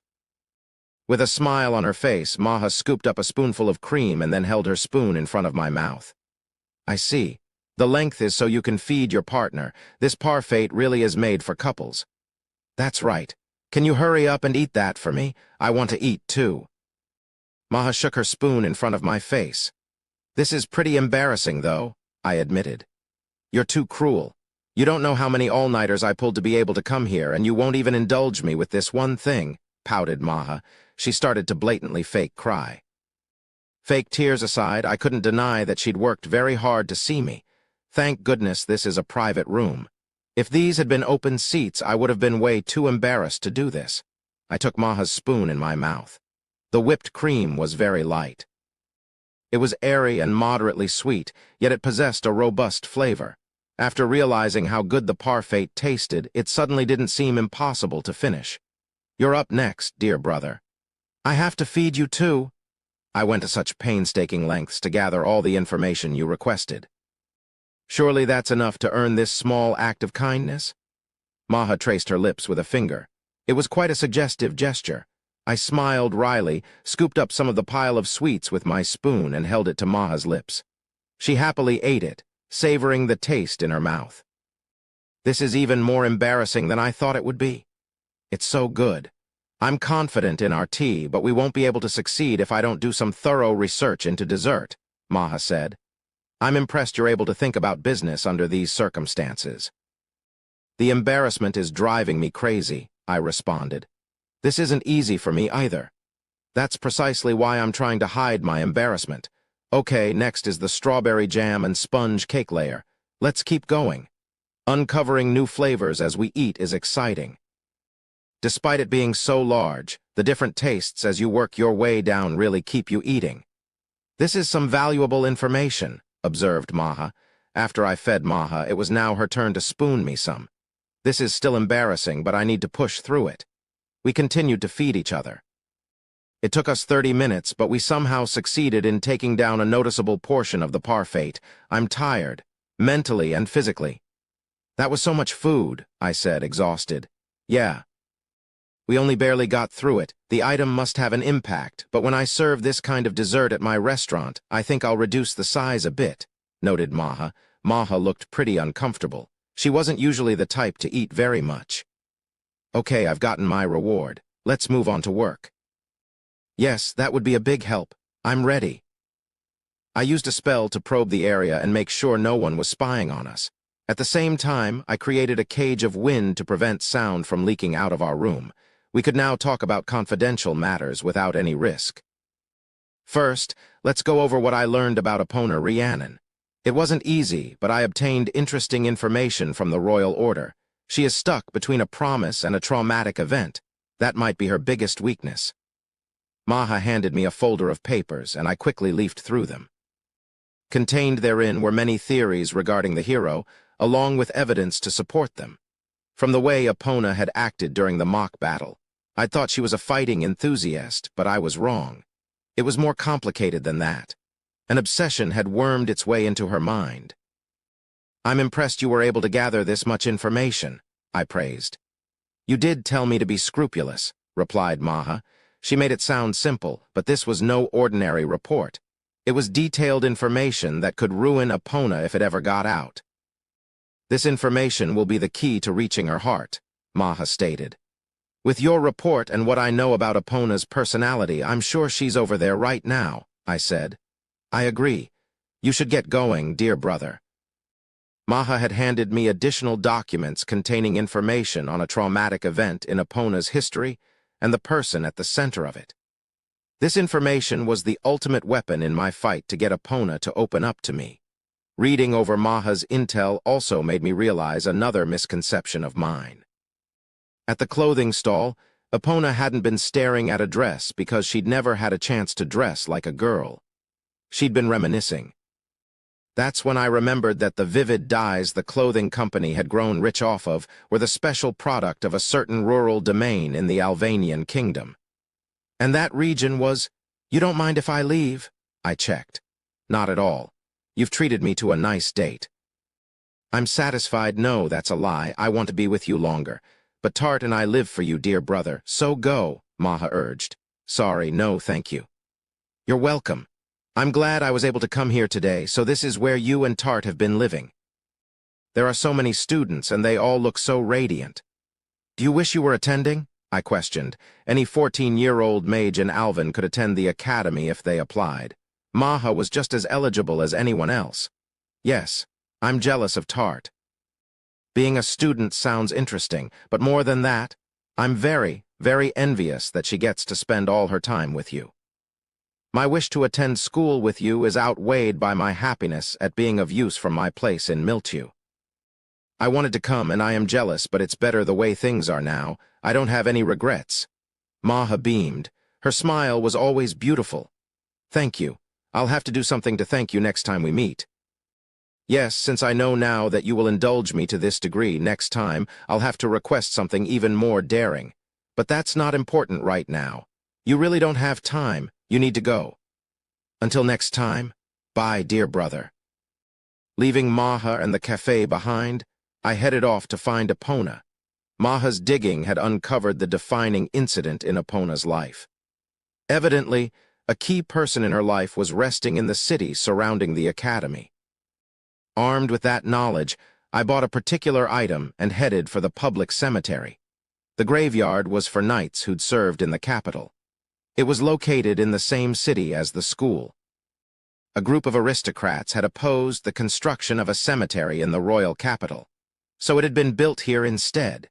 With a smile on her face, Maha scooped up a spoonful of cream and then held her spoon in front of my mouth. I see. The length is so you can feed your partner. This parfait really is made for couples. That's right. Can you hurry up and eat that for me? I want to eat too. Maha shook her spoon in front of my face. This is pretty embarrassing, though, I admitted. You're too cruel. You don't know how many all-nighters I pulled to be able to come here, and you won't even indulge me with this one thing, pouted Maha. She started to blatantly fake cry. Fake tears aside, I couldn't deny that she'd worked very hard to see me. Thank goodness this is a private room. If these had been open seats, I would have been way too embarrassed to do this. I took Maha's spoon in my mouth. The whipped cream was very light. It was airy and moderately sweet, yet it possessed a robust flavor. After realizing how good the parfait tasted, it suddenly didn't seem impossible to finish. You're up next, dear brother. I have to feed you too. I went to such painstaking lengths to gather all the information you requested. Surely that's enough to earn this small act of kindness? Maha traced her lips with a finger. It was quite a suggestive gesture. I smiled wryly, scooped up some of the pile of sweets with my spoon and held it to Maha's lips. She happily ate it, savoring the taste in her mouth. This is even more embarrassing than I thought it would be. It's so good. I'm confident in our tea, but we won't be able to succeed if I don't do some thorough research into dessert, Maha said. I'm impressed you're able to think about business under these circumstances. The embarrassment is driving me crazy, I responded. This isn't easy for me either. That's precisely why I'm trying to hide my embarrassment. Okay, next is the strawberry jam and sponge cake layer. Let's keep going. Uncovering new flavors as we eat is exciting. Despite it being so large, the different tastes as you work your way down really keep you eating. This is some valuable information, observed Maha. After I fed Maha, it was now her turn to spoon me some. This is still embarrassing, but I need to push through it. We continued to feed each other. It took us 30 minutes, but we somehow succeeded in taking down a noticeable portion of the parfait. I'm tired, mentally and physically. That was so much food, I said, exhausted. Yeah. We only barely got through it. The item must have an impact, but when I serve this kind of dessert at my restaurant, I think I'll reduce the size a bit, noted Maha. Maha looked pretty uncomfortable. She wasn't usually the type to eat very much. Okay, I've gotten my reward. Let's move on to work. Yes, that would be a big help. I'm ready. I used a spell to probe the area and make sure no one was spying on us. At the same time, I created a cage of wind to prevent sound from leaking out of our room. We could now talk about confidential matters without any risk. First, let's go over what I learned about opponent Rhiannon. It wasn't easy, but I obtained interesting information from the Royal Order. She is stuck between a promise and a traumatic event. That might be her biggest weakness. Maha handed me a folder of papers, and I quickly leafed through them. Contained therein were many theories regarding the hero, along with evidence to support them. From the way Epona had acted during the mock battle, I thought she was a fighting enthusiast, but I was wrong. It was more complicated than that. An obsession had wormed its way into her mind. I'm impressed you were able to gather this much information, I praised. You did tell me to be scrupulous, replied Maha. She made it sound simple, but this was no ordinary report. It was detailed information that could ruin Epona if it ever got out. This information will be the key to reaching her heart, Maha stated. With your report and what I know about Epona's personality, I'm sure she's over there right now, I said. I agree. You should get going, dear brother. Maha had handed me additional documents containing information on a traumatic event in Epona's history and the person at the center of it. This information was the ultimate weapon in my fight to get Epona to open up to me. Reading over Maha's intel also made me realize another misconception of mine. At the clothing stall, Epona hadn't been staring at a dress because she'd never had a chance to dress like a girl. She'd been reminiscing. That's when I remembered that the vivid dyes the clothing company had grown rich off of were the special product of a certain rural domain in the Albanian kingdom. And that region was, "You don't mind if I leave?" I checked. "Not at all. You've treated me to a nice date." "I'm satisfied. No, that's a lie. I want to be with you longer. But Tart and I live for you, dear brother. So go," Maha urged. "Sorry, no, thank you." "You're welcome. I'm glad I was able to come here today, so this is where you and Tart have been living. There are so many students, and they all look so radiant." "Do you wish you were attending?" I questioned. Any 14-year-old mage in Alvin could attend the academy if they applied. Maha was just as eligible as anyone else. "Yes, I'm jealous of Tart. Being a student sounds interesting, but more than that, I'm very, very envious that she gets to spend all her time with you. My wish to attend school with you is outweighed by my happiness at being of use from my place in Miltew. I wanted to come, and I am jealous, but it's better the way things are now. I don't have any regrets." Maha beamed. Her smile was always beautiful. "Thank you. I'll have to do something to thank you next time we meet." "Yes, since I know now that you will indulge me to this degree, next time I'll have to request something even more daring. But that's not important right now. You really don't have time. You need to go. Until next time, bye, dear brother." Leaving Maha and the cafe behind, I headed off to find Epona. Maha's digging had uncovered the defining incident in Epona's life. Evidently, a key person in her life was resting in the city surrounding the academy. Armed with that knowledge, I bought a particular item and headed for the public cemetery. The graveyard was for knights who'd served in the capital. It was located in the same city as the school. A group of aristocrats had opposed the construction of a cemetery in the royal capital, so it had been built here instead.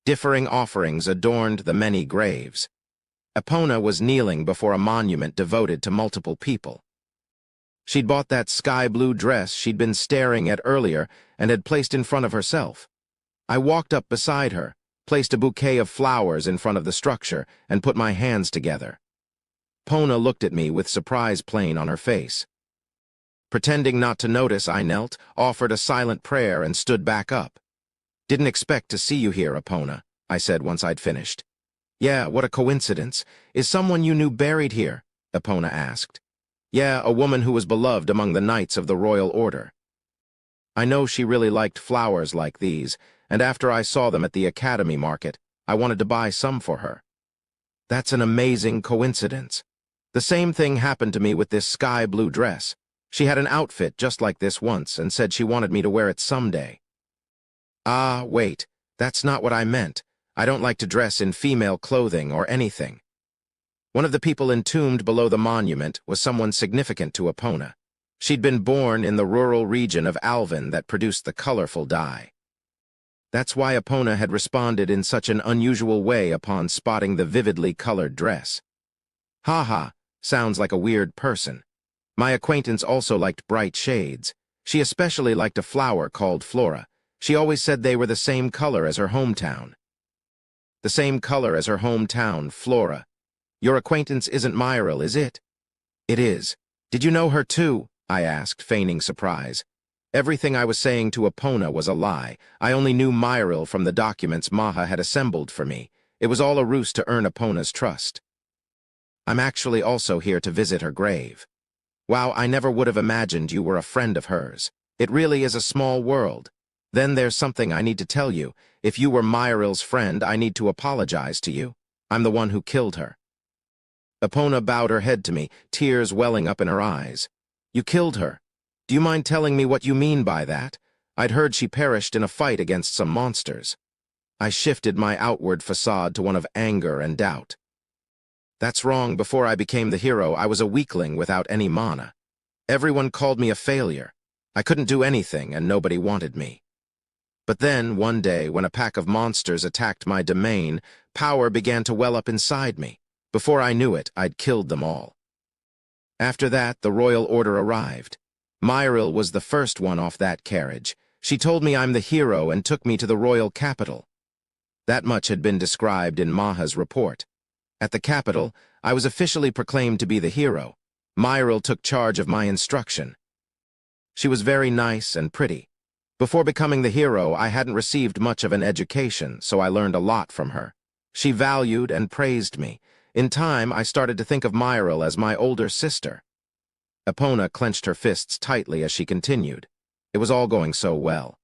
Differing offerings adorned the many graves. Epona was kneeling before a monument devoted to multiple people. She'd bought that sky-blue dress she'd been staring at earlier and had placed in front of herself. I walked up beside her, placed a bouquet of flowers in front of the structure, and put my hands together. Epona looked at me with surprise plain on her face. Pretending not to notice, I knelt, offered a silent prayer, and stood back up. "Didn't expect to see you here, Epona," I said once I'd finished. "Yeah, what a coincidence. Is someone you knew buried here?" Epona asked. "Yeah, a woman who was beloved among the knights of the royal order." I know she really liked flowers like these, and after I saw them at the academy market, I wanted to buy some for her. That's an amazing coincidence. The same thing happened to me with this sky-blue dress. She had an outfit just like this once and said she wanted me to wear it someday. "Ah, wait, that's not what I meant. I don't like to dress in female clothing or anything." One of the people entombed below the monument was someone significant to Epona. She'd been born in the rural region of Alvin that produced the colorful dye. That's why Epona had responded in such an unusual way upon spotting the vividly colored dress. "Ha, sounds like a weird person. My acquaintance also liked bright shades. She especially liked a flower called Flora. She always said they were the same color as her hometown." "The same color as her hometown, Flora. Your acquaintance isn't Myril, is it?" "It is. Did you know her too?" I asked, feigning surprise. Everything I was saying to Epona was a lie. I only knew Myril from the documents Maha had assembled for me. It was all a ruse to earn Epona's trust. "I'm actually also here to visit her grave." "Wow, I never would have imagined you were a friend of hers. It really is a small world. Then there's something I need to tell you. If you were Myril's friend, I need to apologize to you. I'm the one who killed her." Epona bowed her head to me, tears welling up in her eyes. "You killed her? Do you mind telling me what you mean by that? I'd heard she perished in a fight against some monsters." I shifted my outward facade to one of anger and doubt. "That's wrong. Before I became the hero, I was a weakling without any mana. Everyone called me a failure. I couldn't do anything, and nobody wanted me. But then, one day, when a pack of monsters attacked my domain, power began to well up inside me. Before I knew it, I'd killed them all. After that, the royal order arrived. Myril was the first one off that carriage. She told me I'm the hero and took me to the royal capital. That much had been described in Maha's report. At the capital, I was officially proclaimed to be the hero. Myril took charge of my instruction. She was very nice and pretty. Before becoming the hero, I hadn't received much of an education, so I learned a lot from her. She valued and praised me. In time, I started to think of Myril as my older sister. Epona clenched her fists tightly as she continued. It was all going so well.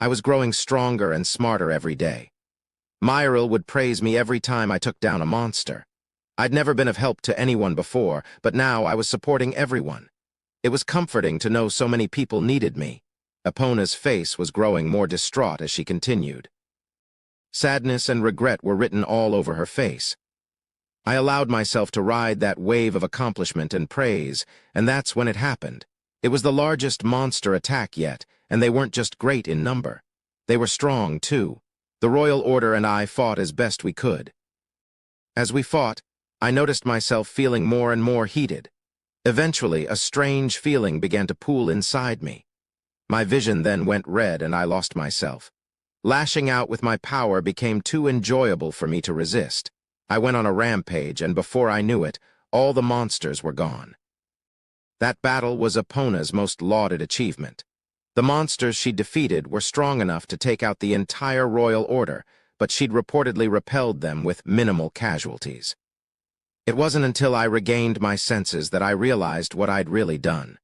I was growing stronger and smarter every day. Myril would praise me every time I took down a monster. I'd never been of help to anyone before, but now I was supporting everyone. It was comforting to know so many people needed me. Epona's face was growing more distraught as she continued. Sadness and regret were written all over her face. I allowed myself to ride that wave of accomplishment and praise, and that's when it happened. It was the largest monster attack yet, and they weren't just great in number. They were strong, too. The Royal Order and I fought as best we could. As we fought, I noticed myself feeling more and more heated. Eventually, a strange feeling began to pool inside me. My vision then went red and I lost myself. Lashing out with my power became too enjoyable for me to resist. I went on a rampage, and before I knew it, all the monsters were gone. That battle was Epona's most lauded achievement. The monsters she defeated were strong enough to take out the entire Royal Order, but she'd reportedly repelled them with minimal casualties. It wasn't until I regained my senses that I realized what I'd really done.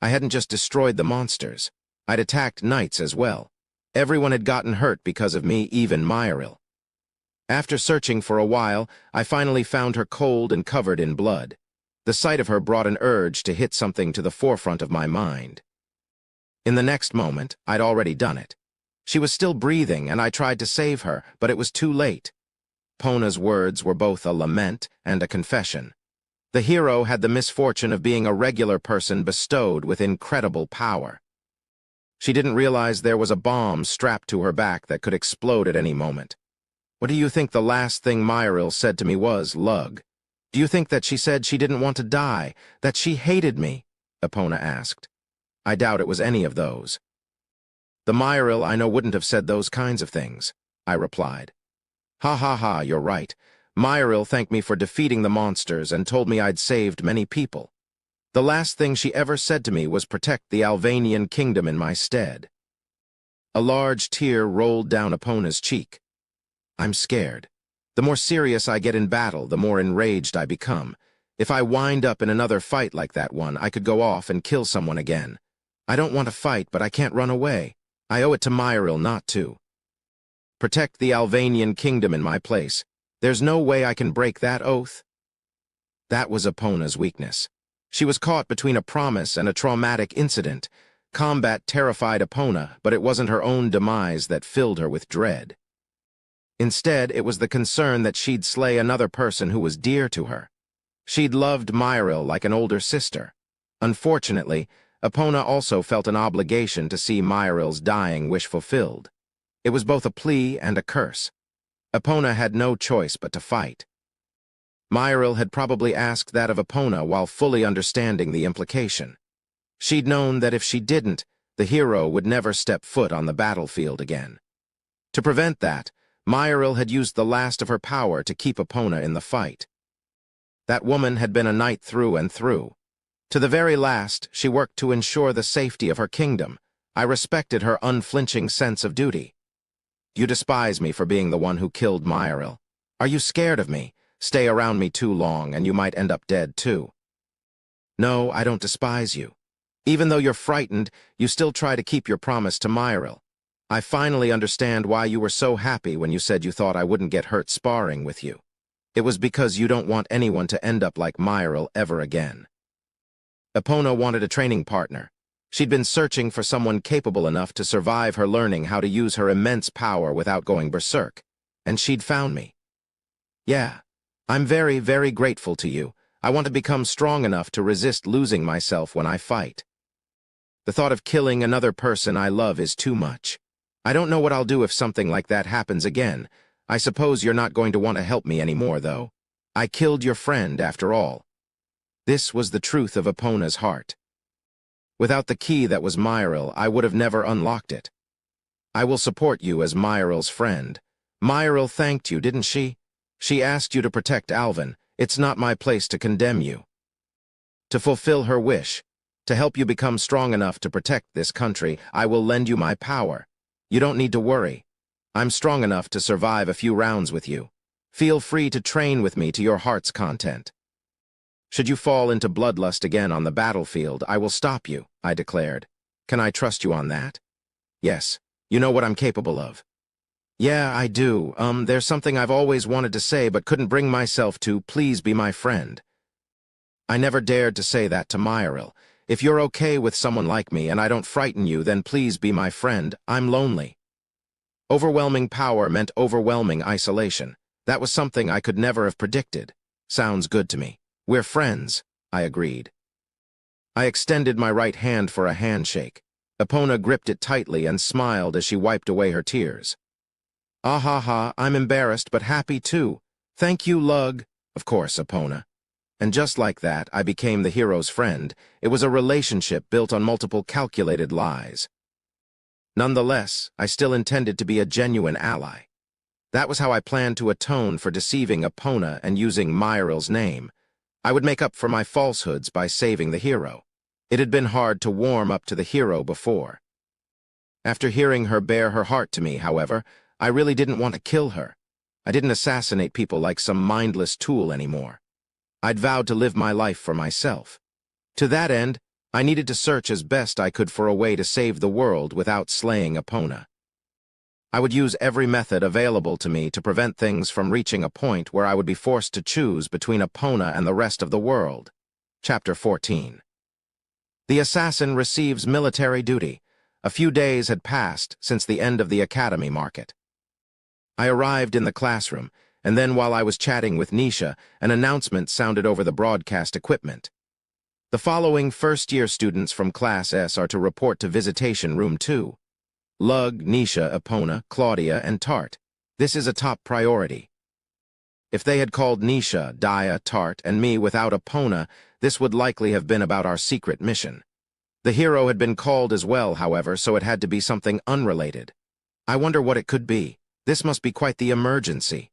I hadn't just destroyed the monsters. I'd attacked knights as well. Everyone had gotten hurt because of me, even Myril. After searching for a while, I finally found her cold and covered in blood. The sight of her brought an urge to hit something to the forefront of my mind. In the next moment, I'd already done it. She was still breathing, and I tried to save her, but it was too late. Epona's words were both a lament and a confession. The hero had the misfortune of being a regular person bestowed with incredible power. She didn't realize there was a bomb strapped to her back that could explode at any moment. What do you think the last thing Myril said to me was, Lug? Do you think that she said she didn't want to die, that she hated me? Epona asked. I doubt it was any of those. The Myril I know wouldn't have said those kinds of things, I replied. Ha ha ha, you're right. Myril thanked me for defeating the monsters and told me I'd saved many people. The last thing she ever said to me was protect the Alvanian kingdom in my stead. A large tear rolled down Epona's cheek. I'm scared. The more serious I get in battle, the more enraged I become. If I wind up in another fight like that one, I could go off and kill someone again. I don't want to fight, but I can't run away. I owe it to Myril not to. Protect the Alvanian kingdom in my place. There's no way I can break that oath. That was Epona's weakness. She was caught between a promise and a traumatic incident. Combat terrified Epona, but it wasn't her own demise that filled her with dread. Instead, it was the concern that she'd slay another person who was dear to her. She'd loved Myril like an older sister. Unfortunately, Epona also felt an obligation to see Myril's dying wish fulfilled. It was both a plea and a curse. Epona had no choice but to fight. Myril had probably asked that of Epona while fully understanding the implication. She'd known that if she didn't, the hero would never step foot on the battlefield again. To prevent that, Myril had used the last of her power to keep Epona in the fight. That woman had been a knight through and through. To the very last, she worked to ensure the safety of her kingdom. I respected her unflinching sense of duty. You despise me for being the one who killed Myril. Are you scared of me? Stay around me too long, and you might end up dead too. No, I don't despise you. Even though you're frightened, you still try to keep your promise to Myril. I finally understand why you were so happy when you said you thought I wouldn't get hurt sparring with you. It was because you don't want anyone to end up like Myril ever again. Epona wanted a training partner. She'd been searching for someone capable enough to survive her learning how to use her immense power without going berserk, and she'd found me. Yeah, I'm very, very grateful to you. I want to become strong enough to resist losing myself when I fight. The thought of killing another person I love is too much. I don't know what I'll do if something like that happens again. I suppose you're not going to want to help me anymore, though. I killed your friend, after all. This was the truth of Epona's heart. Without the key that was Myril, I would have never unlocked it. I will support you as Myril's friend. Myril thanked you, didn't she? She asked you to protect Alvin. It's not my place to condemn you. To fulfill her wish, To help you become strong enough to protect this country, I will lend you my power. You don't need to worry. I'm strong enough to survive a few rounds with you. Feel free to train with me to your heart's content. Should you fall into bloodlust again on the battlefield, I will stop you, I declared. Can I trust you on that? Yes. You know what I'm capable of. Yeah, I do. There's something I've always wanted to say but couldn't bring myself to. Please be my friend. I never dared to say that to Myril. If you're okay with someone like me and I don't frighten you, then please be my friend. I'm lonely. Overwhelming power meant overwhelming isolation. That was something I could never have predicted. Sounds good to me. We're friends, I agreed. I extended my right hand for a handshake. Epona gripped it tightly and smiled as she wiped away her tears. Ah ha ha, I'm embarrassed but happy too. Thank you, Lug. Of course, Epona. And just like that, I became the hero's friend. It was a relationship built on multiple calculated lies. Nonetheless, I still intended to be a genuine ally. That was how I planned to atone for deceiving Epona and using Myril's name. I would make up for my falsehoods by saving the hero. It had been hard to warm up to the hero before. After hearing her bare her heart to me, however, I really didn't want to kill her. I didn't assassinate people like some mindless tool anymore. I'd vowed to live my life for myself. To that end, I needed to search as best I could for a way to save the world without slaying Epona. I would use every method available to me to prevent things from reaching a point where I would be forced to choose between Epona and the rest of the world. Chapter 14. The assassin receives military duty. A few days had passed since the end of the academy market. I arrived in the classroom, and then while I was chatting with Nisha, an announcement sounded over the broadcast equipment. The following first-year students from Class S are to report to Visitation Room 2. Lug, Nisha, Epona, Claudia, and Tart. This is a top priority. If they had called Nisha, Dia, Tart, and me without Epona, this would likely have been about our secret mission. The hero had been called as well, however, so it had to be something unrelated. I wonder what it could be. This must be quite the emergency.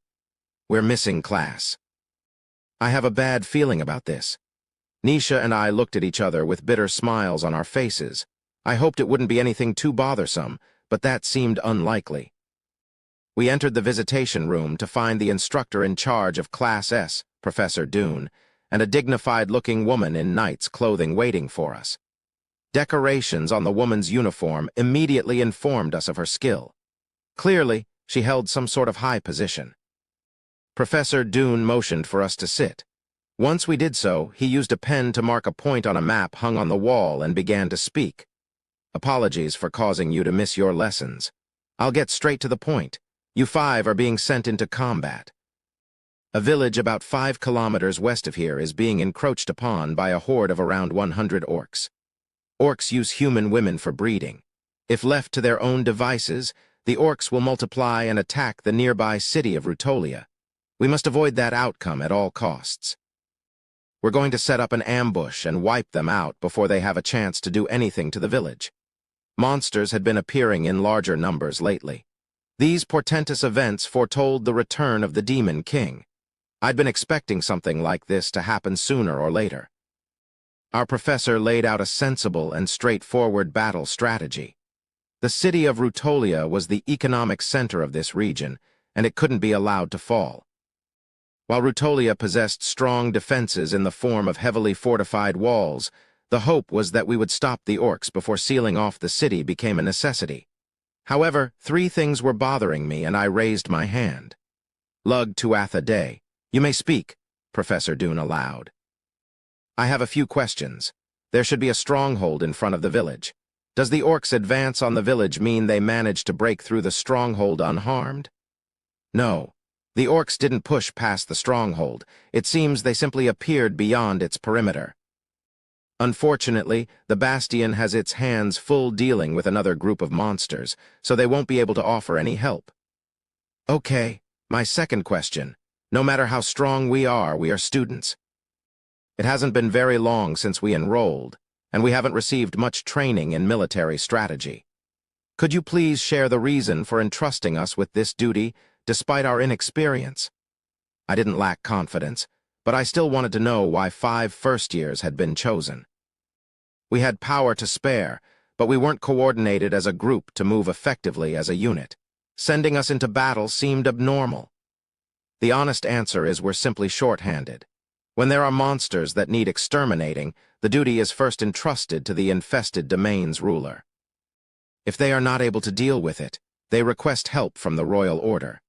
We're missing class. I have a bad feeling about this. Nisha and I looked at each other with bitter smiles on our faces. I hoped it wouldn't be anything too bothersome, but that seemed unlikely. We entered the visitation room to find the instructor in charge of Class S, Professor Dune, and a dignified-looking woman in knight's clothing waiting for us. Decorations on the woman's uniform immediately informed us of her skill. Clearly, she held some sort of high position. Professor Dune motioned for us to sit. Once we did so, he used a pen to mark a point on a map hung on the wall and began to speak. Apologies for causing you to miss your lessons. I'll get straight to the point. You 5 are being sent into combat. A village about 5 kilometers west of here is being encroached upon by a horde of around 100 orcs. Orcs use human women for breeding. If left to their own devices, the orcs will multiply and attack the nearby city of Rutolia. We must avoid that outcome at all costs. We're going to set up an ambush and wipe them out before they have a chance to do anything to the village. Monsters had been appearing in larger numbers lately. These portentous events foretold the return of the Demon King. I'd been expecting something like this to happen sooner or later. Our professor laid out a sensible and straightforward battle strategy. The city of Rutolia was the economic center of this region, and it couldn't be allowed to fall. While Rutolia possessed strong defenses in the form of heavily fortified walls, the hope was that we would stop the orcs before sealing off the city became a necessity. However, 3 things were bothering me, and I raised my hand. Lug Tuatha Day. You may speak, Professor Dune allowed. I have a few questions. There should be a stronghold in front of the village. Does the orcs' advance on the village mean they managed to break through the stronghold unharmed? No. The orcs didn't push past the stronghold. It seems they simply appeared beyond its perimeter. Unfortunately, the bastion has its hands full dealing with another group of monsters, so they won't be able to offer any help. Okay, my second question. No matter how strong we are students. It hasn't been very long since we enrolled, and we haven't received much training in military strategy. Could you please share the reason for entrusting us with this duty, despite our inexperience? I didn't lack confidence, but I still wanted to know why 5 first years had been chosen. We had power to spare, but we weren't coordinated as a group to move effectively as a unit. Sending us into battle seemed abnormal. The honest answer is we're simply short-handed. When there are monsters that need exterminating, the duty is first entrusted to the infested domain's ruler. If they are not able to deal with it, they request help from the royal order.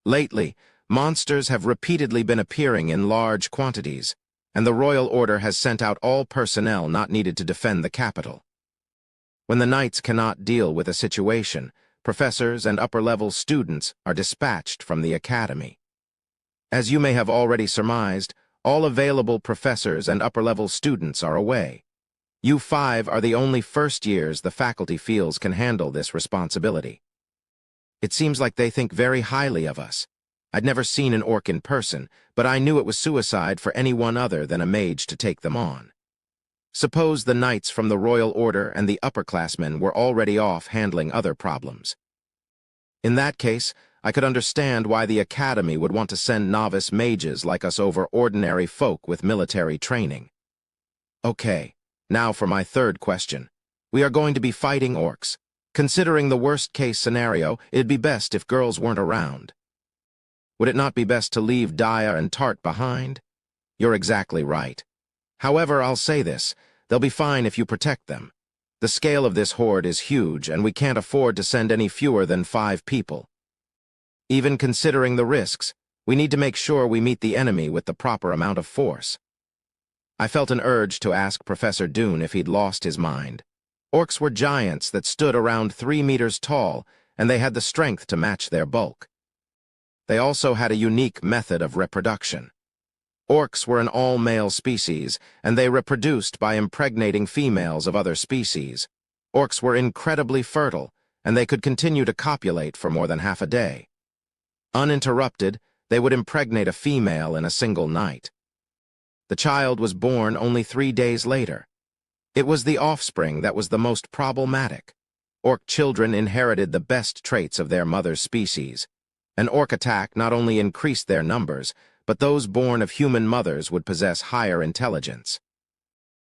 Lately, monsters have repeatedly been appearing in large quantities, and the royal order has sent out all personnel not needed to defend the capital. When the knights cannot deal with a situation, professors and upper-level students are dispatched from the academy. As you may have already surmised, all available professors and upper-level students are away. You 5 are the only first years the faculty feels can handle this responsibility. It seems like they think very highly of us. I'd never seen an orc in person, but I knew it was suicide for anyone other than a mage to take them on. Suppose the knights from the royal order and the upperclassmen were already off handling other problems. In that case, I could understand why the academy would want to send novice mages like us over ordinary folk with military training. Okay, now for my third question. We are going to be fighting orcs. Considering the worst-case scenario, it'd be best if girls weren't around. Would it not be best to leave Dia and Tart behind? You're exactly right. However, I'll say this, they'll be fine if you protect them. The scale of this horde is huge, and we can't afford to send any fewer than 5 people. Even considering the risks, we need to make sure we meet the enemy with the proper amount of force. I felt an urge to ask Professor Dune if he'd lost his mind. Orcs were giants that stood around 3 meters tall, and they had the strength to match their bulk. They also had a unique method of reproduction. Orcs were an all-male species, and they reproduced by impregnating females of other species. Orcs were incredibly fertile, and they could continue to copulate for more than half a day. Uninterrupted, they would impregnate a female in a single night. The child was born only 3 days later. It was the offspring that was the most problematic. Orc children inherited the best traits of their mother's species. An orc attack not only increased their numbers, but those born of human mothers would possess higher intelligence.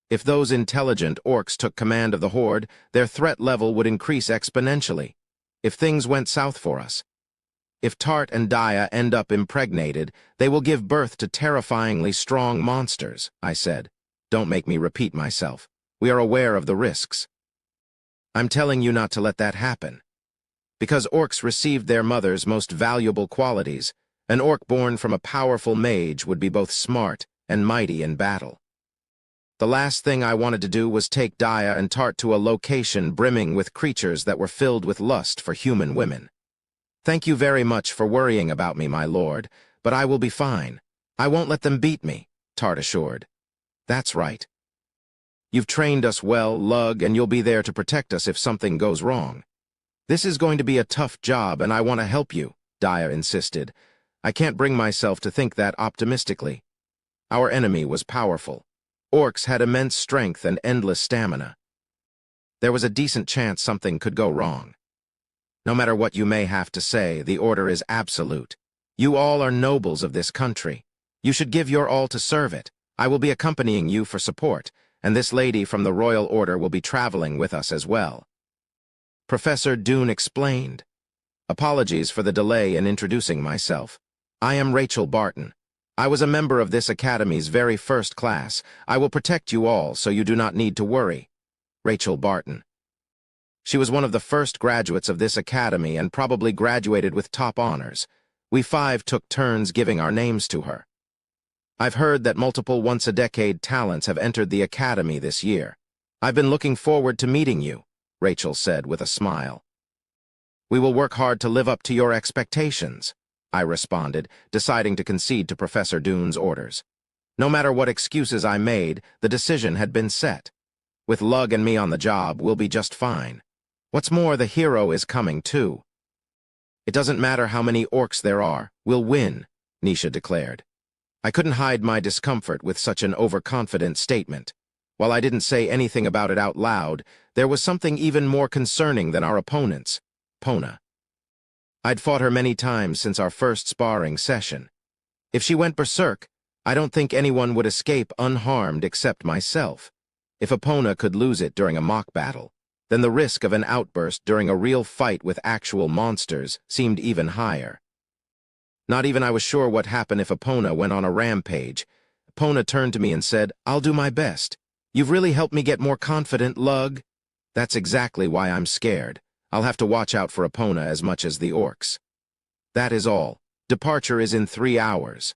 If those intelligent orcs took command of the horde, their threat level would increase exponentially. If things went south for us, if Tart and Dia end up impregnated, they will give birth to terrifyingly strong monsters, I said. Don't make me repeat myself. We are aware of the risks. I'm telling you not to let that happen. Because orcs received their mother's most valuable qualities, an orc born from a powerful mage would be both smart and mighty in battle. The last thing I wanted to do was take Dia and Tart to a location brimming with creatures that were filled with lust for human women. Thank you very much for worrying about me, my lord, but I will be fine. I won't let them beat me, Tart assured. That's right. You've trained us well, Lug, and you'll be there to protect us if something goes wrong. This is going to be a tough job, and I want to help you, Dia insisted. I can't bring myself to think that optimistically. Our enemy was powerful. Orcs had immense strength and endless stamina. There was a decent chance something could go wrong. No matter what you may have to say, the order is absolute. You all are nobles of this country. You should give your all to serve it. I will be accompanying you for support, and this lady from the royal order will be traveling with us as well. Professor Dune explained. Apologies for the delay in introducing myself. I am Rachel Barton. I was a member of this academy's very first class. I will protect you all, so you do not need to worry. Rachel Barton. She was one of the first graduates of this academy and probably graduated with top honors. We 5 took turns giving our names to her. I've heard that multiple once-a-decade talents have entered the academy this year. I've been looking forward to meeting you, Rachel said with a smile. We will work hard to live up to your expectations, I responded, deciding to concede to Professor Dune's orders. No matter what excuses I made, the decision had been set. With Lug and me on the job, we'll be just fine. What's more, the hero is coming too. It doesn't matter how many orcs there are, we'll win, Nisha declared. I couldn't hide my discomfort with such an overconfident statement. While I didn't say anything about it out loud, there was something even more concerning than our opponents, Pona. I'd fought her many times since our first sparring session. If she went berserk, I don't think anyone would escape unharmed except myself. If Epona could lose it during a mock battle, then the risk of an outburst during a real fight with actual monsters seemed even higher. Not even I was sure what happened if Epona went on a rampage. Epona turned to me and said, "I'll do my best. You've really helped me get more confident, Lug." That's exactly why I'm scared. I'll have to watch out for Epona as much as the orcs. That is all. Departure is in 3 hours.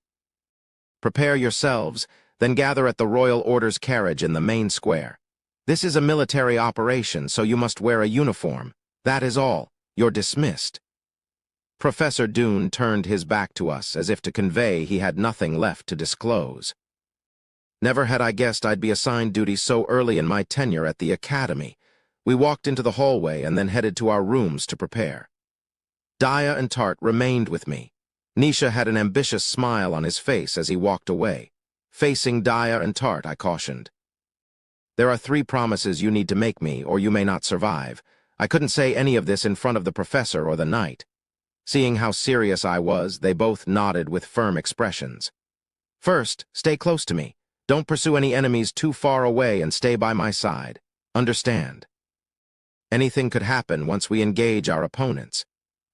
Prepare yourselves, then gather at the Royal Order's carriage in the main square. This is a military operation, so you must wear a uniform. That is all. You're dismissed. Professor Dune turned his back to us as if to convey he had nothing left to disclose. Never had I guessed I'd be assigned duty so early in my tenure at the academy. We walked into the hallway and then headed to our rooms to prepare. Daya and Tart remained with me. Nisha had an ambitious smile on his face as he walked away. Facing Daya and Tart, I cautioned. There are 3 promises you need to make me, or you may not survive. I couldn't say any of this in front of the professor or the knight. Seeing how serious I was, they both nodded with firm expressions. First, stay close to me. Don't pursue any enemies too far away and stay by my side. Understand? Anything could happen once we engage our opponents.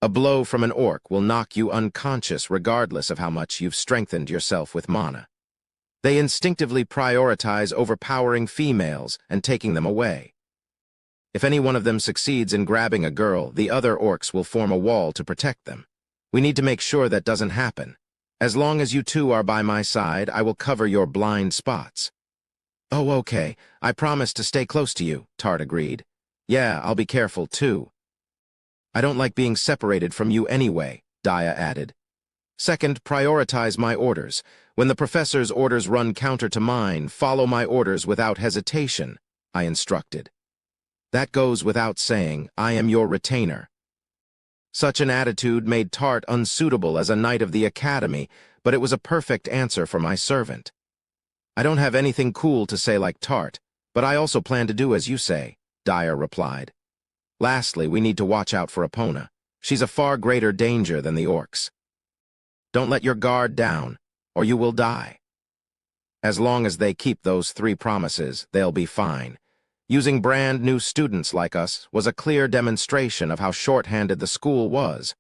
A blow from an orc will knock you unconscious regardless of how much you've strengthened yourself with mana. They instinctively prioritize overpowering females and taking them away. If any one of them succeeds in grabbing a girl, the other orcs will form a wall to protect them. We need to make sure that doesn't happen. As long as you 2 are by my side, I will cover your blind spots. Oh, okay. I promise to stay close to you, Tart agreed. Yeah, I'll be careful too. I don't like being separated from you anyway, Daya added. Second, prioritize my orders. When the professor's orders run counter to mine, follow my orders without hesitation, I instructed. That goes without saying. I am your retainer. Such an attitude made Tart unsuitable as a knight of the academy, but it was a perfect answer for my servant. I don't have anything cool to say like Tart, but I also plan to do as you say, Dyer replied. Lastly, we need to watch out for Epona. She's a far greater danger than the orcs. Don't let your guard down, or you will die. As long as they keep those 3 promises, they'll be fine. Using brand new students like us was a clear demonstration of how short-handed the school was.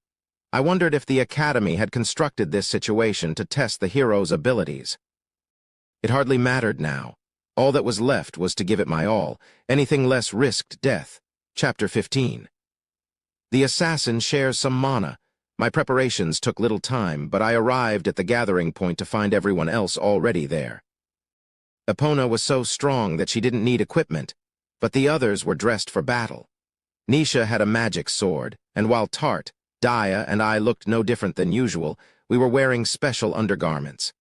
I wondered if the academy had constructed this situation to test the hero's abilities. It hardly mattered now. All that was left was to give it my all. Anything less risked death. Chapter 15. The assassin shares some mana. My preparations took little time, but I arrived at the gathering point to find everyone else already there. Epona was so strong that she didn't need equipment, but the others were dressed for battle. Nisha had a magic sword, and while Tart, Daya, and I looked no different than usual, we were wearing special undergarments.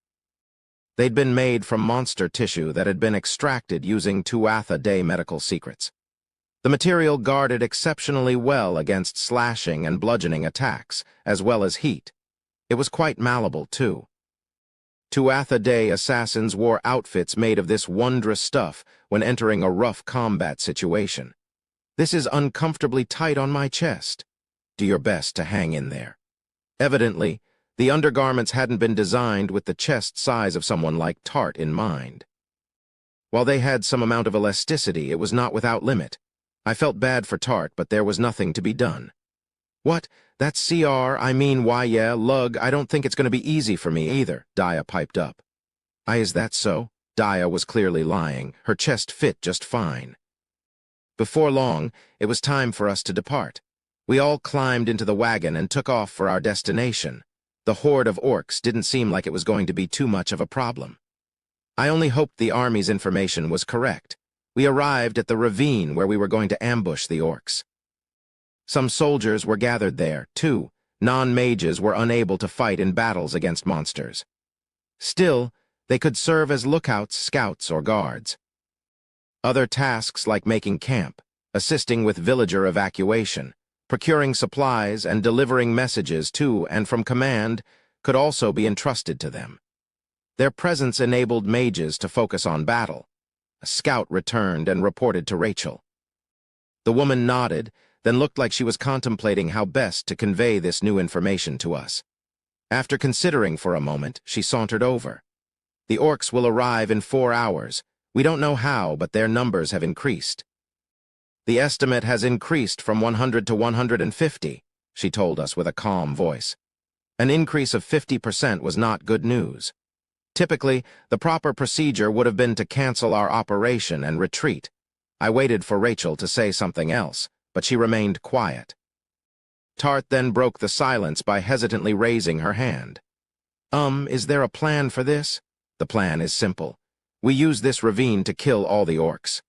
They'd been made from monster tissue that had been extracted using Tuatha Dé medical secrets. The material guarded exceptionally well against slashing and bludgeoning attacks, as well as heat. It was quite malleable, too. Tuatha Dé assassins wore outfits made of this wondrous stuff when entering a rough combat situation. This is uncomfortably tight on my chest. Do your best to hang in there. Evidently, the undergarments hadn't been designed with the chest size of someone like Tart in mind. While they had some amount of elasticity, it was not without limit. I felt bad for Tart, but there was nothing to be done. What? That's why yeah, lug, I don't think it's going to be easy for me either, Daya piped up. Is that so? Daya was clearly lying. Her chest fit just fine. Before long, it was time for us to depart. We all climbed into the wagon and took off for our destination. The horde of orcs didn't seem like it was going to be too much of a problem. I only hoped the army's information was correct. We arrived at the ravine where we were going to ambush the orcs. Some soldiers were gathered there, too. Non-mages were unable to fight in battles against monsters. Still, they could serve as lookouts, scouts, or guards. Other tasks like making camp, assisting with villager evacuation, procuring supplies, and delivering messages to and from command could also be entrusted to them. Their presence enabled mages to focus on battle. A scout returned and reported to Rachel. The woman nodded, then looked like she was contemplating how best to convey this new information to us. After considering for a moment, she sauntered over. The orcs will arrive in 4 hours. We don't know how, but their numbers have increased. The estimate has increased from 100 to 150, she told us with a calm voice. An increase of 50% was not good news. Typically, the proper procedure would have been to cancel our operation and retreat. I waited for Rachel to say something else, but she remained quiet. Tart then broke the silence by hesitantly raising her hand. Is there a plan for this? The plan is simple. We use this ravine to kill all the orcs.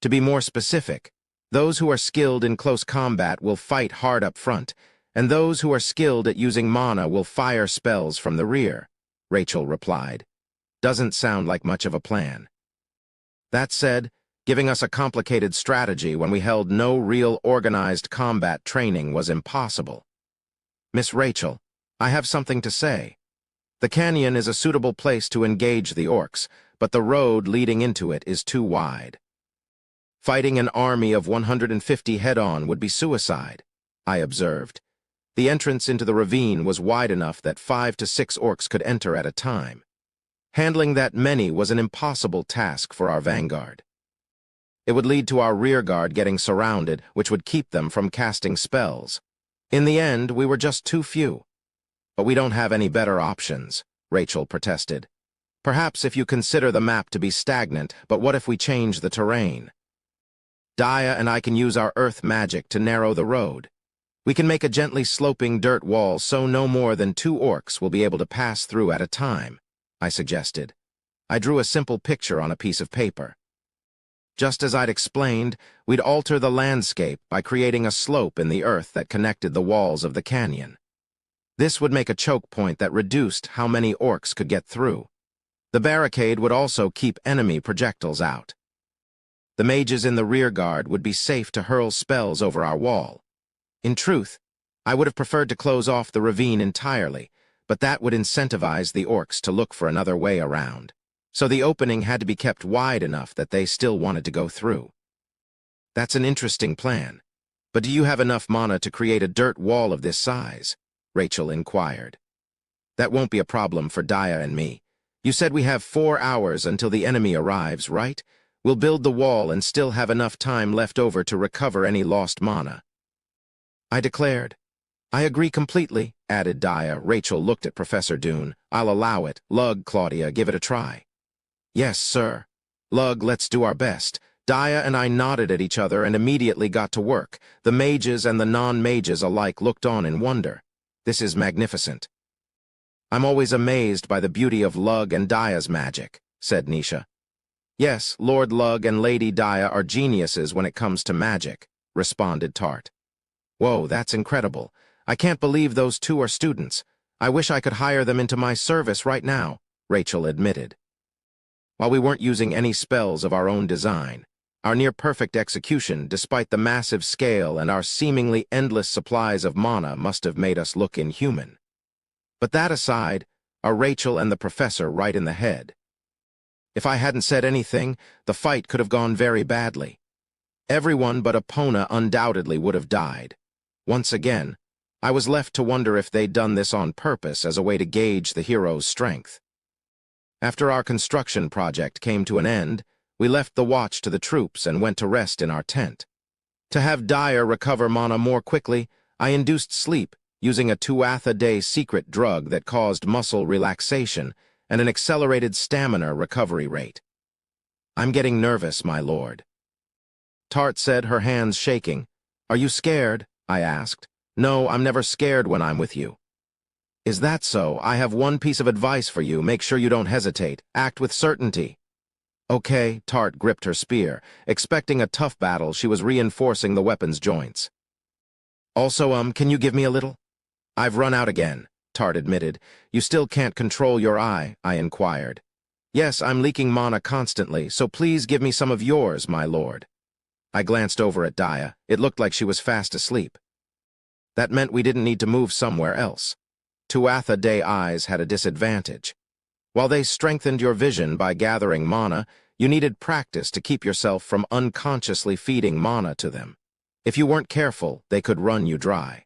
To be more specific, those who are skilled in close combat will fight hard up front, and those who are skilled at using mana will fire spells from the rear, Rachel replied. Doesn't sound like much of a plan. That said, giving us a complicated strategy when we held no real organized combat training was impossible. Miss Rachel, I have something to say. The canyon is a suitable place to engage the orcs, but the road leading into it is too wide. Fighting an army of 150 head-on would be suicide, I observed. The entrance into the ravine was wide enough that 5 to 6 orcs could enter at a time. Handling that many was an impossible task for our vanguard. It would lead to our rearguard getting surrounded, which would keep them from casting spells. In the end, we were just too few. But we don't have any better options, Rachel protested. Perhaps if you consider the map to be stagnant, but what if we change the terrain? Daya and I can use our earth magic to narrow the road. We can make a gently sloping dirt wall so no more than 2 orcs will be able to pass through at a time, I suggested. I drew a simple picture on a piece of paper. Just as I'd explained, we'd alter the landscape by creating a slope in the earth that connected the walls of the canyon. This would make a choke point that reduced how many orcs could get through. The barricade would also keep enemy projectiles out. The mages in the rearguard would be safe to hurl spells over our wall. In truth, I would have preferred to close off the ravine entirely, but that would incentivize the orcs to look for another way around. So the opening had to be kept wide enough that they still wanted to go through. That's an interesting plan. But do you have enough mana to create a dirt wall of this size? Rachel inquired. That won't be a problem for Daya and me. You said we have 4 hours until the enemy arrives, right? We'll build the wall and still have enough time left over to recover any lost mana. I declared. I agree completely, added Daya. Rachel looked at Professor Dune. I'll allow it. Lug, Claudia, give it a try. Yes, sir. Lug, let's do our best. Daya and I nodded at each other and immediately got to work. The mages and the non-mages alike looked on in wonder. This is magnificent. I'm always amazed by the beauty of Lug and Daya's magic, said Nisha. Yes, Lord Lug and Lady Daya are geniuses when it comes to magic, responded Tart. Whoa, that's incredible. I can't believe those 2 are students. I wish I could hire them into my service right now, Rachel admitted. While we weren't using any spells of our own design, our near-perfect execution, despite the massive scale and our seemingly endless supplies of mana, must have made us look inhuman. But that aside, are Rachel and the professor right in the head? If I hadn't said anything, the fight could have gone very badly. Everyone but Epona undoubtedly would have died. Once again, I was left to wonder if they'd done this on purpose as a way to gauge the hero's strength. After our construction project came to an end, we left the watch to the troops and went to rest in our tent. To have Daya recover mana more quickly, I induced sleep using a 2-a-day secret drug that caused muscle relaxation and an accelerated stamina recovery rate. I'm getting nervous, my lord. Tart said, her hands shaking. Are you scared? I asked. No, I'm never scared when I'm with you. Is that so? I have one piece of advice for you. Make sure you don't hesitate. Act with certainty. Okay, Tart gripped her spear. Expecting a tough battle, she was reinforcing the weapon's joints. Also, can you give me a little? I've run out again, Tart admitted. You still can't control your eye, I inquired. Yes, I'm leaking mana constantly, so please give me some of yours, my lord. I glanced over at Daya. It looked like she was fast asleep. That meant we didn't need to move somewhere else. Tuatha-Day eyes had a disadvantage. While they strengthened your vision by gathering mana, you needed practice to keep yourself from unconsciously feeding mana to them. If you weren't careful, they could run you dry.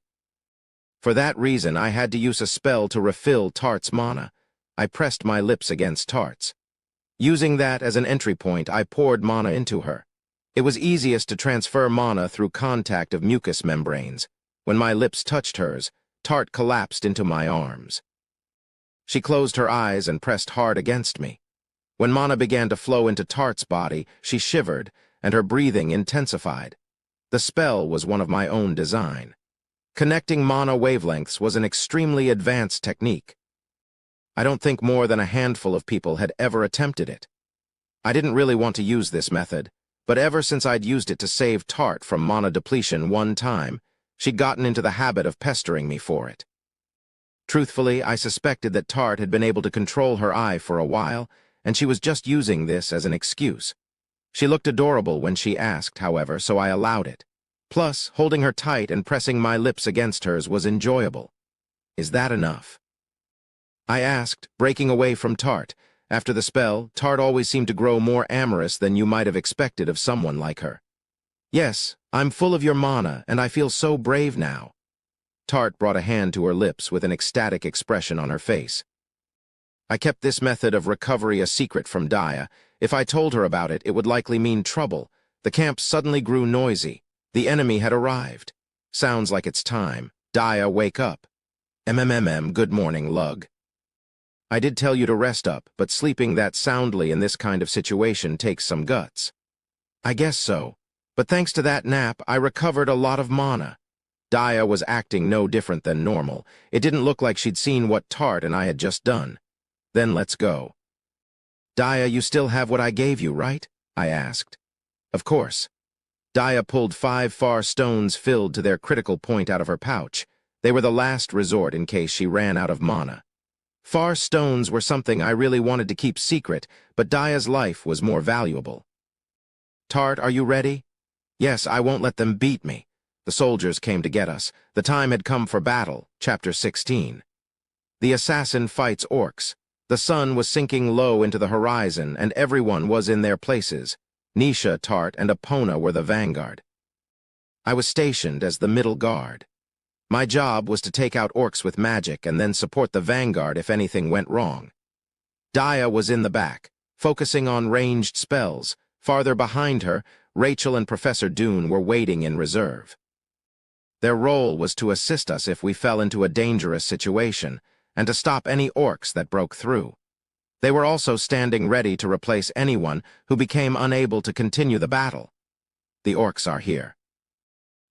For that reason, I had to use a spell to refill Tart's mana. I pressed my lips against Tart's. Using that as an entry point, I poured mana into her. It was easiest to transfer mana through contact of mucous membranes. When my lips touched hers, Tart collapsed into my arms. She closed her eyes and pressed hard against me. When mana began to flow into Tart's body, she shivered, and her breathing intensified. The spell was one of my own design. Connecting mana wavelengths was an extremely advanced technique. I don't think more than a handful of people had ever attempted it. I didn't really want to use this method, but ever since I'd used it to save Tart from mana depletion one time, she'd gotten into the habit of pestering me for it. Truthfully, I suspected that Tart had been able to control her eye for a while, and she was just using this as an excuse. She looked adorable when she asked, however, so I allowed it. Plus, holding her tight and pressing my lips against hers was enjoyable. Is that enough? I asked, breaking away from Tart. After the spell, Tart always seemed to grow more amorous than you might have expected of someone like her. Yes, I'm full of your mana, and I feel so brave now. Tart brought a hand to her lips with an ecstatic expression on her face. I kept this method of recovery a secret from Daya. If I told her about it, it would likely mean trouble. The camp suddenly grew noisy. The enemy had arrived. Sounds like it's time. Daya, wake up. Good morning, lug. I did tell you to rest up, but sleeping that soundly in this kind of situation takes some guts. I guess so. But thanks to that nap, I recovered a lot of mana. Daya was acting no different than normal. It didn't look like she'd seen what Tart and I had just done. Then let's go. Daya, you still have what I gave you, right? I asked. Of course. Daya pulled 5 far stones filled to their critical point out of her pouch. They were the last resort in case she ran out of mana. Far stones were something I really wanted to keep secret, but Daya's life was more valuable. Tart, are you ready? Yes, I won't let them beat me. The soldiers came to get us. The time had come for battle. Chapter 16. The assassin fights orcs. The sun was sinking low into the horizon, and everyone was in their places. Nisha, Tart, and Epona were the vanguard. I was stationed as the middle guard. My job was to take out orcs with magic and then support the vanguard if anything went wrong. Daya was in the back, focusing on ranged spells. Farther behind her, Rachel and Professor Dune were waiting in reserve. Their role was to assist us if we fell into a dangerous situation, and to stop any orcs that broke through. They were also standing ready to replace anyone who became unable to continue the battle. The orcs are here.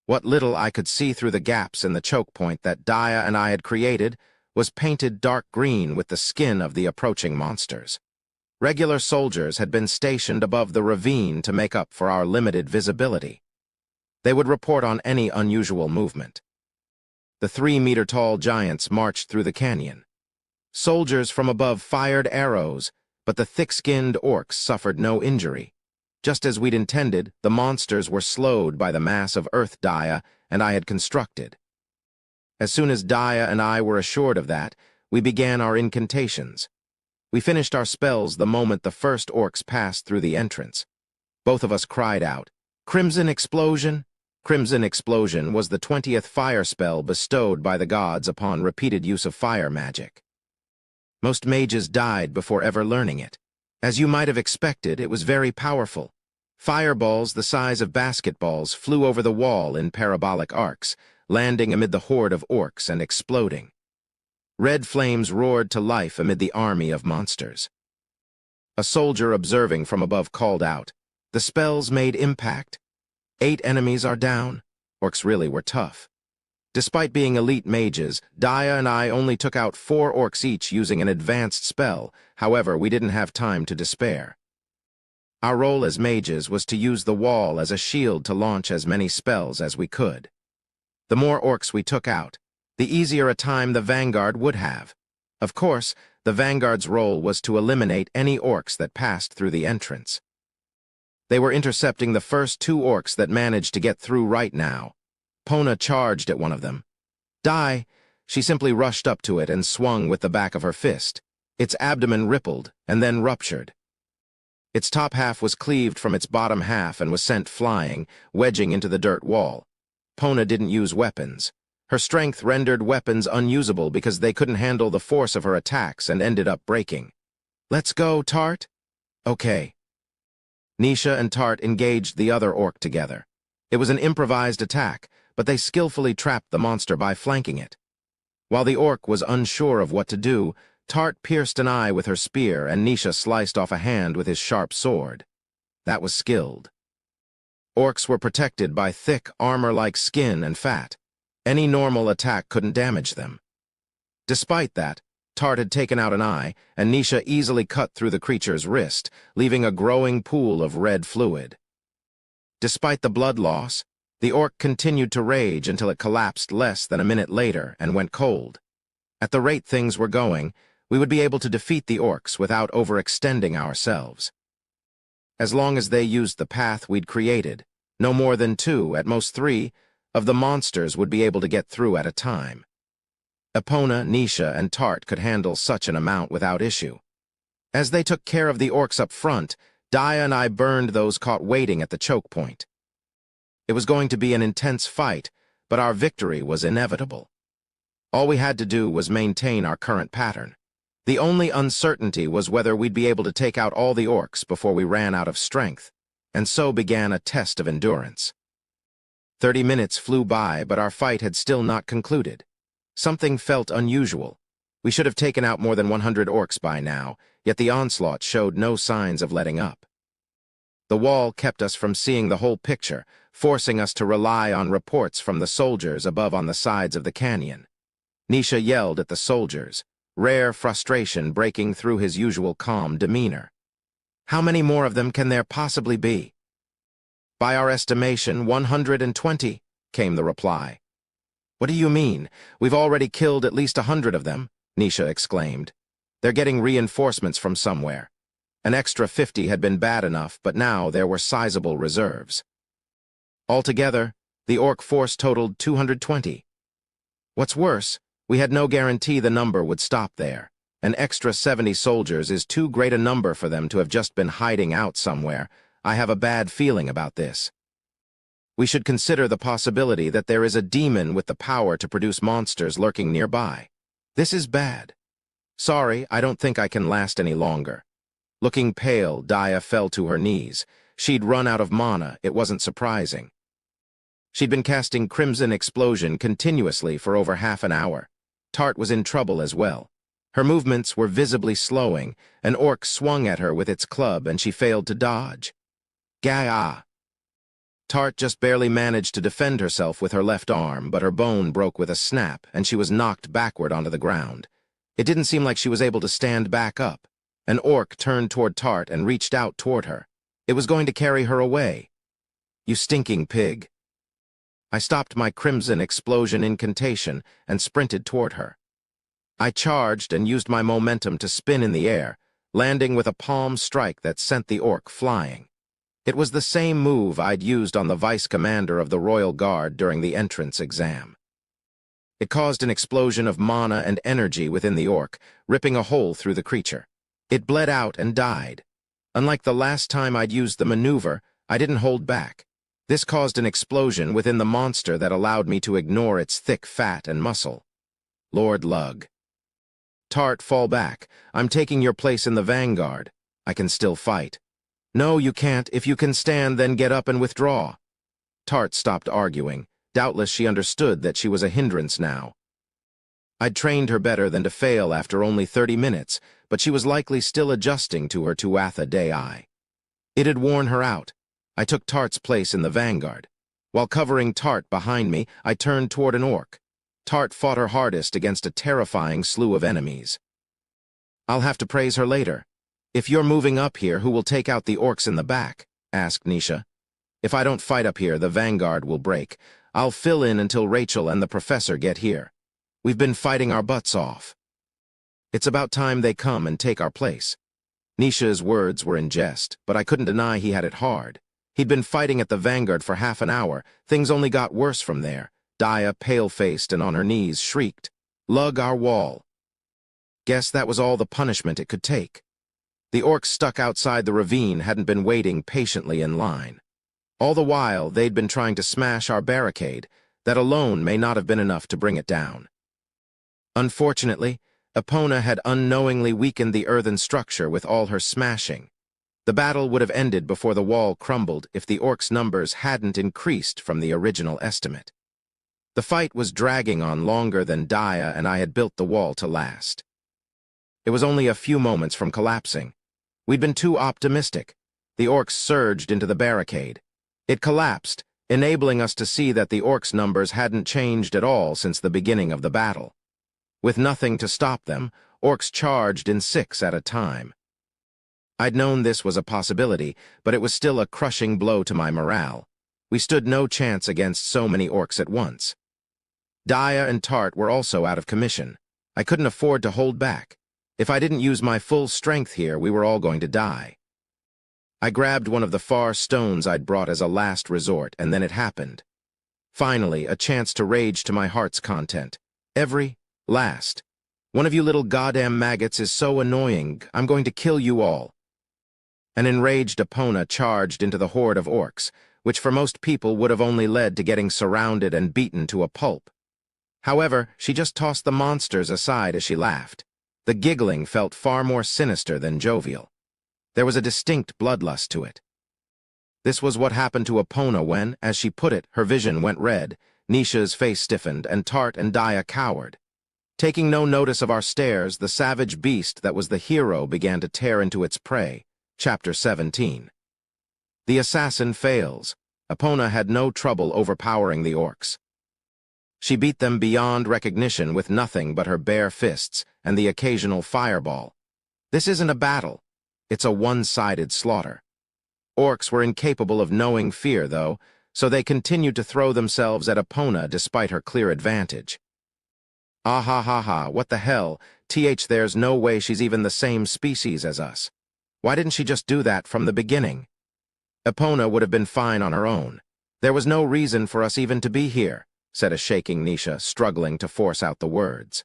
What little I could see through the gaps in the choke point that Daya and I had created was painted dark green with the skin of the approaching monsters. Regular soldiers had been stationed above the ravine to make up for our limited visibility. They would report on any unusual movement. The 3-meter-tall giants marched through the canyon. Soldiers from above fired arrows, but the thick-skinned orcs suffered no injury. Just as we'd intended, the monsters were slowed by the mass of earth Daya and I had constructed. As soon as Daya and I were assured of that, we began our incantations. We finished our spells the moment the first orcs passed through the entrance. Both of us cried out, "Crimson Explosion!" Crimson Explosion was the 20th fire spell bestowed by the gods upon repeated use of fire magic. Most mages died before ever learning it. As you might have expected, it was very powerful. Fireballs the size of basketballs flew over the wall in parabolic arcs, landing amid the horde of orcs and exploding. Red flames roared to life amid the army of monsters. A soldier observing from above called out, "The spells made impact. 8 enemies are down." Orcs really were tough. Despite being elite mages, Daya and I only took out 4 orcs each using an advanced spell. However, we didn't have time to despair. Our role as mages was to use the wall as a shield to launch as many spells as we could. The more orcs we took out, the easier a time the vanguard would have. Of course, the vanguard's role was to eliminate any orcs that passed through the entrance. They were intercepting the first 2 orcs that managed to get through right now. Pona charged at one of them. Die! She simply rushed up to it and swung with the back of her fist. Its abdomen rippled and then ruptured. Its top half was cleaved from its bottom half and was sent flying, wedging into the dirt wall. Pona didn't use weapons. Her strength rendered weapons unusable because they couldn't handle the force of her attacks and ended up breaking. "Let's go, Tart?" Okay. Nisha and Tart engaged the other orc together. It was an improvised attack, but they skillfully trapped the monster by flanking it. While the orc was unsure of what to do, Tart pierced an eye with her spear and Nisha sliced off a hand with his sharp sword. That was skilled. Orcs were protected by thick, armor-like skin and fat. Any normal attack couldn't damage them. Despite that, Tart had taken out an eye, and Nisha easily cut through the creature's wrist, leaving a growing pool of red fluid. Despite the blood loss, the orc continued to rage until it collapsed less than a minute later and went cold. At the rate things were going, we would be able to defeat the orcs without overextending ourselves. As long as they used the path we'd created, no more than 2, at most 3, of the monsters would be able to get through at a time. Epona, Nisha, and Tart could handle such an amount without issue. As they took care of the orcs up front, Dia and I burned those caught waiting at the choke point. It was going to be an intense fight, but our victory was inevitable. All we had to do was maintain our current pattern. The only uncertainty was whether we'd be able to take out all the orcs before we ran out of strength, and so began a test of endurance. 30 minutes flew by, but our fight had still not concluded. Something felt unusual. We should have taken out more than 100 orcs by now, yet the onslaught showed no signs of letting up. The wall kept us from seeing the whole picture, forcing us to rely on reports from the soldiers above on the sides of the canyon. Nisha yelled at the soldiers, rare frustration breaking through his usual calm demeanor. How many more of them can there possibly be? By our estimation, 120, came the reply. What do you mean? We've already killed at least 100 of them, Nisha exclaimed. They're getting reinforcements from somewhere. An extra 50 had been bad enough, but now there were sizable reserves. Altogether, the orc force totaled 220. What's worse, we had no guarantee the number would stop there. An extra 70 soldiers is too great a number for them to have just been hiding out somewhere. I have a bad feeling about this. We should consider the possibility that there is a demon with the power to produce monsters lurking nearby. This is bad. Sorry, I don't think I can last any longer. Looking pale, Dia fell to her knees. She'd run out of mana, it wasn't surprising. She'd been casting Crimson Explosion continuously for over half an hour. Tart was in trouble as well. Her movements were visibly slowing. An orc swung at her with its club and she failed to dodge. Gah! Tart just barely managed to defend herself with her left arm, but her bone broke with a snap and she was knocked backward onto the ground. It didn't seem like she was able to stand back up. An orc turned toward Tart and reached out toward her. It was going to carry her away. You stinking pig. I stopped my Crimson Explosion incantation and sprinted toward her. I charged and used my momentum to spin in the air, landing with a palm strike that sent the orc flying. It was the same move I'd used on the vice commander of the Royal Guard during the entrance exam. It caused an explosion of mana and energy within the orc, ripping a hole through the creature. It bled out and died. Unlike the last time I'd used the maneuver, I didn't hold back. This caused an explosion within the monster that allowed me to ignore its thick fat and muscle. Lord Lug. Tart, fall back. I'm taking your place in the vanguard. I can still fight. No, you can't. If you can stand, then get up and withdraw. Tart stopped arguing. Doubtless she understood that she was a hindrance now. I'd trained her better than to fail after only 30 minutes, but she was likely still adjusting to her Tuatha Dei. It had worn her out. I took Tart's place in the vanguard. While covering Tart behind me, I turned toward an orc. Tart fought her hardest against a terrifying slew of enemies. I'll have to praise her later. If you're moving up here, who will take out the orcs in the back? Asked Nisha. If I don't fight up here, the vanguard will break. I'll fill in until Rachel and the professor get here. We've been fighting our butts off. It's about time they come and take our place. Nisha's words were in jest, but I couldn't deny he had it hard. He'd been fighting at the vanguard for half an hour. Things only got worse from there. Dia, pale-faced and on her knees, shrieked, "Lug our wall." Guess that was all the punishment it could take. The orcs stuck outside the ravine hadn't been waiting patiently in line. All the while, they'd been trying to smash our barricade. That alone may not have been enough to bring it down. Unfortunately, Epona had unknowingly weakened the earthen structure with all her smashing. The battle would have ended before the wall crumbled if the orcs' numbers hadn't increased from the original estimate. The fight was dragging on longer than Daya and I had built the wall to last. It was only a few moments from collapsing. We'd been too optimistic. The orcs surged into the barricade. It collapsed, enabling us to see that the orcs' numbers hadn't changed at all since the beginning of the battle. With nothing to stop them, orcs charged in 6 at a time. I'd known this was a possibility, but it was still a crushing blow to my morale. We stood no chance against so many orcs at once. Daya and Tart were also out of commission. I couldn't afford to hold back. If I didn't use my full strength here, we were all going to die. I grabbed one of the far stones I'd brought as a last resort, and then it happened. Finally, a chance to rage to my heart's content. Every last. One of you little goddamn maggots is so annoying, I'm going to kill you all. An enraged Epona charged into the horde of orcs, which for most people would have only led to getting surrounded and beaten to a pulp. However, she just tossed the monsters aside as she laughed. The giggling felt far more sinister than jovial. There was a distinct bloodlust to it. This was what happened to Epona when, as she put it, her vision went red, Nisha's face stiffened, and Tart and Daya cowered. Taking no notice of our stares, the savage beast that was the hero began to tear into its prey. Chapter 17. The assassin fails. Epona had no trouble overpowering the orcs. She beat them beyond recognition with nothing but her bare fists and the occasional fireball. This isn't a battle. It's a one-sided slaughter. Orcs were incapable of knowing fear, though, so they continued to throw themselves at Epona despite her clear advantage. Ah ha ha ha, what the hell? There's no way she's even the same species as us. Why didn't she just do that from the beginning? Epona would have been fine on her own. There was no reason for us even to be here, said a shaking Nisha, struggling to force out the words.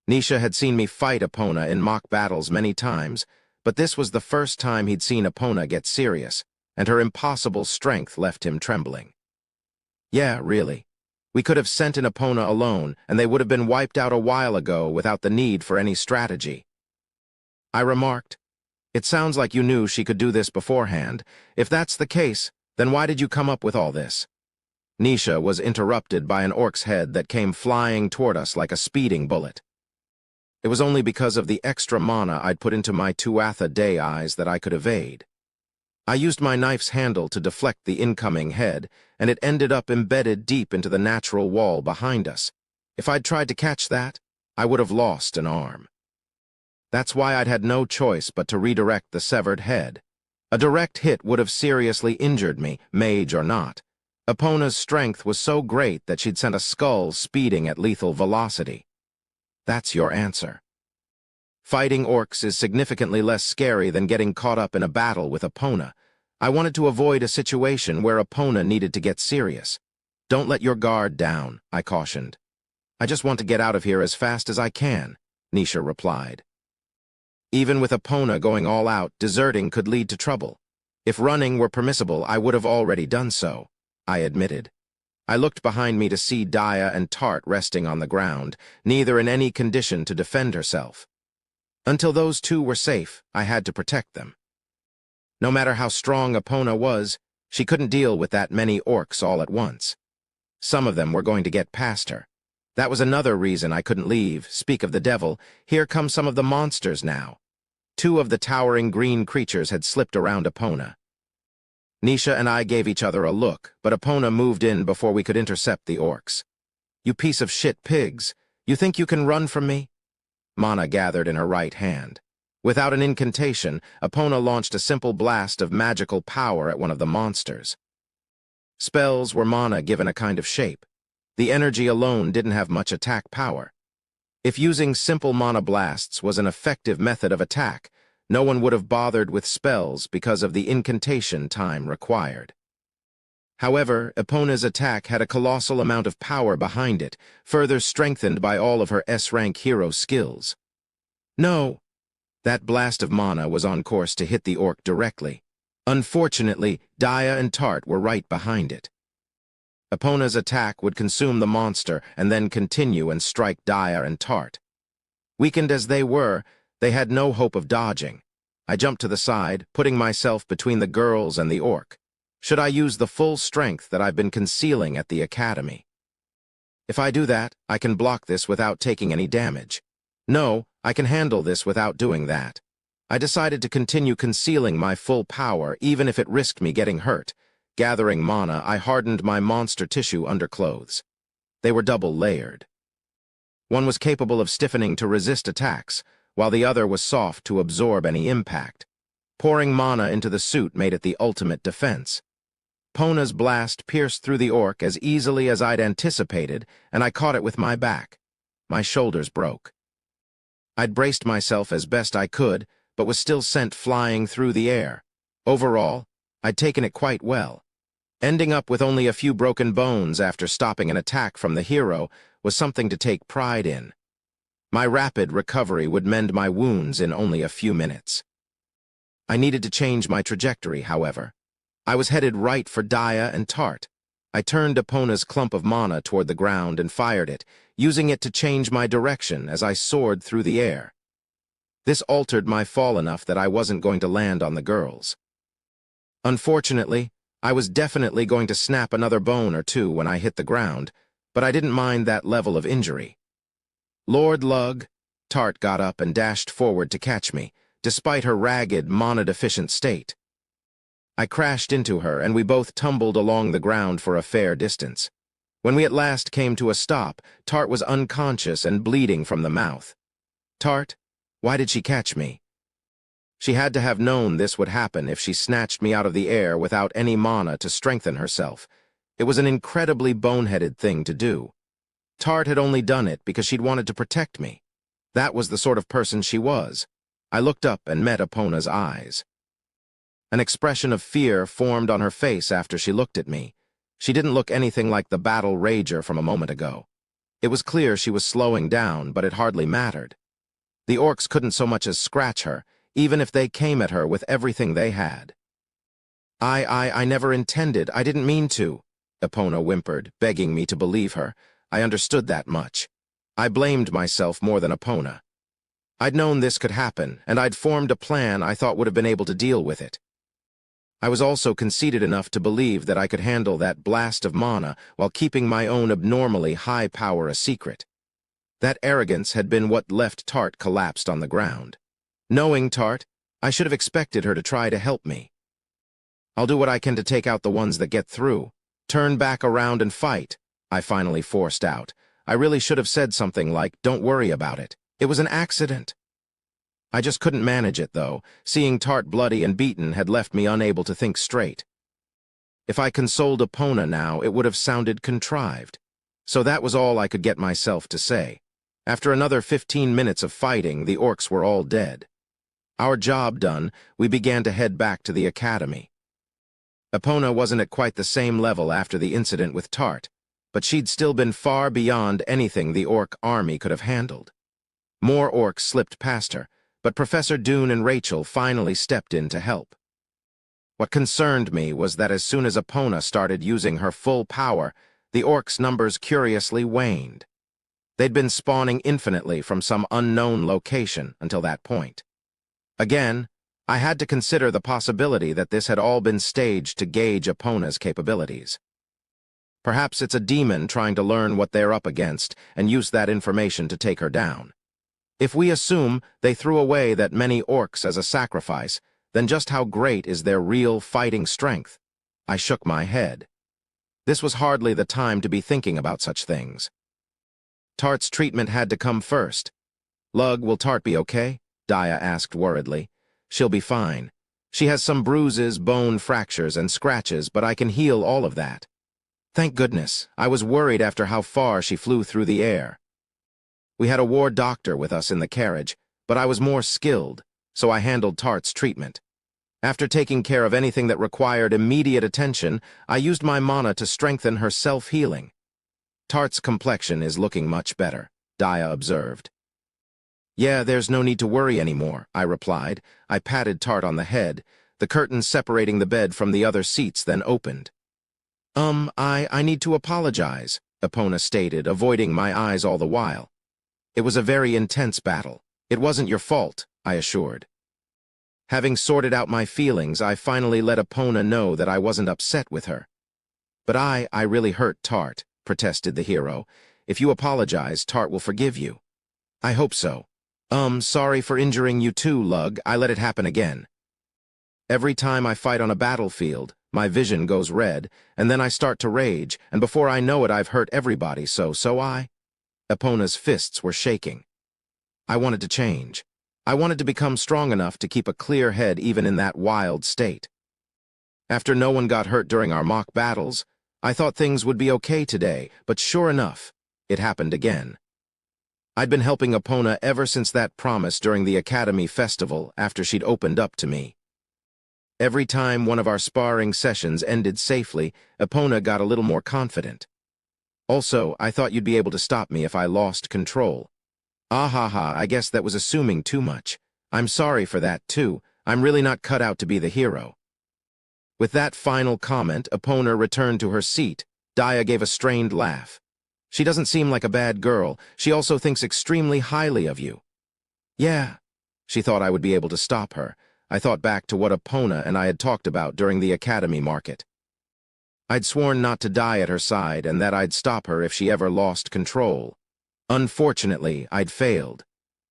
Nisha had seen me fight Epona in mock battles many times, but this was the first time he'd seen Epona get serious, and her impossible strength left him trembling. Yeah, really. We could have sent in Epona alone, and they would have been wiped out a while ago without the need for any strategy. I remarked, "It sounds like you knew she could do this beforehand. If that's the case, then why did you come up with all this?" Nisha was interrupted by an orc's head that came flying toward us like a speeding bullet. It was only because of the extra mana I'd put into my Tuatha Dé eyes that I could evade. I used my knife's handle to deflect the incoming head, and it ended up embedded deep into the natural wall behind us. If I'd tried to catch that, I would have lost an arm. That's why I'd had no choice but to redirect the severed head. A direct hit would have seriously injured me, mage or not. Epona's strength was so great that she'd sent a skull speeding at lethal velocity. That's your answer. Fighting orcs is significantly less scary than getting caught up in a battle with Epona. I wanted to avoid a situation where Epona needed to get serious. Don't let your guard down, I cautioned. I just want to get out of here as fast as I can, Nisha replied. Even with Epona going all out, deserting could lead to trouble. If running were permissible, I would have already done so, I admitted. I looked behind me to see Daya and Tart resting on the ground, neither in any condition to defend herself. Until those two were safe, I had to protect them. No matter how strong Epona was, she couldn't deal with that many orcs all at once. Some of them were going to get past her. That was another reason I couldn't leave. Speak of the devil, here come some of the monsters now. 2 of the towering green creatures had slipped around Epona. Nisha and I gave each other a look, but Epona moved in before we could intercept the orcs. You piece of shit pigs, you think you can run from me? Mana gathered in her right hand. Without an incantation, Epona launched a simple blast of magical power at one of the monsters. Spells were mana given a kind of shape. The energy alone didn't have much attack power. If using simple mana blasts was an effective method of attack, no one would have bothered with spells because of the incantation time required. However, Epona's attack had a colossal amount of power behind it, further strengthened by all of her S-rank hero skills. No, that blast of mana was on course to hit the orc directly. Unfortunately, Daya and Tart were right behind it. Epona's attack would consume the monster and then continue and strike Daya and Tart. Weakened as they were, they had no hope of dodging. I jumped to the side, putting myself between the girls and the orc. Should I use the full strength that I've been concealing at the academy? If I do that, I can block this without taking any damage. No, I can handle this without doing that. I decided to continue concealing my full power even if it risked me getting hurt. Gathering mana, I hardened my monster tissue underclothes. They were double-layered. One was capable of stiffening to resist attacks, while the other was soft to absorb any impact. Pouring mana into the suit made it the ultimate defense. Pona's blast pierced through the orc as easily as I'd anticipated, and I caught it with my back. My shoulders broke. I'd braced myself as best I could, but was still sent flying through the air. Overall, I'd taken it quite well. Ending up with only a few broken bones after stopping an attack from the hero was something to take pride in. My rapid recovery would mend my wounds in only a few minutes. I needed to change my trajectory, however. I was headed right for Daya and Tart. I turned Epona's clump of mana toward the ground and fired it, using it to change my direction as I soared through the air. This altered my fall enough that I wasn't going to land on the girls. Unfortunately, I was definitely going to snap another bone or two when I hit the ground, but I didn't mind that level of injury. Lord Lug, Tart got up and dashed forward to catch me, despite her ragged, mana-deficient state. I crashed into her, and we both tumbled along the ground for a fair distance. When we at last came to a stop, Tart was unconscious and bleeding from the mouth. Tart, why did she catch me? She had to have known this would happen if she snatched me out of the air without any mana to strengthen herself. It was an incredibly boneheaded thing to do. Tart had only done it because she'd wanted to protect me. That was the sort of person she was. I looked up and met Epona's eyes. An expression of fear formed on her face after she looked at me. She didn't look anything like the battle rager from a moment ago. It was clear she was slowing down, but it hardly mattered. The orcs couldn't so much as scratch her, even if they came at her with everything they had. I never intended, I didn't mean to, Epona whimpered, begging me to believe her. I understood that much. I blamed myself more than Epona. I'd known this could happen, and I'd formed a plan I thought would have been able to deal with it. I was also conceited enough to believe that I could handle that blast of mana while keeping my own abnormally high power a secret. That arrogance had been what left Tart collapsed on the ground. Knowing Tart, I should have expected her to try to help me. I'll do what I can to take out the ones that get through. Turn back around and fight, I finally forced out. I really should have said something like, don't worry about it. It was an accident. I just couldn't manage it, though. Seeing Tart bloody and beaten had left me unable to think straight. If I consoled Epona now, it would have sounded contrived. So that was all I could get myself to say. After another 15 minutes of fighting, the orcs were all dead. Our job done, we began to head back to the academy. Epona wasn't at quite the same level after the incident with Tart, but she'd still been far beyond anything the orc army could have handled. More orcs slipped past her, but Professor Dune and Rachel finally stepped in to help. What concerned me was that as soon as Epona started using her full power, the orcs' numbers curiously waned. They'd been spawning infinitely from some unknown location until that point. Again, I had to consider the possibility that this had all been staged to gauge Epona's capabilities. Perhaps it's a demon trying to learn what they're up against and use that information to take her down. If we assume they threw away that many orcs as a sacrifice, then just how great is their real fighting strength? I shook my head. This was hardly the time to be thinking about such things. Tart's treatment had to come first. Lug, will Tart be okay? Daya asked worriedly. She'll be fine. She has some bruises, bone fractures, and scratches, but I can heal all of that. Thank goodness. I was worried after how far she flew through the air. We had a war doctor with us in the carriage, but I was more skilled, so I handled Tart's treatment. After taking care of anything that required immediate attention, I used my mana to strengthen her self-healing. Tart's complexion is looking much better, Daya observed. Yeah, there's no need to worry anymore, I replied. I patted Tart on the head. The curtains separating the bed from the other seats then opened. I need to apologize, Epona stated, avoiding my eyes all the while. It was a very intense battle. It wasn't your fault, I assured. Having sorted out my feelings, I finally let Epona know that I wasn't upset with her. But I really hurt Tart, protested the hero. If you apologize, Tart will forgive you. I hope so. Sorry for injuring you too, Lug. I let it happen again. Every time I fight on a battlefield, my vision goes red, and then I start to rage, and before I know it, I've hurt everybody, so I... Epona's fists were shaking. I wanted to change. I wanted to become strong enough to keep a clear head even in that wild state. After no one got hurt during our mock battles, I thought things would be okay today, but sure enough, it happened again. I'd been helping Epona ever since that promise during the Academy Festival after she'd opened up to me. Every time one of our sparring sessions ended safely, Epona got a little more confident. Also, I thought you'd be able to stop me if I lost control. Ah ha ha, I guess that was assuming too much. I'm sorry for that too. I'm really not cut out to be the hero. With that final comment, Epona returned to her seat. Dia gave a strained laugh. She doesn't seem like a bad girl. She also thinks extremely highly of you. Yeah. She thought I would be able to stop her. I thought back to what Epona and I had talked about during the Academy market. I'd sworn not to die at her side and that I'd stop her if she ever lost control. Unfortunately, I'd failed.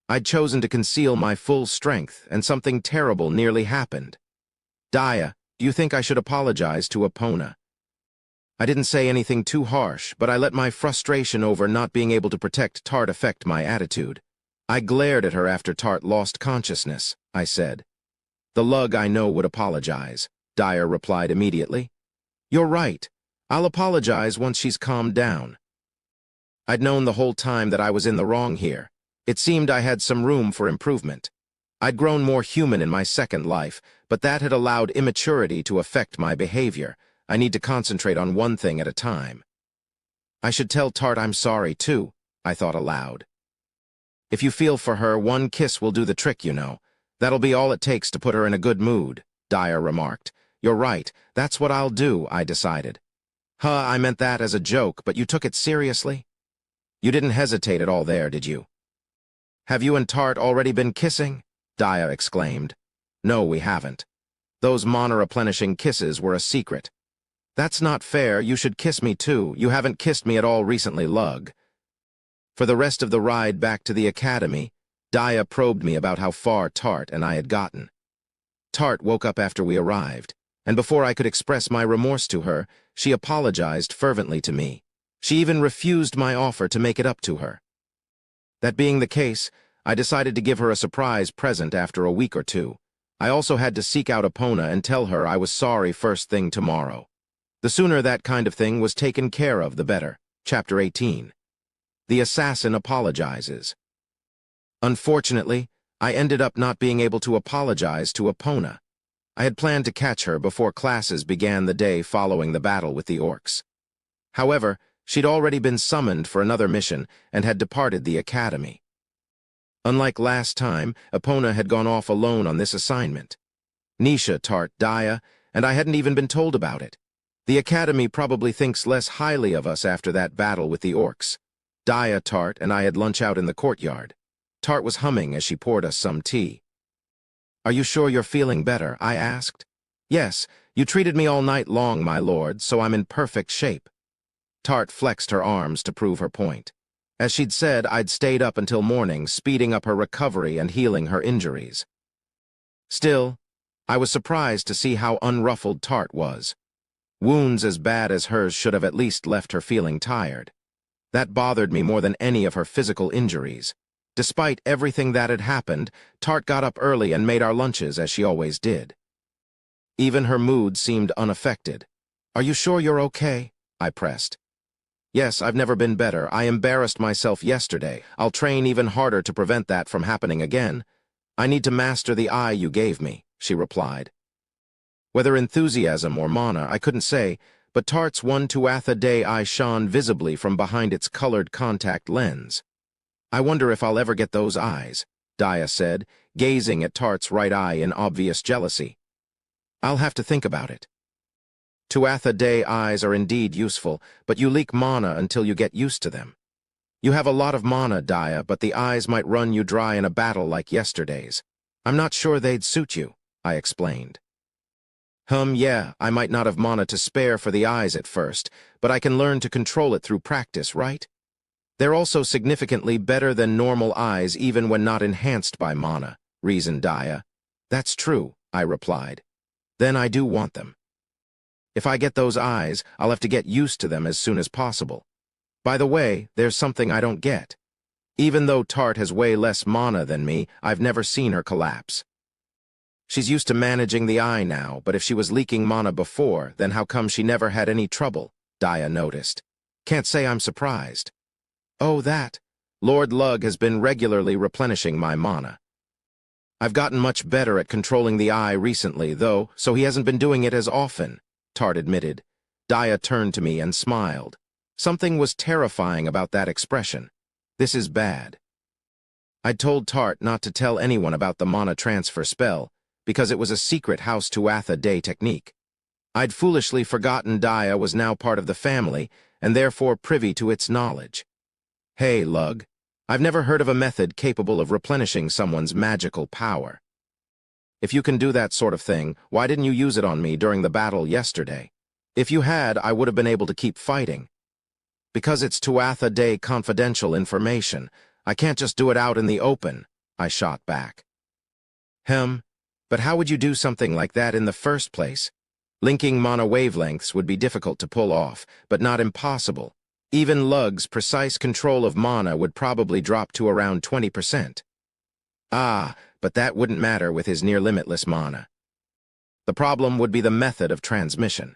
I'd chosen to conceal my full strength, and something terrible nearly happened. Dia, do you think I should apologize to Epona? I didn't say anything too harsh, but I let my frustration over not being able to protect Tart affect my attitude. I glared at her after Tart lost consciousness, I said. The Lug I know would apologize, Dia replied immediately. You're right. I'll apologize once she's calmed down. I'd known the whole time that I was in the wrong here. It seemed I had some room for improvement. I'd grown more human in my second life, but that had allowed immaturity to affect my behavior. I need to concentrate on one thing at a time. I should tell Tart I'm sorry, too, I thought aloud. If you feel for her, one kiss will do the trick, you know. That'll be all it takes to put her in a good mood, Dia remarked. You're right, that's what I'll do, I decided. I meant that as a joke, but you took it seriously? You didn't hesitate at all there, did you? Have you and Tart already been kissing? Dia exclaimed. No, we haven't. Those mana-replenishing kisses were a secret. That's not fair, you should kiss me too. You haven't kissed me at all recently, Lug. For the rest of the ride back to the Academy, Dia probed me about how far Tart and I had gotten. Tart woke up after we arrived, and before I could express my remorse to her, she apologized fervently to me. She even refused my offer to make it up to her. That being the case, I decided to give her a surprise present after a week or two. I also had to seek out Epona and tell her I was sorry first thing tomorrow. The sooner that kind of thing was taken care of, the better. Chapter 18. The Assassin Apologizes. Unfortunately, I ended up not being able to apologize to Epona. I had planned to catch her before classes began the day following the battle with the orcs. However, she'd already been summoned for another mission and had departed the academy. Unlike last time, Epona had gone off alone on this assignment. Nisha, Tart, Dia, and I hadn't even been told about it. The academy probably thinks less highly of us after that battle with the orcs. Dia, Tart, and I had lunch out in the courtyard. Tart was humming as she poured us some tea. Are you sure you're feeling better? I asked. Yes, you treated me all night long, my lord, so I'm in perfect shape. Tart flexed her arms to prove her point. As she'd said, I'd stayed up until morning, speeding up her recovery and healing her injuries. Still, I was surprised to see how unruffled Tart was. Wounds as bad as hers should have at least left her feeling tired. That bothered me more than any of her physical injuries. Despite everything that had happened, Tart got up early and made our lunches as she always did. Even her mood seemed unaffected. Are you sure you're okay? I pressed. Yes, I've never been better. I embarrassed myself yesterday. I'll train even harder to prevent that from happening again. I need to master the eye you gave me, she replied. Whether enthusiasm or mana, I couldn't say, but Tart's one Tuatha Dé eye shone visibly from behind its colored contact lens. I wonder if I'll ever get those eyes, Dia said, gazing at Tart's right eye in obvious jealousy. I'll have to think about it. Tuatha Dé eyes are indeed useful, but you leak mana until you get used to them. You have a lot of mana, Dia, but the eyes might run you dry in a battle like yesterday's. I'm not sure they'd suit you. I explained. Yeah, I might not have mana to spare for the eyes at first, but I can learn to control it through practice, right? They're also significantly better than normal eyes even when not enhanced by mana, reasoned Daya. That's true, I replied. Then I do want them. If I get those eyes, I'll have to get used to them as soon as possible. By the way, there's something I don't get. Even though Tart has way less mana than me, I've never seen her collapse. She's used to managing the eye now, but if she was leaking mana before, then how come she never had any trouble? Daya noticed. Can't say I'm surprised. Oh, that. Lord Lug has been regularly replenishing my mana. I've gotten much better at controlling the eye recently, though, so he hasn't been doing it as often, Tart admitted. Daya turned to me and smiled. Something was terrifying about that expression. This is bad. I'd told Tart not to tell anyone about the mana transfer spell, because it was a secret House Tuatha Day technique. I'd foolishly forgotten Daya was now part of the family, and therefore privy to its knowledge. Hey, Lug, I've never heard of a method capable of replenishing someone's magical power. If you can do that sort of thing, why didn't you use it on me during the battle yesterday? If you had, I would have been able to keep fighting. Because it's Tuatha Day confidential information, I can't just do it out in the open, I shot back. But how would you do something like that in the first place? Linking mana wavelengths would be difficult to pull off, but not impossible. Even Lug's precise control of mana would probably drop to around 20%. But that wouldn't matter with his near-limitless mana. The problem would be the method of transmission.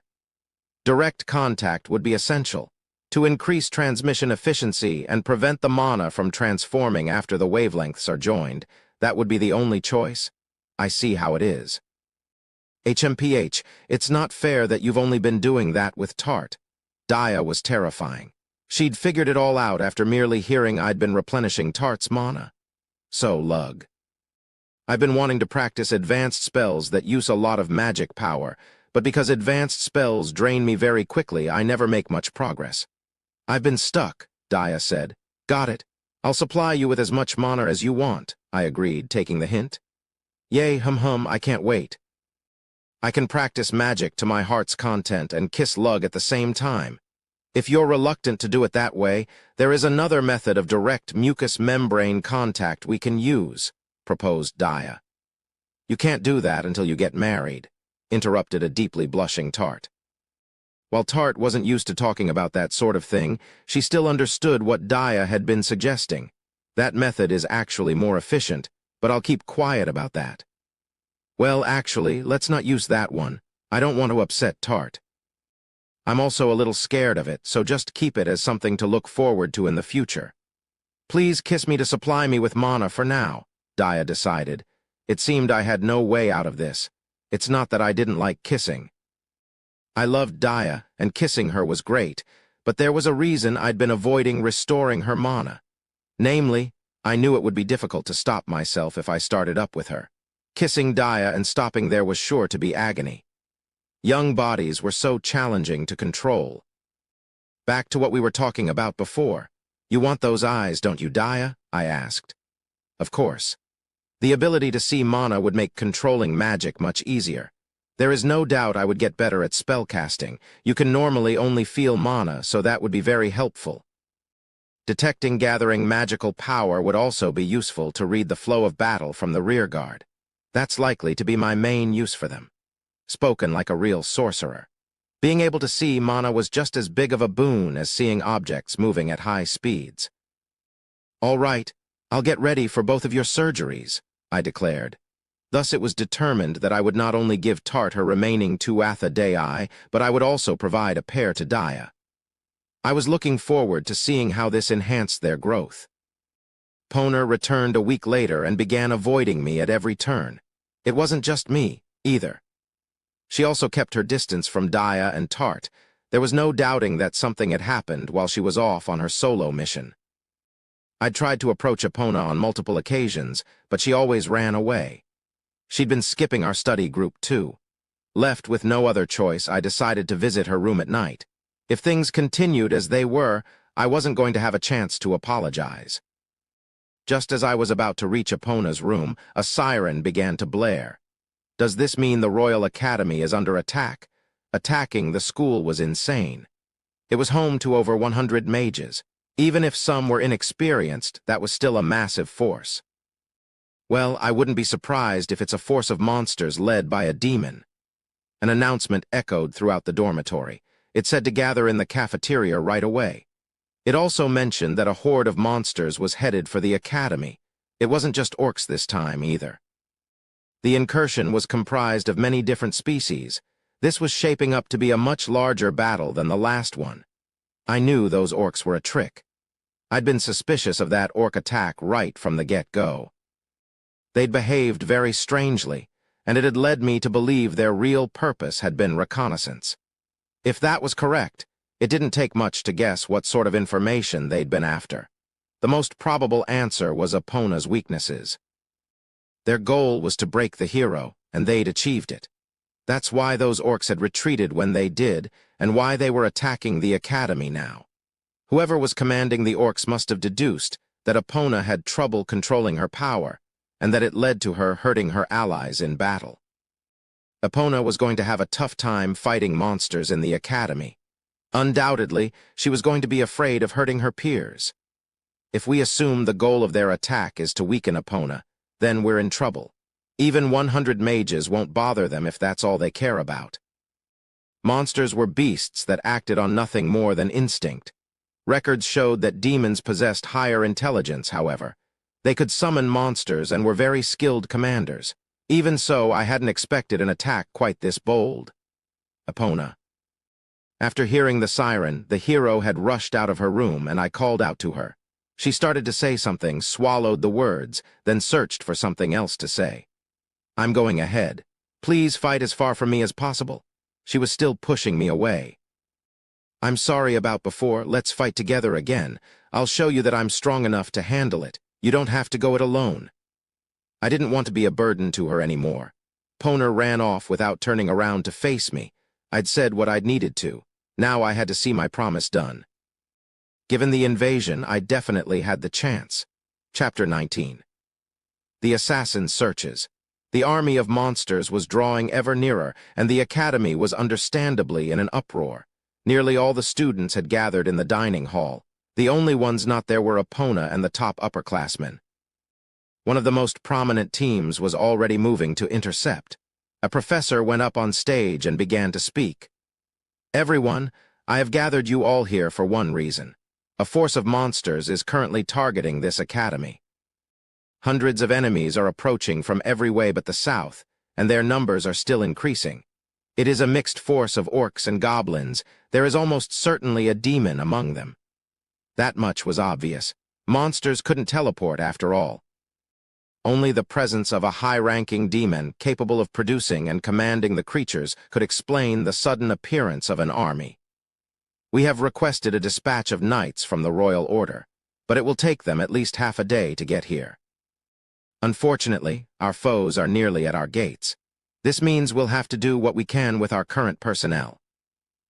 Direct contact would be essential. To increase transmission efficiency and prevent the mana from transforming after the wavelengths are joined, that would be the only choice. I see how it is. HMPH, it's not fair that you've only been doing that with Tart. Daya was terrifying. She'd figured it all out after merely hearing I'd been replenishing Tart's mana. So, Lug. I've been wanting to practice advanced spells that use a lot of magic power, but because advanced spells drain me very quickly, I never make much progress. I've been stuck, Daya said. Got it. I'll supply you with as much mana as you want, I agreed, taking the hint. Yay, I can't wait. I can practice magic to my heart's content and kiss Lug at the same time. If you're reluctant to do it that way, there is another method of direct mucous membrane contact we can use, proposed Daya. You can't do that until you get married, interrupted a deeply blushing Tart. While Tart wasn't used to talking about that sort of thing, she still understood what Daya had been suggesting. That method is actually more efficient, but I'll keep quiet about that. Well, actually, let's not use that one. I don't want to upset Tart. I'm also a little scared of it, so just keep it as something to look forward to in the future. Please kiss me to supply me with mana for now, Daya decided. It seemed I had no way out of this. It's not that I didn't like kissing. I loved Daya, and kissing her was great, but there was a reason I'd been avoiding restoring her mana. Namely, I knew it would be difficult to stop myself if I started up with her. Kissing Daya and stopping there was sure to be agony. Young bodies were so challenging to control. Back to what we were talking about before. You want those eyes, don't you, Daya? I asked. Of course. The ability to see mana would make controlling magic much easier. There is no doubt I would get better at spellcasting. You can normally only feel mana, so that would be very helpful. Detecting gathering magical power would also be useful to read the flow of battle from the rearguard. That's likely to be my main use for them. Spoken like a real sorcerer. Being able to see mana was just as big of a boon as seeing objects moving at high speeds. All right, I'll get ready for both of your surgeries, I declared. Thus it was determined that I would not only give Tart her remaining Tuatha Day eye, but I would also provide a pair to Daya. I was looking forward to seeing how this enhanced their growth. Poner returned a week later and began avoiding me at every turn. It wasn't just me, either. She also kept her distance from Daya and Tart. There was no doubting that something had happened while she was off on her solo mission. I'd tried to approach Epona on multiple occasions, but she always ran away. She'd been skipping our study group, too. Left with no other choice, I decided to visit her room at night. If things continued as they were, I wasn't going to have a chance to apologize. Just as I was about to reach Epona's room, a siren began to blare. Does this mean the Royal Academy is under attack? Attacking the school was insane. It was home to over 100 mages. Even if some were inexperienced, that was still a massive force. Well, I wouldn't be surprised if it's a force of monsters led by a demon. An announcement echoed throughout the dormitory. It said to gather in the cafeteria right away. It also mentioned that a horde of monsters was headed for the academy. It wasn't just orcs this time, either. The incursion was comprised of many different species. This was shaping up to be a much larger battle than the last one. I knew those orcs were a trick. I'd been suspicious of that orc attack right from the get-go. They'd behaved very strangely, and it had led me to believe their real purpose had been reconnaissance. If that was correct, it didn't take much to guess what sort of information they'd been after. The most probable answer was Epona's weaknesses. Their goal was to break the hero, and they'd achieved it. That's why those orcs had retreated when they did, and why they were attacking the academy now. Whoever was commanding the orcs must have deduced that Epona had trouble controlling her power, and that it led to her hurting her allies in battle. Epona was going to have a tough time fighting monsters in the academy. Undoubtedly, she was going to be afraid of hurting her peers. If we assume the goal of their attack is to weaken Epona, then we're in trouble. Even 100 mages won't bother them if that's all they care about. Monsters were beasts that acted on nothing more than instinct. Records showed that demons possessed higher intelligence, however. They could summon monsters and were very skilled commanders. Even so, I hadn't expected an attack quite this bold. Epona. After hearing the siren, the hero had rushed out of her room, and I called out to her. She started to say something, swallowed the words, then searched for something else to say. I'm going ahead. Please fight as far from me as possible. She was still pushing me away. I'm sorry about before. Let's fight together again. I'll show you that I'm strong enough to handle it. You don't have to go it alone. I didn't want to be a burden to her anymore. Epona ran off without turning around to face me. I'd said what I'd needed to. Now I had to see my promise done. Given the invasion, I definitely had the chance. Chapter 19. The assassin searches. The army of monsters was drawing ever nearer, and the academy was understandably in an uproar. Nearly all the students had gathered in the dining hall. The only ones not there were Epona and the top upperclassmen. One of the most prominent teams was already moving to intercept. A professor went up on stage and began to speak. Everyone, I have gathered you all here for one reason. A force of monsters is currently targeting this academy. Hundreds of enemies are approaching from every way but the south, and their numbers are still increasing. It is a mixed force of orcs and goblins. There is almost certainly a demon among them. That much was obvious. Monsters couldn't teleport after all. Only the presence of a high-ranking demon capable of producing and commanding the creatures could explain the sudden appearance of an army. We have requested a dispatch of knights from the royal order, but it will take them at least half a day to get here. Unfortunately, our foes are nearly at our gates. This means we'll have to do what we can with our current personnel.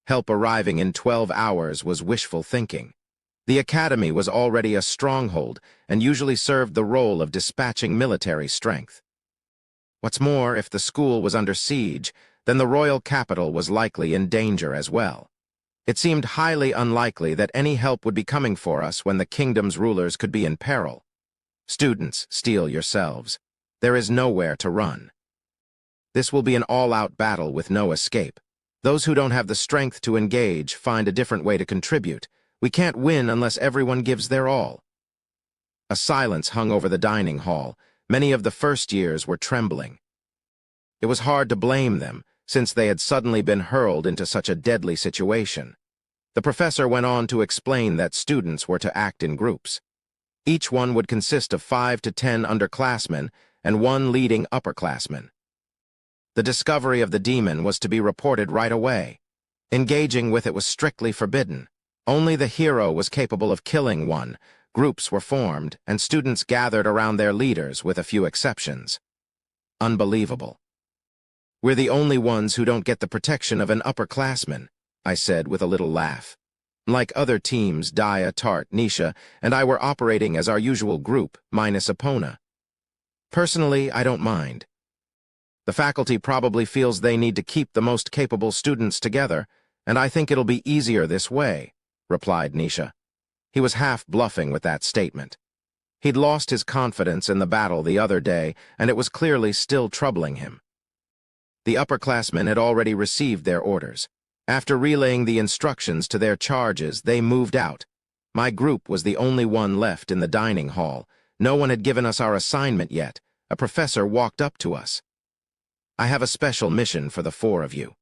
Help arriving in 12 hours was wishful thinking. The academy was already a stronghold and usually served the role of dispatching military strength. What's more, if the school was under siege, then the royal capital was likely in danger as well. It seemed highly unlikely that any help would be coming for us when the kingdom's rulers could be in peril. Students, steel yourselves. There is nowhere to run. This will be an all-out battle with no escape. Those who don't have the strength to engage find a different way to contribute. We can't win unless everyone gives their all. A silence hung over the dining hall. Many of the first years were trembling. It was hard to blame them, since they had suddenly been hurled into such a deadly situation. The professor went on to explain that students were to act in groups. Each one would consist of 5 to 10 underclassmen and one leading upperclassman. The discovery of the demon was to be reported right away. Engaging with it was strictly forbidden. Only the hero was capable of killing one. Groups were formed, and students gathered around their leaders with a few exceptions. Unbelievable. We're the only ones who don't get the protection of an upperclassman, I said with a little laugh. Like other teams, Daya, Tart, Nisha, and I were operating as our usual group, minus Epona. Personally, I don't mind. The faculty probably feels they need to keep the most capable students together, and I think it'll be easier this way, replied Nisha. He was half bluffing with that statement. He'd lost his confidence in the battle the other day, and it was clearly still troubling him. The upperclassmen had already received their orders. After relaying the instructions to their charges, they moved out. My group was the only one left in the dining hall. No one had given us our assignment yet. A professor walked up to us. I have a special mission for the four of you.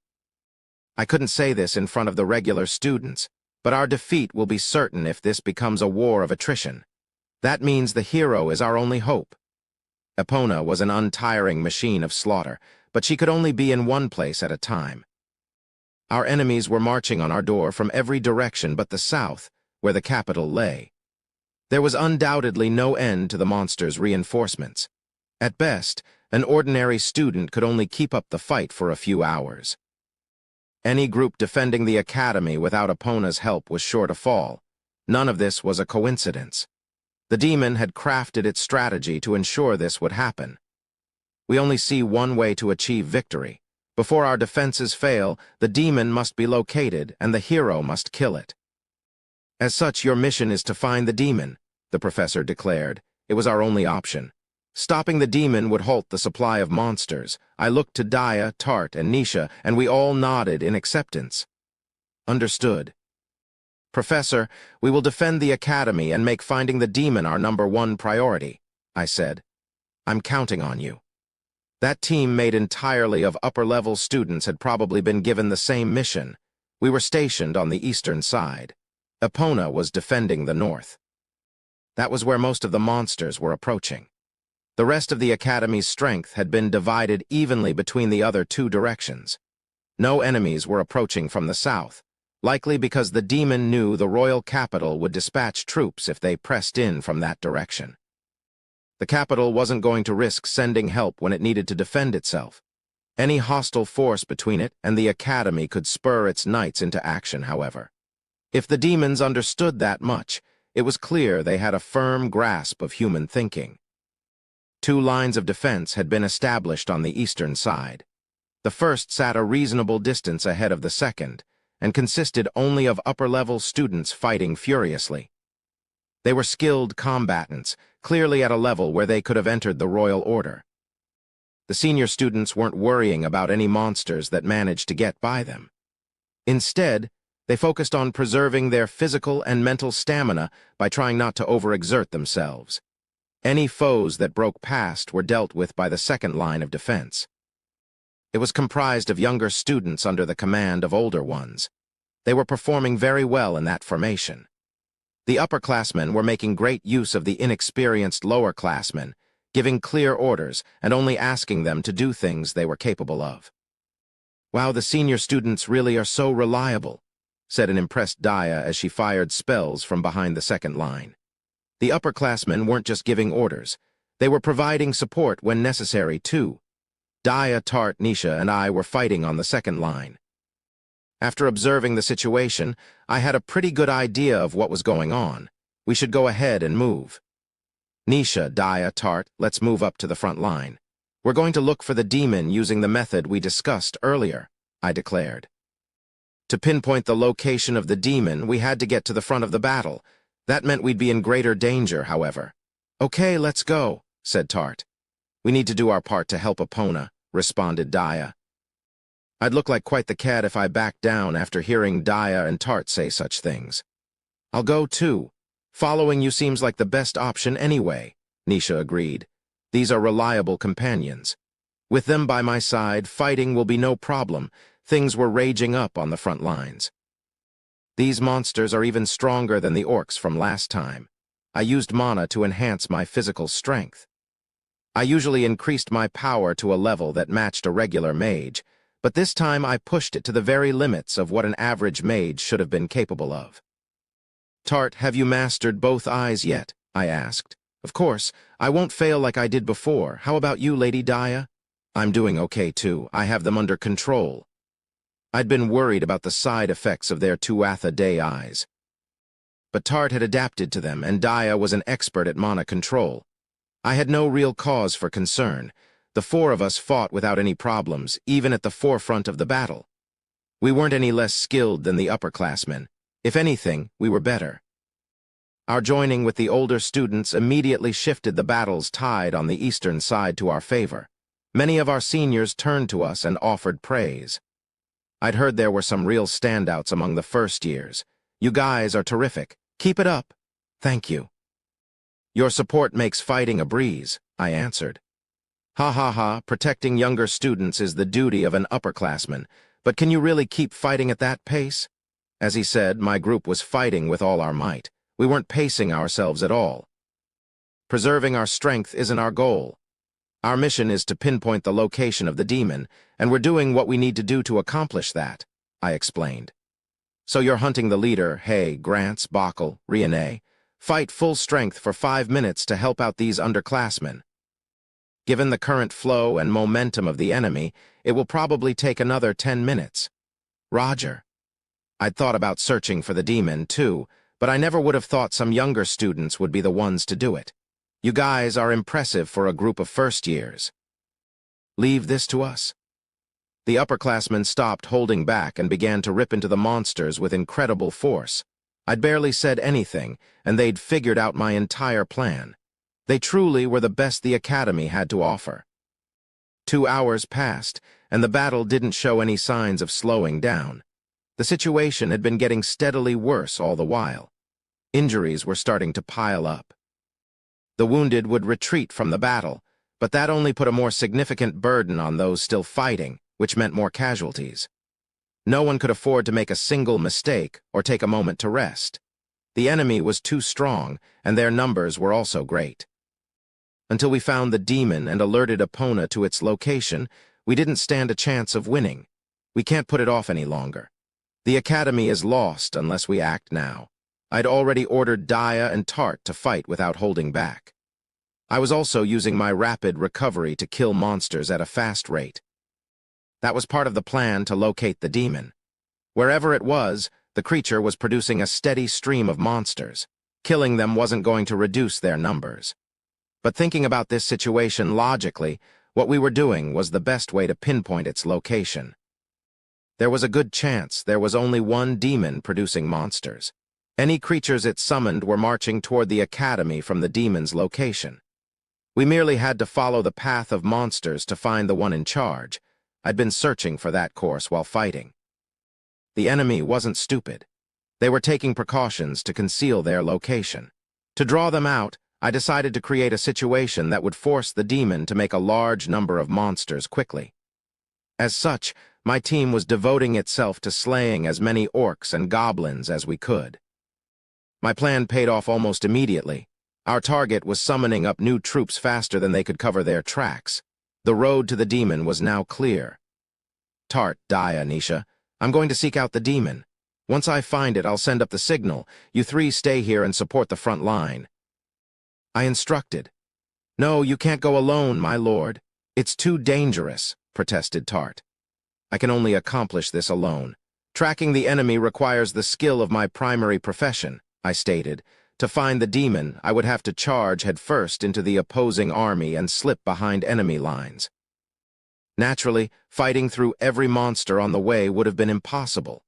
I couldn't say this in front of the regular students, but our defeat will be certain if this becomes a war of attrition. That means the hero is our only hope. Epona was an untiring machine of slaughter, but she could only be in one place at a time. Our enemies were marching on our door from every direction but the south, where the capital lay. There was undoubtedly no end to the monster's reinforcements. At best, an ordinary student could only keep up the fight for a few hours. Any group defending the academy without Epona's help was sure to fall. None of this was a coincidence. The demon had crafted its strategy to ensure this would happen. We only see one way to achieve victory. Before our defenses fail, the demon must be located and the hero must kill it. As such, your mission is to find the demon, the professor declared. It was our only option. Stopping the demon would halt the supply of monsters. I looked to Daya, Tart, and Nisha, and we all nodded in acceptance. Understood. Professor, we will defend the academy and make finding the demon our #1 priority, I said. I'm counting on you. That team made entirely of upper-level students had probably been given the same mission. We were stationed on the eastern side. Epona was defending the north. That was where most of the monsters were approaching. The rest of the academy's strength had been divided evenly between the other two directions. No enemies were approaching from the south, likely because the demon knew the royal capital would dispatch troops if they pressed in from that direction. The capital wasn't going to risk sending help when it needed to defend itself. Any hostile force between it and the academy could spur its knights into action, however. If the demons understood that much, it was clear they had a firm grasp of human thinking. 2 lines of defense had been established on the eastern side. The first sat a reasonable distance ahead of the second, and consisted only of upper-level students fighting furiously. They were skilled combatants, clearly at a level where they could have entered the royal order. The senior students weren't worrying about any monsters that managed to get by them. Instead, they focused on preserving their physical and mental stamina by trying not to overexert themselves. Any foes that broke past were dealt with by the second line of defense. It was comprised of younger students under the command of older ones. They were performing very well in that formation. The upperclassmen were making great use of the inexperienced lowerclassmen, giving clear orders and only asking them to do things they were capable of. "Wow, the senior students really are so reliable," said an impressed Daya as she fired spells from behind the second line. The upperclassmen weren't just giving orders. They were providing support when necessary, too. Daya, Tart, Nisha, and I were fighting on the second line. After observing the situation, I had a pretty good idea of what was going on. We should go ahead and move. "Nisha, Daya, Tart, let's move up to the front line. We're going to look for the demon using the method we discussed earlier," I declared. To pinpoint the location of the demon, we had to get to the front of the battle. That meant we'd be in greater danger, however. "Okay, let's go," said Tart. "We need to do our part to help Epona," responded Daya. I'd look like quite the cad if I backed down after hearing Daya and Tart say such things. "I'll go too. Following you seems like the best option anyway," Nisha agreed. "These are reliable companions. With them by my side, fighting will be no problem." Things were raging up on the front lines. These monsters are even stronger than the orcs from last time. I used mana to enhance my physical strength. I usually increased my power to a level that matched a regular mage, but this time I pushed it to the very limits of what an average mage should have been capable of. "Tart, have you mastered both eyes yet?" I asked. "Of course, I won't fail like I did before. How about you, Lady Daya?" "I'm doing okay too. I have them under control." I'd been worried about the side effects of their Tuatha-Day eyes. But Tart had adapted to them, and Daya was an expert at mana control. I had no real cause for concern. The four of us fought without any problems, even at the forefront of the battle. We weren't any less skilled than the upperclassmen. If anything, we were better. Our joining with the older students immediately shifted the battle's tide on the eastern side to our favor. Many of our seniors turned to us and offered praise. I'd heard there were some real standouts among the first years. You guys are terrific. Keep it up. Thank you. Your support makes fighting a breeze, I answered. Ha ha ha, protecting younger students is the duty of an upperclassman, but can you really keep fighting at that pace? As he said, my group was fighting with all our might. We weren't pacing ourselves at all. Preserving our strength isn't our goal. Our mission is to pinpoint the location of the demon, and we're doing what we need to do to accomplish that, I explained. So you're hunting the leader, hey, Grants, Bockel, Riene. Fight full strength for 5 minutes to help out these underclassmen. Given the current flow and momentum of the enemy, it will probably take another 10 minutes. Roger. I'd thought about searching for the demon, too, but I never would have thought some younger students would be the ones to do it. You guys are impressive for a group of first years. Leave this to us. The upperclassmen stopped holding back and began to rip into the monsters with incredible force. I'd barely said anything, and they'd figured out my entire plan. They truly were the best the Academy had to offer. 2 hours passed, and the battle didn't show any signs of slowing down. The situation had been getting steadily worse all the while. Injuries were starting to pile up. The wounded would retreat from the battle, but that only put a more significant burden on those still fighting, which meant more casualties. No one could afford to make a single mistake or take a moment to rest. The enemy was too strong, and their numbers were also great. Until we found the demon and alerted Epona to its location, we didn't stand a chance of winning. We can't put it off any longer. The Academy is lost unless we act now. I'd already ordered Daya and Tart to fight without holding back. I was also using my rapid recovery to kill monsters at a fast rate. That was part of the plan to locate the demon. Wherever it was, the creature was producing a steady stream of monsters. Killing them wasn't going to reduce their numbers. But thinking about this situation logically, what we were doing was the best way to pinpoint its location. There was a good chance there was only one demon producing monsters. Any creatures it summoned were marching toward the Academy from the demon's location. We merely had to follow the path of monsters to find the one in charge. I'd been searching for that course while fighting. The enemy wasn't stupid. They were taking precautions to conceal their location. To draw them out, I decided to create a situation that would force the demon to make a large number of monsters quickly. As such, my team was devoting itself to slaying as many orcs and goblins as we could. My plan paid off almost immediately. Our target was summoning up new troops faster than they could cover their tracks. The road to the demon was now clear. Tart, Daya, Nisha, I'm going to seek out the demon. Once I find it, I'll send up the signal. You three stay here and support the front line. I instructed. No, you can't go alone, my lord. It's too dangerous, protested Tart. I can only accomplish this alone. Tracking the enemy requires the skill of my primary profession, I stated. To find the demon, I would have to charge headfirst into the opposing army and slip behind enemy lines. Naturally, fighting through every monster on the way would have been impossible.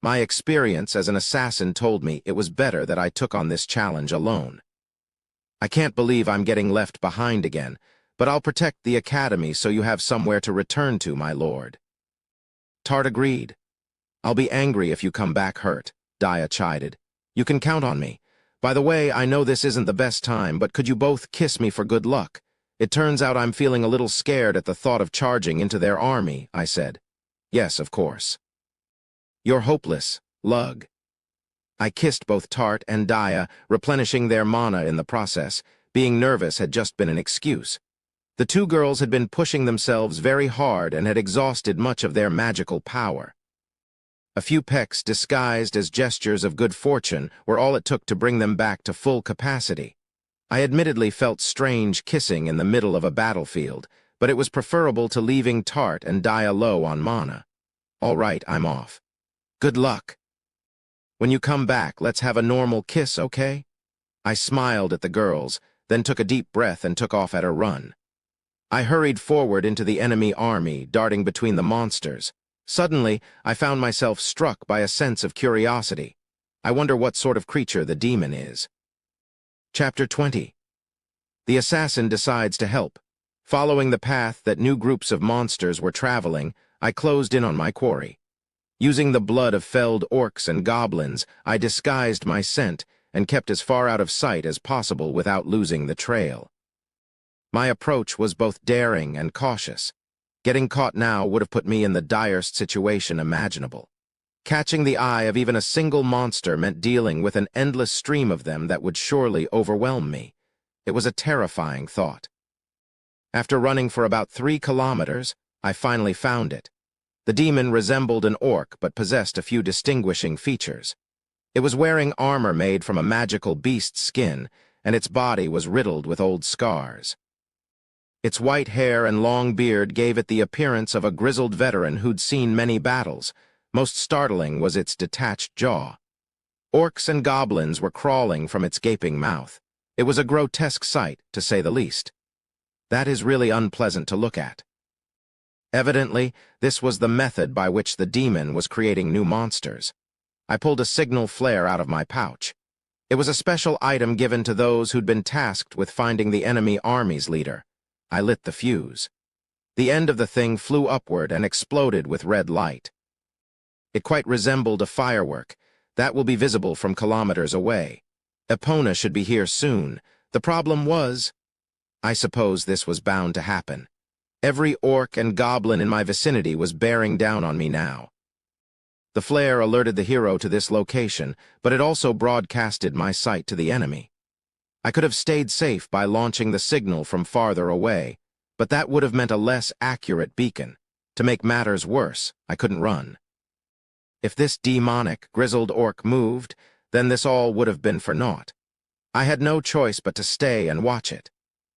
My experience as an assassin told me it was better that I took on this challenge alone. I can't believe I'm getting left behind again, but I'll protect the Academy so you have somewhere to return to, my lord. Tart agreed. I'll be angry if you come back hurt, Daya chided. You can count on me. By the way, I know this isn't the best time, but could you both kiss me for good luck? It turns out I'm feeling a little scared at the thought of charging into their army, I said. Yes, of course. You're hopeless, lug. I kissed both Tart and Daya, replenishing their mana in the process. Being nervous had just been an excuse. The two girls had been pushing themselves very hard and had exhausted much of their magical power. A few pecks disguised as gestures of good fortune were all it took to bring them back to full capacity. I admittedly felt strange kissing in the middle of a battlefield, but it was preferable to leaving Tart and Daya low on mana. All right, I'm off. Good luck. When you come back, let's have a normal kiss, okay? I smiled at the girls, then took a deep breath and took off at a run. I hurried forward into the enemy army, darting between the monsters. Suddenly, I found myself struck by a sense of curiosity. I wonder what sort of creature the demon is. Chapter 20. The assassin decides to help. Following the path that new groups of monsters were traveling, I closed in on my quarry. Using the blood of felled orcs and goblins, I disguised my scent and kept as far out of sight as possible without losing the trail. My approach was both daring and cautious. Getting caught now would have put me in the direst situation imaginable. Catching the eye of even a single monster meant dealing with an endless stream of them that would surely overwhelm me. It was a terrifying thought. After running for about 3 kilometers, I finally found it. The demon resembled an orc but possessed a few distinguishing features. It was wearing armor made from a magical beast's skin, and its body was riddled with old scars. Its white hair and long beard gave it the appearance of a grizzled veteran who'd seen many battles. Most startling was its detached jaw. Orcs and goblins were crawling from its gaping mouth. It was a grotesque sight, to say the least. That is really unpleasant to look at. Evidently, this was the method by which the demon was creating new monsters. I pulled a signal flare out of my pouch. It was a special item given to those who'd been tasked with finding the enemy army's leader. I lit the fuse. The end of the thing flew upward and exploded with red light. It quite resembled a firework. That will be visible from kilometers away. Epona should be here soon. The problem was, I suppose this was bound to happen. Every orc and goblin in my vicinity was bearing down on me now. The flare alerted the hero to this location, but it also broadcasted my sight to the enemy. I could have stayed safe by launching the signal from farther away, but that would have meant a less accurate beacon. To make matters worse, I couldn't run. If this demonic, grizzled orc moved, then this all would have been for naught. I had no choice but to stay and watch it.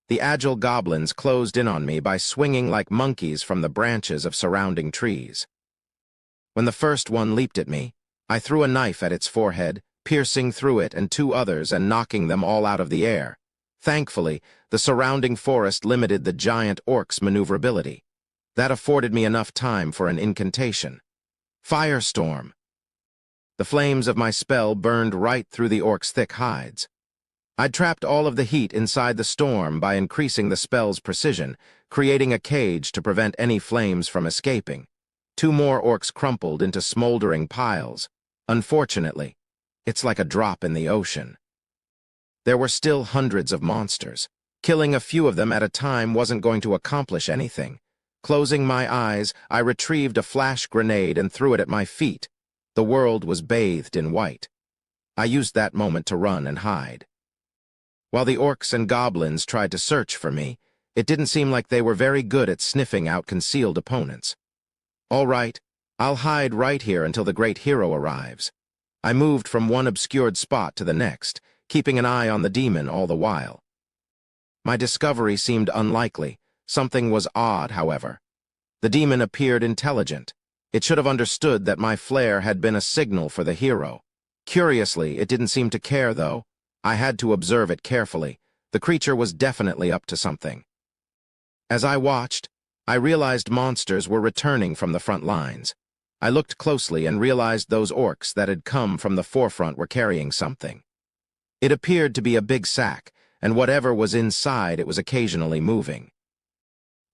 The agile goblins closed in on me by swinging like monkeys from the branches of surrounding trees. When the first one leaped at me, I threw a knife at its forehead, piercing through it and 2 others and knocking them all out of the air. Thankfully, the surrounding forest limited the giant orc's maneuverability. That afforded me enough time for an incantation. Firestorm! The flames of my spell burned right through the orc's thick hides. I'd trapped all of the heat inside the storm by increasing the spell's precision, creating a cage to prevent any flames from escaping. 2 more orcs crumpled into smoldering piles. Unfortunately, it's like a drop in the ocean. There were still hundreds of monsters. Killing a few of them at a time wasn't going to accomplish anything. Closing my eyes, I retrieved a flash grenade and threw it at my feet. The world was bathed in white. I used that moment to run and hide. While the orcs and goblins tried to search for me, it didn't seem like they were very good at sniffing out concealed opponents. All right, I'll hide right here until the great hero arrives. I moved from one obscured spot to the next, keeping an eye on the demon all the while. My discovery seemed unlikely. Something was odd, however. The demon appeared intelligent. It should have understood that my flare had been a signal for the hero. Curiously, it didn't seem to care, though. I had to observe it carefully. The creature was definitely up to something. As I watched, I realized monsters were returning from the front lines. I looked closely and realized those orcs that had come from the forefront were carrying something. It appeared to be a big sack, and whatever was inside it was occasionally moving.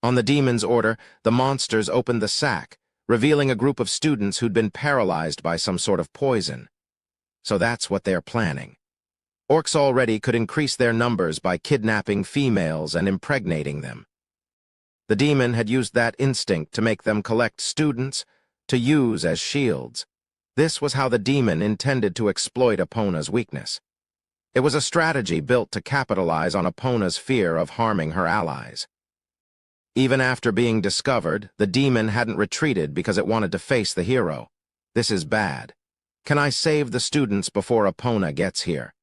On the demon's order, the monsters opened the sack, revealing a group of students who'd been paralyzed by some sort of poison. So that's what they're planning. Orcs already could increase their numbers by kidnapping females and impregnating them. The demon had used that instinct to make them collect students to use as shields. This was how the demon intended to exploit Epona's weakness. It was a strategy built to capitalize on Epona's fear of harming her allies. Even after being discovered, the demon hadn't retreated because it wanted to face the hero. This is bad. Can I save the students before Epona gets here?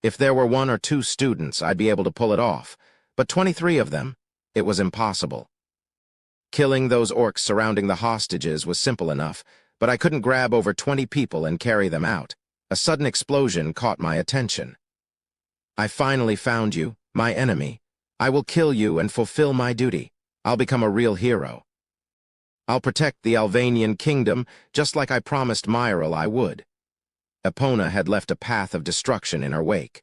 If there were 1 or 2 students, I'd be able to pull it off, but 23 of them, it was impossible. Killing those orcs surrounding the hostages was simple enough, but I couldn't grab over 20 people and carry them out. A sudden explosion caught my attention. I finally found you, my enemy. I will kill you and fulfill my duty. I'll become a real hero. I'll protect the Albanian kingdom just like I promised Myril I would. Epona had left a path of destruction in her wake.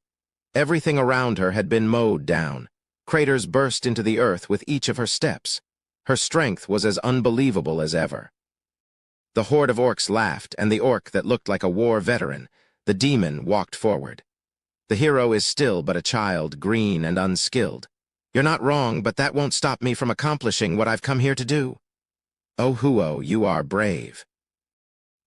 Everything around her had been mowed down. Craters burst into the earth with each of her steps. Her strength was as unbelievable as ever. The horde of orcs laughed, and the orc that looked like a war veteran, the demon, walked forward. The hero is still but a child, green and unskilled. You're not wrong, but that won't stop me from accomplishing what I've come here to do. Oh, Huo, you are brave.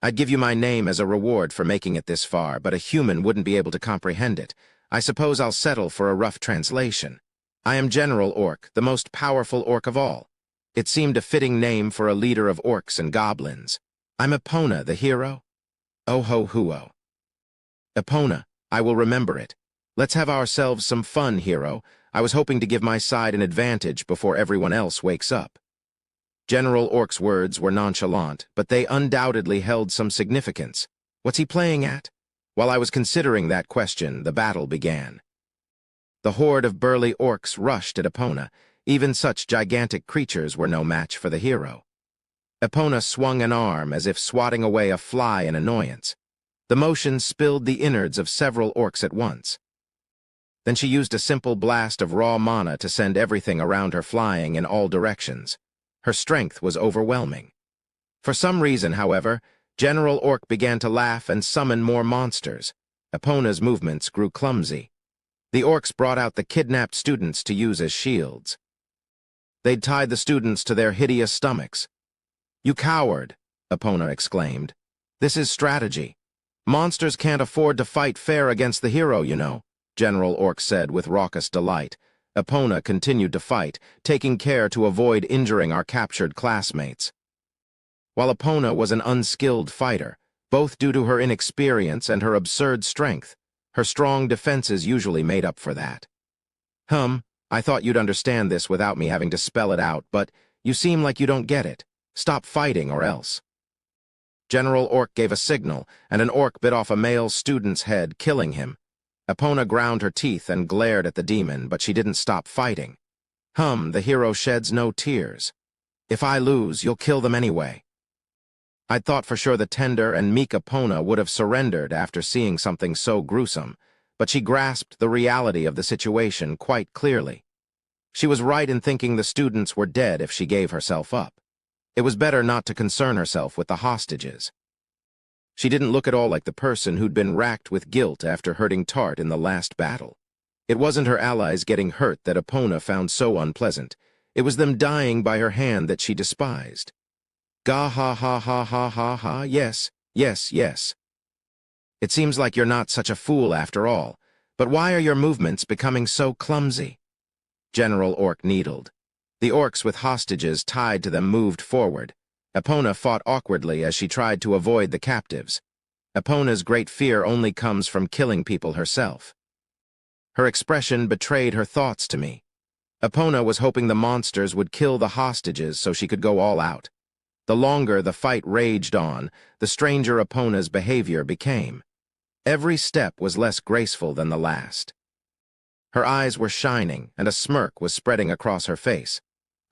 I'd give you my name as a reward for making it this far, but a human wouldn't be able to comprehend it. I suppose I'll settle for a rough translation. I am General Orc, the most powerful orc of all. It seemed a fitting name for a leader of orcs and goblins. I'm Epona, the hero. Oh ho Huo. Epona, I will remember it. Let's have ourselves some fun, hero. I was hoping to give my side an advantage before everyone else wakes up. General Orc's words were nonchalant, but they undoubtedly held some significance. What's he playing at? While I was considering that question, the battle began. The horde of burly orcs rushed at Epona. Even such gigantic creatures were no match for the hero. Epona swung an arm as if swatting away a fly in annoyance. The motion spilled the innards of several orcs at once. Then she used a simple blast of raw mana to send everything around her flying in all directions. Her strength was overwhelming. For some reason, however, General Orc began to laugh and summon more monsters. Epona's movements grew clumsy. The orcs brought out the kidnapped students to use as shields. They'd tied the students to their hideous stomachs. "You coward," Epona exclaimed. "This is strategy. Monsters can't afford to fight fair against the hero, you know," General Orc said with raucous delight. Epona continued to fight, taking care to avoid injuring our captured classmates. While Epona was an unskilled fighter, both due to her inexperience and her absurd strength, her strong defenses usually made up for that. I thought you'd understand this without me having to spell it out, but you seem like you don't get it. Stop fighting or else." General Orc gave a signal, and an orc bit off a male student's head, killing him. Epona ground her teeth and glared at the demon, but she didn't stop fighting. The hero sheds no tears. If I lose, you'll kill them anyway." I'd thought for sure the tender and meek Epona would have surrendered after seeing something so gruesome, but she grasped the reality of the situation quite clearly. She was right in thinking the students were dead if she gave herself up. It was better not to concern herself with the hostages. She didn't look at all like the person who'd been racked with guilt after hurting Tart in the last battle. It wasn't her allies getting hurt that Epona found so unpleasant. It was them dying by her hand that she despised. Gah ha ha ha ha ha ha, yes, yes, yes. It seems like you're not such a fool after all, but why are your movements becoming so clumsy? General Orc needled. The orcs with hostages tied to them moved forward. Epona fought awkwardly as she tried to avoid the captives. Epona's great fear only comes from killing people herself. Her expression betrayed her thoughts to me. Epona was hoping the monsters would kill the hostages so she could go all out. The longer the fight raged on, the stranger Epona's behavior became. Every step was less graceful than the last. Her eyes were shining, and a smirk was spreading across her face.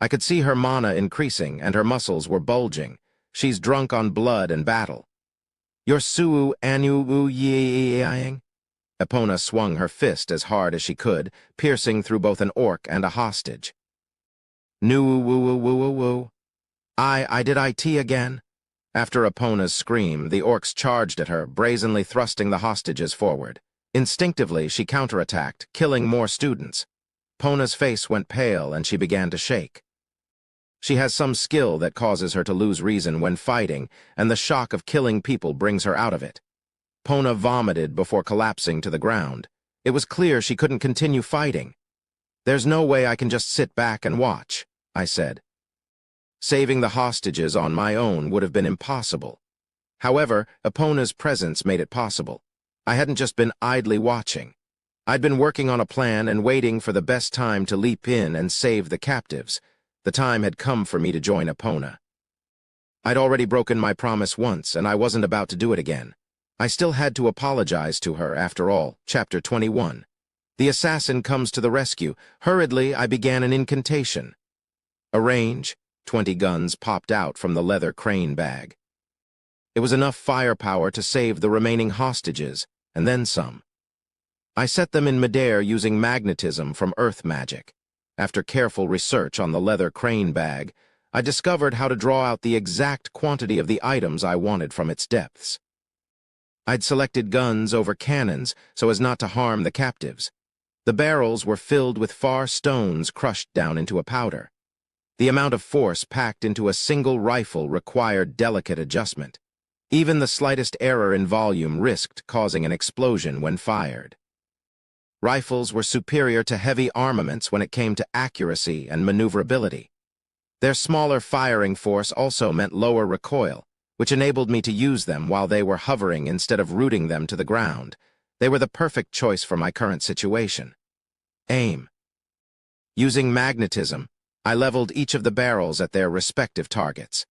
I could see her mana increasing, and her muscles were bulging. She's drunk on blood and battle. "You're Suu Anu Ying?" Epona swung her fist as hard as she could, piercing through both an orc and a hostage. "Nu woo woo woo woo woo. I did IT again?" After Epona's scream, the orcs charged at her, brazenly thrusting the hostages forward. Instinctively, she counterattacked, killing more students. Epona's face went pale, and she began to shake. She has some skill that causes her to lose reason when fighting, and the shock of killing people brings her out of it. Epona vomited before collapsing to the ground. It was clear she couldn't continue fighting. "There's no way I can just sit back and watch," I said. Saving the hostages on my own would have been impossible. However, Epona's presence made it possible. I hadn't just been idly watching. I'd been working on a plan and waiting for the best time to leap in and save the captives. The time had come for me to join Epona. I'd already broken my promise once, and I wasn't about to do it again. I still had to apologize to her, after all. Chapter 21. The assassin comes to the rescue. Hurriedly, I began an incantation. A range, 20 guns popped out from the leather crane bag. It was enough firepower to save the remaining hostages, and then some. I set them in midair using magnetism from Earth magic. After careful research on the leather crane bag, I discovered how to draw out the exact quantity of the items I wanted from its depths. I'd selected guns over cannons so as not to harm the captives. The barrels were filled with far stones crushed down into a powder. The amount of force packed into a single rifle required delicate adjustment. Even the slightest error in volume risked causing an explosion when fired. Rifles were superior to heavy armaments when it came to accuracy and maneuverability. Their smaller firing force also meant lower recoil, which enabled me to use them while they were hovering instead of rooting them to the ground. They were the perfect choice for my current situation. Aim. Using magnetism, I leveled each of the barrels at their respective targets.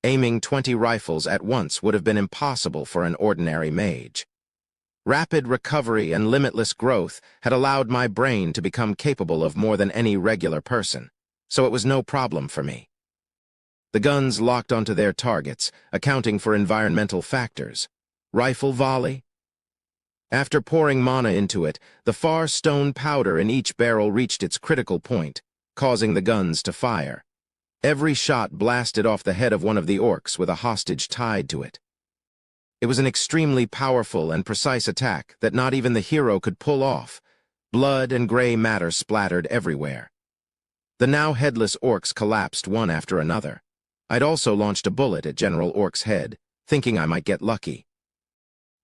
Aiming 20 rifles at once would have been impossible for an ordinary mage. Rapid recovery and limitless growth had allowed my brain to become capable of more than any regular person, so it was no problem for me. The guns locked onto their targets, accounting for environmental factors. Rifle volley. After pouring mana into it, the far stone powder in each barrel reached its critical point, causing the guns to fire. Every shot blasted off the head of one of the orcs with a hostage tied to it. It was an extremely powerful and precise attack that not even the hero could pull off. Blood and gray matter splattered everywhere. The now headless orcs collapsed one after another. I'd also launched a bullet at General Orc's head, thinking I might get lucky.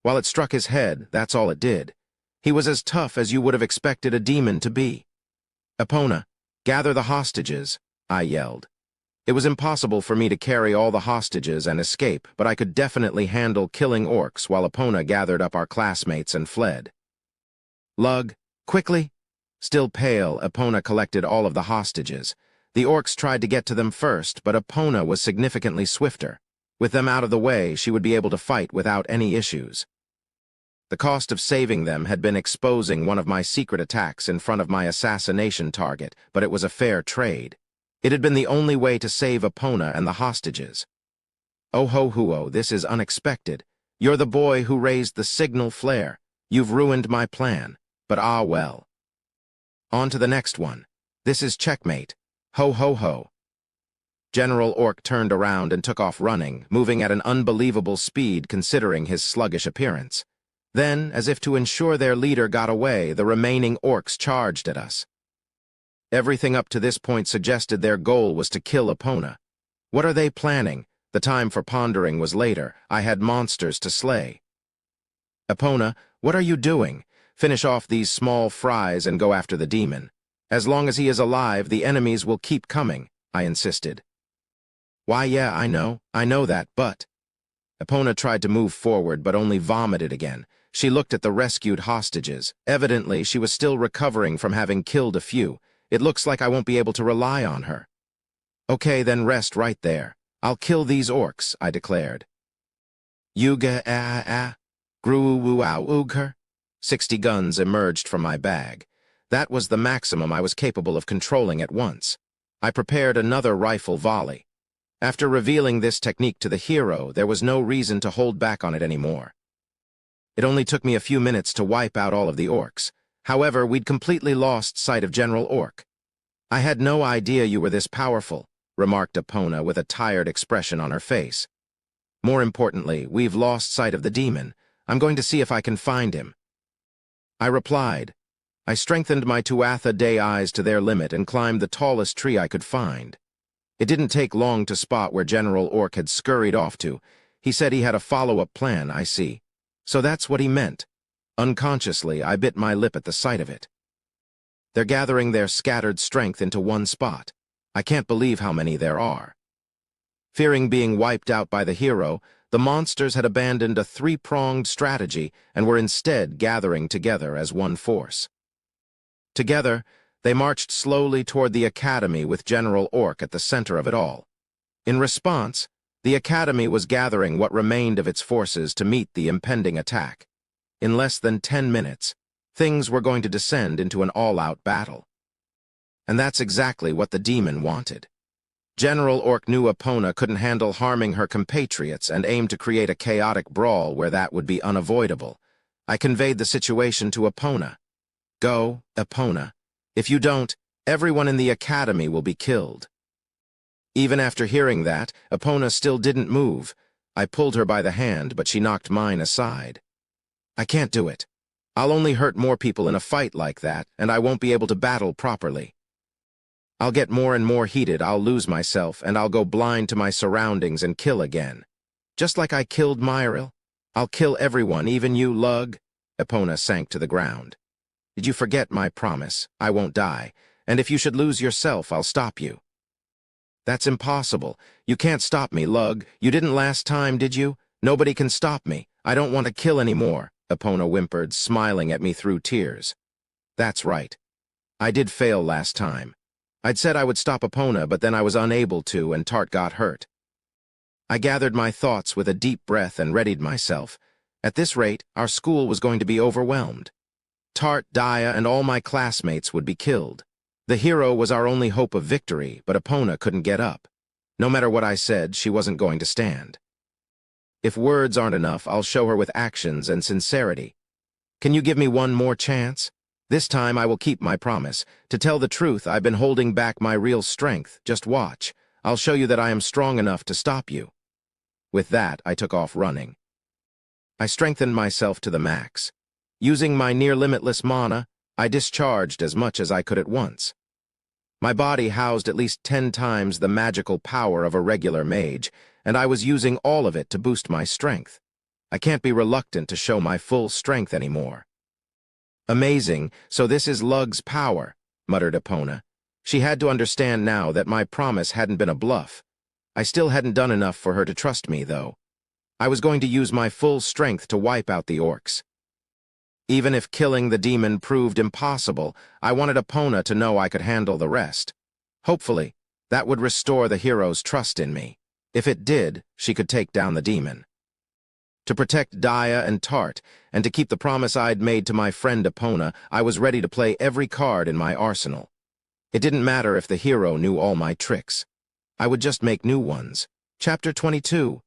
While it struck his head, that's all it did. He was as tough as you would have expected a demon to be. "Epona, gather the hostages," I yelled. It was impossible for me to carry all the hostages and escape, but I could definitely handle killing orcs while Epona gathered up our classmates and fled. "Lug, quickly!" Still pale, Epona collected all of the hostages. The orcs tried to get to them first, but Epona was significantly swifter. With them out of the way, she would be able to fight without any issues. The cost of saving them had been exposing one of my secret attacks in front of my assassination target, but it was a fair trade. It had been the only way to save Epona and the hostages. "Oh ho huo, this is unexpected. You're the boy who raised the signal flare. You've ruined my plan, but ah well. On to the next one. This is checkmate. Ho ho ho." General Orc turned around and took off running, moving at an unbelievable speed considering his sluggish appearance. Then, as if to ensure their leader got away, the remaining orcs charged at us. Everything up to this point suggested their goal was to kill Epona. What are they planning? The time for pondering was later. I had monsters to slay. "Epona, what are you doing? Finish off these small fries and go after the demon. As long as he is alive, the enemies will keep coming," I insisted. "Why, yeah, I know that, but..." Epona tried to move forward, but only vomited again. She looked at the rescued hostages. Evidently, she was still recovering from having killed a few. "It looks like I won't be able to rely on her." "Okay, then rest right there. I'll kill these orcs," I declared. "Yuga Gruuwuauugher." 60 guns emerged from my bag. That was the maximum I was capable of controlling at once. I prepared another rifle volley. After revealing this technique to the hero, there was no reason to hold back on it anymore. It only took me a few minutes to wipe out all of the orcs. However, we'd completely lost sight of General Orc. "I had no idea you were this powerful," remarked Epona with a tired expression on her face. "More importantly, we've lost sight of the demon. I'm going to see if I can find him." I replied. I strengthened my Tuatha Dei eyes to their limit and climbed the tallest tree I could find. It didn't take long to spot where General Orc had scurried off to. He said he had a follow-up plan, I see. So that's what he meant. Unconsciously, I bit my lip at the sight of it. They're gathering their scattered strength into one spot. I can't believe how many there are. Fearing being wiped out by the hero, the monsters had abandoned a three-pronged strategy and were instead gathering together as one force. Together, they marched slowly toward the academy with General Orc at the center of it all. In response, the academy was gathering what remained of its forces to meet the impending attack. In less than 10 minutes, things were going to descend into an all-out battle. And that's exactly what the demon wanted. General Orc knew Epona couldn't handle harming her compatriots and aimed to create a chaotic brawl where that would be unavoidable. I conveyed the situation to Epona. Go, Epona. If you don't, everyone in the academy will be killed. Even after hearing that, Epona still didn't move. I pulled her by the hand, but she knocked mine aside. I can't do it. I'll only hurt more people in a fight like that, and I won't be able to battle properly. I'll get more and more heated, I'll lose myself, and I'll go blind to my surroundings and kill again. Just like I killed Myril. I'll kill everyone, even you, Lug. Epona sank to the ground. Did you forget my promise? I won't die, and if you should lose yourself, I'll stop you. That's impossible. You can't stop me, Lug. You didn't last time, did you? Nobody can stop me. I don't want to kill anymore, Epona whimpered, smiling at me through tears. That's right. I did fail last time. I'd said I would stop Epona, but then I was unable to, and Tart got hurt. I gathered my thoughts with a deep breath and readied myself. At this rate, our school was going to be overwhelmed. Tart, Daya, and all my classmates would be killed. The hero was our only hope of victory, but Epona couldn't get up. No matter what I said, she wasn't going to stand. If words aren't enough, I'll show her with actions and sincerity. Can you give me one more chance? This time I will keep my promise. To tell the truth, I've been holding back my real strength. Just watch. I'll show you that I am strong enough to stop you. With that, I took off running. I strengthened myself to the max. Using my near-limitless mana, I discharged as much as I could at once. My body housed at least 10 times the magical power of a regular mage, and I was using all of it to boost my strength. I can't be reluctant to show my full strength anymore. Amazing, so this is Lug's power, muttered Epona. She had to understand now that my promise hadn't been a bluff. I still hadn't done enough for her to trust me, though. I was going to use my full strength to wipe out the orcs. Even if killing the demon proved impossible, I wanted Epona to know I could handle the rest. Hopefully, that would restore the hero's trust in me. If it did, she could take down the demon. To protect Daya and Tart, and to keep the promise I'd made to my friend Epona, I was ready to play every card in my arsenal. It didn't matter if the hero knew all my tricks. I would just make new ones. Chapter 22.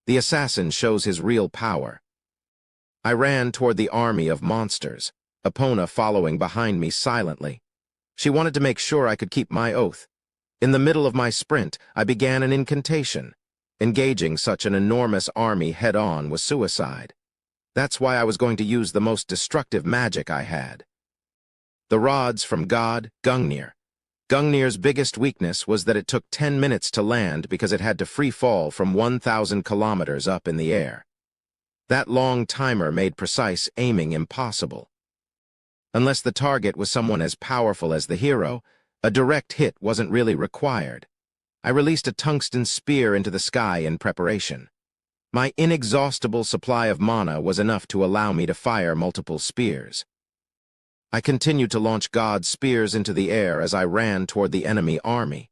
The assassin shows his real power. I ran toward the army of monsters, Epona following behind me silently. She wanted to make sure I could keep my oath. In the middle of my sprint, I began an incantation. Engaging such an enormous army head-on was suicide. That's why I was going to use the most destructive magic I had. The rods from God, Gungnir. Gungnir's biggest weakness was that it took 10 minutes to land because it had to free fall from 1,000 kilometers up in the air. That long timer made precise aiming impossible. Unless the target was someone as powerful as the hero, a direct hit wasn't really required. I released a tungsten spear into the sky in preparation. My inexhaustible supply of mana was enough to allow me to fire multiple spears. I continued to launch God's spears into the air as I ran toward the enemy army.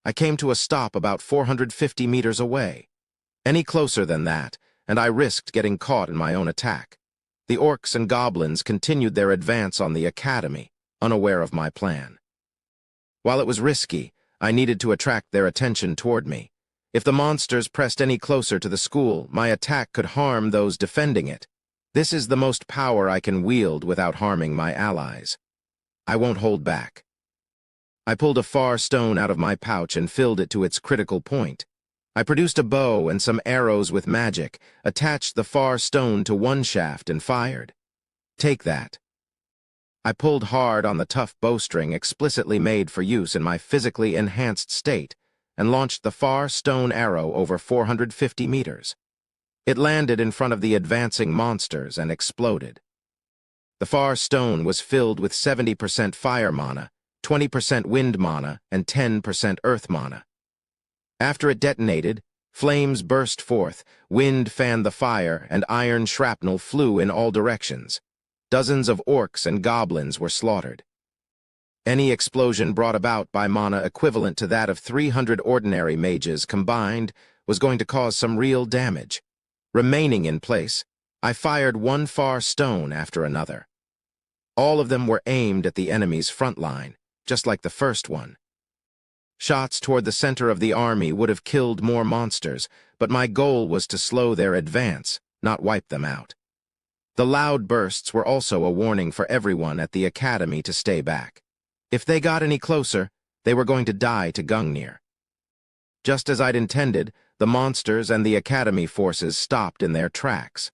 I came to a stop about 450 meters away. Any closer than that, and I risked getting caught in my own attack. The orcs and goblins continued their advance on the academy, unaware of my plan. While it was risky, I needed to attract their attention toward me. If the monsters pressed any closer to the school, my attack could harm those defending it. This is the most power I can wield without harming my allies. I won't hold back. I pulled a far stone out of my pouch and filled it to its critical point. I produced a bow and some arrows with magic, attached the far stone to one shaft and fired. Take that. I pulled hard on the tough bowstring explicitly made for use in my physically enhanced state and launched the far stone arrow over 450 meters. It landed in front of the advancing monsters and exploded. The far stone was filled with 70% fire mana, 20% wind mana, and 10% earth mana. After it detonated, flames burst forth, wind fanned the fire, and iron shrapnel flew in all directions. Dozens of orcs and goblins were slaughtered. Any explosion brought about by mana equivalent to that of 300 ordinary mages combined was going to cause some real damage. Remaining in place, I fired one far stone after another. All of them were aimed at the enemy's front line, just like the first one. Shots toward the center of the army would have killed more monsters, but my goal was to slow their advance, not wipe them out. The loud bursts were also a warning for everyone at the academy to stay back. If they got any closer, they were going to die to Gungnir. Just as I'd intended, the monsters and the academy forces stopped in their tracks.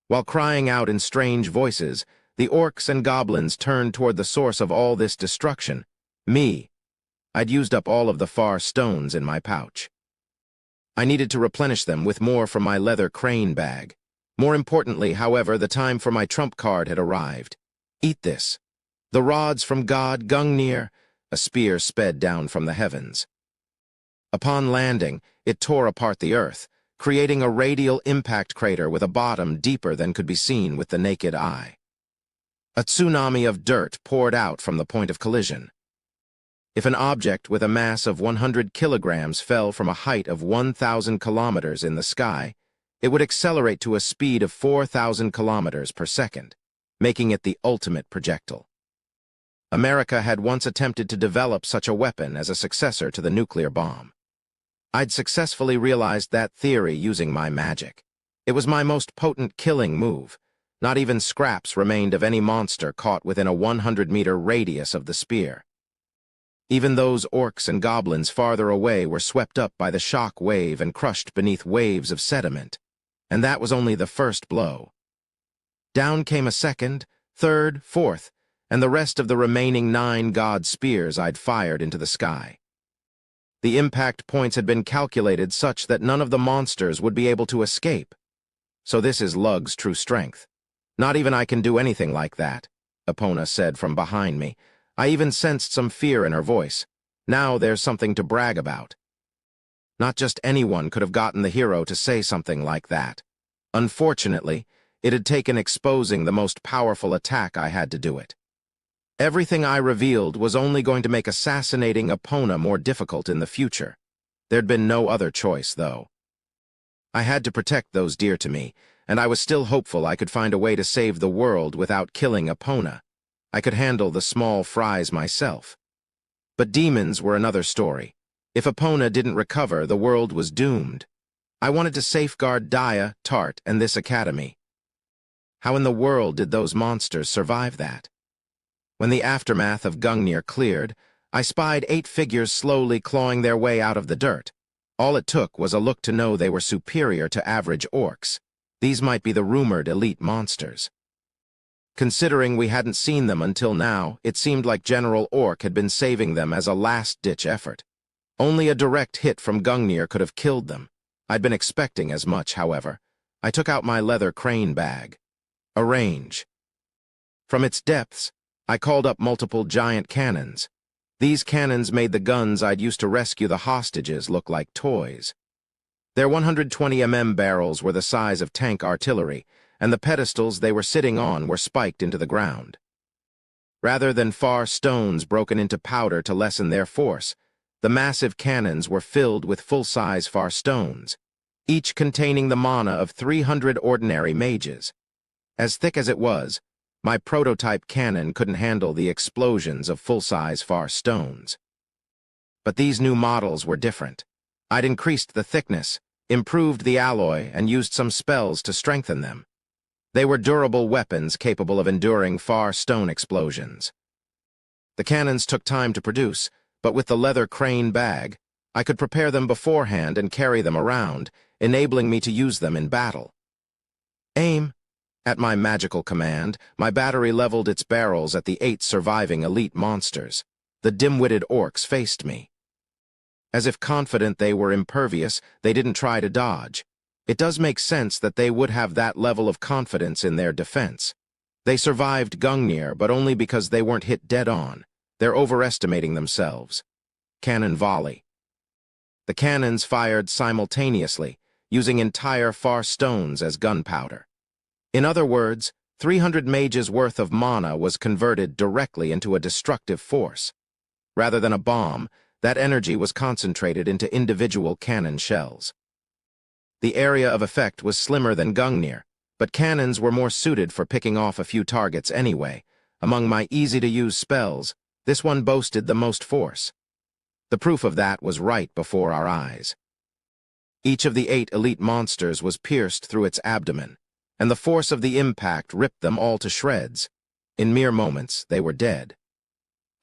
While crying out in strange voices, the orcs and goblins turned toward the source of all this destruction, me. I'd used up all of the far stones in my pouch. I needed to replenish them with more from my leather crane bag. More importantly, however, the time for my trump card had arrived. Eat this. The rods from God Gungnir. A spear sped down from the heavens. Upon landing, it tore apart the earth, creating a radial impact crater with a bottom deeper than could be seen with the naked eye. A tsunami of dirt poured out from the point of collision. If an object with a mass of 100 kilograms fell from a height of 1,000 kilometers in the sky, it would accelerate to a speed of 4,000 kilometers per second, making it the ultimate projectile. America had once attempted to develop such a weapon as a successor to the nuclear bomb. I'd successfully realized that theory using my magic. It was my most potent killing move. Not even scraps remained of any monster caught within a 100-meter radius of the spear. Even those orcs and goblins farther away were swept up by the shock wave and crushed beneath waves of sediment. And that was only the first blow. Down came a second, third, fourth, and the rest of the remaining 9 god spears I'd fired into the sky. The impact points had been calculated such that none of the monsters would be able to escape. So this is Lug's true strength. Not even I can do anything like that, Epona said from behind me. I even sensed some fear in her voice. Now there's something to brag about. Not just anyone could have gotten the hero to say something like that. Unfortunately, it had taken exposing the most powerful attack I had to do it. Everything I revealed was only going to make assassinating Epona more difficult in the future. There'd been no other choice, though. I had to protect those dear to me, and I was still hopeful I could find a way to save the world without killing Epona. I could handle the small fries myself. But demons were another story. If Epona didn't recover, the world was doomed. I wanted to safeguard Daya, Tart, and this academy. How in the world did those monsters survive that? When the aftermath of Gungnir cleared, I spied 8 figures slowly clawing their way out of the dirt. All it took was a look to know they were superior to average orcs. These might be the rumored elite monsters. Considering we hadn't seen them until now, it seemed like General Orc had been saving them as a last-ditch effort. Only a direct hit from Gungnir could have killed them. I'd been expecting as much, however. I took out my leather crane bag. A range. From its depths, I called up multiple giant cannons. These cannons made the guns I'd used to rescue the hostages look like toys. Their 120 mm barrels were the size of tank artillery, and the pedestals they were sitting on were spiked into the ground. Rather than far stones broken into powder to lessen their force, the massive cannons were filled with full-size far stones, each containing the mana of 300 ordinary mages. As thick as it was, my prototype cannon couldn't handle the explosions of full-size far stones. But these new models were different. I'd increased the thickness, improved the alloy, and used some spells to strengthen them. They were durable weapons capable of enduring far stone explosions. The cannons took time to produce, but with the leather crane bag, I could prepare them beforehand and carry them around, enabling me to use them in battle. Aim. At my magical command, my battery leveled its barrels at the 8 surviving elite monsters. The dim-witted orcs faced me. As if confident they were impervious, they didn't try to dodge. It does make sense that they would have that level of confidence in their defense. They survived Gungnir, but only because they weren't hit dead-on. They're overestimating themselves. Cannon volley. The cannons fired simultaneously, using entire far stones as gunpowder. In other words, 300 mages' worth of mana was converted directly into a destructive force. Rather than a bomb, that energy was concentrated into individual cannon shells. The area of effect was slimmer than Gungnir, but cannons were more suited for picking off a few targets anyway. Among my easy-to-use spells, this one boasted the most force. The proof of that was right before our eyes. Each of the 8 elite monsters was pierced through its abdomen, and the force of the impact ripped them all to shreds. In mere moments, they were dead.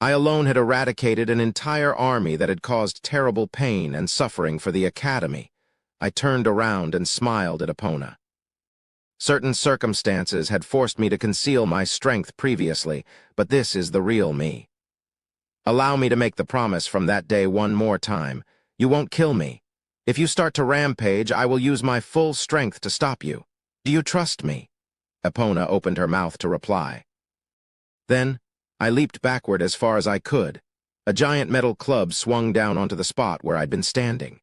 I alone had eradicated an entire army that had caused terrible pain and suffering for the Academy. I turned around and smiled at Epona. Certain circumstances had forced me to conceal my strength previously, but this is the real me. Allow me to make the promise from that day one more time. You won't kill me. If you start to rampage, I will use my full strength to stop you. Do you trust me? Epona opened her mouth to reply. Then, I leaped backward as far as I could. A giant metal club swung down onto the spot where I'd been standing.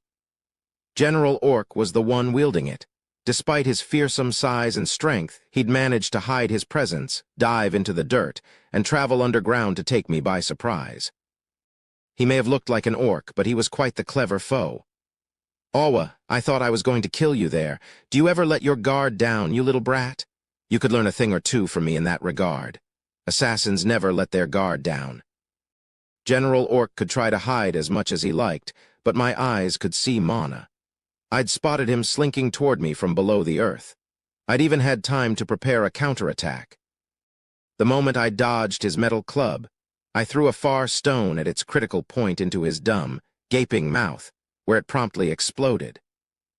General Orc was the one wielding it. Despite his fearsome size and strength, he'd managed to hide his presence, dive into the dirt, and travel underground to take me by surprise. He may have looked like an orc, but he was quite the clever foe. Awa, I thought I was going to kill you there. Do you ever let your guard down, you little brat? You could learn a thing or two from me in that regard. Assassins never let their guard down. General Orc could try to hide as much as he liked, but my eyes could see Mana. I'd spotted him slinking toward me from below the earth. I'd even had time to prepare a counterattack. The moment I dodged his metal club, I threw a far stone at its critical point into his dumb, gaping mouth, where it promptly exploded.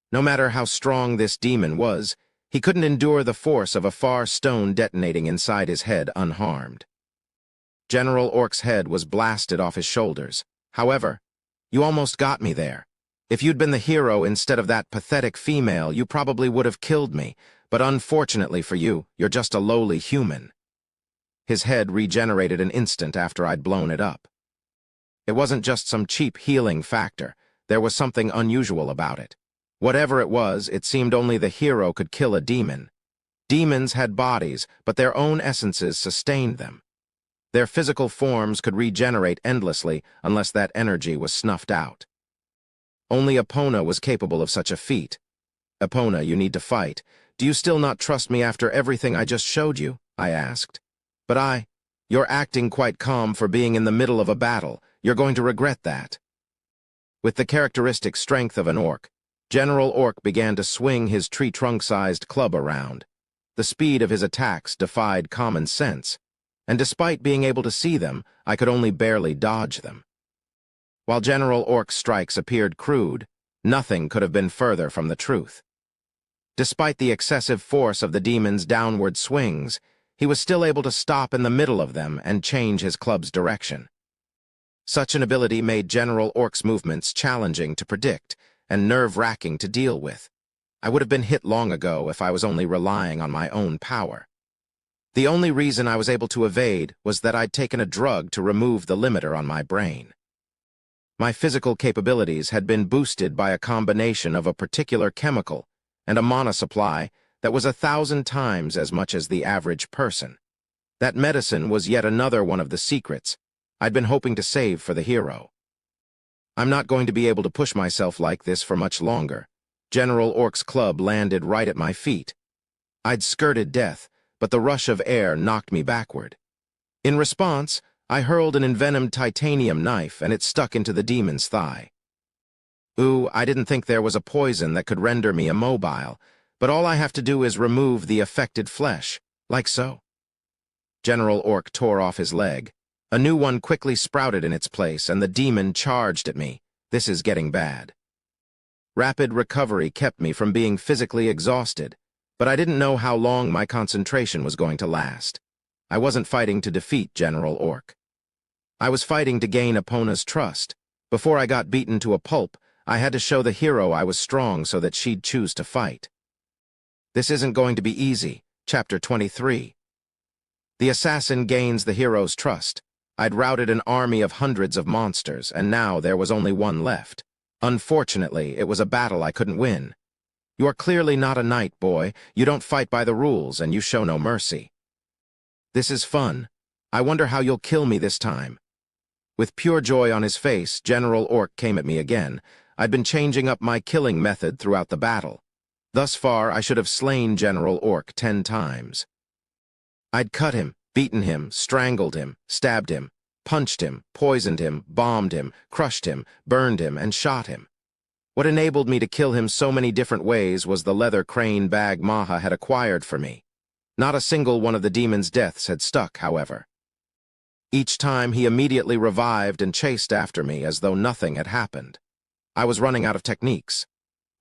No matter how strong this demon was, he couldn't endure the force of a far stone detonating inside his head unharmed. General Orc's head was blasted off his shoulders. However, you almost got me there. If you'd been the hero instead of that pathetic female, you probably would have killed me, but unfortunately for you, you're just a lowly human. His head regenerated an instant after I'd blown it up. It wasn't just some cheap healing factor. There was something unusual about it. Whatever it was, it seemed only the hero could kill a demon. Demons had bodies, but their own essences sustained them. Their physical forms could regenerate endlessly unless that energy was snuffed out. Only Epona was capable of such a feat. Epona, you need to fight. Do you still not trust me after everything I just showed you? I asked. But you're acting quite calm for being in the middle of a battle. You're going to regret that. With the characteristic strength of an orc, General Orc began to swing his tree-trunk-sized club around. The speed of his attacks defied common sense, and despite being able to see them, I could only barely dodge them. While General Orc's strikes appeared crude, nothing could have been further from the truth. Despite the excessive force of the demon's downward swings, he was still able to stop in the middle of them and change his club's direction. Such an ability made General Orc's movements challenging to predict and nerve-wracking to deal with. I would have been hit long ago if I was only relying on my own power. The only reason I was able to evade was that I'd taken a drug to remove the limiter on my brain. My physical capabilities had been boosted by a combination of a particular chemical and a mana supply that was 1,000 times as much as the average person. That medicine was yet another one of the secrets I'd been hoping to save for the hero. I'm not going to be able to push myself like this for much longer. General Orc's club landed right at my feet. I'd skirted death, but the rush of air knocked me backward. In response, I hurled an envenomed titanium knife and it stuck into the demon's thigh. Ooh, I didn't think there was a poison that could render me immobile, but all I have to do is remove the affected flesh, like so. General Orc tore off his leg. A new one quickly sprouted in its place, and the demon charged at me. This is getting bad. Rapid recovery kept me from being physically exhausted, but I didn't know how long my concentration was going to last. I wasn't fighting to defeat General Orc. I was fighting to gain Epona's trust. Before I got beaten to a pulp, I had to show the hero I was strong so that she'd choose to fight. This isn't going to be easy. Chapter 23. The assassin gains the hero's trust. I'd routed an army of hundreds of monsters, and now there was only one left. Unfortunately, it was a battle I couldn't win. You are clearly not a knight, boy. You don't fight by the rules, and you show no mercy. This is fun. I wonder how you'll kill me this time. With pure joy on his face, General Orc came at me again. I'd been changing up my killing method throughout the battle. Thus far, I should have slain General Orc 10 times. I'd cut him, beaten him, strangled him, stabbed him, punched him, poisoned him, bombed him, crushed him, burned him, and shot him. What enabled me to kill him so many different ways was the leather crane bag Maha had acquired for me. Not a single one of the demon's deaths had stuck, however. Each time he immediately revived and chased after me as though nothing had happened. I was running out of techniques.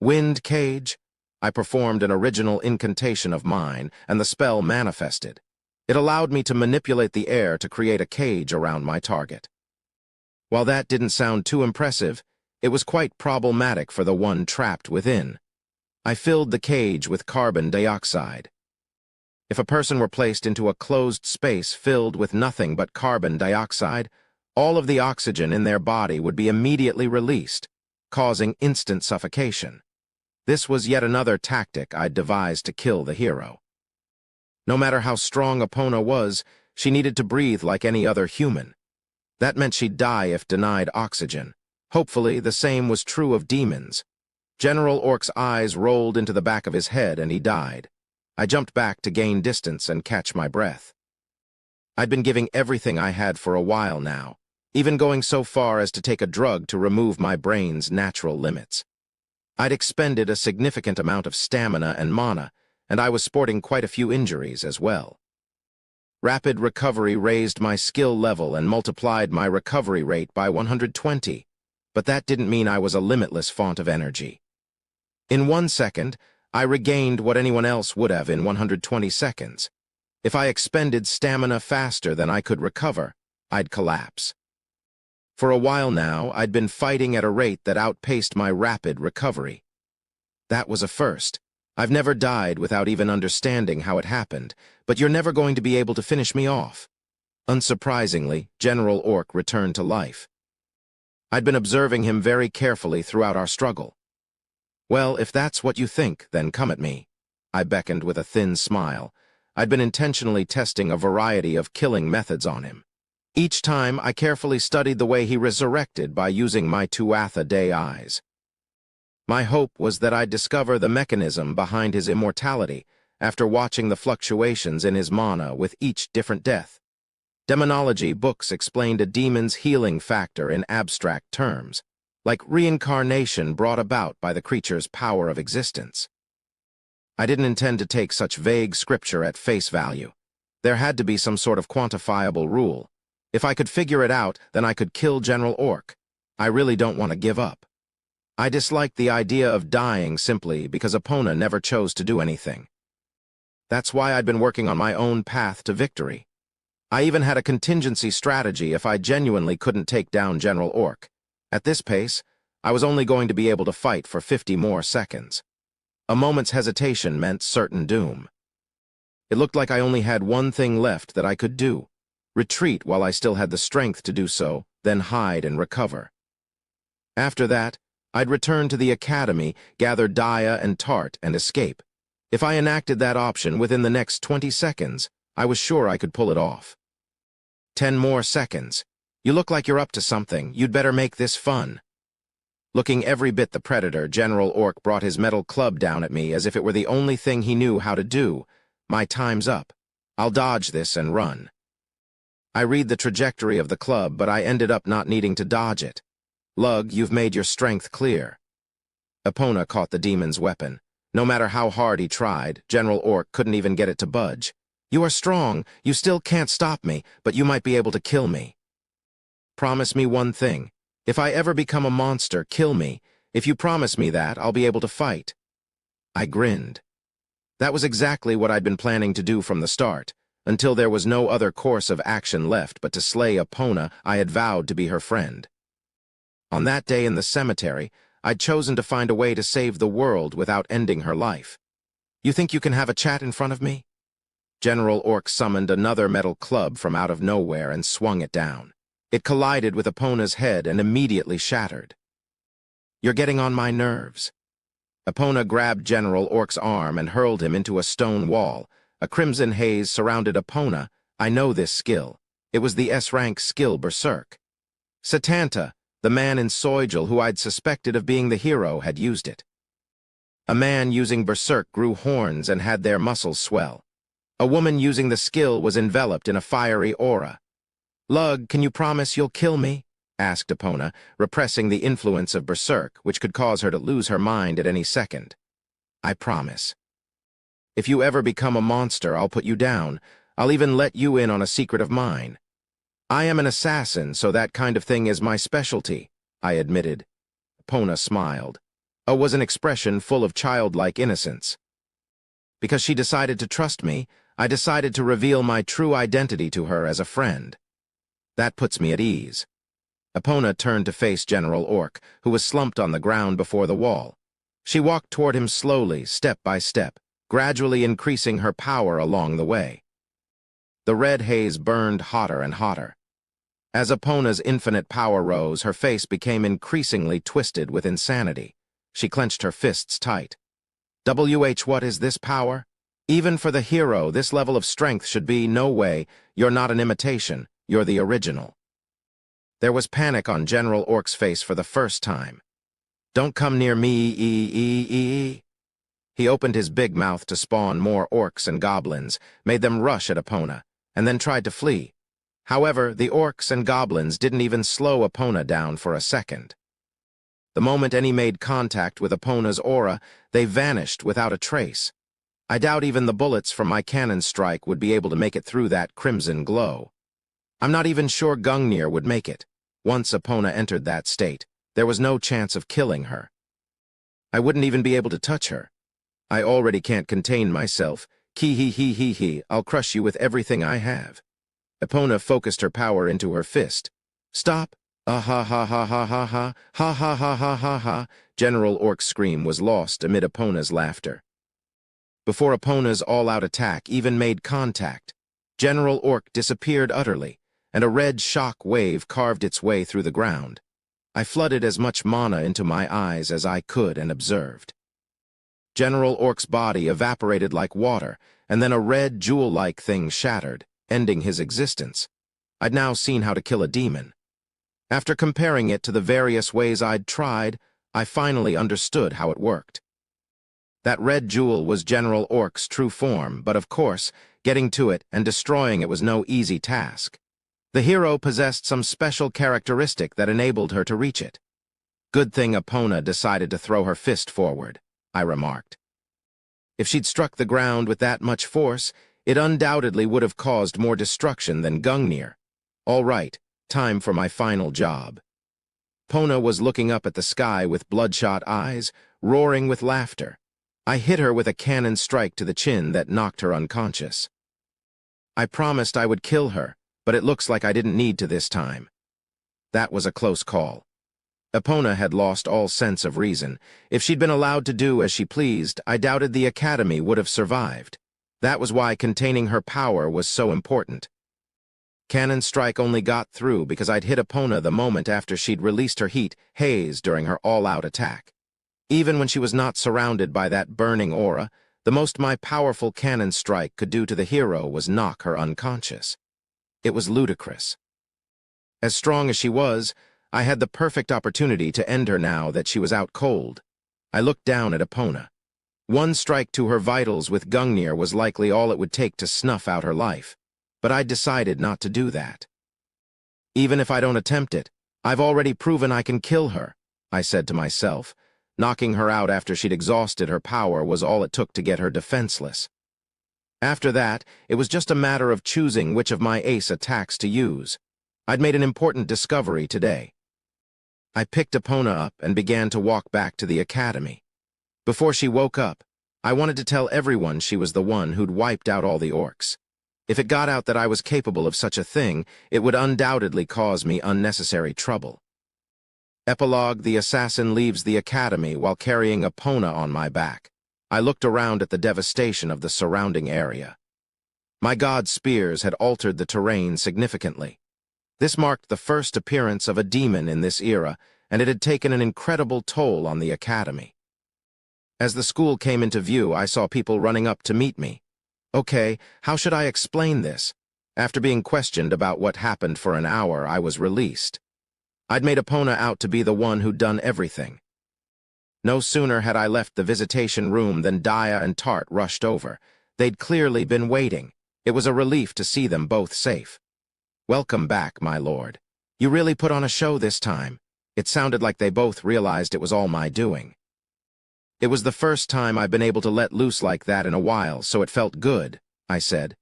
Wind cage? I performed an original incantation of mine, and the spell manifested. It allowed me to manipulate the air to create a cage around my target. While that didn't sound too impressive, it was quite problematic for the one trapped within. I filled the cage with carbon dioxide. If a person were placed into a closed space filled with nothing but carbon dioxide, all of the oxygen in their body would be immediately released, causing instant suffocation. This was yet another tactic I'd devised to kill the hero. No matter how strong Epona was, she needed to breathe like any other human. That meant she'd die if denied oxygen. Hopefully, the same was true of demons. General Orc's eyes rolled into the back of his head and he died. I jumped back to gain distance and catch my breath. I'd been giving everything I had for a while now, even going so far as to take a drug to remove my brain's natural limits. I'd expended a significant amount of stamina and mana, and I was sporting quite a few injuries as well. Rapid recovery raised my skill level and multiplied my recovery rate by 120, but that didn't mean I was a limitless font of energy. In 1 second, I regained what anyone else would have in 120 seconds. If I expended stamina faster than I could recover, I'd collapse. For a while now, I'd been fighting at a rate that outpaced my rapid recovery. That was a first. I've never died without even understanding how it happened, but you're never going to be able to finish me off. Unsurprisingly, General Orc returned to life. I'd been observing him very carefully throughout our struggle. Well, if that's what you think, then come at me. I beckoned with a thin smile. I'd been intentionally testing a variety of killing methods on him. Each time, I carefully studied the way he resurrected by using my Tuatha Dé eyes. My hope was that I'd discover the mechanism behind his immortality after watching the fluctuations in his mana with each different death. Demonology books explained a demon's healing factor in abstract terms, like reincarnation brought about by the creature's power of existence. I didn't intend to take such vague scripture at face value. There had to be some sort of quantifiable rule. If I could figure it out, then I could kill General Orc. I really don't want to give up. I disliked the idea of dying simply because Epona never chose to do anything. That's why I'd been working on my own path to victory. I even had a contingency strategy if I genuinely couldn't take down General Orc. At this pace, I was only going to be able to fight for 50 more seconds. A moment's hesitation meant certain doom. It looked like I only had one thing left that I could do: retreat while I still had the strength to do so, then hide and recover. After that, I'd return to the academy, gather Daya and Tart, and escape. If I enacted that option within the next 20 seconds, I was sure I could pull it off. 10 more seconds. You look like you're up to something. You'd better make this fun. Looking every bit the predator, General Orc brought his metal club down at me as if it were the only thing he knew how to do. My time's up. I'll dodge this and run. I read the trajectory of the club, but I ended up not needing to dodge it. Lug, you've made your strength clear. Epona caught the demon's weapon. No matter how hard he tried, General Orc couldn't even get it to budge. You are strong. You still can't stop me, but you might be able to kill me. Promise me one thing. If I ever become a monster, kill me. If you promise me that, I'll be able to fight. I grinned. That was exactly what I'd been planning to do from the start, until there was no other course of action left but to slay Epona I had vowed to be her friend. On that day in the cemetery, I'd chosen to find a way to save the world without ending her life. You think you can have a chat in front of me? General Orc summoned another metal club from out of nowhere and swung it down. It collided with Epona's head and immediately shattered. You're getting on my nerves. Epona grabbed General Orc's arm and hurled him into a stone wall. A crimson haze surrounded Epona. I know this skill. It was the S-rank skill Berserk. Satanta, the man in Soigel who I'd suspected of being the hero, had used it. A man using Berserk grew horns and had their muscles swell. A woman using the skill was enveloped in a fiery aura. "Lug, can you promise you'll kill me?" asked Epona, repressing the influence of berserk, which could cause her to lose her mind at any second. "I promise. If you ever become a monster, I'll put you down. I'll even let you in on a secret of mine. I am an assassin, so that kind of thing is my specialty," I admitted. Epona smiled. It was an expression full of childlike innocence. Because she decided to trust me, I decided to reveal my true identity to her as a friend. That puts me at ease. Epona turned to face General Orc, who was slumped on the ground before the wall. She walked toward him slowly, step by step, gradually increasing her power along the way. The red haze burned hotter and hotter. As Epona's infinite power rose, her face became increasingly twisted with insanity. She clenched her fists tight. What is this power? Even for the hero, this level of strength should be, no way, you're not an imitation, you're the original. There was panic on General Orc's face for the first time. "Don't come near me, He opened his big mouth to spawn more orcs and goblins, made them rush at Epona, and then tried to flee. However, the orcs and goblins didn't even slow Epona down for a second. The moment any made contact with Epona's aura, they vanished without a trace. I doubt even the bullets from my cannon strike would be able to make it through that crimson glow. I'm not even sure Gungnir would make it. Once Epona entered that state, there was no chance of killing her. I wouldn't even be able to touch her. I already can't contain myself. I'll crush you with everything I have." Epona focused her power into her fist. "Stop! Ah ha ha ha ha ha ha ha ha ha ha ha ha." General Orc's scream was lost amid Epona's laughter. Before Epona's all-out attack even made contact, General Orc disappeared utterly, and a red shock wave carved its way through the ground. I flooded as much mana into my eyes as I could and observed. General Orc's body evaporated like water, and then a red jewel-like thing shattered, ending his existence. I'd now seen how to kill a demon. After comparing it to the various ways I'd tried, I finally understood how it worked. That red jewel was General Orc's true form, but of course, getting to it and destroying it was no easy task. The hero possessed some special characteristic that enabled her to reach it. "Good thing Epona decided to throw her fist forward," I remarked. "If she'd struck the ground with that much force, it undoubtedly would have caused more destruction than Gungnir. All right, time for my final job." Epona was looking up at the sky with bloodshot eyes, roaring with laughter. I hit her with a cannon strike to the chin that knocked her unconscious. I promised I would kill her, but it looks like I didn't need to this time. That was a close call. Epona had lost all sense of reason. If she'd been allowed to do as she pleased, I doubted the Academy would have survived. That was why containing her power was so important. Cannon strike only got through because I'd hit Epona the moment after she'd released her heat haze during her all-out attack. Even when she was not surrounded by that burning aura, the most my powerful cannon strike could do to the hero was knock her unconscious. It was ludicrous. As strong as she was, I had the perfect opportunity to end her now that she was out cold. I looked down at Epona. One strike to her vitals with Gungnir was likely all it would take to snuff out her life, but I decided not to do that. "Even if I don't attempt it, I've already proven I can kill her," I said to myself. Knocking her out after she'd exhausted her power was all it took to get her defenseless. After that, it was just a matter of choosing which of my ace attacks to use. I'd made an important discovery today. I picked Epona up and began to walk back to the Academy. Before she woke up, I wanted to tell everyone she was the one who'd wiped out all the orcs. If it got out that I was capable of such a thing, it would undoubtedly cause me unnecessary trouble. Epilogue: The assassin leaves the Academy while carrying Epona on my back. I looked around at the devastation of the surrounding area. My god's spears had altered the terrain significantly. This marked the first appearance of a demon in this era, and it had taken an incredible toll on the Academy. As the school came into view, I saw people running up to meet me. Okay, how should I explain this? After being questioned about what happened for an hour, I was released. I'd made Epona out to be the one who'd done everything. No sooner had I left the visitation room than Dia and Tart rushed over. They'd clearly been waiting. It was a relief to see them both safe. Welcome back, my lord. You really put on a show this time. It sounded like they both realized it was all my doing. It was the first time I've been able to let loose like that in a while, so it felt good, I said.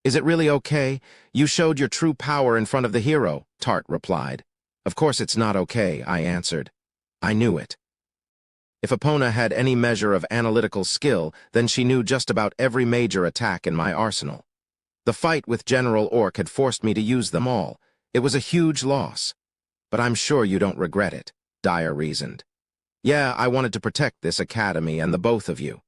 Is it really okay? You showed your true power in front of the hero, Tart replied. Of course it's not okay, I answered. I knew it. If Epona had any measure of analytical skill, then she knew just about every major attack in my arsenal. The fight with General Orc had forced me to use them all. It was a huge loss. But I'm sure you don't regret it, Dyer reasoned. Yeah, I wanted to protect this academy and the both of you.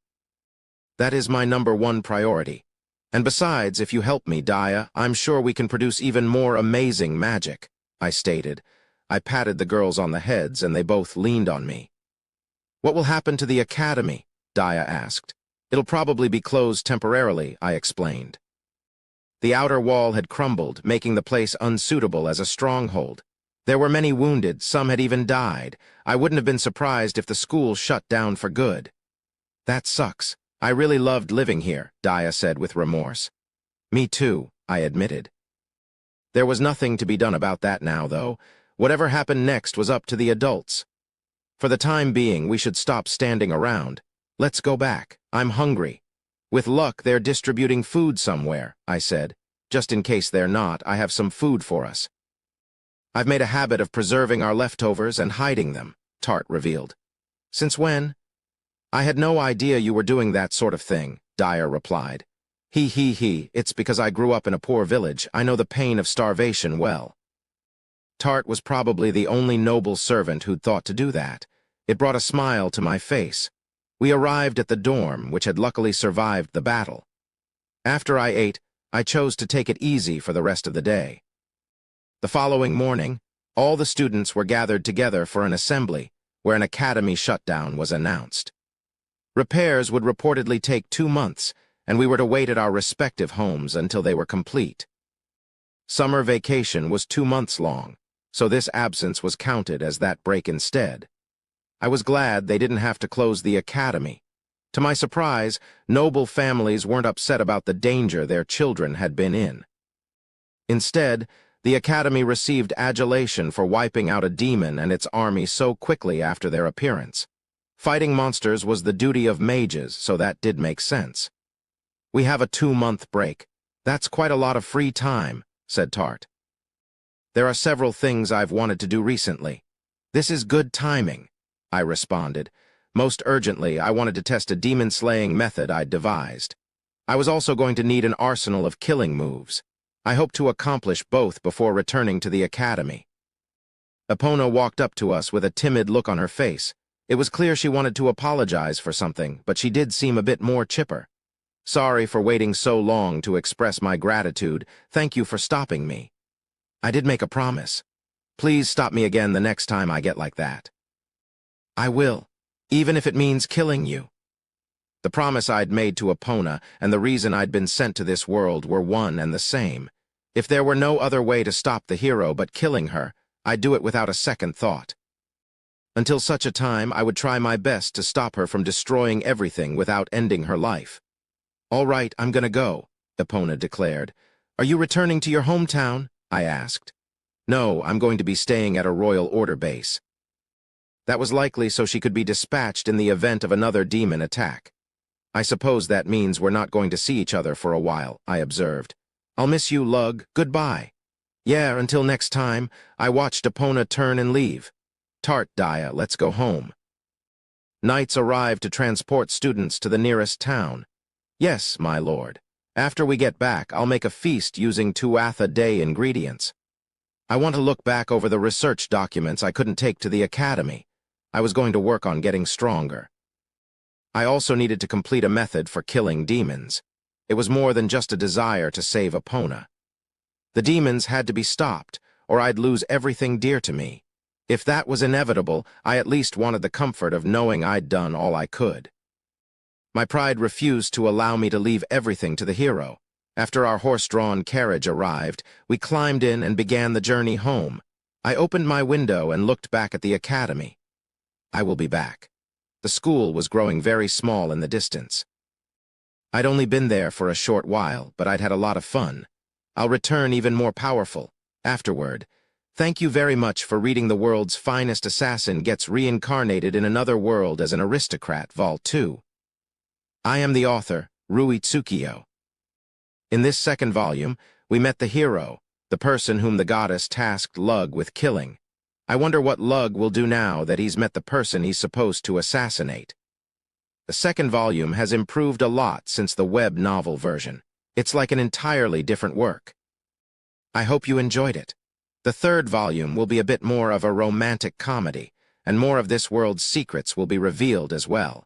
That is my #1 priority. And besides, if you help me, Dyer, I'm sure we can produce even more amazing magic, I stated. I patted the girls on the heads and they both leaned on me. What will happen to the academy? Dyer asked. It'll probably be closed temporarily, I explained. The outer wall had crumbled, making the place unsuitable as a stronghold. There were many wounded, some had even died. I wouldn't have been surprised if the school shut down for good. That sucks. I really loved living here, Daya said with remorse. Me too, I admitted. There was nothing to be done about that now, though. Whatever happened next was up to the adults. For the time being, we should stop standing around. Let's go back. I'm hungry. With luck, they're distributing food somewhere, I said. Just in case they're not, I have some food for us. I've made a habit of preserving our leftovers and hiding them, Tart revealed. Since when? I had no idea you were doing that sort of thing, Dyer replied. It's because I grew up in a poor village. I know the pain of starvation well. Tart was probably the only noble servant who'd thought to do that. It brought a smile to my face. We arrived at the dorm, which had luckily survived the battle. After I ate, I chose to take it easy for the rest of the day. The following morning, all the students were gathered together for an assembly, where an academy shutdown was announced. Repairs would reportedly take 2 months, and we were to wait at our respective homes until they were complete. Summer vacation was 2 months long, so this absence was counted as that break instead. I was glad they didn't have to close the academy. To my surprise, noble families weren't upset about the danger their children had been in. Instead, the academy received adulation for wiping out a demon and its army so quickly after their appearance. Fighting monsters was the duty of mages, so that did make sense. We have a 2-month break. That's quite a lot of free time, said Tart. There are several things I've wanted to do recently. This is good timing, I responded. Most urgently, I wanted to test a demon-slaying method I'd devised. I was also going to need an arsenal of killing moves. I hoped to accomplish both before returning to the academy. Epona walked up to us with a timid look on her face. It was clear she wanted to apologize for something, but she did seem a bit more chipper. Sorry for waiting so long to express my gratitude. Thank you for stopping me. I did make a promise. Please stop me again the next time I get like that. I will, even if it means killing you. The promise I'd made to Epona and the reason I'd been sent to this world were one and the same. If there were no other way to stop the hero but killing her, I'd do it without a second thought. Until such a time, I would try my best to stop her from destroying everything without ending her life. All right, I'm gonna go, Epona declared. Are you returning to your hometown? I asked. No, I'm going to be staying at a Royal Order base. That was likely so she could be dispatched in the event of another demon attack. I suppose that means we're not going to see each other for a while, I observed. I'll miss you, Lug. Goodbye. Yeah, until next time. I watched Epona turn and leave. Tart, Daya, let's go home. Knights arrived to transport students to the nearest town. Yes, my lord. After we get back, I'll make a feast using Tuatha-Day ingredients. I want to look back over the research documents I couldn't take to the academy. I was going to work on getting stronger. I also needed to complete a method for killing demons. It was more than just a desire to save Epona. The demons had to be stopped, or I'd lose everything dear to me. If that was inevitable, I at least wanted the comfort of knowing I'd done all I could. My pride refused to allow me to leave everything to the hero. After our horse-drawn carriage arrived, we climbed in and began the journey home. I opened my window and looked back at the academy. I will be back. The school was growing very small in the distance. I'd only been there for a short while, but I'd had a lot of fun. I'll return even more powerful. Afterward, thank you very much for reading The World's Finest Assassin Gets Reincarnated in Another World as an Aristocrat, Vol. 2. I am the author, Rui Tsukio. In this second volume, we met the hero, the person whom the goddess tasked Lug with killing. I wonder what Lug will do now that he's met the person he's supposed to assassinate. The second volume has improved a lot since the web novel version. It's like an entirely different work. I hope you enjoyed it. The third volume will be a bit more of a romantic comedy, and more of this world's secrets will be revealed as well.